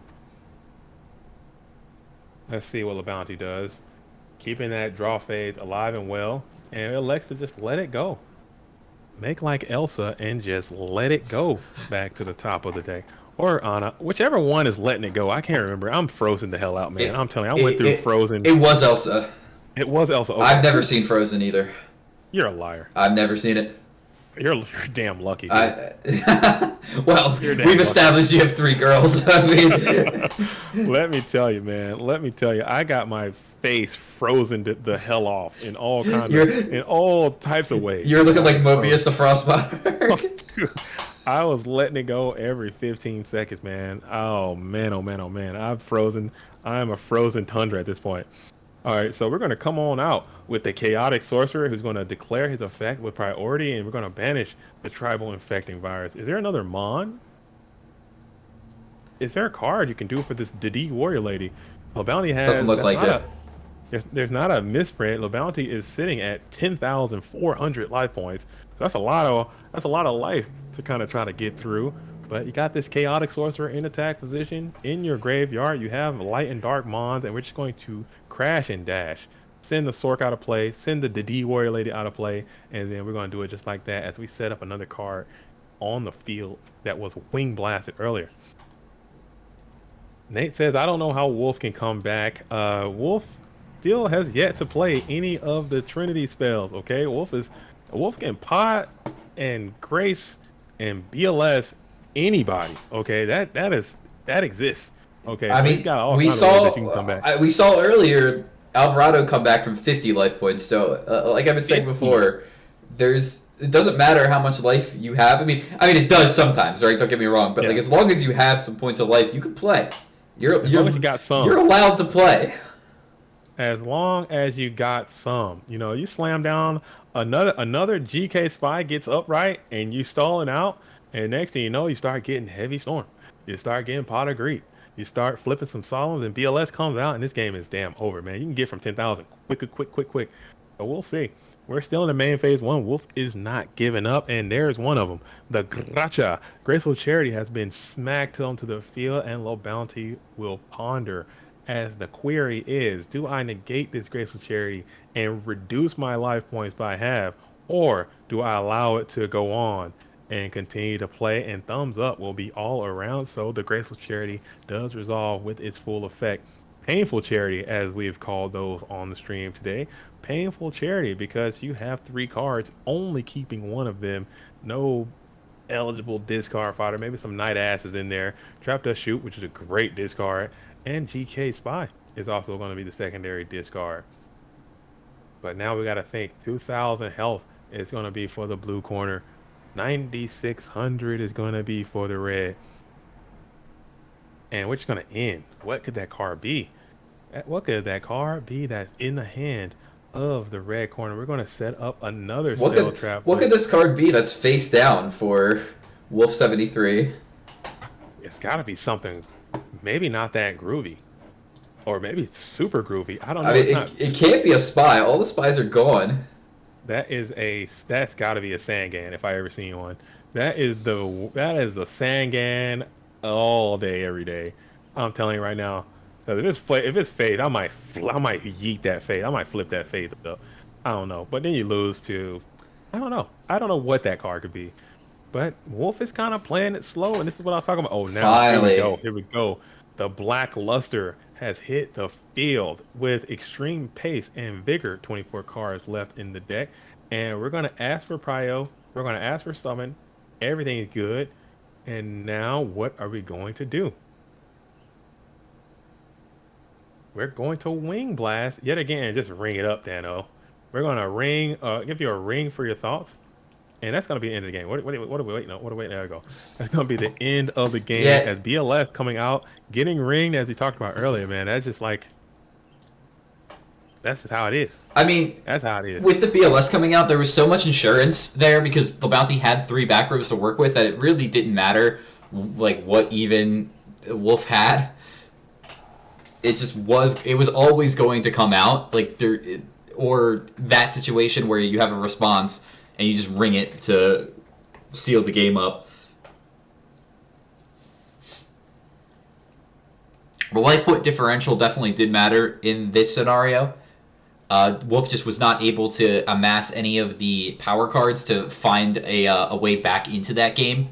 Let's see what LaBounty does. Keeping that draw phase alive and well. And it elects to just let it go. Make like Elsa and just let it go back to the top of the deck. Or Anna. Whichever one is letting it go. I can't remember. I'm frozen the hell out, man. I'm telling you, I went through Frozen. It was Elsa. It was Elsa. Okay. I've never seen Frozen either. You're a liar. I've never seen it. You're damn lucky. Well, we've established you have 3 girls. I mean, let me tell you, man. Let me tell you, I got my face frozen the hell off in all types of ways. You're looking like Mobius the Frostbite. I was letting it go every 15 seconds, man. Oh man, oh man, oh man. I'm frozen. I'm a frozen tundra at this point. All right, so we're going to come on out with the Chaotic Sorcerer, who's going to declare his effect with priority, and we're going to banish the Tribal Infecting Virus. Is there another Mon? Is there a card you can do for this Didi Warrior Lady? LaBounty has... Doesn't look like it. There's not a misprint. LaBounty is sitting at 10,400 life points. So that's a lot of life to kind of try to get through. But you got this Chaotic Sorcerer in attack position. In your graveyard, you have light and dark Mons, and we're just going to crash and dash. Send the Sork out of play, send the Didi Warrior Lady out of play, and then we're going to do it just like that as we set up another card on the field that was Wing Blasted earlier. Nate says, I don't know how Wolf can come back. Wolf still has yet to play any of the Trinity spells, okay? Wolf can pot and Grace and BLS anybody, okay? That exists. Okay, I mean, we saw earlier Alvarado come back from 50 life points. So, like I've been saying before, it doesn't matter how much life you have. I mean, it does sometimes, right? Don't get me wrong, but like as long as you have some points of life, you can play. As long as you got some. You're allowed to play. As long as you got some, you slam down another GK spy gets upright and you stalling out, and next thing you know, you start getting Heavy Storm. You start getting Pot of Greed. You start flipping some solemns, and BLS comes out, and this game is damn over, man. You can get from 10,000 quick. So we'll see. We're still in the main phase 1. Wolf is not giving up, and there's one of them. The Gracha. Graceful Charity has been smacked onto the field, and LaBounty will ponder as the query is, do I negate this Graceful Charity and reduce my life points by half, or do I allow it to go on and continue to play? And thumbs up will be all around, so the Graceful Charity does resolve with its full effect. Painful Charity, as we've called those on the stream today. Painful Charity because you have 3 cards, only keeping one of them. No eligible discard fodder, maybe some Night Asses in there. Trap Dust Shoot, which is a great discard, and GK Spy is also going to be the secondary discard. But now we got to think 2,000 health is going to be for the blue corner. 9,600 is going to be for the red. And we're just going to end. What could that card be? What could that card be that's in the hand of the red corner? We're going to set up another spell trap. What could this card be that's face down for Wolf 73? It's got to be something maybe not that groovy. Or maybe super groovy. I don't know. It can't be a spy. All the spies are gone. That's got to be a Sangan if I ever seen one. That is the Sangan all day, every day. I'm telling you right now. So if it's Faith, I might yeet that Faith. I might flip that Faith up. I don't know. But then you lose to, I don't know. I don't know what that card could be. But Wolf is kind of playing it slow, and this is what I was talking about. Oh, now Finally. here we go. Here we go. The Black Luster has hit the field with extreme pace and vigor. 24 cards left in the deck, and we're gonna ask for Prio. We're gonna ask for Summon. Everything is good. And now, what are we going to do? We're going to Wing Blast yet again. Just ring it up, Dano. We're gonna give you a ring for your thoughts. And that's going to be the end of the game. What are we waiting on? What are we waiting? There we go. That's going to be the end of the game. Yeah. As BLS coming out, getting ringed, as we talked about earlier, man. That's just like, that's just how it is. I mean, that's how it is. With the BLS coming out, there was so much insurance there because the bounty had 3 back rows to work with that it really didn't matter, like, what even Wolf had. It just was. It was always going to come out, like or that situation where you have a response and you just ring it to seal the game up. The life point differential definitely did matter in this scenario. Wolf just was not able to amass any of the power cards to find a way back into that game.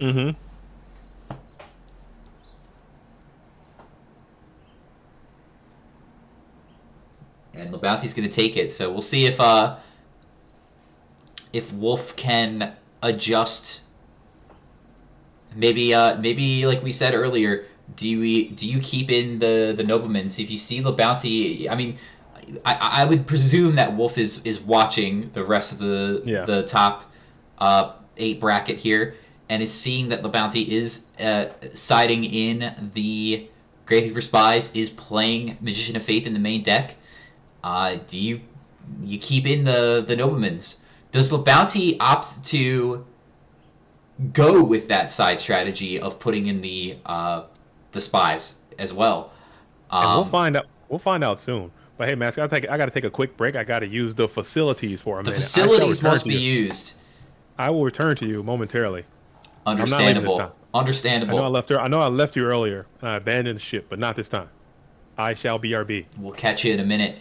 Mm-hmm. And the bounty's going to take it, so we'll see if Wolf can adjust. Maybe like we said earlier, do you keep in the noblemen? See if you see the bounty. I mean, I would presume that Wolf is watching the rest of the top 8 bracket here and is seeing that the bounty is siding in the Gravekeeper Spies, is playing Magician of Faith in the main deck. Do you keep in the noblemans? Does the bounty opt to go with that side strategy of putting in the spies as well? And we'll find out. We'll find out soon. But hey, Mask, I got to take a quick break. I got to use the facilities for a minute. The facilities must be used. I will return to you momentarily. Understandable. Understandable. I know I left you earlier. And I abandoned the ship, but not this time. I shall BRB. We'll catch you in a minute.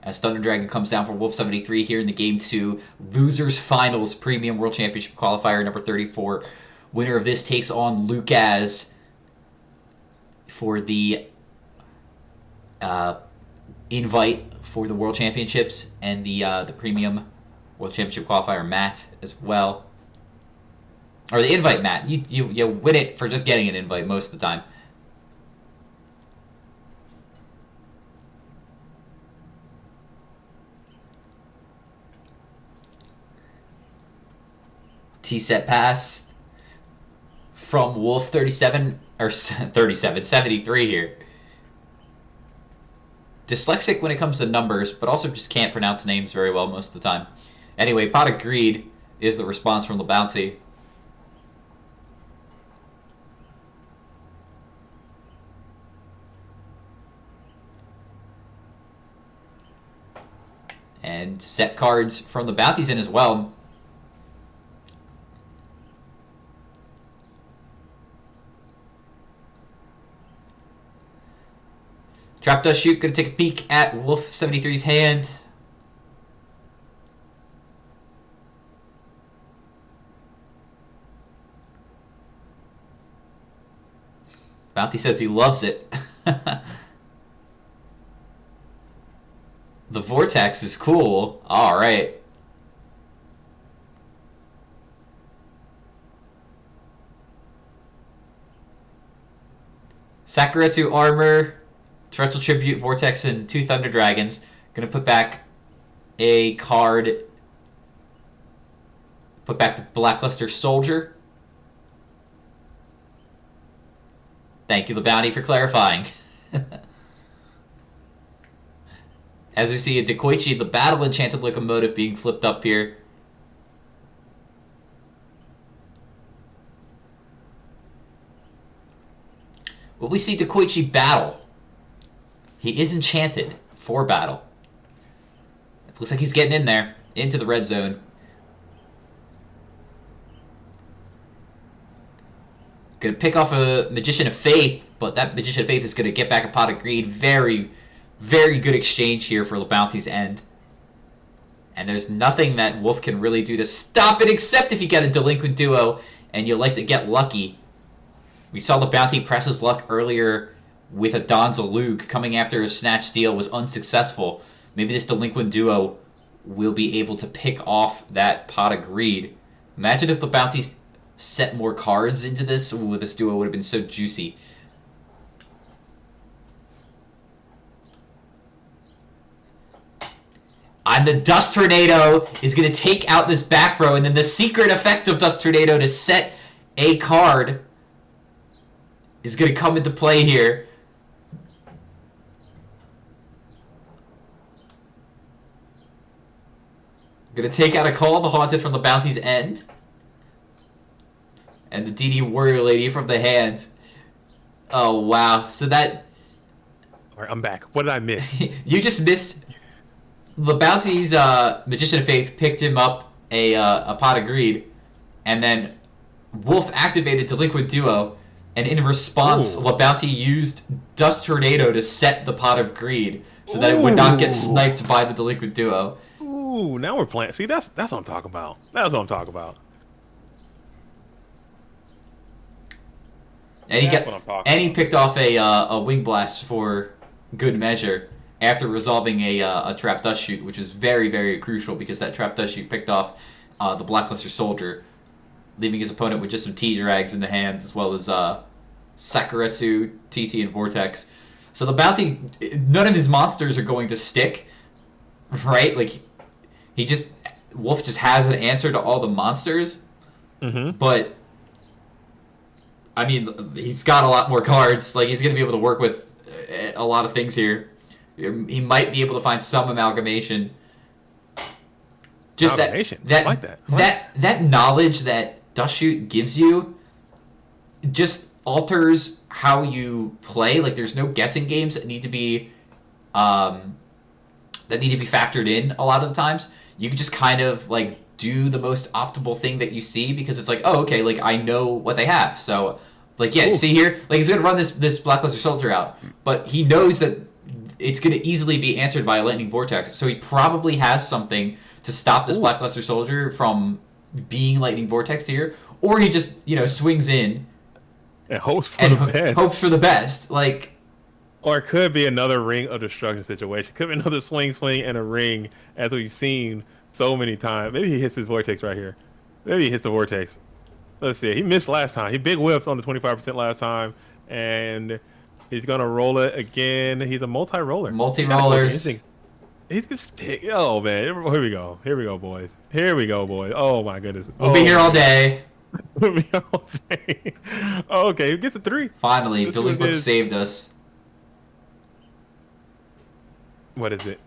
As Thunder Dragon comes down for Wolf 73 here in the Game 2 Losers Finals Premium World Championship Qualifier number 34. Winner of this takes on Lucas for the invite for the World Championships and the Premium World Championship Qualifier Matt as well. Or the invite Matt. You win it for just getting an invite most of the time. T-set pass from Wolf 73 here. Dyslexic when it comes to numbers, but also just can't pronounce names very well most of the time. Anyway, Pot of Greed is the response from the bounty. And set cards from the bounties in as well. Trap Dust Shoot, gonna take a peek at Wolf 73's hand. Bounty says he loves it. The Vortex is cool. Alright. Sakuretsu Armor. Torrential Tribute, Vortex, and 2 Thunder Dragons. Gonna put back a card. Put back the Blackluster Soldier. Thank you, the bounty, for clarifying. As we see a Dekoichi, the Battle Enchanted Locomotive, being flipped up here. Will we see Dekoichi battle? He is enchanted for battle. It looks like he's getting in there, into the red zone. Gonna pick off a Magician of Faith, but that Magician of Faith is gonna get back a Pot of Greed. Very, very good exchange here for LeBounty's end. And there's nothing that Wolf can really do to stop it, except if you get a Delinquent Duo and you like to get lucky. We saw LeBounty press his luck earlier with a Donza Luke. Coming after a Snatch Steal was unsuccessful. Maybe this Delinquent Duo will be able to pick off that Pot of Greed. Imagine if LeBounty set more cards into this. Ooh, this duo would have been so juicy. And the Dust Tornado is going to take out this back row, and then the secret effect of Dust Tornado to set a card is going to come into play here. Going to take out a Call of the Haunted from the Bounty's end. And the DD Warrior Lady from the hand. Oh, wow. So that... All right, I'm back. What did I miss? You just missed... The Bounty's Magician of Faith picked him up a Pot of Greed, and then Wolf activated Delinquent Duo, and in response, LeBounty used Dust Tornado to set the Pot of Greed so that it would not get sniped by the Delinquent Duo. Ooh, now we're playing. See, that's what I'm talking about. That's what I'm talking about. And he picked off a Wing Blast for good measure after resolving a Trap Dust Shoot, which is very, very crucial because that Trap Dust Shoot picked off the Blackluster Soldier, leaving his opponent with just some T-Drags in the hands, as well as Sakuretsu, TT, and Vortex. So the Bounty, none of his monsters are going to stick, right? Like, Wolf just has an answer to all the monsters, but, I mean, he's got a lot more cards. Like, he's going to be able to work with a lot of things here. He might be able to find some amalgamation. Just amalgamation. that I like that. that knowledge that Dust Shoot gives you just alters how you play. Like, there's no guessing games that need to be factored in a lot of the times. You can just kind of like do the most optimal thing that you see because it's like, oh, okay, like I know what they have. So like, yeah, see here, like he's gonna run this Blackluster Soldier out, but he knows that it's gonna easily be answered by a Lightning Vortex. So he probably has something to stop this Blackluster Soldier from being Lightning Vortex here, or he just, you know, swings in and hopes for the best. Hopes for the best, like. Or it could be another Ring of Destruction situation. Could be another swing and a ring, as we've seen so many times. Maybe he hits his Vortex right here. Maybe he hits the Vortex. Let's see. He missed last time. He big whiffed on the 25% last time, and he's gonna roll it again. He's a multi-roller. Multi-rollers. He's just pick. Oh man, here we go. Here we go, boys. Here we go, boys. Oh my goodness. We'll be here all day. We'll be here all day. Okay, he gets a 3. Finally, Delinquent saved us. What is it?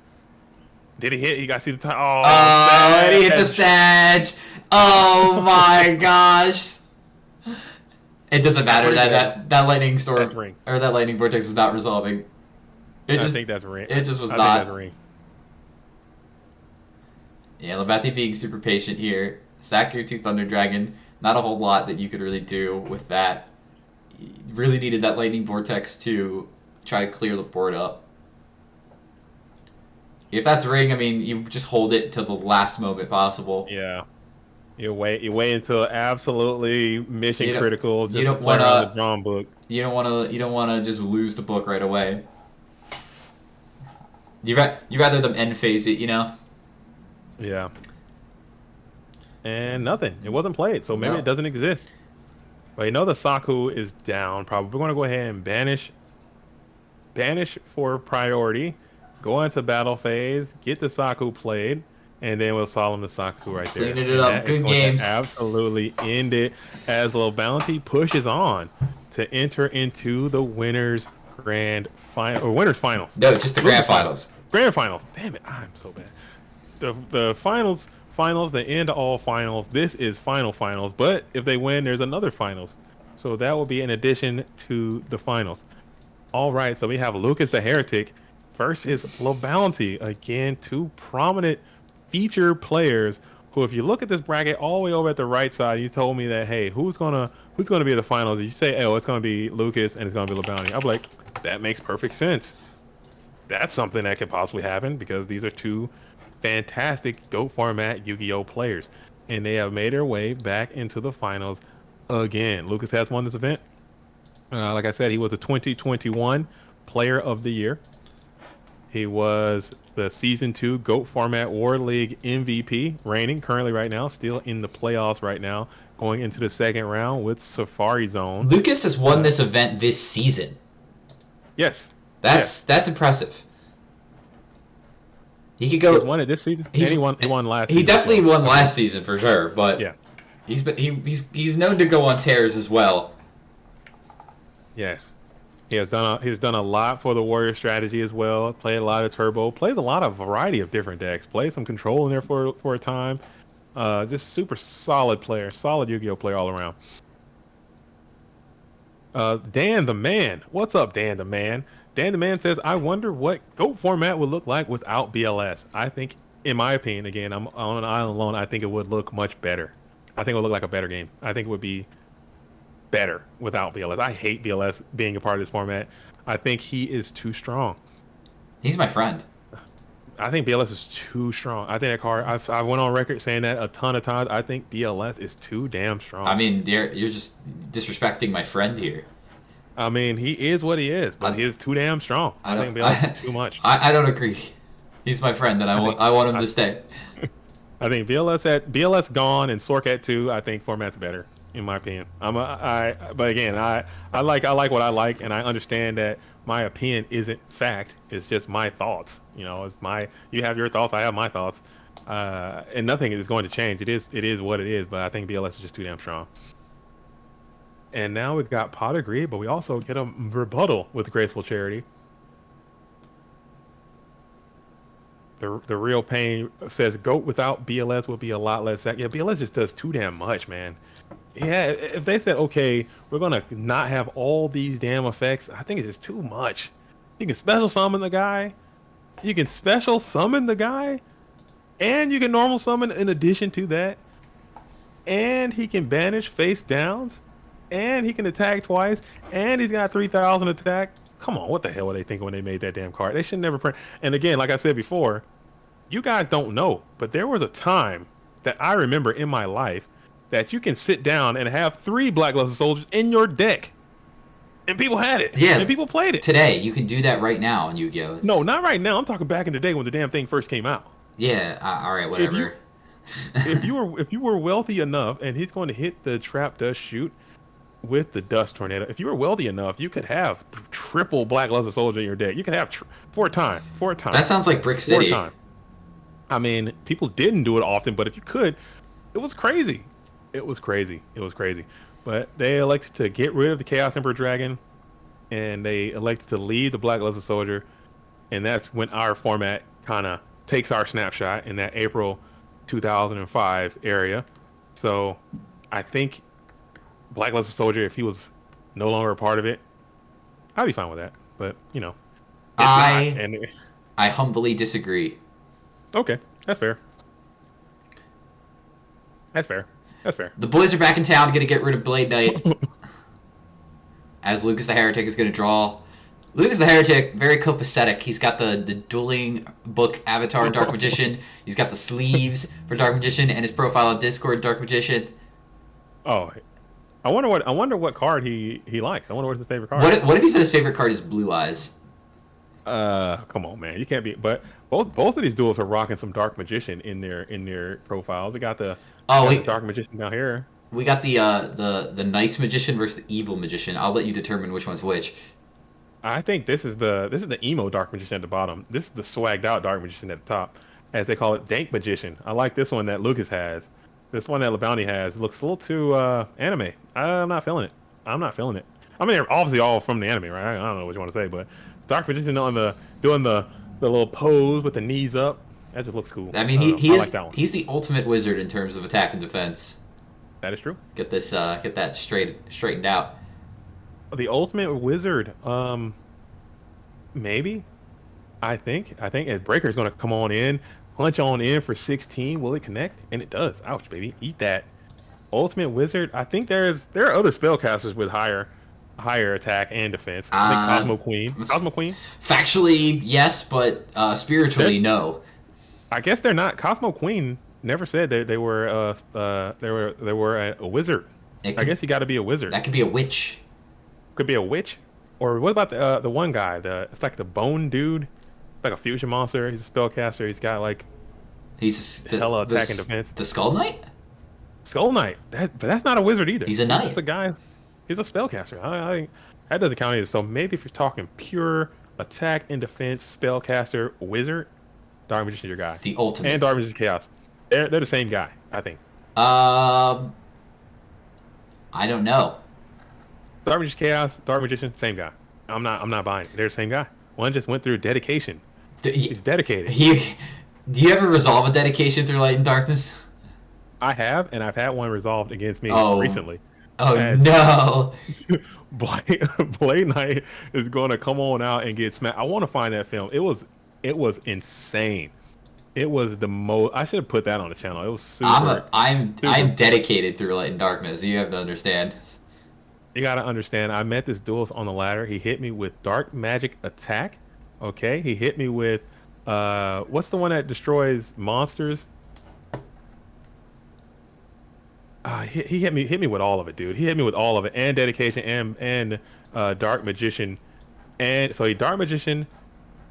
Did he hit? You guys see the time? Oh, and he hit the Sag. Oh my gosh. It doesn't matter that Lightning Storm or that Lightning Vortex was not resolving. I think that's ring. It just was not. I think that's ring. Yeah, Labathi being super patient here. Sack your 2 Thunder Dragon. Not a whole lot that you could really do with that. You really needed that Lightning Vortex to try to clear the board up. If that's ring, I mean, you just hold it to the last moment possible. Yeah. You wait until absolutely mission critical. Just you don't want the drawn book. You don't want to just lose the book right away. You rather them end phase it, you know? Yeah. And nothing. It wasn't played, so maybe it doesn't exist. But you know the Saku is down. Probably we're going to go ahead and banish for priority. Go into battle phase, get the Saku played, and then we'll solemn the Saku right there. Cleaning it up. Good games. Absolutely end it as Lil Bounty pushes on to enter into the winners grand final or winners finals. No, just the grand finals. Grand finals. Damn it, I'm so bad. The finals, the end of all finals. This is finals. But if they win, there's another finals. So that will be in addition to the finals. All right, so we have Lucas the Heretic versus Lil Bounty. Again, 2 prominent feature players who, if you look at this bracket all the way over at the right side, you told me that, hey, who's gonna who's going to be at the finals? You say, oh, it's going to be Lucas and it's going to be LeBounty. I'm like, that makes perfect sense. That's something that could possibly happen because these are two fantastic GOAT format Yu-Gi-Oh players, and they have made their way back into the finals again. Lucas has won this event. Like I said, he was the 2021 Player of the Year. He was the Season 2 GOAT Format War League MVP, reigning currently right now, still in the playoffs right now, going into the second round with Safari Zone. Lucas has won this event this season. Yes. That's impressive. He could go. He's won it this season. He won last season. He definitely won last season for sure, but yeah. He's known to go on tears as well. Yes. He's done a lot for the Warrior strategy as well. Played a lot of Turbo. Plays a lot of variety of different decks. Played some Control in there for a time. Just super solid player. Solid Yu-Gi-Oh player all around. Dan the Man. What's up, Dan the Man? Dan the Man says, I wonder what GOAT format would look like without BLS. I think, in my opinion, again, I'm on an island alone, I think it would look much better. I think it would look like a better game. I think it would be better without BLS. I hate BLS being a part of this format. I think he is too strong. He's my friend. I think BLS is too strong. I think that card, I went on record saying that a ton of times. I think BLS is too damn strong. I mean, you're just disrespecting my friend here. I mean, he is what he is, but he is too damn strong. I think BLS is too much. I don't agree. He's my friend, and I want him to stay. I think BLS gone and Sork at 2. I think format's better, in my opinion. But again, I like what I like, and I understand that my opinion isn't fact. It's just my thoughts. You know, you have your thoughts, I have my thoughts, and nothing is going to change. It is what it is. But I think BLS is just too damn strong. And now we've got Pot Agree, but we also get a rebuttal with Graceful Charity. The Real Pain says GOAT without BLS would be a lot less. Yeah, BLS just does too damn much, man. Yeah, if they said, okay, we're going to not have all these damn effects, I think it's just too much. You can special summon the guy. You can special summon the guy. And you can normal summon in addition to that. And he can banish face downs. And he can attack twice, and he's got 3,000 attack. Come on, what the hell were they thinking when they made that damn card? They should never print. And again, like I said before, you guys don't know, but there was a time that I remember in my life that you can sit down and have 3 Black Luster Soldiers in your deck, and people had it. Yeah, and people played it. Today, you can do that right now in Yu-Gi-Oh. No, not right now. I'm talking back in the day when the damn thing first came out. Yeah, all right, whatever. If you were wealthy enough, and he's going to hit the Trap Dust Shoot with the Dust Tornado. If you were wealthy enough, you could have triple Black Luster Soldier in your deck. You could have 4 times. That sounds like Brick City. 4 times. I mean, people didn't do it often, but if you could, it was crazy. It was crazy. But they elected to get rid of the Chaos Emperor Dragon, and they elected to leave the Black Luster Soldier, and that's when our format kind of takes our snapshot in that April 2005 area. So I think Black Luster Soldier, if he was no longer a part of it, I'd be fine with that. But, you know. I humbly disagree. Okay, that's fair. That's fair. The boys are back in town, going to get rid of Blade Knight. As Lucas the Heretic is going to draw. Lucas the Heretic, very copacetic. He's got the dueling book avatar Dark Magician. He's got the sleeves for Dark Magician, and his profile on Discord Dark Magician. Oh, I wonder what card he likes. I wonder what's his favorite card. What if he said his favorite card is Blue Eyes? Come on, man. You can't be. But both of these duels are rocking some Dark Magician in their profiles. We got the Dark Magician down here. We got the nice magician versus the evil magician. I'll let you determine which one's which. I think this is the emo Dark Magician at the bottom. This is the swagged out Dark Magician at the top, as they call it, Dank Magician. I like this one that Lucas has. This one that LeBounty has looks a little too anime. I'm not feeling it. I mean, they're obviously all from the anime, right? I don't know what you want to say, but Dark Magician doing the little pose with the knees up. That just looks cool. I mean, he's the ultimate wizard in terms of attack and defense. That is true. Get that straightened out. The ultimate wizard, maybe. I think Ed Breaker's gonna come on in, punch on in for 16. Will it connect? And it does. Ouch, baby. Eat that. Ultimate Wizard. I think there are other spellcasters with higher attack and defense. I think Cosmo Queen. Cosmo Queen. Factually, yes, but spiritually, no. I guess they're not. Cosmo Queen never said they were a wizard. I guess you got to be a wizard. That could be a witch. Could be a witch. Or what about the one guy? It's like the bone dude, like a fusion monster. He's a spellcaster. He's got like hella attack and defense. The Skull Knight. Skull Knight. But that's not a wizard either. He's a knight. That's a guy. He's a spellcaster. That doesn't count either. So maybe if you're talking pure attack and defense spellcaster wizard, Dark Magician's your guy. The ultimate. And Dark Magician Chaos. They're the same guy, I think. I don't know. Dark Magician Chaos, Dark Magician, same guy. I'm not buying it. They're the same guy. One just went through dedication. He's dedicated. Do you ever resolve a dedication through Light and Darkness? I have, and I've had one resolved against me recently. Oh, no. Blade Knight is going to come on out and get smacked. I want to find that film. It was insane. It was the most. I should have put that on the channel. It was super. I'm dedicated through Light and Darkness. You have to understand. You gotta understand. I met this duelist on the ladder. He hit me with Dark Magic Attack. Okay. He hit me with what's the one that destroys monsters? He hit me with all of it, dude. He hit me with all of it, and dedication, and Dark Magician, and so he Dark Magician,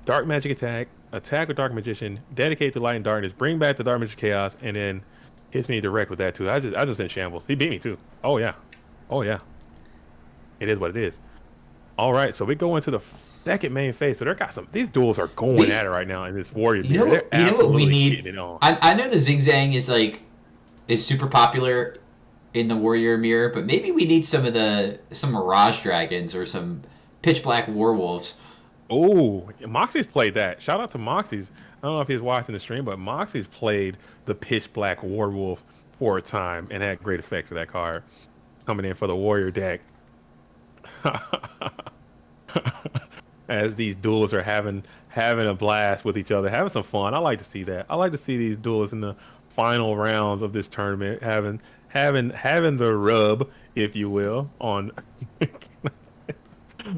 Dark Magic Attack with Dark Magician, dedicate to Light and Darkness, bring back the Dark Magic Chaos, and then hits me direct with that too. I just in shambles. He beat me too. Oh yeah. It is what it is. All right, so we go into the second main phase. So these duels are going at it right now in this Warrior. You know what we need? I know the Zigzang is super popular in the Warrior Mirror, but maybe we need some Mirage Dragons or some Pitch Black Werewolves. Oh, Moxie's played that. Shout out to Moxie's. I don't know if he's watching the stream, but Moxie's played the Pitch Black Werewolf for a time and had great effects with that card coming in for the Warrior deck. As these duelists are having a blast with each other, having some fun. I like to see that. I like to see these duelists in the final rounds of this tournament having the rub, if you will, on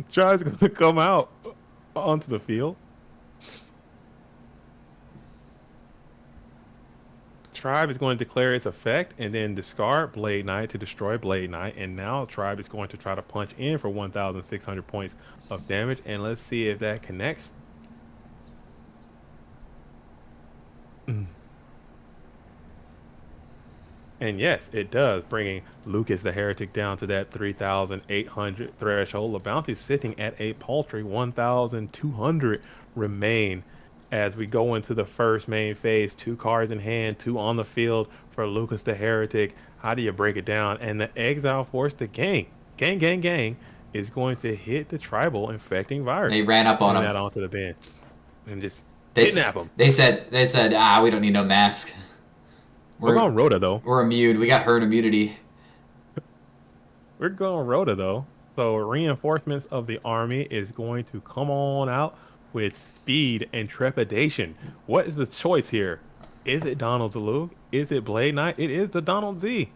Tribe's going to come out onto the field. Tribe is going to declare its effect and then discard Blade Knight to destroy Blade Knight. And now Tribe is going to try to punch in for 1,600 points of damage. And let's see if that connects. And yes, it does, bringing Lucas the Heretic down to that 3,800 threshold. The bounty sitting at a paltry 1,200 remain. As we go into the first main phase, 2 cards in hand, 2 on the field for Lucas the Heretic. How do you break it down? And the Exile Force, the gang, is going to hit the Tribal Infecting Virus. They ran up on him. That onto the bench and just They kidnap him. They said, we don't need no mask. We're going Rhoda though. We're immune. We got herd immunity. We're going Rhoda though. So reinforcements of the army is going to come on out with speed and trepidation. What is the choice here? Is it Donald Zalug? Is it Blade Knight? It is the Donald Z.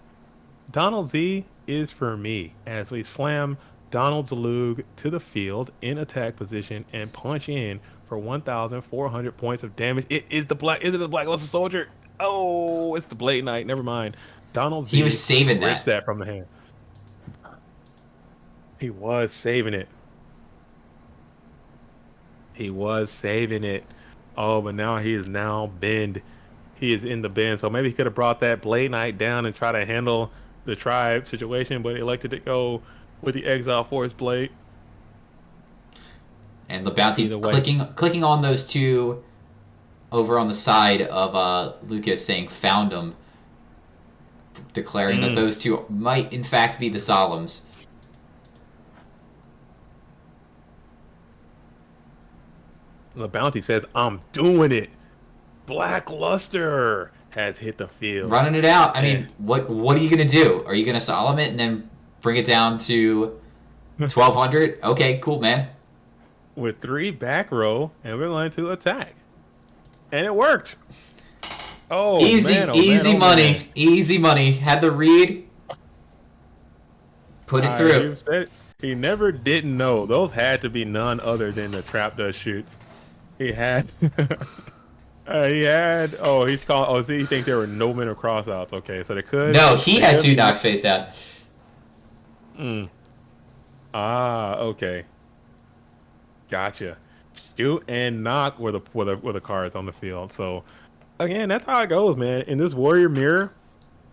Donald Z is for me as we slam Donald Zalug to the field in attack position and punch in for 1,400 points of damage. Is it the Black Luster Soldier? Oh, it's the Blade Knight. Never mind. Donald Z. He was saving that from the hand. He was saving it. Oh, but now he is bend. He is in the bend. So maybe he could have brought that Blade Knight down and try to handle the Tribe situation, but elected to go with the Exile Force Blade. And the bounty clicking on those 2 over on the side of Lucas, saying found him, declaring that those 2 might in fact be the Solemns. The bounty says, I'm doing it. Black Luster has hit the field. Running it out. I mean, what are you going to do? Are you going to Solemn it and then bring it down to 1,200? Okay, cool, man. With 3 back row, and we're going to attack. And it worked. Oh, easy money. Had the read. Put it through. You said he never didn't know. Those had to be none other than the trap dust shoots. He had. He had. Oh, he's calling. Oh, see, you think there were no men or crossouts? Okay, so they could. No, he had 2 knocks face down. Okay. Gotcha. Shoot and knock were the cards on the field. So again, that's how it goes, man. In this Warrior Mirror,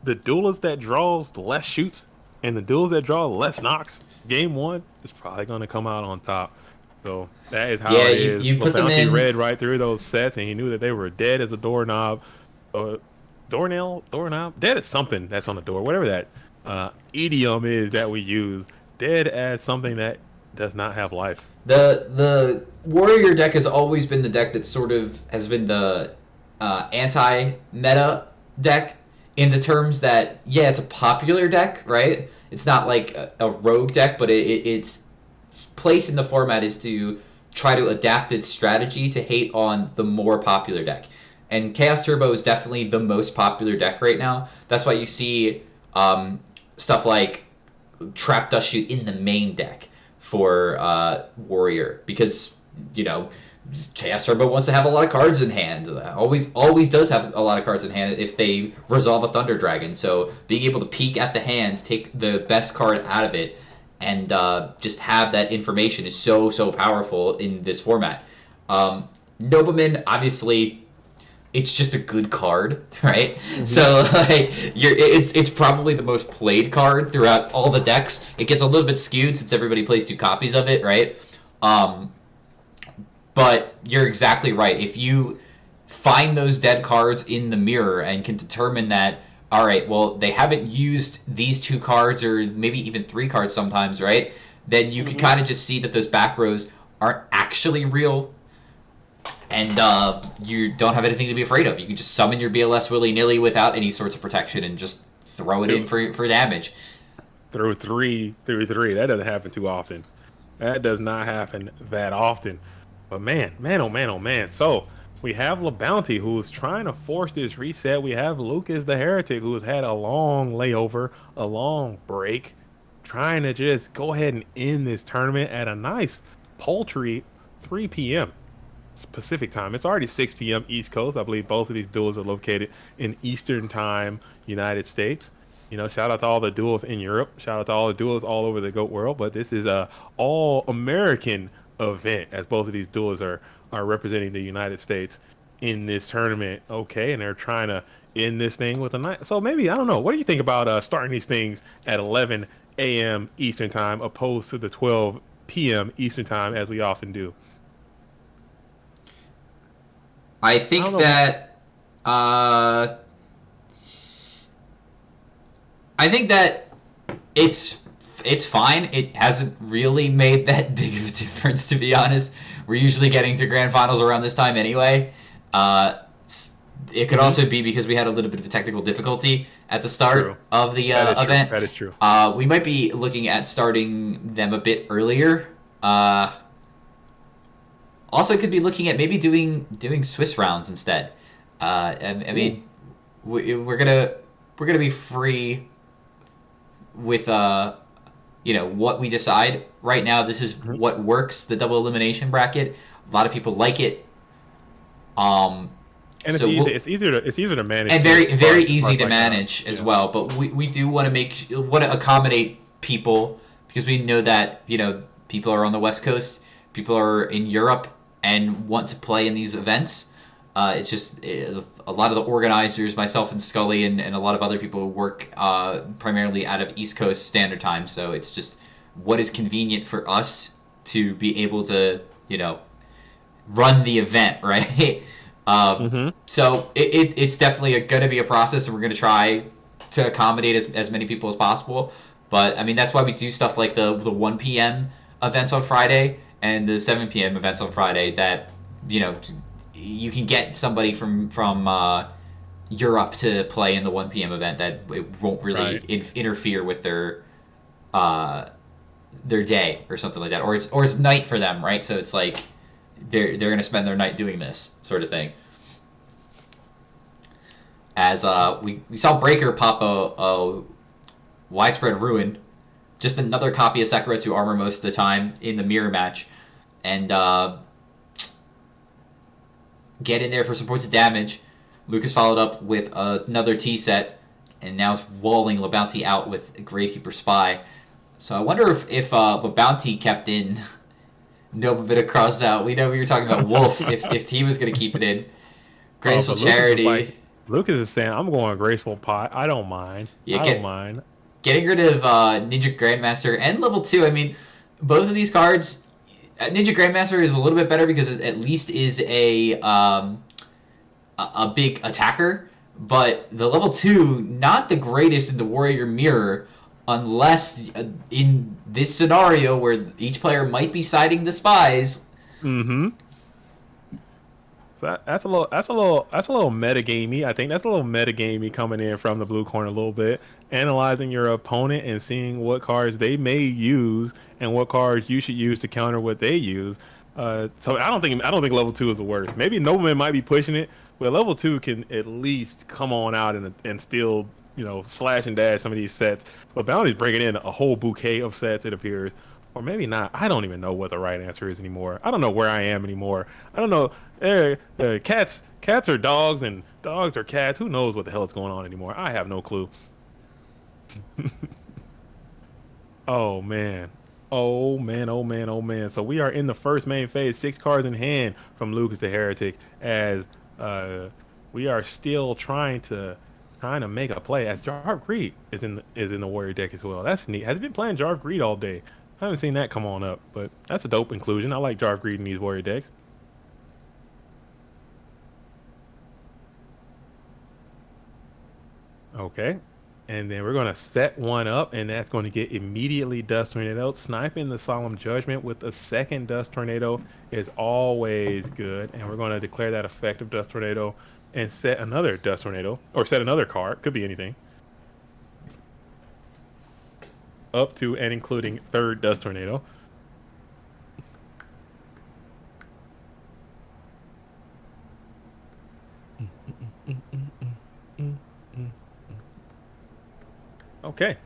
the duelist that draws less shoots and the duelist that draws less knocks, game 1 is probably going to come out on top. So that is how it is. You put them in. Read right through those sets, and he knew that they were dead as a doorknob. Doorknob? Dead as something that's on the door. Whatever that idiom is that we use. Dead as something that does not have life. The Warrior deck has always been the deck that sort of has been the anti-meta deck in the terms that, yeah, it's a popular deck, right? It's not like a rogue deck, but its place in the format is to try to adapt its strategy to hate on the more popular deck. And Chaos Turbo is definitely the most popular deck right now. That's why you see stuff like Trap Dust Shoot in the main deck for Warrior, because, you know, Chaos Turbo wants to have a lot of cards in hand. Always does have a lot of cards in hand if they resolve a Thunder Dragon. So being able to peek at the hands, take the best card out of it, and just have that information is so powerful in this format. Nobleman, obviously, it's just a good card, right? Mm-hmm. So like, it's probably the most played card throughout all the decks. It gets a little bit skewed since everybody plays 2 copies of it, right? But you're exactly right. If you find those dead cards in the mirror and can determine that, all right, well, they haven't used these 2 cards or maybe even 3 cards sometimes, right? Then you can kind of just see that those back rows aren't actually real, and you don't have anything to be afraid of. You can just summon your BLS willy-nilly without any sorts of protection and just throw it in for damage. Through three. That doesn't happen too often. That does not happen that often. But man, oh man. So we have LaBounty, who's trying to force this reset. We have Lucas the Heretic, who's had a long layover, a long break, trying to just go ahead and end this tournament at a nice paltry 3 p.m. Pacific time. It's already 6 p.m. East Coast. I believe both of these duels are located in Eastern Time, United States. You know, shout out to all the duels in Europe. Shout out to all the duels all over the GOAT world. But this is a all-American event, as both of these duels are representing the United States in this tournament. Okay, and they're trying to end this thing with a night. So maybe, I don't know. What do you think about starting these things at 11 a.m. Eastern Time opposed to the 12 p.m. Eastern Time, as we often do? I think that it's fine. It hasn't really made that big of a difference, to be honest. We're usually getting to grand finals around this time anyway. It could also be because we had a little bit of a technical difficulty at the start of the event. That is true. We might be looking at starting them a bit earlier. Also, could be looking at maybe doing Swiss rounds instead. I mean, we're gonna be free with what we decide. Right now, this is what works. The double elimination bracket. A lot of people like it. And so it's easier to manage, and very easy to manage as well. But we do want to accommodate people, because we know that people are on the West Coast, people are in Europe, and want to play in these events. It's just a lot of the organizers, myself and Scully, and a lot of other people work primarily out of East Coast Standard Time. So it's just what is convenient for us to be able to, run the event, right? So it's definitely going to be a process, and we're going to try to accommodate as many people as possible. But, I mean, that's why we do stuff like the 1 p.m. events on Friday and the 7 p.m. events on Friday, that, you can get somebody from Europe to play in the 1 p.m. event, that it won't really interfere with their day or something like that. Or it's night for them, right? So it's like they're going to spend their night doing this sort of thing. As we saw Breaker pop a widespread ruin just another copy of Sakuretsu armor most of the time in the mirror match, and get in there for some points of damage. Lucas followed up with another T set, and now is walling LeBounty out with Gravekeeper Spy. So I wonder if LeBounty kept in Nova Bit of Cross out. We know we were talking about Wolf if he was going to keep it in. Graceful Charity. Lucas is saying, I'm going Graceful Pot. I don't mind. Yeah, I don't mind. Getting rid of Ninja Grandmaster and level 2. I mean, both of these cards, Ninja Grandmaster is a little bit better because it at least is a big attacker. But the level 2, not the greatest in the Warrior Mirror, unless in this scenario where each player might be siding the spies. Mm-hmm. So that's a little metagamey. I think that's a little metagamey coming in from the blue corner a little bit, analyzing your opponent and seeing what cards they may use and what cards you should use to counter what they use. So I don't think level 2 is the worst. Maybe Nobleman might be pushing it, but level 2 can at least come on out and still, you know, slash and dash some of these sets. But Bounty's bringing in a whole bouquet of sets, it appears. Or maybe not. I don't even know what the right answer is anymore. I don't know where I am anymore. I don't know. Cats are dogs and dogs are cats. Who knows what the hell is going on anymore? I have no clue. Oh, man. Oh, man, oh, man, oh, man. So we are in the first main phase. 6 cards in hand from Lucas the Heretic as we are still trying to make a play as Jarv Greed is in the Warrior deck as well. That's neat. Has he been playing Jarv Greed all day? I haven't seen that come on up, but that's a dope inclusion. I like Jarv Greed in these Warrior decks. Okay. And then we're going to set one up, and that's going to get immediately Dust Tornado. Sniping the Solemn Judgment with a second Dust Tornado is always good. And we're going to declare that effective Dust Tornado and set another Dust Tornado, or set another card. Could be anything. Up to and including third Dust Tornado. Okay.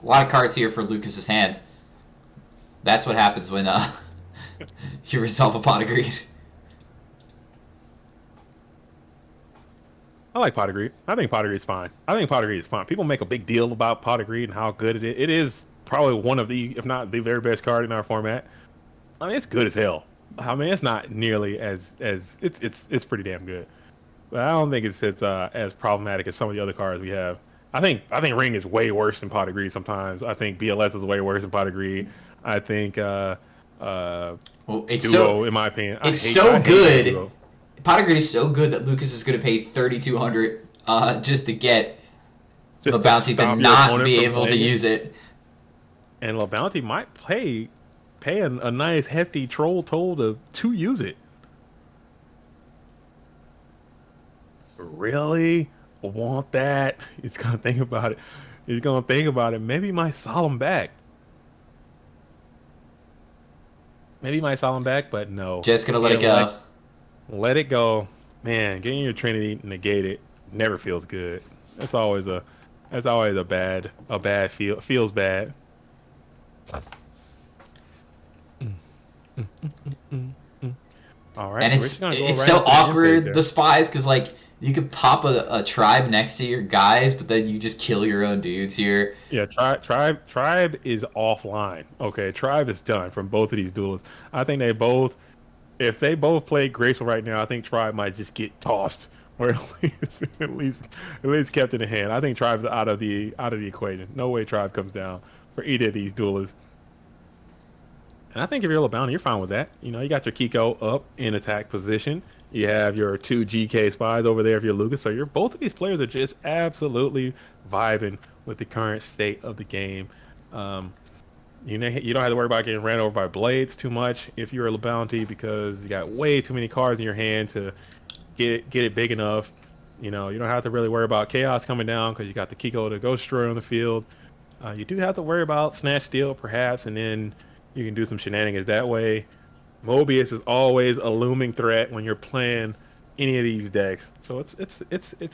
A lot of cards here for Lucas's hand. That's what happens when you resolve a Pot of Greed. I like Pot of Greed. I think Pot of Greed's fine. People make a big deal about Pot of Greed and how good it is. It is probably one of the, if not the very best card in our format. I mean, it's good as hell. I mean, it's not nearly as it's pretty damn good. But I don't think it's as problematic as some of the other cards we have. I think Ring is way worse than Pot of Greed sometimes. I think BLS is way worse than Pot of Greed. I think well, it's Duo, in my opinion, it's so good. Pot of Greed is so good that Lucas is going to pay $3,200 just to get LeBounty to not be able to use it. And LeBounty might pay a nice hefty troll toll to use it. Really want that? He's gonna think about it. Maybe my Solemn back. But no. Just gonna let it go. Let it go, man. Getting your Trinity negated never feels good. That's always a bad feel. Feels bad. All right, and it's so awkward, the spies, because like you could pop a tribe next to your guys, but then you just kill your own dudes here. Yeah, tribe is offline. Okay, tribe is done from both of these duelists. I think if they both play graceful right now, I think tribe might just get tossed, or at least kept in the hand. I think tribe's out of the equation. No way tribe comes down for either of these duelists. And I think if you're LeBounty, you're fine with that. You know, you got your Kiko up in attack position. You have your 2 GK spies over there if you're Lucas. So both of these players are just absolutely vibing with the current state of the game. You don't have to worry about getting ran over by blades too much if you're a LeBounty, because you got way too many cards in your hand to get it big enough. You know, you don't have to really worry about chaos coming down because you got the Kiko to go destroy on the field. You do have to worry about Snatch Steal perhaps, and then you can do some shenanigans that way. Mobius is always a looming threat when you're playing any of these decks. So it's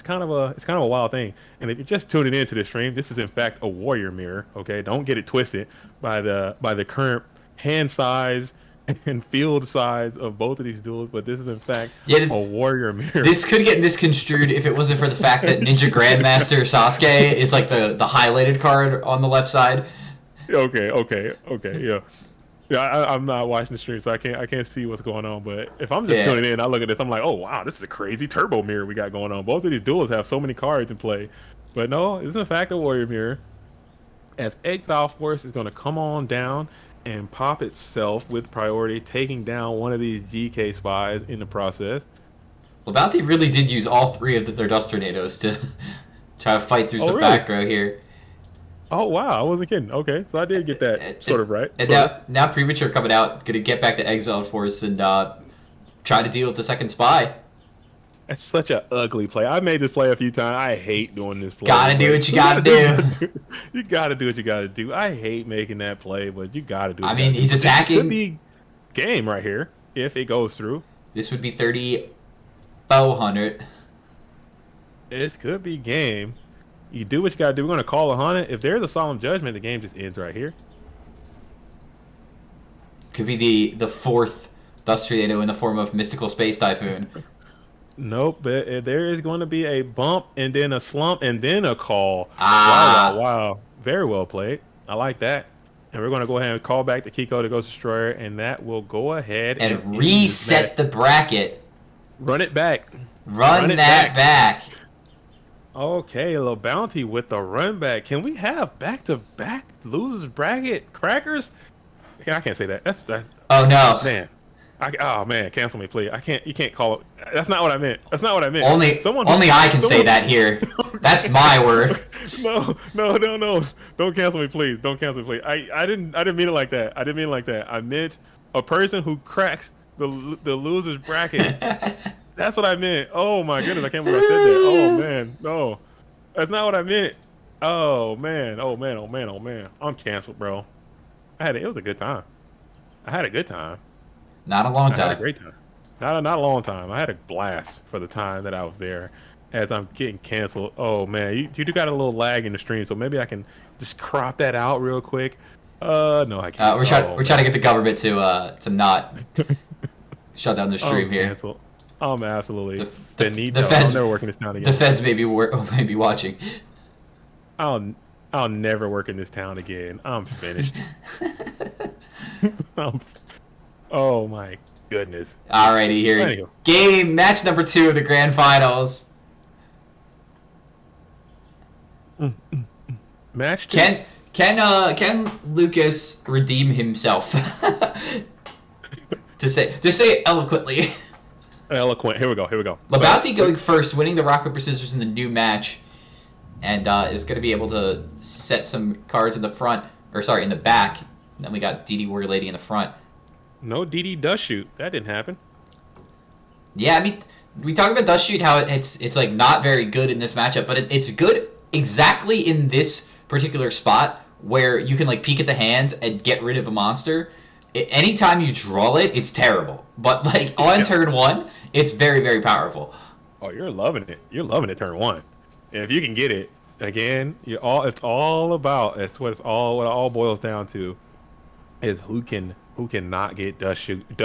kind of a wild thing. And if you're just tuning into the stream, this is in fact a warrior mirror. Okay, don't get it twisted by the current hand size and field size of both of these duels, but this is in fact a warrior mirror. This could get misconstrued if it wasn't for the fact that Ninja Grandmaster Sasuke is like the highlighted card on the left side. Okay, yeah. Yeah, I'm not watching the stream, so I can't see what's going on. But if I'm just tuning in, I look at this, I'm like, oh wow, this is a crazy turbo mirror we got going on. Both of these duels have so many cards in play, but no, this is in fact a warrior mirror. As Exile Force is going to come on down and pop itself with priority, taking down one of these GK spies in the process. Well, Bounty really did use all three of their Dust Tornadoes to try to fight through some back row here. Oh wow, I wasn't kidding. Okay, so I did get that sort of right. And now Premature coming out, gonna get back to Exiled Force and try to deal with the second spy. That's such an ugly play. I made this play a few times. I hate doing this play. Gotta do what you gotta do. You gotta do what you gotta do. I hate making that play, but you gotta do it. I mean, he's attacking. It could be game right here if it goes through. This would be 3,400. This could be game. You do what you gotta do. We're gonna call a Haunted. If there's a Solemn Judgment, the game just ends right here. Could be the fourth Dust Tornado in the form of Mystical Space Typhoon. Nope, but there is going to be a bump and then a slump and then a call. Wow. Very well played. I like that. And we're going to go ahead and call back the Kiko to Ghost Destroyer, and that will go ahead and reset the bracket. Run it back. Run that back. Okay, a little bounty with the run back. Can we have back-to-back losers bracket crackers? I can't say that. That's oh no, man. Oh man, cancel me, please. I can't. You can't call it. That's not what I meant. That's not what I meant. Only I can say that here. That's my word. No. Don't cancel me, please. Don't cancel me, please. I didn't mean it like that. I didn't mean it like that. I meant a person who cracks the losers bracket. That's what I meant. Oh my goodness, I can't believe I said that. Oh man, no, that's not what I meant. Oh man. I'm canceled, bro. It was a good time. I had a good time. Not a long time. I had a great time. Not a long time. I had a blast for the time that I was there. As I'm getting canceled. Oh man, you do got a little lag in the stream, so maybe I can just crop that out real quick. No, I can't. We're trying to get the government to not shut down the stream here. Canceled. Absolutely. The feds. I'll never work in this town again. The feds may be watching. I'll never work in this town again. I'm finished. Oh my goodness. Alrighty, here. Game match number 2 of the grand finals. Match 2. Can Lucas redeem himself? to say it eloquently. Eloquent. Here we go. Bounty going first, winning the rock paper scissors in the new match, and is going to be able to set some cards in the front, in the back. And then we got DD Warrior Lady in the front. No DD Dust Shoot. That didn't happen. Yeah, I mean, we talk about Dust Shoot, how it's like not very good in this matchup, but it's good exactly in this particular spot where you can like peek at the hand and get rid of a monster. Anytime you draw it, it's terrible. But like on turn 1, it's very, very powerful. Oh, you're loving it. You're loving it turn 1. And if you can get it, again, it's all about, that's what it all boils down to, is who can not get dust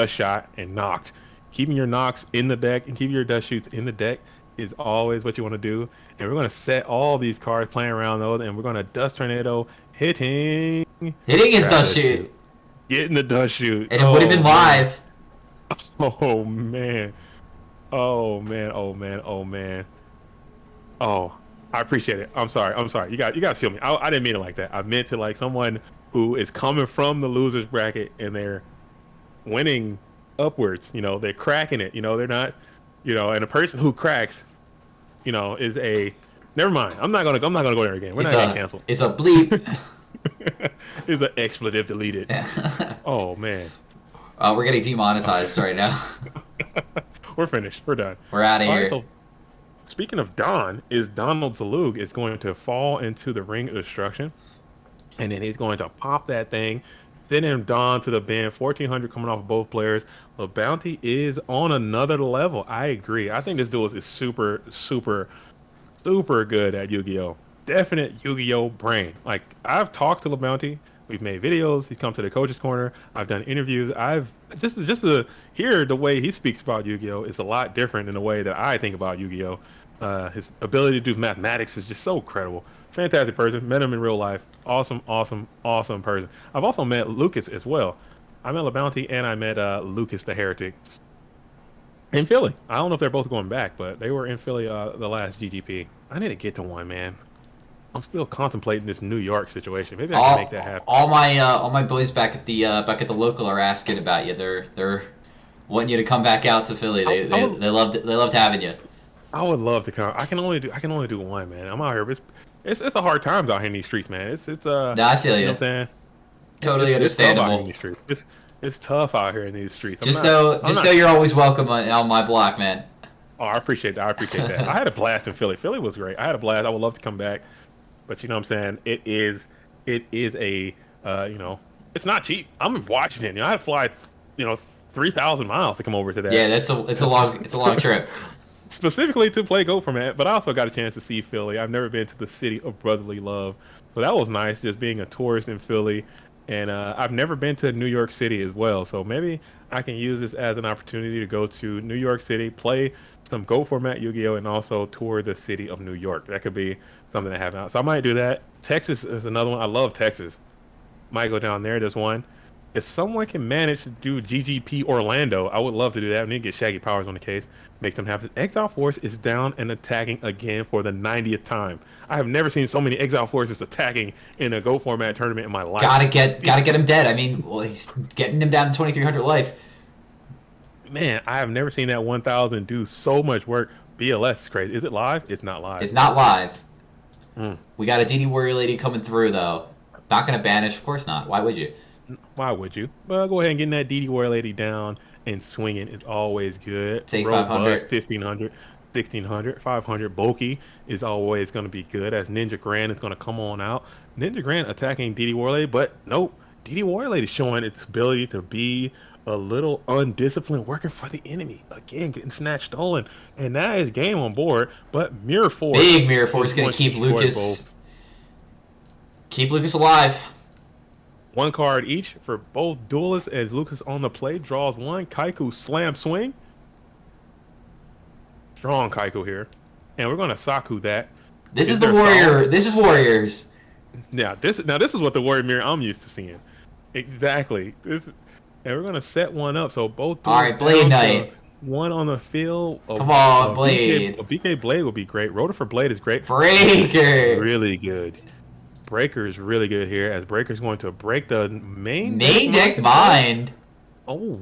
shot and knocked. Keeping your knocks in the deck and keeping your dust shoots in the deck is always what you want to do. And we're going to set all these cards, playing around those, and we're going to Dust Tornado, hitting his dust shoot. Getting the dust shoot. And it would have been live. Oh man. Oh, I appreciate it. I'm sorry. You guys feel me. I didn't mean it like that. I meant to like someone who is coming from the losers bracket and they're winning upwards. They're cracking it. They're not. And a person who cracks, is a. Never mind. I'm not gonna go there again. We're not gonna cancel. It's a bleep. It's an expletive deleted. Oh man. We're getting demonetized right now. We're finished. We're done. We're out of here. Right, so speaking of Don, Donald Zalug is going to fall into the Ring of Destruction, and then he's going to pop that thing, Send him down to the bench. 1,400 coming off of both players. The bounty is on another level. I agree. I think this duel is super, super, super good at Yu-Gi-Oh. Definite Yu-Gi-Oh brain. Like, I've talked to LeBounty. We've made videos. He's come to the coach's corner. I've done interviews. I've just to hear the way he speaks about Yu-Gi-Oh is a lot different than the way that I think about Yu-Gi-Oh. His ability to do mathematics is just so incredible. Fantastic person. Met him in real life. Awesome, awesome, awesome person. I've also met Lucas as well. I met LeBounty and I met Lucas the Heretic in Philly. I don't know if they're both going back, but they were in Philly the last GGP. I need to get to one, man. I'm still contemplating this New York situation. Maybe I can make that happen. All my boys back at the local are asking about you. They're wanting you to come back out to Philly. They loved having you. I would love to come. I can only do one, man. I'm out here. It's a hard times out here in these streets, man. No, I feel you. Know what I'm saying? Totally understandable. It's tough out here in these streets. Just know you're always welcome on my block, man. Oh, I appreciate that. I had a blast in Philly. Philly was great. I had a blast. I would love to come back. But you know what I'm saying? It is a it's not cheap. I'm in Washington. I had to fly 3,000 miles to come over to that. Yeah, it's a long trip. Specifically to play Go Format, but I also got a chance to see Philly. I've never been to the city of brotherly love, so that was nice. Just being a tourist in Philly, and I've never been to New York City as well. So maybe I can use this as an opportunity to go to New York City, play some Go Format Yu-Gi-Oh, and also tour the city of New York. That could be something to have out. So I might do that. Texas is another one. I love Texas. Might go down there. There's one. If someone can manage to do GGP Orlando, I would love to do that. We need to get Shaggy Powers on the case. Make them have this. Exile Force is down and attacking again for the 90th time. I have never seen so many Exile Forces attacking in a Go Format tournament in my life. Gotta get him dead. I mean, well, he's getting him down to 2,300 life. Man, I have never seen that 1,000 do so much work. BLS is crazy. Is it live? It's not live. It's not live. We got a DD Warrior Lady coming through, though. Not going to banish? Of course not. Why would you? Why would you? Well, go ahead and get that DD Warrior Lady down and swinging is always good. Take 500. 1,500, 1,600, 500. Bulky is always going to be good as Ninja Grand is going to come on out. Ninja Grand attacking DD Warrior Lady, but nope. DD Warrior Lady showing its ability to be a little undisciplined, working for the enemy. Again, getting snatched, stolen. And that is game on board, but Mirror Force. Big Mirror Force is going to keep Lucas alive. One card each for both duelists as Lucas on the play. Draws one. Kaiku slam swing. Strong Kaiku here. And we're going to Saku that. This is the Warrior. This is Warriors. Now this is what the Warrior Mirror I'm used to seeing. Exactly. And we're going to set one up. So both. All right, Blade Knight. One on the field. Come on, Blade. A BK Blade would be great. Rotor for Blade is great. Breaker. Really good. Breaker is really good here as Breaker's going to break the main deck mind. Oh,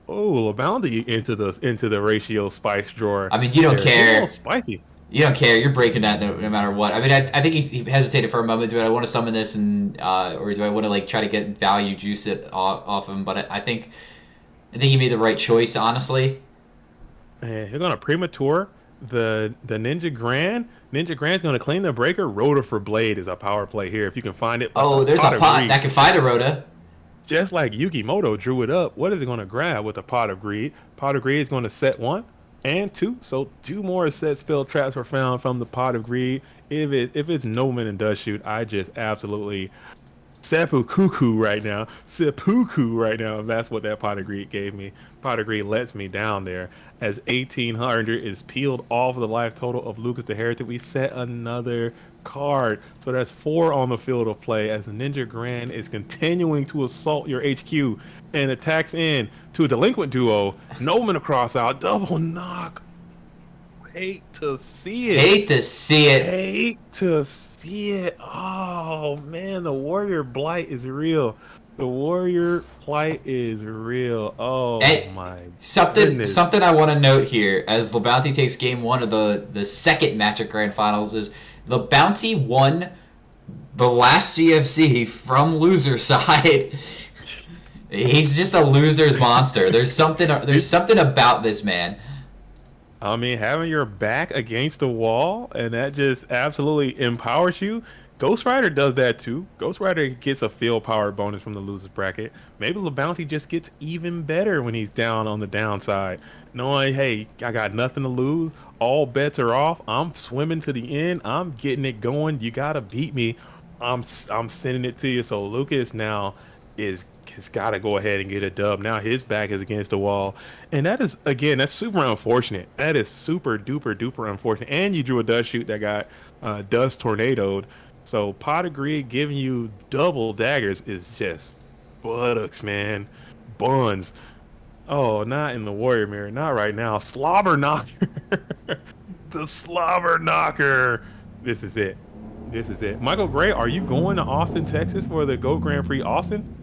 LeBounty into the ratio spice drawer. I mean, you don't care. It's a little spicy. You don't care. You're breaking that no matter what. I mean, I think he hesitated for a moment. Do I want to summon this and or do I want to try to get value, juice it off him? But I think he made the right choice, honestly. And you're gonna premature the Ninja Grand. Ninja Grand's gonna claim the breaker. Rota for Blade is a power play here if you can find it. Oh, there's a pot that can find a Rota. Just like Yukimoto drew it up. What is it gonna grab with a Pot of Greed? Pot of Greed is gonna set 1 and 2. So 2 more set spell traps were found from the Pot of Greed. If it's Noman and does shoot, I just absolutely seppuku right now. Seppuku right now. That's what that Pot of Greed gave me. Pot of Greed lets me down there as 1,800 is peeled off of the life total of Lucas the Heretic. We set another card. So that's 4 on the field of play as the Ninja Grand is continuing to assault your HQ and attacks in to a delinquent duo. Noman across out. Double knock. Hate to see it. Hate to see it. Hate to see it. Oh, man. The Warrior Blight is real. The Warrior Plight is real. Oh, my goodness. Something I want to note here as LeBounty takes game 1 of the second match at Grand Finals is LeBounty won the last GFC from loser side. He's just a loser's monster. There's something about this man. I mean, having your back against the wall, and that just absolutely empowers you. Ghost Rider does that too. Ghost Rider gets a field power bonus from the losers bracket. Maybe LeBounty just gets even better when he's down on the downside, knowing, hey, I got nothing to lose. All bets are off. I'm swimming to the end. I'm getting it going. You gotta beat me. I'm sending it to you. So Lucas now has got to go ahead and get a dub. Now his back is against the wall, and that is, again, that's super unfortunate. That is super duper unfortunate. And you drew a dust shoot that got dust tornadoed. So Pot of Greed giving you double daggers is just buttocks, man. Buns. Oh, not in the Warrior Mirror. Not right now. Slobber Knocker. The Slobber Knocker. This is it. This is it. Michael Gray, are you going to Austin, Texas for the Go Grand Prix Austin?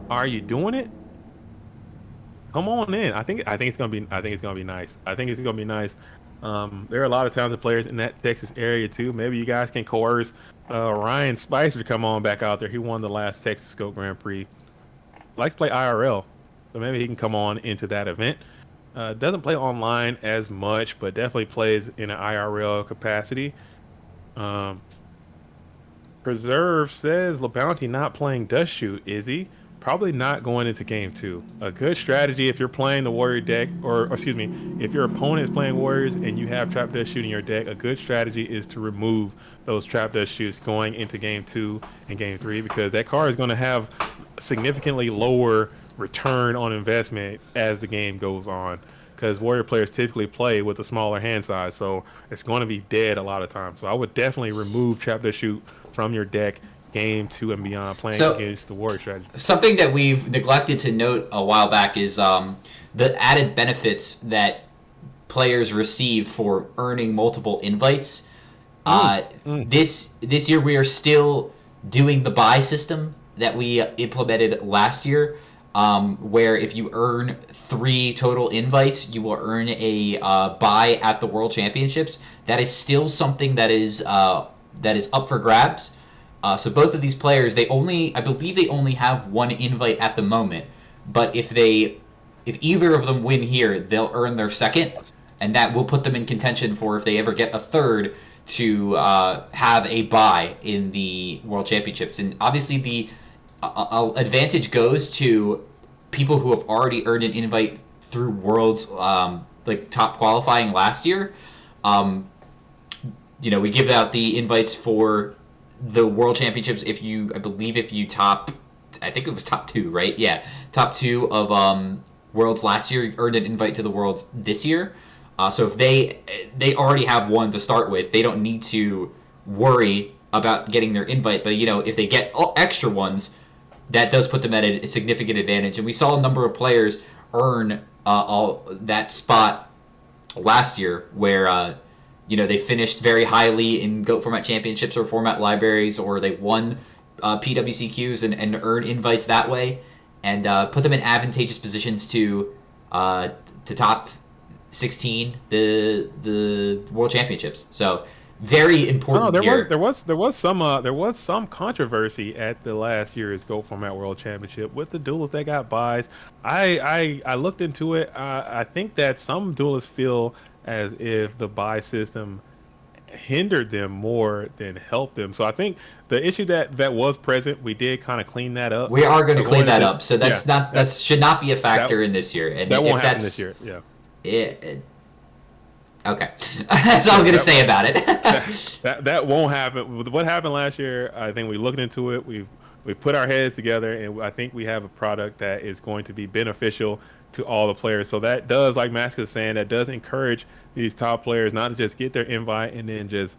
Are you doing it? Come on in. I think it's gonna be nice. I think it's gonna be nice. There are a lot of talented players in that Texas area too. Maybe you guys can coerce Ryan Spicer to come on back out there. He won the last Texas Go Grand Prix. Likes to play IRL, so maybe he can come on into that event. Doesn't play online as much, but definitely plays in an IRL capacity. Preserve says LeBounty not playing Dust Shoot, is he? Probably not going into game 2. A good strategy if you're playing the Warrior deck, or excuse me, if your opponent is playing Warriors and you have Trap Dust Shoot in your deck, a good strategy is to remove those Trap Dust Shoots going into game 2 and game 3, because that card is going to have significantly lower return on investment as the game goes on, because Warrior players typically play with a smaller hand size, so it's going to be dead a lot of times. So I would definitely remove Trap Dust Shoot from your deck game 2 and beyond, playing against the Warrior strategy. Something that we've neglected to note a while back is the added benefits that players receive for earning multiple invites. This year we are still doing the buy system that we implemented last year, where if you earn 3 total invites, you will earn a buy at the World Championships. That is still something that is up for grabs. So both of these players, I believe they only have 1 invite at the moment. But if either of them win here, they'll earn their second, and that will put them in contention for, if they ever get a third, to have a bye in the World Championships. And obviously the advantage goes to people who have already earned an invite through Worlds, like top qualifying last year. We give out the invites for the World Championships if you top, I think it was top 2, right? Yeah, top 2 of Worlds last year earned an invite to the Worlds this year. So if they already have 1 to start with, they don't need to worry about getting their invite. But if they get extra ones, that does put them at a significant advantage. And we saw a number of players earn that spot last year, where they finished very highly in GOAT Format Championships or Format Libraries, or they won PWCQs and earned invites that way, and put them in advantageous positions to top 16 the World Championships. So very important. There was some controversy at the last year's GOAT Format World Championship with the duelists that got buys. I looked into it. I think that some duelists feel as if the buy system hindered them more than helped them. So I think the issue that was present, we did kind of clean that up. We are going to clean that up. So that should not be a factor in this year. And that won't happen this year. Yeah. Okay. That's all I'm going to say about it. that won't happen. What happened last year, I think we looked into it. We put our heads together, and I think we have a product that is going to be beneficial to all the players. So that does, like Mask is saying, that does encourage these top players not to just get their invite and then just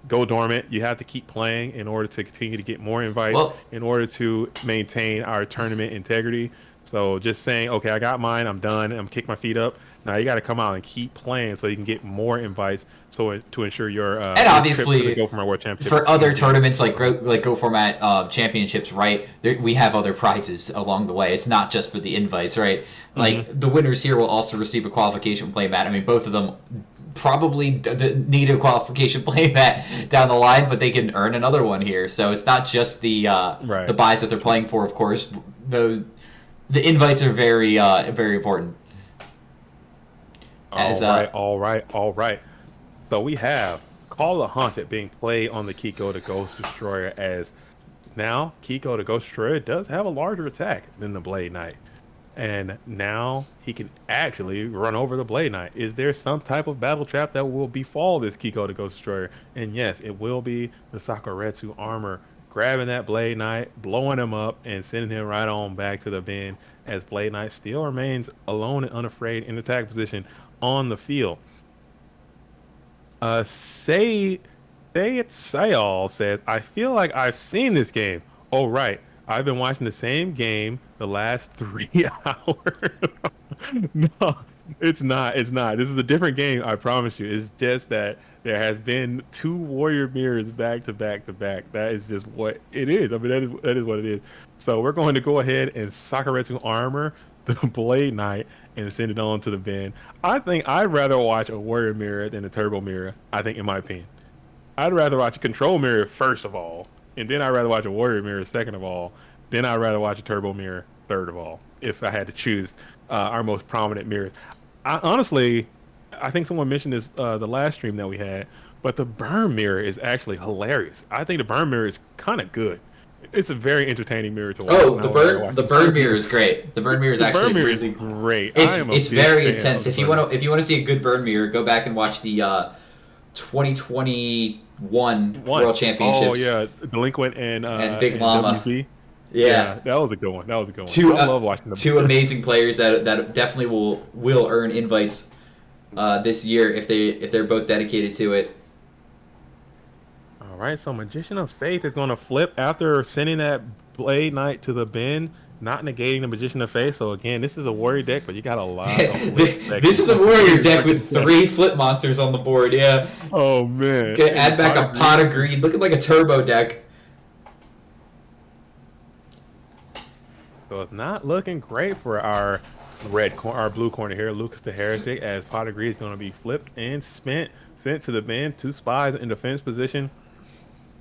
go dormant. You have to keep playing in order to continue to get more invites, in order to maintain our tournament integrity. So just saying, okay, I got mine, I'm done, I'm kick my feet up. Now you got to come out and keep playing so you can get more invites, so to ensure your and obviously Go Format World Championship. For other tournaments like Go Format Championships, right? We have other prizes along the way. It's not just for the invites, right? Like the winners here will also receive a qualification playmat. I mean, both of them probably need a qualification playmat down the line, but they can earn another one here. So it's not just the buys that they're playing for. Of course, the invites are very very important. All right. So we have call a hunted being played on the Kiko the Ghost Destroyer, as now Kiko the Ghost Destroyer does have a larger attack than the Blade Knight. And now he can actually run over the Blade Knight. Is there some type of battle trap that will befall this Kiko the Ghost Destroyer? And yes, it will be the Sakuretsu armor grabbing that Blade Knight, blowing him up, and sending him right on back to the bin, as Blade Knight still remains alone and unafraid in attack position on the field. Say It Sayal says, I feel like I've seen this game. Oh, right. I've been watching the same game the last 3 hours. No, it's not. It's not. This is a different game, I promise you. It's just that there has been 2 warrior mirrors back to back to back. That is just what it is. I mean, that is what it is. So we're going to go ahead and Sakuretsu armor the Blade Knight and send it on to the bin. I think I'd rather watch a warrior mirror than a turbo mirror, I think, in my opinion. I'd rather watch a control mirror first of all, and then I'd rather watch a warrior mirror second of all. Then I'd rather watch a turbo mirror third of all, if I had to choose our most prominent mirrors. Honestly, I think someone mentioned this the last stream that we had, but the burn mirror is actually hilarious. I think the burn mirror is kind of good. It's a very entertaining mirror to watch. Oh, the burn mirror is great. The burn mirror is actually really great. It's very intense. If you want to see a good burn mirror, go back and watch the 2021 World Championships. Oh yeah, Delinquent and Big Llama. WC. Yeah, that was a good one. I love watching them. 2 amazing players that definitely will earn invites this year if they're both dedicated to it. All right, so Magician of Faith is going to flip after sending that Blade Knight to the bin, not negating the Magician of Faith. So again, this is a warrior deck, but you got a lot of This is a warrior deck with 3 flip monsters on the board. Yeah. Oh man. Gonna add back a Pot of Greed, looking like a turbo deck. So it's not looking great for our blue corner here, Lucas the Heretic, as Pot of Greed is going to be flipped and sent to the bin. 2 spies in defense position,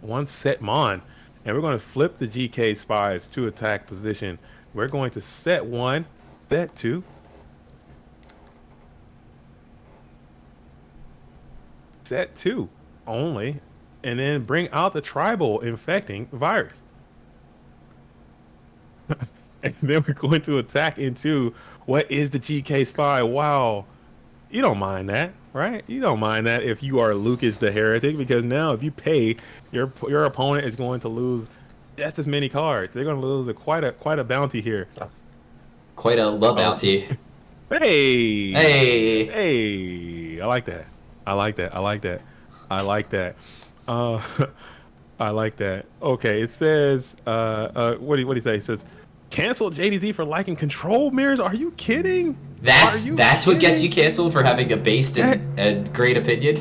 1 set mon, and we're going to flip the GK spies to attack position. We're going to set 1, set 2, set 2 only, and then bring out the tribal infecting virus. And then we're going to attack into what is the GK spy. Wow. You don't mind that, right? You don't mind that if you are Lucas the Heretic, because now if you pay, your opponent is going to lose just as many cards. They're going to lose quite a bounty here. Quite a bounty. Hey! I like that. I like that. Okay, it says, what do you say? It says, cancel JDZ for liking control mirrors? Are you kidding? That's what gets you canceled, for having a based and great opinion?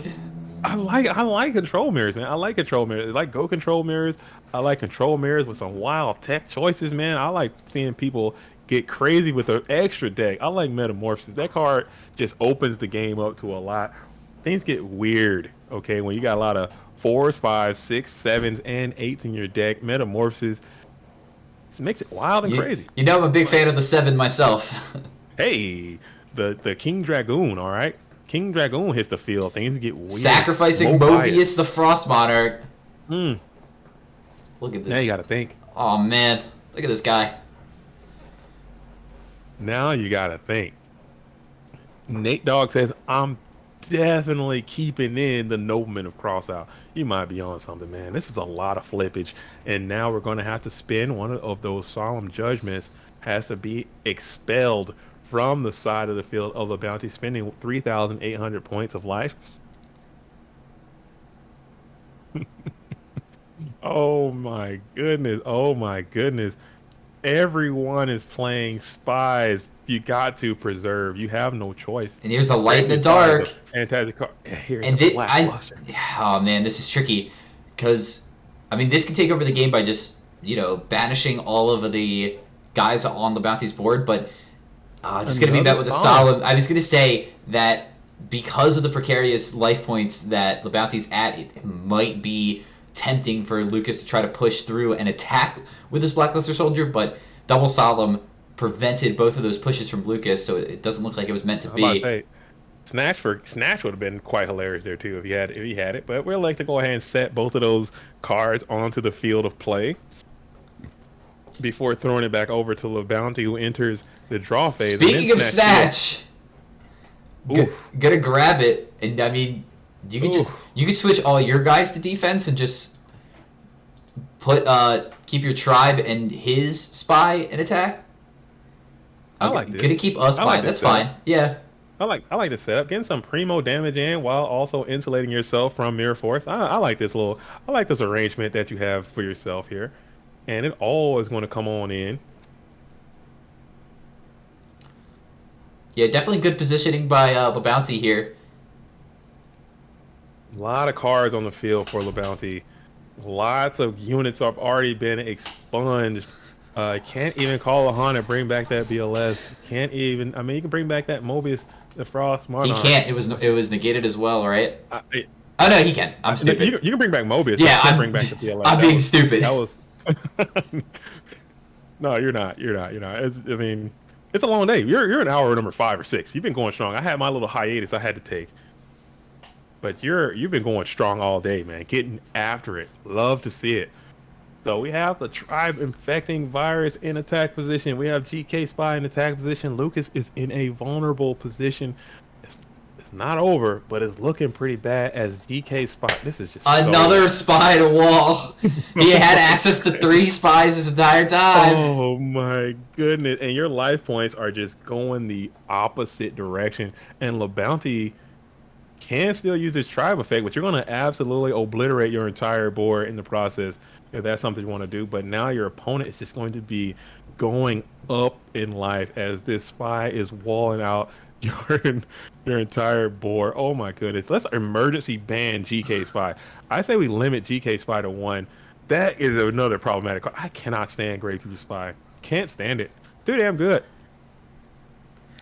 I like control mirrors, man. I like control mirrors. I like go control mirrors. I like control mirrors with some wild tech choices, man. I like seeing people get crazy with an extra deck. I like Metamorphosis. That card just opens the game up to a lot. Things get weird, okay, when you got a lot of 4s, 5s, 6s, 7s, and 8s in your deck. Metamorphosis makes it wild and crazy. You know, I'm a big fan of the 7 myself. Hey, the King Dragoon, all right? King Dragoon hits the field. Things get weird. Sacrificing Mobius the Frost Monarch. Look at this. Now you got to think. Oh, man. Look at this guy. Now you got to think. Nate Dogg says, I'm definitely keeping in the Nobleman of Crossout. You might be on something, man. This is a lot of flippage. And now we're going to have to spend one of those solemn judgments. Has to be expelled from the side of the field of the bounty, spending 3,800 points of life. Oh my goodness. Everyone is playing spies. You got to preserve. You have no choice. And here's the light and the dark. Fantastic card. Here's and the blackluster. Oh man, this is tricky, because I mean, this can take over the game by just, banishing all of the guys on the bounty's board, but just going to be met with a solemn. I was going to say that because of the precarious life points that the bounty's at, it might be tempting for Lucas to try to push through and attack with this Blackluster Soldier, but Double Solemn prevented both of those pushes from Lucas, so it doesn't look like it was meant to be. Snatch would have been quite hilarious there too if he had it. But we'll like to go ahead and set both of those cards onto the field of play before throwing it back over to LeBounty, who enters the draw phase. Speaking of Snatch, gonna grab it, and I mean, you could switch all your guys to defense and just put keep your tribe and his spy in attack. I like this. Gonna keep a spy. like That's this fine. Yeah. I like the setup, getting some primo damage in while also insulating yourself from Mirror Force. I like this arrangement that you have for yourself here, and it all is going to come on in. Yeah, definitely good positioning by LeBounty here. A lot of cards on the field for LeBounty. Lots of units have already been expunged. Can't even call a Han and bring back that BLS. Can't even. I mean, you can bring back that Mobius, the Frost Monarch. He can't. It was negated as well, right? Oh no, he can. I'm stupid. You can bring back Mobius. Yeah, I'm bring back the BLS. I'm being stupid. That was. No, you're not. I mean, it's a long day. You're an hour number 5 or 6. You've been going strong. I had my little hiatus I had to take. But you've been going strong all day, man. Getting after it. Love to see it. So we have the Tribe Infecting Virus in attack position. We have GK Spy in attack position. Lucas is in a vulnerable position. It's not over, but it's looking pretty bad as GK Spy. This is just another spy to wall. He had access to 3 spies this entire time. Oh my goodness. And your life points are just going the opposite direction. And LeBounty can still use his tribe effect, but you're going to absolutely obliterate your entire board in the process if that's something you want to do. But now your opponent is just going to be going up in life as this spy is walling out your entire board. Oh my goodness. Let's emergency ban GK Spy. I say we limit GK Spy to 1. That is another problematic card. I cannot stand Gravekeeper Spy. Can't stand it. Too damn good.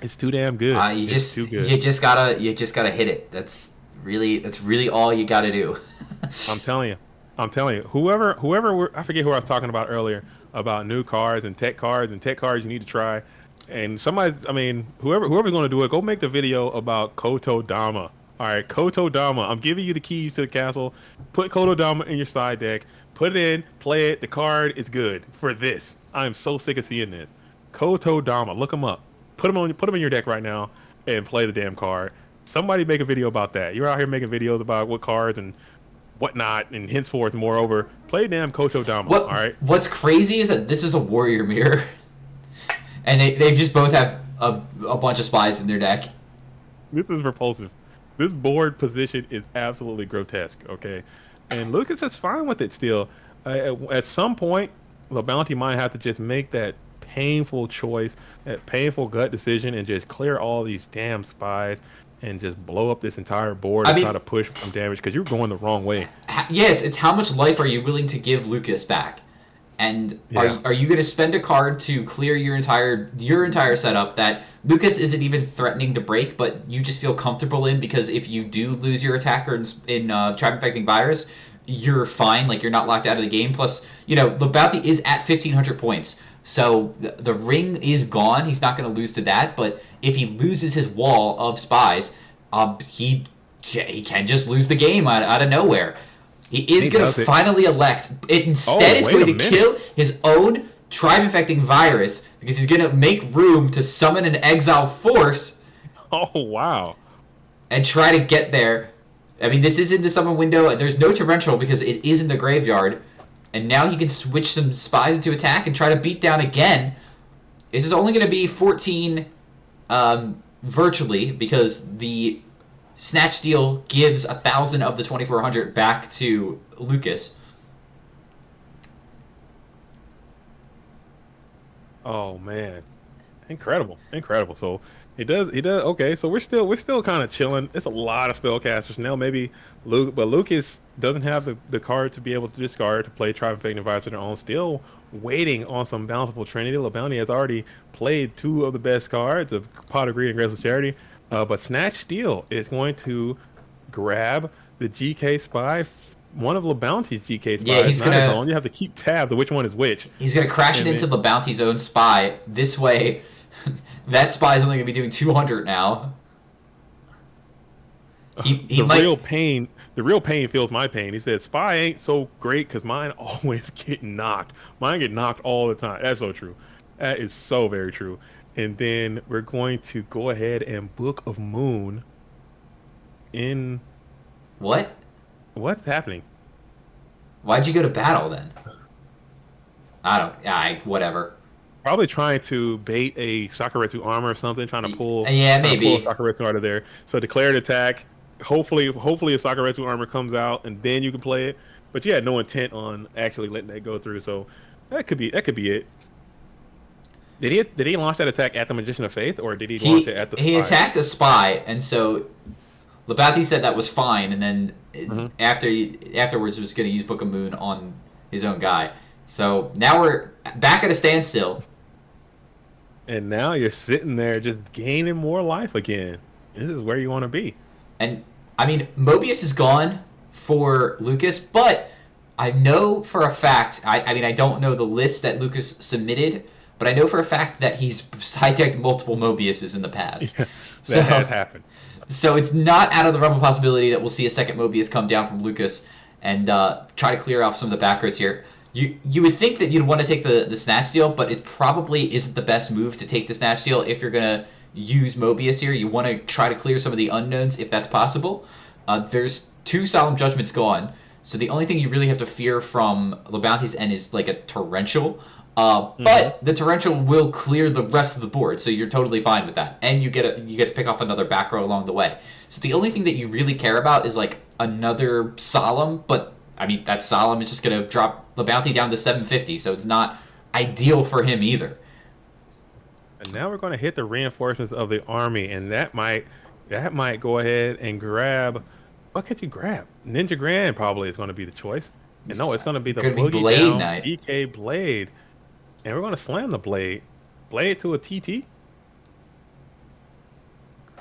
It's too damn good. You just gotta hit it. That's really all you gotta do. I'm telling you. Whoever I forget who I was talking about earlier about new cards and tech cards you need to try. And whoever's going to do it, go make the video about Kotodama. All right, Kotodama. I'm giving you the keys to the castle. Put Kotodama in your side deck. Put it in, play it. The card is good for this. I am so sick of seeing this. Kotodama. Look him up. Put him in your deck right now and play the damn card. Somebody make a video about that. You're out here making videos about what cards and whatnot, and henceforth, moreover, play damn Kotodama. All right. What's crazy is that this is a warrior mirror, and they just both have a bunch of spies in their deck. This is repulsive. This board position is absolutely grotesque. Okay, and Lucas is fine with it still. At some point, LeBounty might have to just make that painful choice, that painful gut decision, and just clear all these damn spies and just blow up this entire board and try to push some damage because you're going the wrong way. Yeah, it's how much life are you willing to give Lucas back, and are you going to spend a card to clear your entire setup that Lucas isn't even threatening to break, but you just feel comfortable in because if you do lose your attacker in Tribe Infecting Virus, you're fine. Like, you're not locked out of the game. Plus, the bounty is at 1,500 points. So the ring is gone. He's not going to lose to that. But if he loses his wall of spies, he can just lose the game out of nowhere. He is going to finally elect. Instead, is going to kill his own tribe-infecting virus because he's going to make room to summon an exile force. Oh, wow. And try to get there. I mean, this is in the summon window. There's no torrential because it is in the graveyard. And now he can switch some spies into attack and try to beat down again. This is only going to be 14 virtually because the Snatch Steal gives 1,000 of the 2,400 back to Lucas. Oh, man. Incredible. So He does. Okay, so we're still kind of chilling. It's a lot of spellcasters now. Maybe Lucas doesn't have the card to be able to discard to play Tribe Infecting Virus on their own. Still waiting on some bountiful Trinity. LeBounty has already played 2 of the best cards of Pot of Greed and Graceful Charity. But Snatch Steal is going to grab the GK Spy. One of LeBounty's GK spies. Yeah, he's gonna. You have to keep tabs of which one is which. He's gonna crash it into LeBounty's own spy. This way, that spy is only gonna be doing 200 now. He the might. real pain feels my pain. He said spy ain't so great because mine always get knocked. Mine get knocked all the time. That's so true. That is so very true. And then we're going to go ahead and Book of Moon in. What? What's happening? Why'd you go to battle then? Whatever. Probably trying to bait a Sakuretsu armor or something, trying to pull. Yeah, maybe. Pull a Sakuretsu out of there. So declared attack. Hopefully a Sakuretsu armor comes out, and then you can play it. But you had no intent on actually letting that go through, so that could be it. Did he launch that attack at the Magician of Faith, or did he launch it at the spy? He attacked a spy, and so Labathi said that was fine, and then afterwards was going to use Book of Moon on his own guy. So now we're back at a standstill. And now you're sitting there just gaining more life again. This is where you want to be. And, I mean, Mobius is gone for Lucas, but I know for a fact, I don't know the list that Lucas submitted, but I know for a fact that he's side-decked multiple Mobiuses in the past. Yeah, that has happened. So it's not out of the realm of possibility that we'll see a second Mobius come down from Lucas and try to clear off some of the back rows here. You would think that you'd want to take the Snatch Steal, but it probably isn't the best move to take the Snatch Steal if you're going to use Mobius here. You want to try to clear some of the unknowns if that's possible. There's 2 Solemn Judgments gone, so the only thing you really have to fear from Labounty's end is like a Torrential. But the Torrential will clear the rest of the board, so you're totally fine with that. And you get to pick off another back row along the way. So the only thing that you really care about is like another Solemn, but I mean, that Solemn is just going to drop Labounty down to 750, so it's not ideal for him either. And now we're going to hit the reinforcements of the army, and that might go ahead and grab. What could you grab? Ninja Grand probably is going to be the choice. And no, it's going to be the Boogie Blade down Knight. DK Blade. And we're going to slam the Blade. Blade to a TT?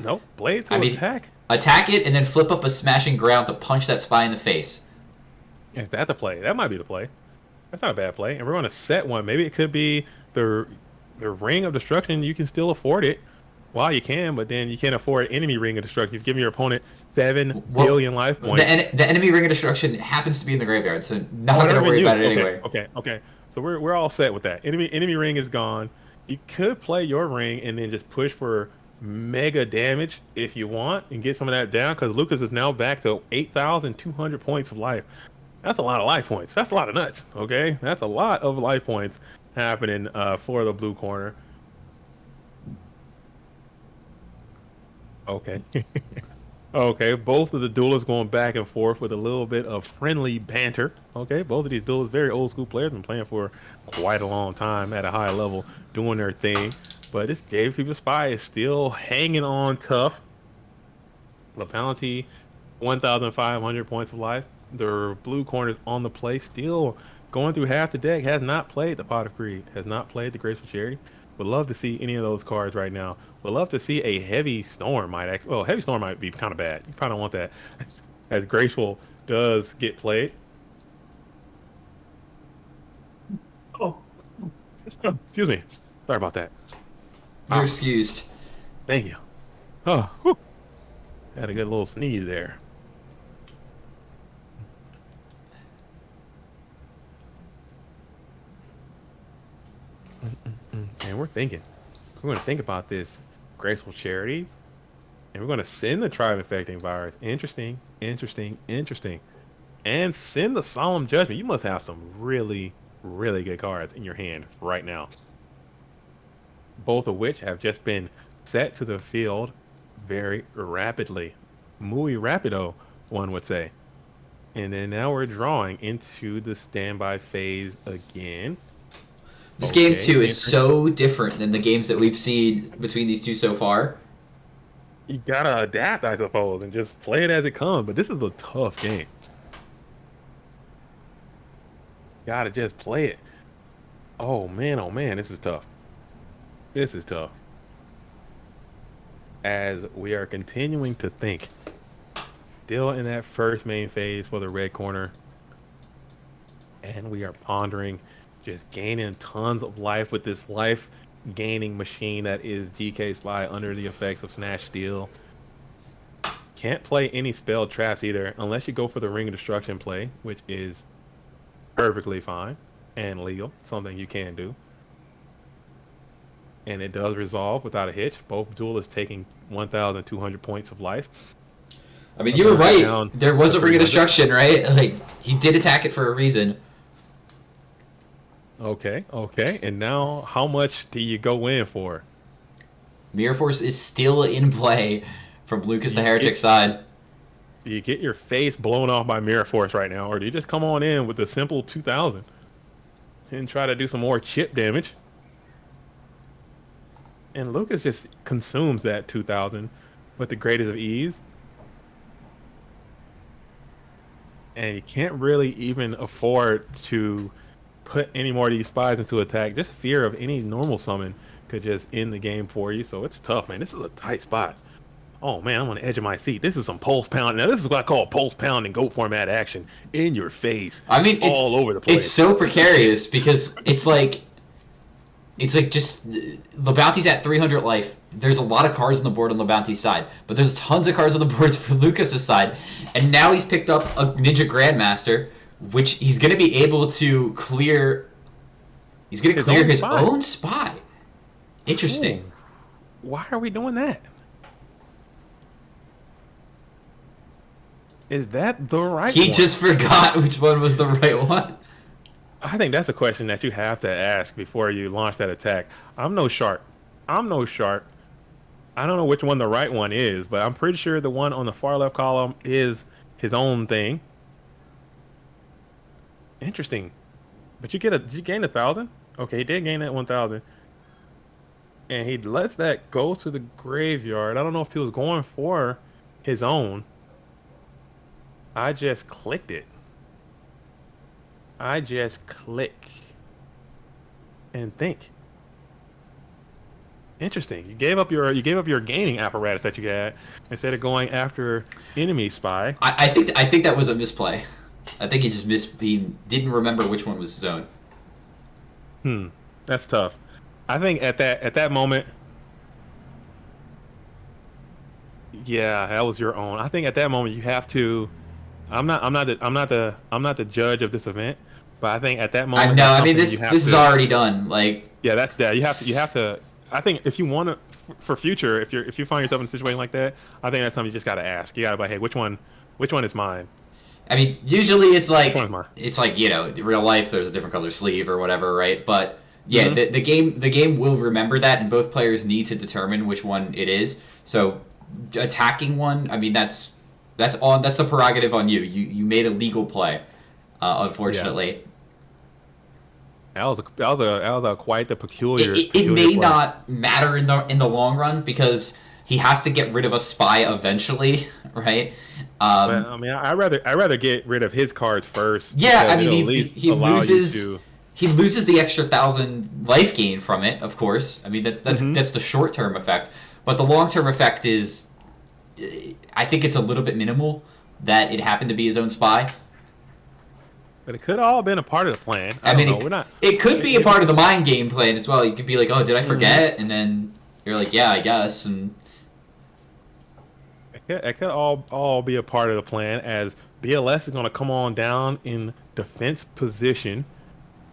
Nope. Blade to attack. Attack it and then flip up a Smashing Ground to punch that spy in the face. Is that the play? That might be the play. That's not a bad play. And we're going to set one. Maybe it could be the Ring of Destruction. You can still afford it while you can, but then you can't afford Enemy Ring of Destruction. You've given your opponent 7 billion life points. The Enemy Ring of Destruction happens to be in the graveyard, so not going to worry about it anyway. Okay. So we're all set with that. Enemy Ring is gone. You could play your ring and then just push for mega damage if you want and get some of that down, because Lucas is now back to 8,200 points of life. That's a lot of life points. That's a lot of nuts, okay? That's a lot of life points happening for the blue corner. Okay. Okay, both of the duelists going back and forth with a little bit of friendly banter. Okay, both of these duelists, very old school players, been playing for quite a long time at a high level, doing their thing. But this Gatekeeper Spy is still hanging on tough. Labounty, 1,500 points of life. The blue corner's on the play, still going through half the deck. Has not played the Pot of Greed, has not played the Graceful Charity. Would love to see any of those cards right now. Would love to see a Heavy Storm Heavy Storm might be kind of bad. You probably don't want that as Graceful does get played. Oh, excuse me. Sorry about that. You're excused. Thank you. Oh, whew. Had a good little sneeze there. And we're going to think about this Graceful Charity, and we're going to send the Tribe Infecting Virus. Interesting. And send the Solemn Judgment. You must have some really, really good cards in your hand right now. Both of which have just been set to the field very rapidly. Muy rapido, one would say. And then now we're drawing into the standby phase again. This game, too, is so different than the games that we've seen between these two so far. You gotta adapt, I suppose, and just play it as it comes. But this is a tough game. Gotta just play it. Oh, man, this is tough. This is tough. As we are continuing to think. Still in that first main phase for the red corner. And we are pondering, just gaining tons of life with this life gaining machine that is GK Spy under the effects of Snatch Steal. can't play any spelled traps either, unless you go for the Ring of Destruction play, which is perfectly fine and legal, something you can do. And it does resolve without a hitch. Both duelists taking 1,200 points of life. I mean, you were right. There was a Ring of Destruction, right? Like, he did attack it for a reason. Okay. And now, how much do you go in for? Mirror Force is still in play from Lucas the Heretic side. Do you get your face blown off by Mirror Force right now, or do you just come on in with a simple 2,000 and try to do some more chip damage? And Lucas just consumes that 2,000 with the greatest of ease. And you can't really even afford to put any more of these spies into attack. Just fear of any normal summon could just end the game for you. So it's tough, man. This is a tight spot. Oh, man, I'm on the edge of my seat. This is some pulse pounding. Now, this is what I call pulse pounding goat format action. In your face. I mean, it's all over the place. It's so precarious because it's like just the bounty's at 300 life. There's a lot of cards on the board on the bounty side, but there's tons of cards on the boards for Lucas's side. And now he's picked up a Ninja Grandmaster, which he's going to be able to clear. He's going to clear his own spy. Interesting. Ooh. Why are we doing that? Is that the right one? He just forgot which one was the right one. I think that's a question that you have to ask before you launch that attack. I'm no shark. I don't know which one the right one is, but I'm pretty sure the one on the far left column is his own thing. Interesting. But you gain 1,000? Okay, he did gain that 1,000. And he lets that go to the graveyard. I don't know if he was going for his own. I just clicked it. I just click and think. Interesting. You gave up your gaining apparatus that you had instead of going after enemy spy. I think that was a misplay. I think he didn't remember which one was his own. That's tough. I think at that moment, yeah, that was your own. I think at that moment you have to. I'm not the judge of this event, but I think at that moment. I know. I mean, this is already done. Like, yeah, that's that. You have to. I think if you want to, for future, if you find yourself in a situation like that, I think that's something you just got to ask. You got to be like, hey, which one is mine? I mean, usually it's like real life. There's a different color sleeve or whatever, right? But yeah, the game will remember that, and both players need to determine which one it is. So attacking one, I mean, that's the prerogative on you. You made a legal play, unfortunately. Yeah. That was quite the peculiar. It may not matter in the long run because he has to get rid of a spy eventually, right? But, I mean, I rather get rid of his cards first. Yeah, I mean, he loses the extra 1,000 life gain from it. Of course, I mean that's the short term effect, but the long term effect is, I think it's a little bit minimal that it happened to be his own spy. But it could all have been a part of the plan. It could be a part of the mind game plan as well. You could be like, oh, did I forget? And then you're like, yeah, I guess. And it could all be a part of the plan, as BLS is going to come on down in defense position.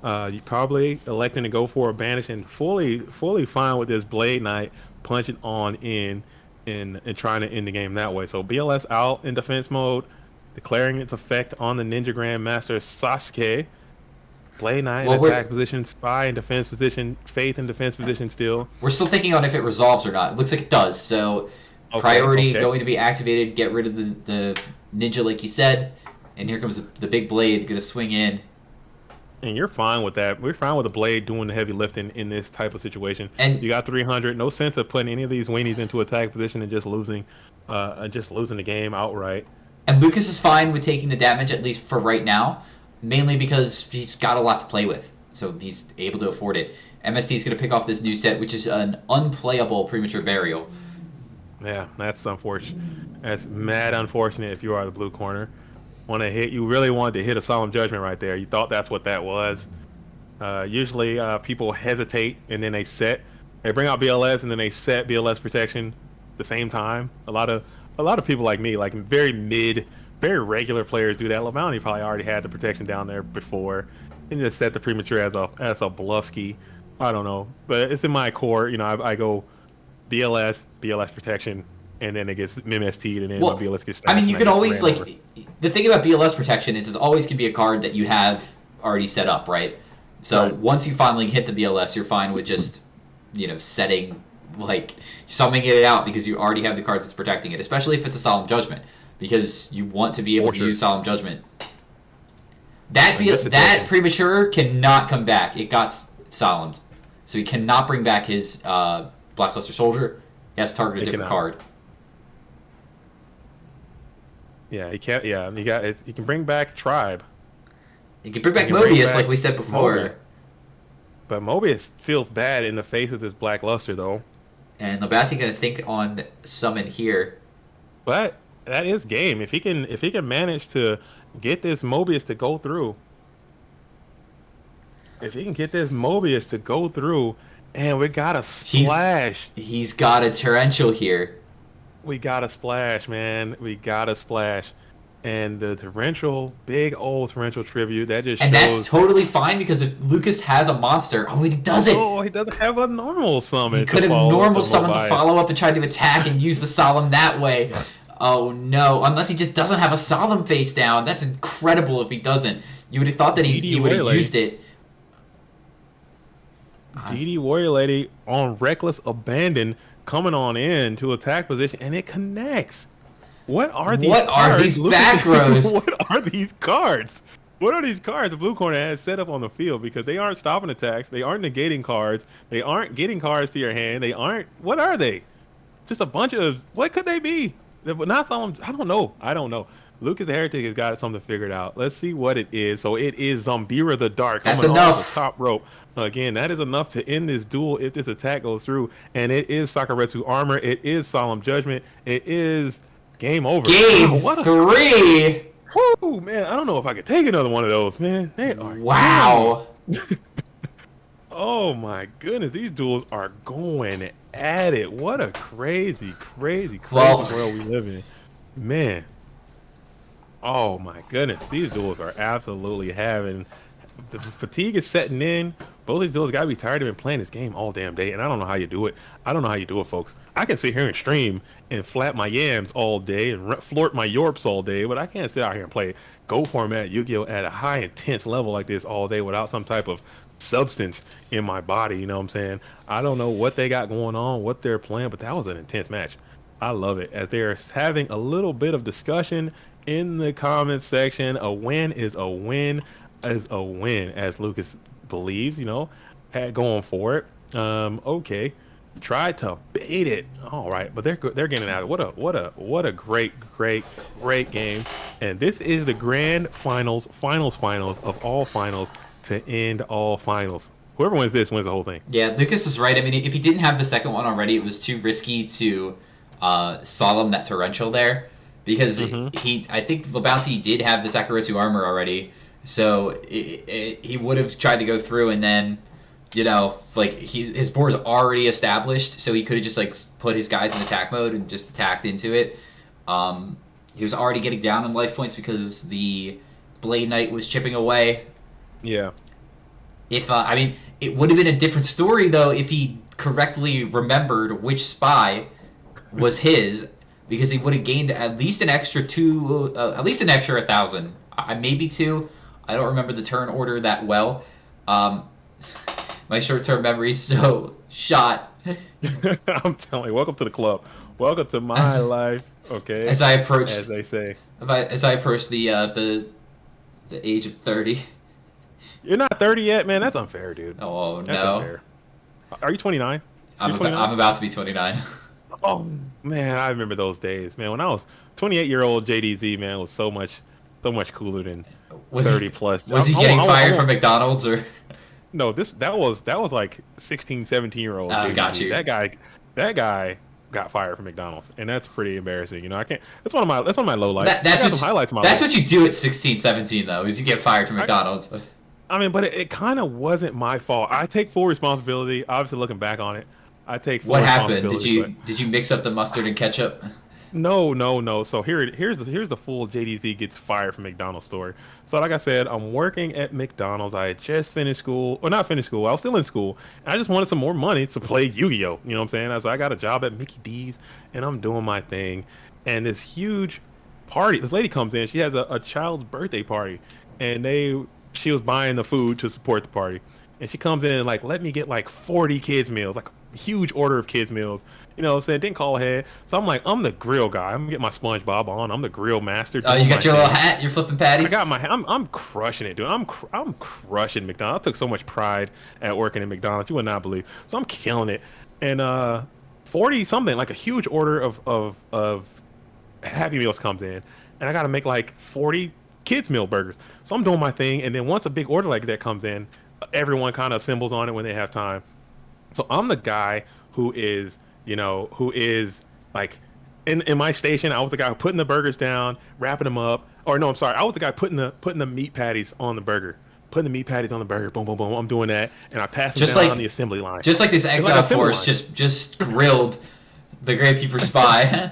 You probably electing to go for a banish and fully fine with this Blade Knight punching on in and trying to end the game that way. So BLS out in defense mode, declaring its effect on the Ninja Grandmaster Sasuke. Blade Knight in attack position, Spy in defense position, Faith in defense position still. We're still thinking on if it resolves or not. It looks like it does. So priority going to be activated. Get rid of the Ninja like you said. And here comes the big Blade going to swing in. And you're fine with that. We're fine with the Blade doing the heavy lifting in this type of situation. And you got 300. No sense of putting any of these weenies into attack position and just losing the game outright. And Lucas is fine with taking the damage, at least for right now, mainly because he's got a lot to play with. So he's able to afford it. MST is going to pick off this new set, which is an unplayable Premature Burial. Yeah, that's unfortunate. That's mad unfortunate if you are the blue corner. You really wanted to hit a Solemn Judgment right there. You thought that's what that was. Usually people hesitate and then they bring out BLS and then they set BLS protection at the same time. A lot of a lot of people like me, like very regular players do that. LeBounty probably already had the protection down there before, and just set the premature as a bluffski. I don't know, but it's in my core. You know, I go BLS protection, and then it gets MST'd, and then my BLS gets. I mean, you could always like the thing about BLS protection is always can be a card that you have already set up, right? So once you finally hit the BLS, you're fine with just setting like summing it out because you already have the card that's protecting it, especially if it's a Solemn Judgment, because you want to be able to use Solemn Judgment. That premature cannot come back. It got solemned, so he cannot bring back his Blackluster Soldier. He has to target a different card. Yeah, he can't. Yeah, he can bring back Tribe. He can bring back Mobius, like we said before. Mobius. But Mobius feels bad in the face of this Blackluster, though. And LeBounty gonna think on summon here. But that is game. If he can manage to get this Mobius to go through. If he can get this Mobius to go through, and we got a splash. He's got a torrential here. We got a splash, man. We got a splash. And the torrential, big old torrential tribute, that just shows... And that's totally fine, because if Lucas has a monster... Oh, he doesn't! Oh, he doesn't have a normal summon. He could have normal summoned to follow up and tried to attack and use the Solemn that way. Oh, no. Unless he just doesn't have a Solemn face down. That's incredible if he doesn't. You would have thought that he would have used it. DD Warrior Lady on Reckless Abandon coming on in to attack position, and it connects. What are these back rows? What are these cards? What are these cards the Blue Corner has set up on the field? Because they aren't stopping attacks. They aren't negating cards. They aren't getting cards to your hand. They aren't... What are they? Just a bunch of... What could they be? Not someone... I don't know. Lucas the Heretic has got something figured out. Let's see what it is. So it is Zombira the Dark. That's enough. Off the top rope. Again, that is enough to end this duel if this attack goes through. And it is Sakuretsu Armor. It is Solemn Judgment. It is... Game over. Game 3. Whoo, man! I don't know if I could take another one of those, man. They are wow. Oh my goodness, these duels are going at it. What a crazy world we live in, man. Oh my goodness, these duels are absolutely having. The fatigue is setting in. Both these duels gotta be tired of been playing this game all damn day, and I don't know how you do it. I don't know how you do it, folks. I can sit here and stream and flap my yams all day and flort my yorps all day, but I can't sit out here and play Go format Yu-Gi-Oh at a high intense level like this all day without some type of substance in my body. You know what I'm saying? I don't know what they got going on, what they're playing, but that was an intense match. I love it. As they're having a little bit of discussion in the comments section, a win is a win, as Lucas believes, had going for it. Okay, tried to bait it. All right, but they're getting out. What a great game. And this is the grand finals of all finals to end all finals. Whoever wins this wins the whole thing. Yeah, Lucas is right. I mean, if he didn't have the second one already, it was too risky to Solemn that torrential there, because I think LeBounty did have the Sakuretsu Armor already. So he would have tried to go through, and then, his board's already established, so he could have just put his guys in attack mode and just attacked into it. He was already getting down in life points because the Blade Knight was chipping away. Yeah. It would have been a different story though if he correctly remembered which spy was his, because he would have gained at least an extra 1,000, maybe 2. I don't remember the turn order that well. My short-term memory's so shot. I'm telling you, welcome to the club. Welcome to my life. Okay. As I approach, as they say, as I approach the age of 30. You're not 30 yet, man. That's unfair, dude. Oh That's no. Unfair. Are you 29? I'm about to be 29. Oh man, I remember those days, man. When I was 28-year-old JDZ, man, was so much cooler than 30 plus. Was he getting fired from McDonald's or? No, that was like 16, 17-year-old. Oh, got you. That guy got fired from McDonald's, and that's pretty embarrassing. I can't. That's one of my low lights. That's some highlights. That's what you do at 16, 17 though, is you get fired from McDonald's. I mean, but it kind of wasn't my fault. I take full responsibility. Obviously, looking back on it, I take full What happened? responsibility. Did you mix up the mustard and ketchup? No. So here's the full JDZ gets fired from McDonald's story. So like I said, I'm working at McDonald's. I had just finished school, or not finished school. I was still in school, and I just wanted some more money to play Yu-Gi-Oh. You know what I'm saying? So I got a job at Mickey D's, and I'm doing my thing. And this huge party, this lady comes in. She has a child's birthday party, and she was buying the food to support the party. And she comes in and like, let me get like 40 kids meals, like a huge order of kids meals. You know what I'm saying? Didn't call ahead. So I'm like, I'm the grill guy. I'm gonna get my SpongeBob on. I'm the grill master. Oh, you got your little hat? You're flipping patties? I got my I'm crushing it, dude. I'm crushing McDonald's. I took so much pride at working at McDonald's. You would not believe. So I'm killing it. And 40 something, like a huge order of Happy Meals comes in. And I gotta make like 40 kids meal burgers. So I'm doing my thing, and then once a big order like that comes in, everyone kind of assembles on it when they have time. So I'm the guy who is like in my station. I was the guy putting the burgers down, wrapping them up. Or no, I'm sorry, I was the guy putting the meat patties on the burger. Putting the meat patties on the burger, boom, boom, boom. I'm doing that, and I pass them down on the assembly line. Just like this Exile Force just grilled the Grapekeeper spy.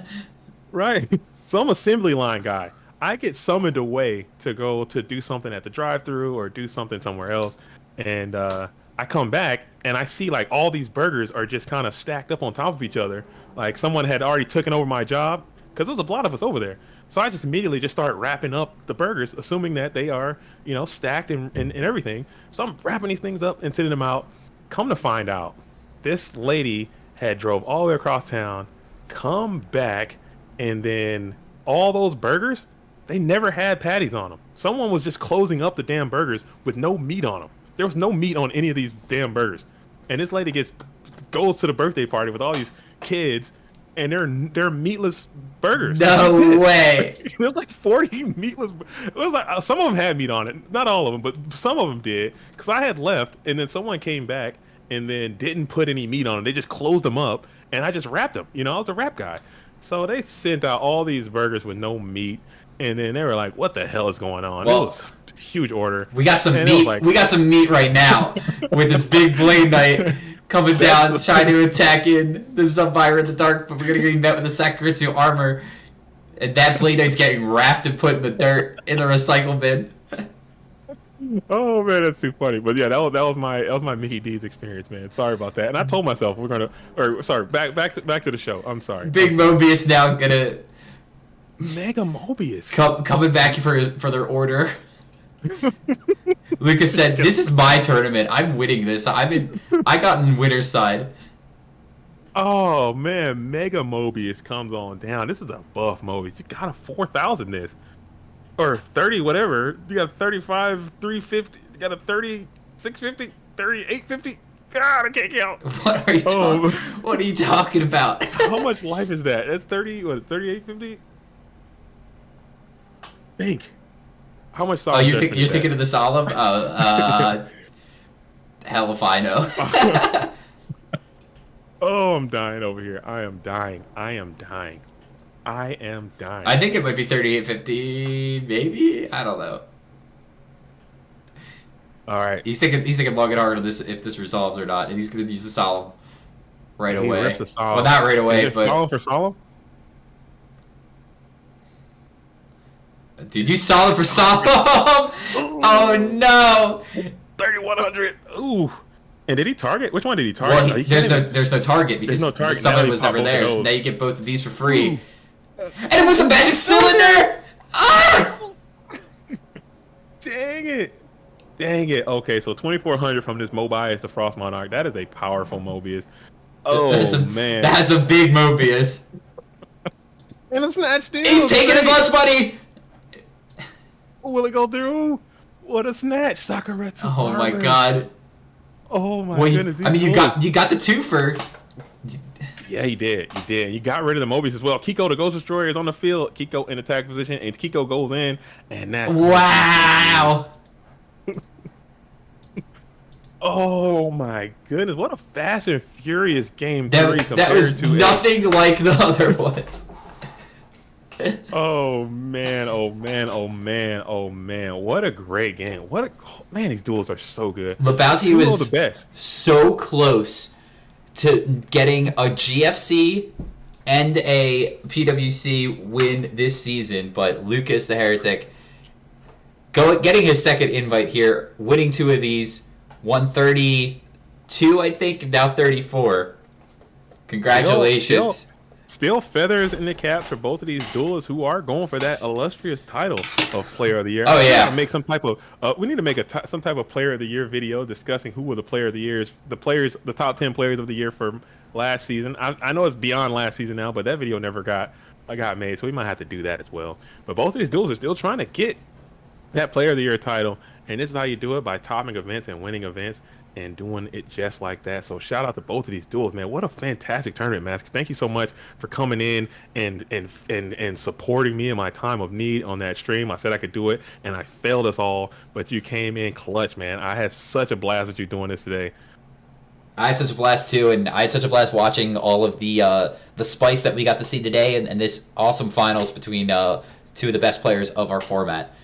Right. So I'm assembly line guy. I get summoned away to go to do something at the drive-thru or do something somewhere else, and I come back and I see like all these burgers are just kind of stacked up on top of each other. Like someone had already taken over my job, because there was a lot of us over there. So I just immediately just start wrapping up the burgers, assuming that they are, stacked and everything. So I'm wrapping these things up and sending them out. Come to find out, this lady had drove all the way across town, come back, and then all those burgers, they never had patties on them. Someone was just closing up the damn burgers with no meat on them. There was no meat on any of these damn burgers. And this lady goes to the birthday party with all these kids, and they're meatless burgers. No way. There's like 40 meatless. It was like some of them had meat on it, not all of them, but some of them did. Because I had left, and then someone came back and then didn't put any meat on them. They just closed them up, and I just wrapped them. I was a wrap guy. So they sent out all these burgers with no meat, and then they were like, "What the hell is going on?" Well, it was a huge order. We got some meat. We got some meat right now with this big Blade Knight coming down, trying to attack in the Sunfire in the dark, but we're gonna get met with the Sakuretsu armor, and that Blade Knight's getting wrapped and put in the dirt in the recycle bin. Oh man, that's too funny. But yeah, that was my Mickey D's experience, man. Sorry about that. And I told myself back to the show. I'm sorry. Big Mobius now gonna Mega Mobius coming back for their order. Lucas said, "This is my tournament. I'm winning this. I got in winner's side." Oh man, Mega Mobius comes on down. This is a buff Mobius. You got a 4,000 this. Or 30, whatever. You got 35, 350. You got a 30, 650, 30, 850. God, I can't count. What are you talking about? How much life is that? That's 30, 3850? Think. How much solemn? You're thinking of the solemn? Hell if I know. Oh, I'm dying over here. I am dying. I think it might be 3850, maybe? I don't know. All right. He's thinking long and hard on this, if this resolves or not, and he's going to use the solemn right away. Well, not right away, but solemn for solemn? Dude, you solemn for solemn? Oh no! 3,100. Ooh. And did he target? Which one did he target? Well, there's no target because the summon was never there, so now you get both of these for free. Ooh. And it was a magic cylinder! Ah! Dang it. Okay, so 2,400 from this Mobius, the Frost Monarch. That is a powerful Mobius. Oh, man. That's a big Mobius. And a snatch steal. He's taking his lunch money! Will it go through? What a snatch. Sakuretsu. Oh, my God. Oh, my goodness. You got the twofer. Yeah, he did. You got rid of the Mobius as well. Kiko, the Ghost Destroyer, is on the field. Kiko in attack position, and Kiko goes in, and that's... Wow! Oh, my goodness. What a fast and furious game 3 compared to... That was nothing like the other ones. Oh, man. What a great game. Man, these duels are so good. Lebowski was the best. So close to getting a GFC and a PWC win this season, but Lucas the Heretic getting his second invite here, winning 2 of these, 132, I think, now 34. Congratulations. Still feathers in the cap for both of these duelists who are going for that illustrious title of Player of the Year. Oh yeah, make some type of we need to make some type of Player of the Year video discussing who were the Player of the Years, the top 10 players of the year for last season. I know it's beyond last season now, but that video never got made, so we might have to do that as well. But both of these duels are still trying to get that Player of the Year title, and this is how you do it, by topping events and winning events and doing it just like that. So shout out to both of these duels, man. What a fantastic tournament, Mask. Thank you so much for coming in and supporting me in my time of need on that stream. I said I could do it, and I failed us all, but you came in clutch, man. I had such a blast with you doing this today. I had such a blast too, and I had such a blast watching all of the spice that we got to see today, and this awesome finals between 2 of the best players of our format.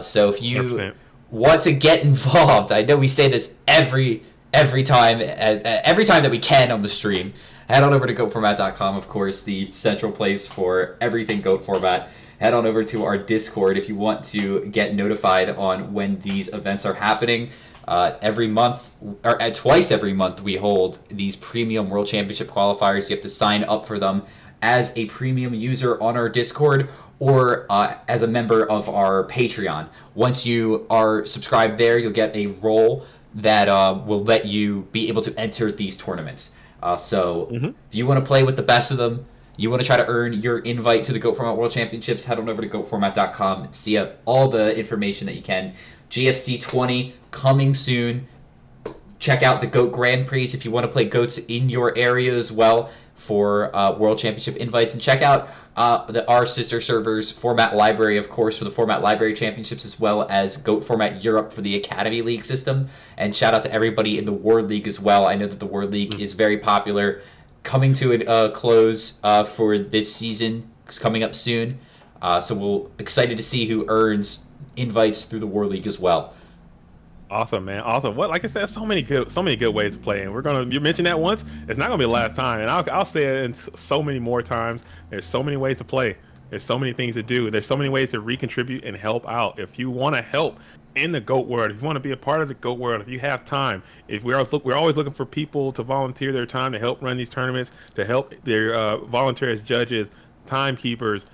So if you 100%. Want to get involved, I know we say this every time that we can on the stream, head on over to goatformat.com, of course, the central place for everything Goat Format. Head on over to our Discord if you want to get notified on when these events are happening. Every month, or twice every month, we hold these premium World Championship qualifiers. You have to sign up for them as a premium user on our Discord, or as a member of our Patreon. Once you are subscribed there, you'll get a role that will let you be able to enter these tournaments. So if you want to play with the best of them, you want to try to earn your invite to the Goat Format World Championships, head on over to goatformat.com and see all the information that you can. GFC 20 coming soon. Check out the Goat Grand Prix if you want to play goats in your area as well for World Championship invites. And check out our sister servers, Format Library, of course, for the Format Library Championships, as well as Goat Format Europe for the Academy League system. And shout out to everybody in the World League as well. I know that the World League is very popular. Coming to a close for this season. It's coming up soon. So we're excited to see who earns invites through the World League as well. Awesome, man. Awesome. What, like I said, so many good ways to play, and you mentioned that once. It's not gonna be the last time, and I'll say it in so many more times. There's so many ways to play. There's so many things to do. There's so many ways to recontribute and help out. If you want to help in the GOAT world, if you want to be a part of the GOAT world, if you have time, if we're always looking for people to volunteer their time to help run these tournaments, to help their volunteer as judges, timekeepers,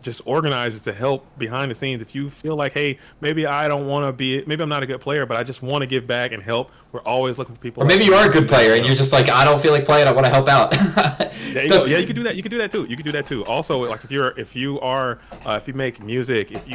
just organizers to help behind the scenes. If you feel like, hey, maybe I'm not a good player, but I just want to give back and help, we're always looking for people. Or maybe you are a good player and you're just like, I don't feel like playing, I want to help out. There you go. Yeah, you can do that. You can do that too. Also, like if you make music, if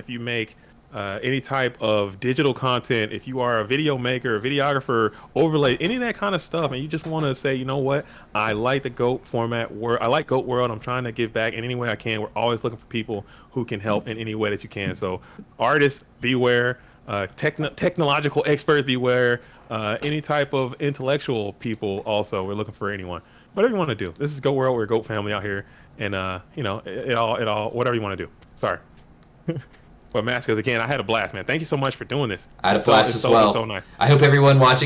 you make any type of digital content, if you are a video maker, a videographer, overlay, any of that kind of stuff, and you just want to say, you know what, I like the GOAT format, I like GOAT world, I'm trying to give back in any way I can. We're always looking for people who can help in any way that you can. So artists, beware. Technological experts, beware. Any type of intellectual people, also, we're looking for anyone. Whatever you want to do. This is GOAT world. We're a GOAT family out here, and it all whatever you want to do. Sorry. But Mascos, again, I had a blast, man. Thank you so much for doing this. I had a blast as well. So nice. I hope everyone watching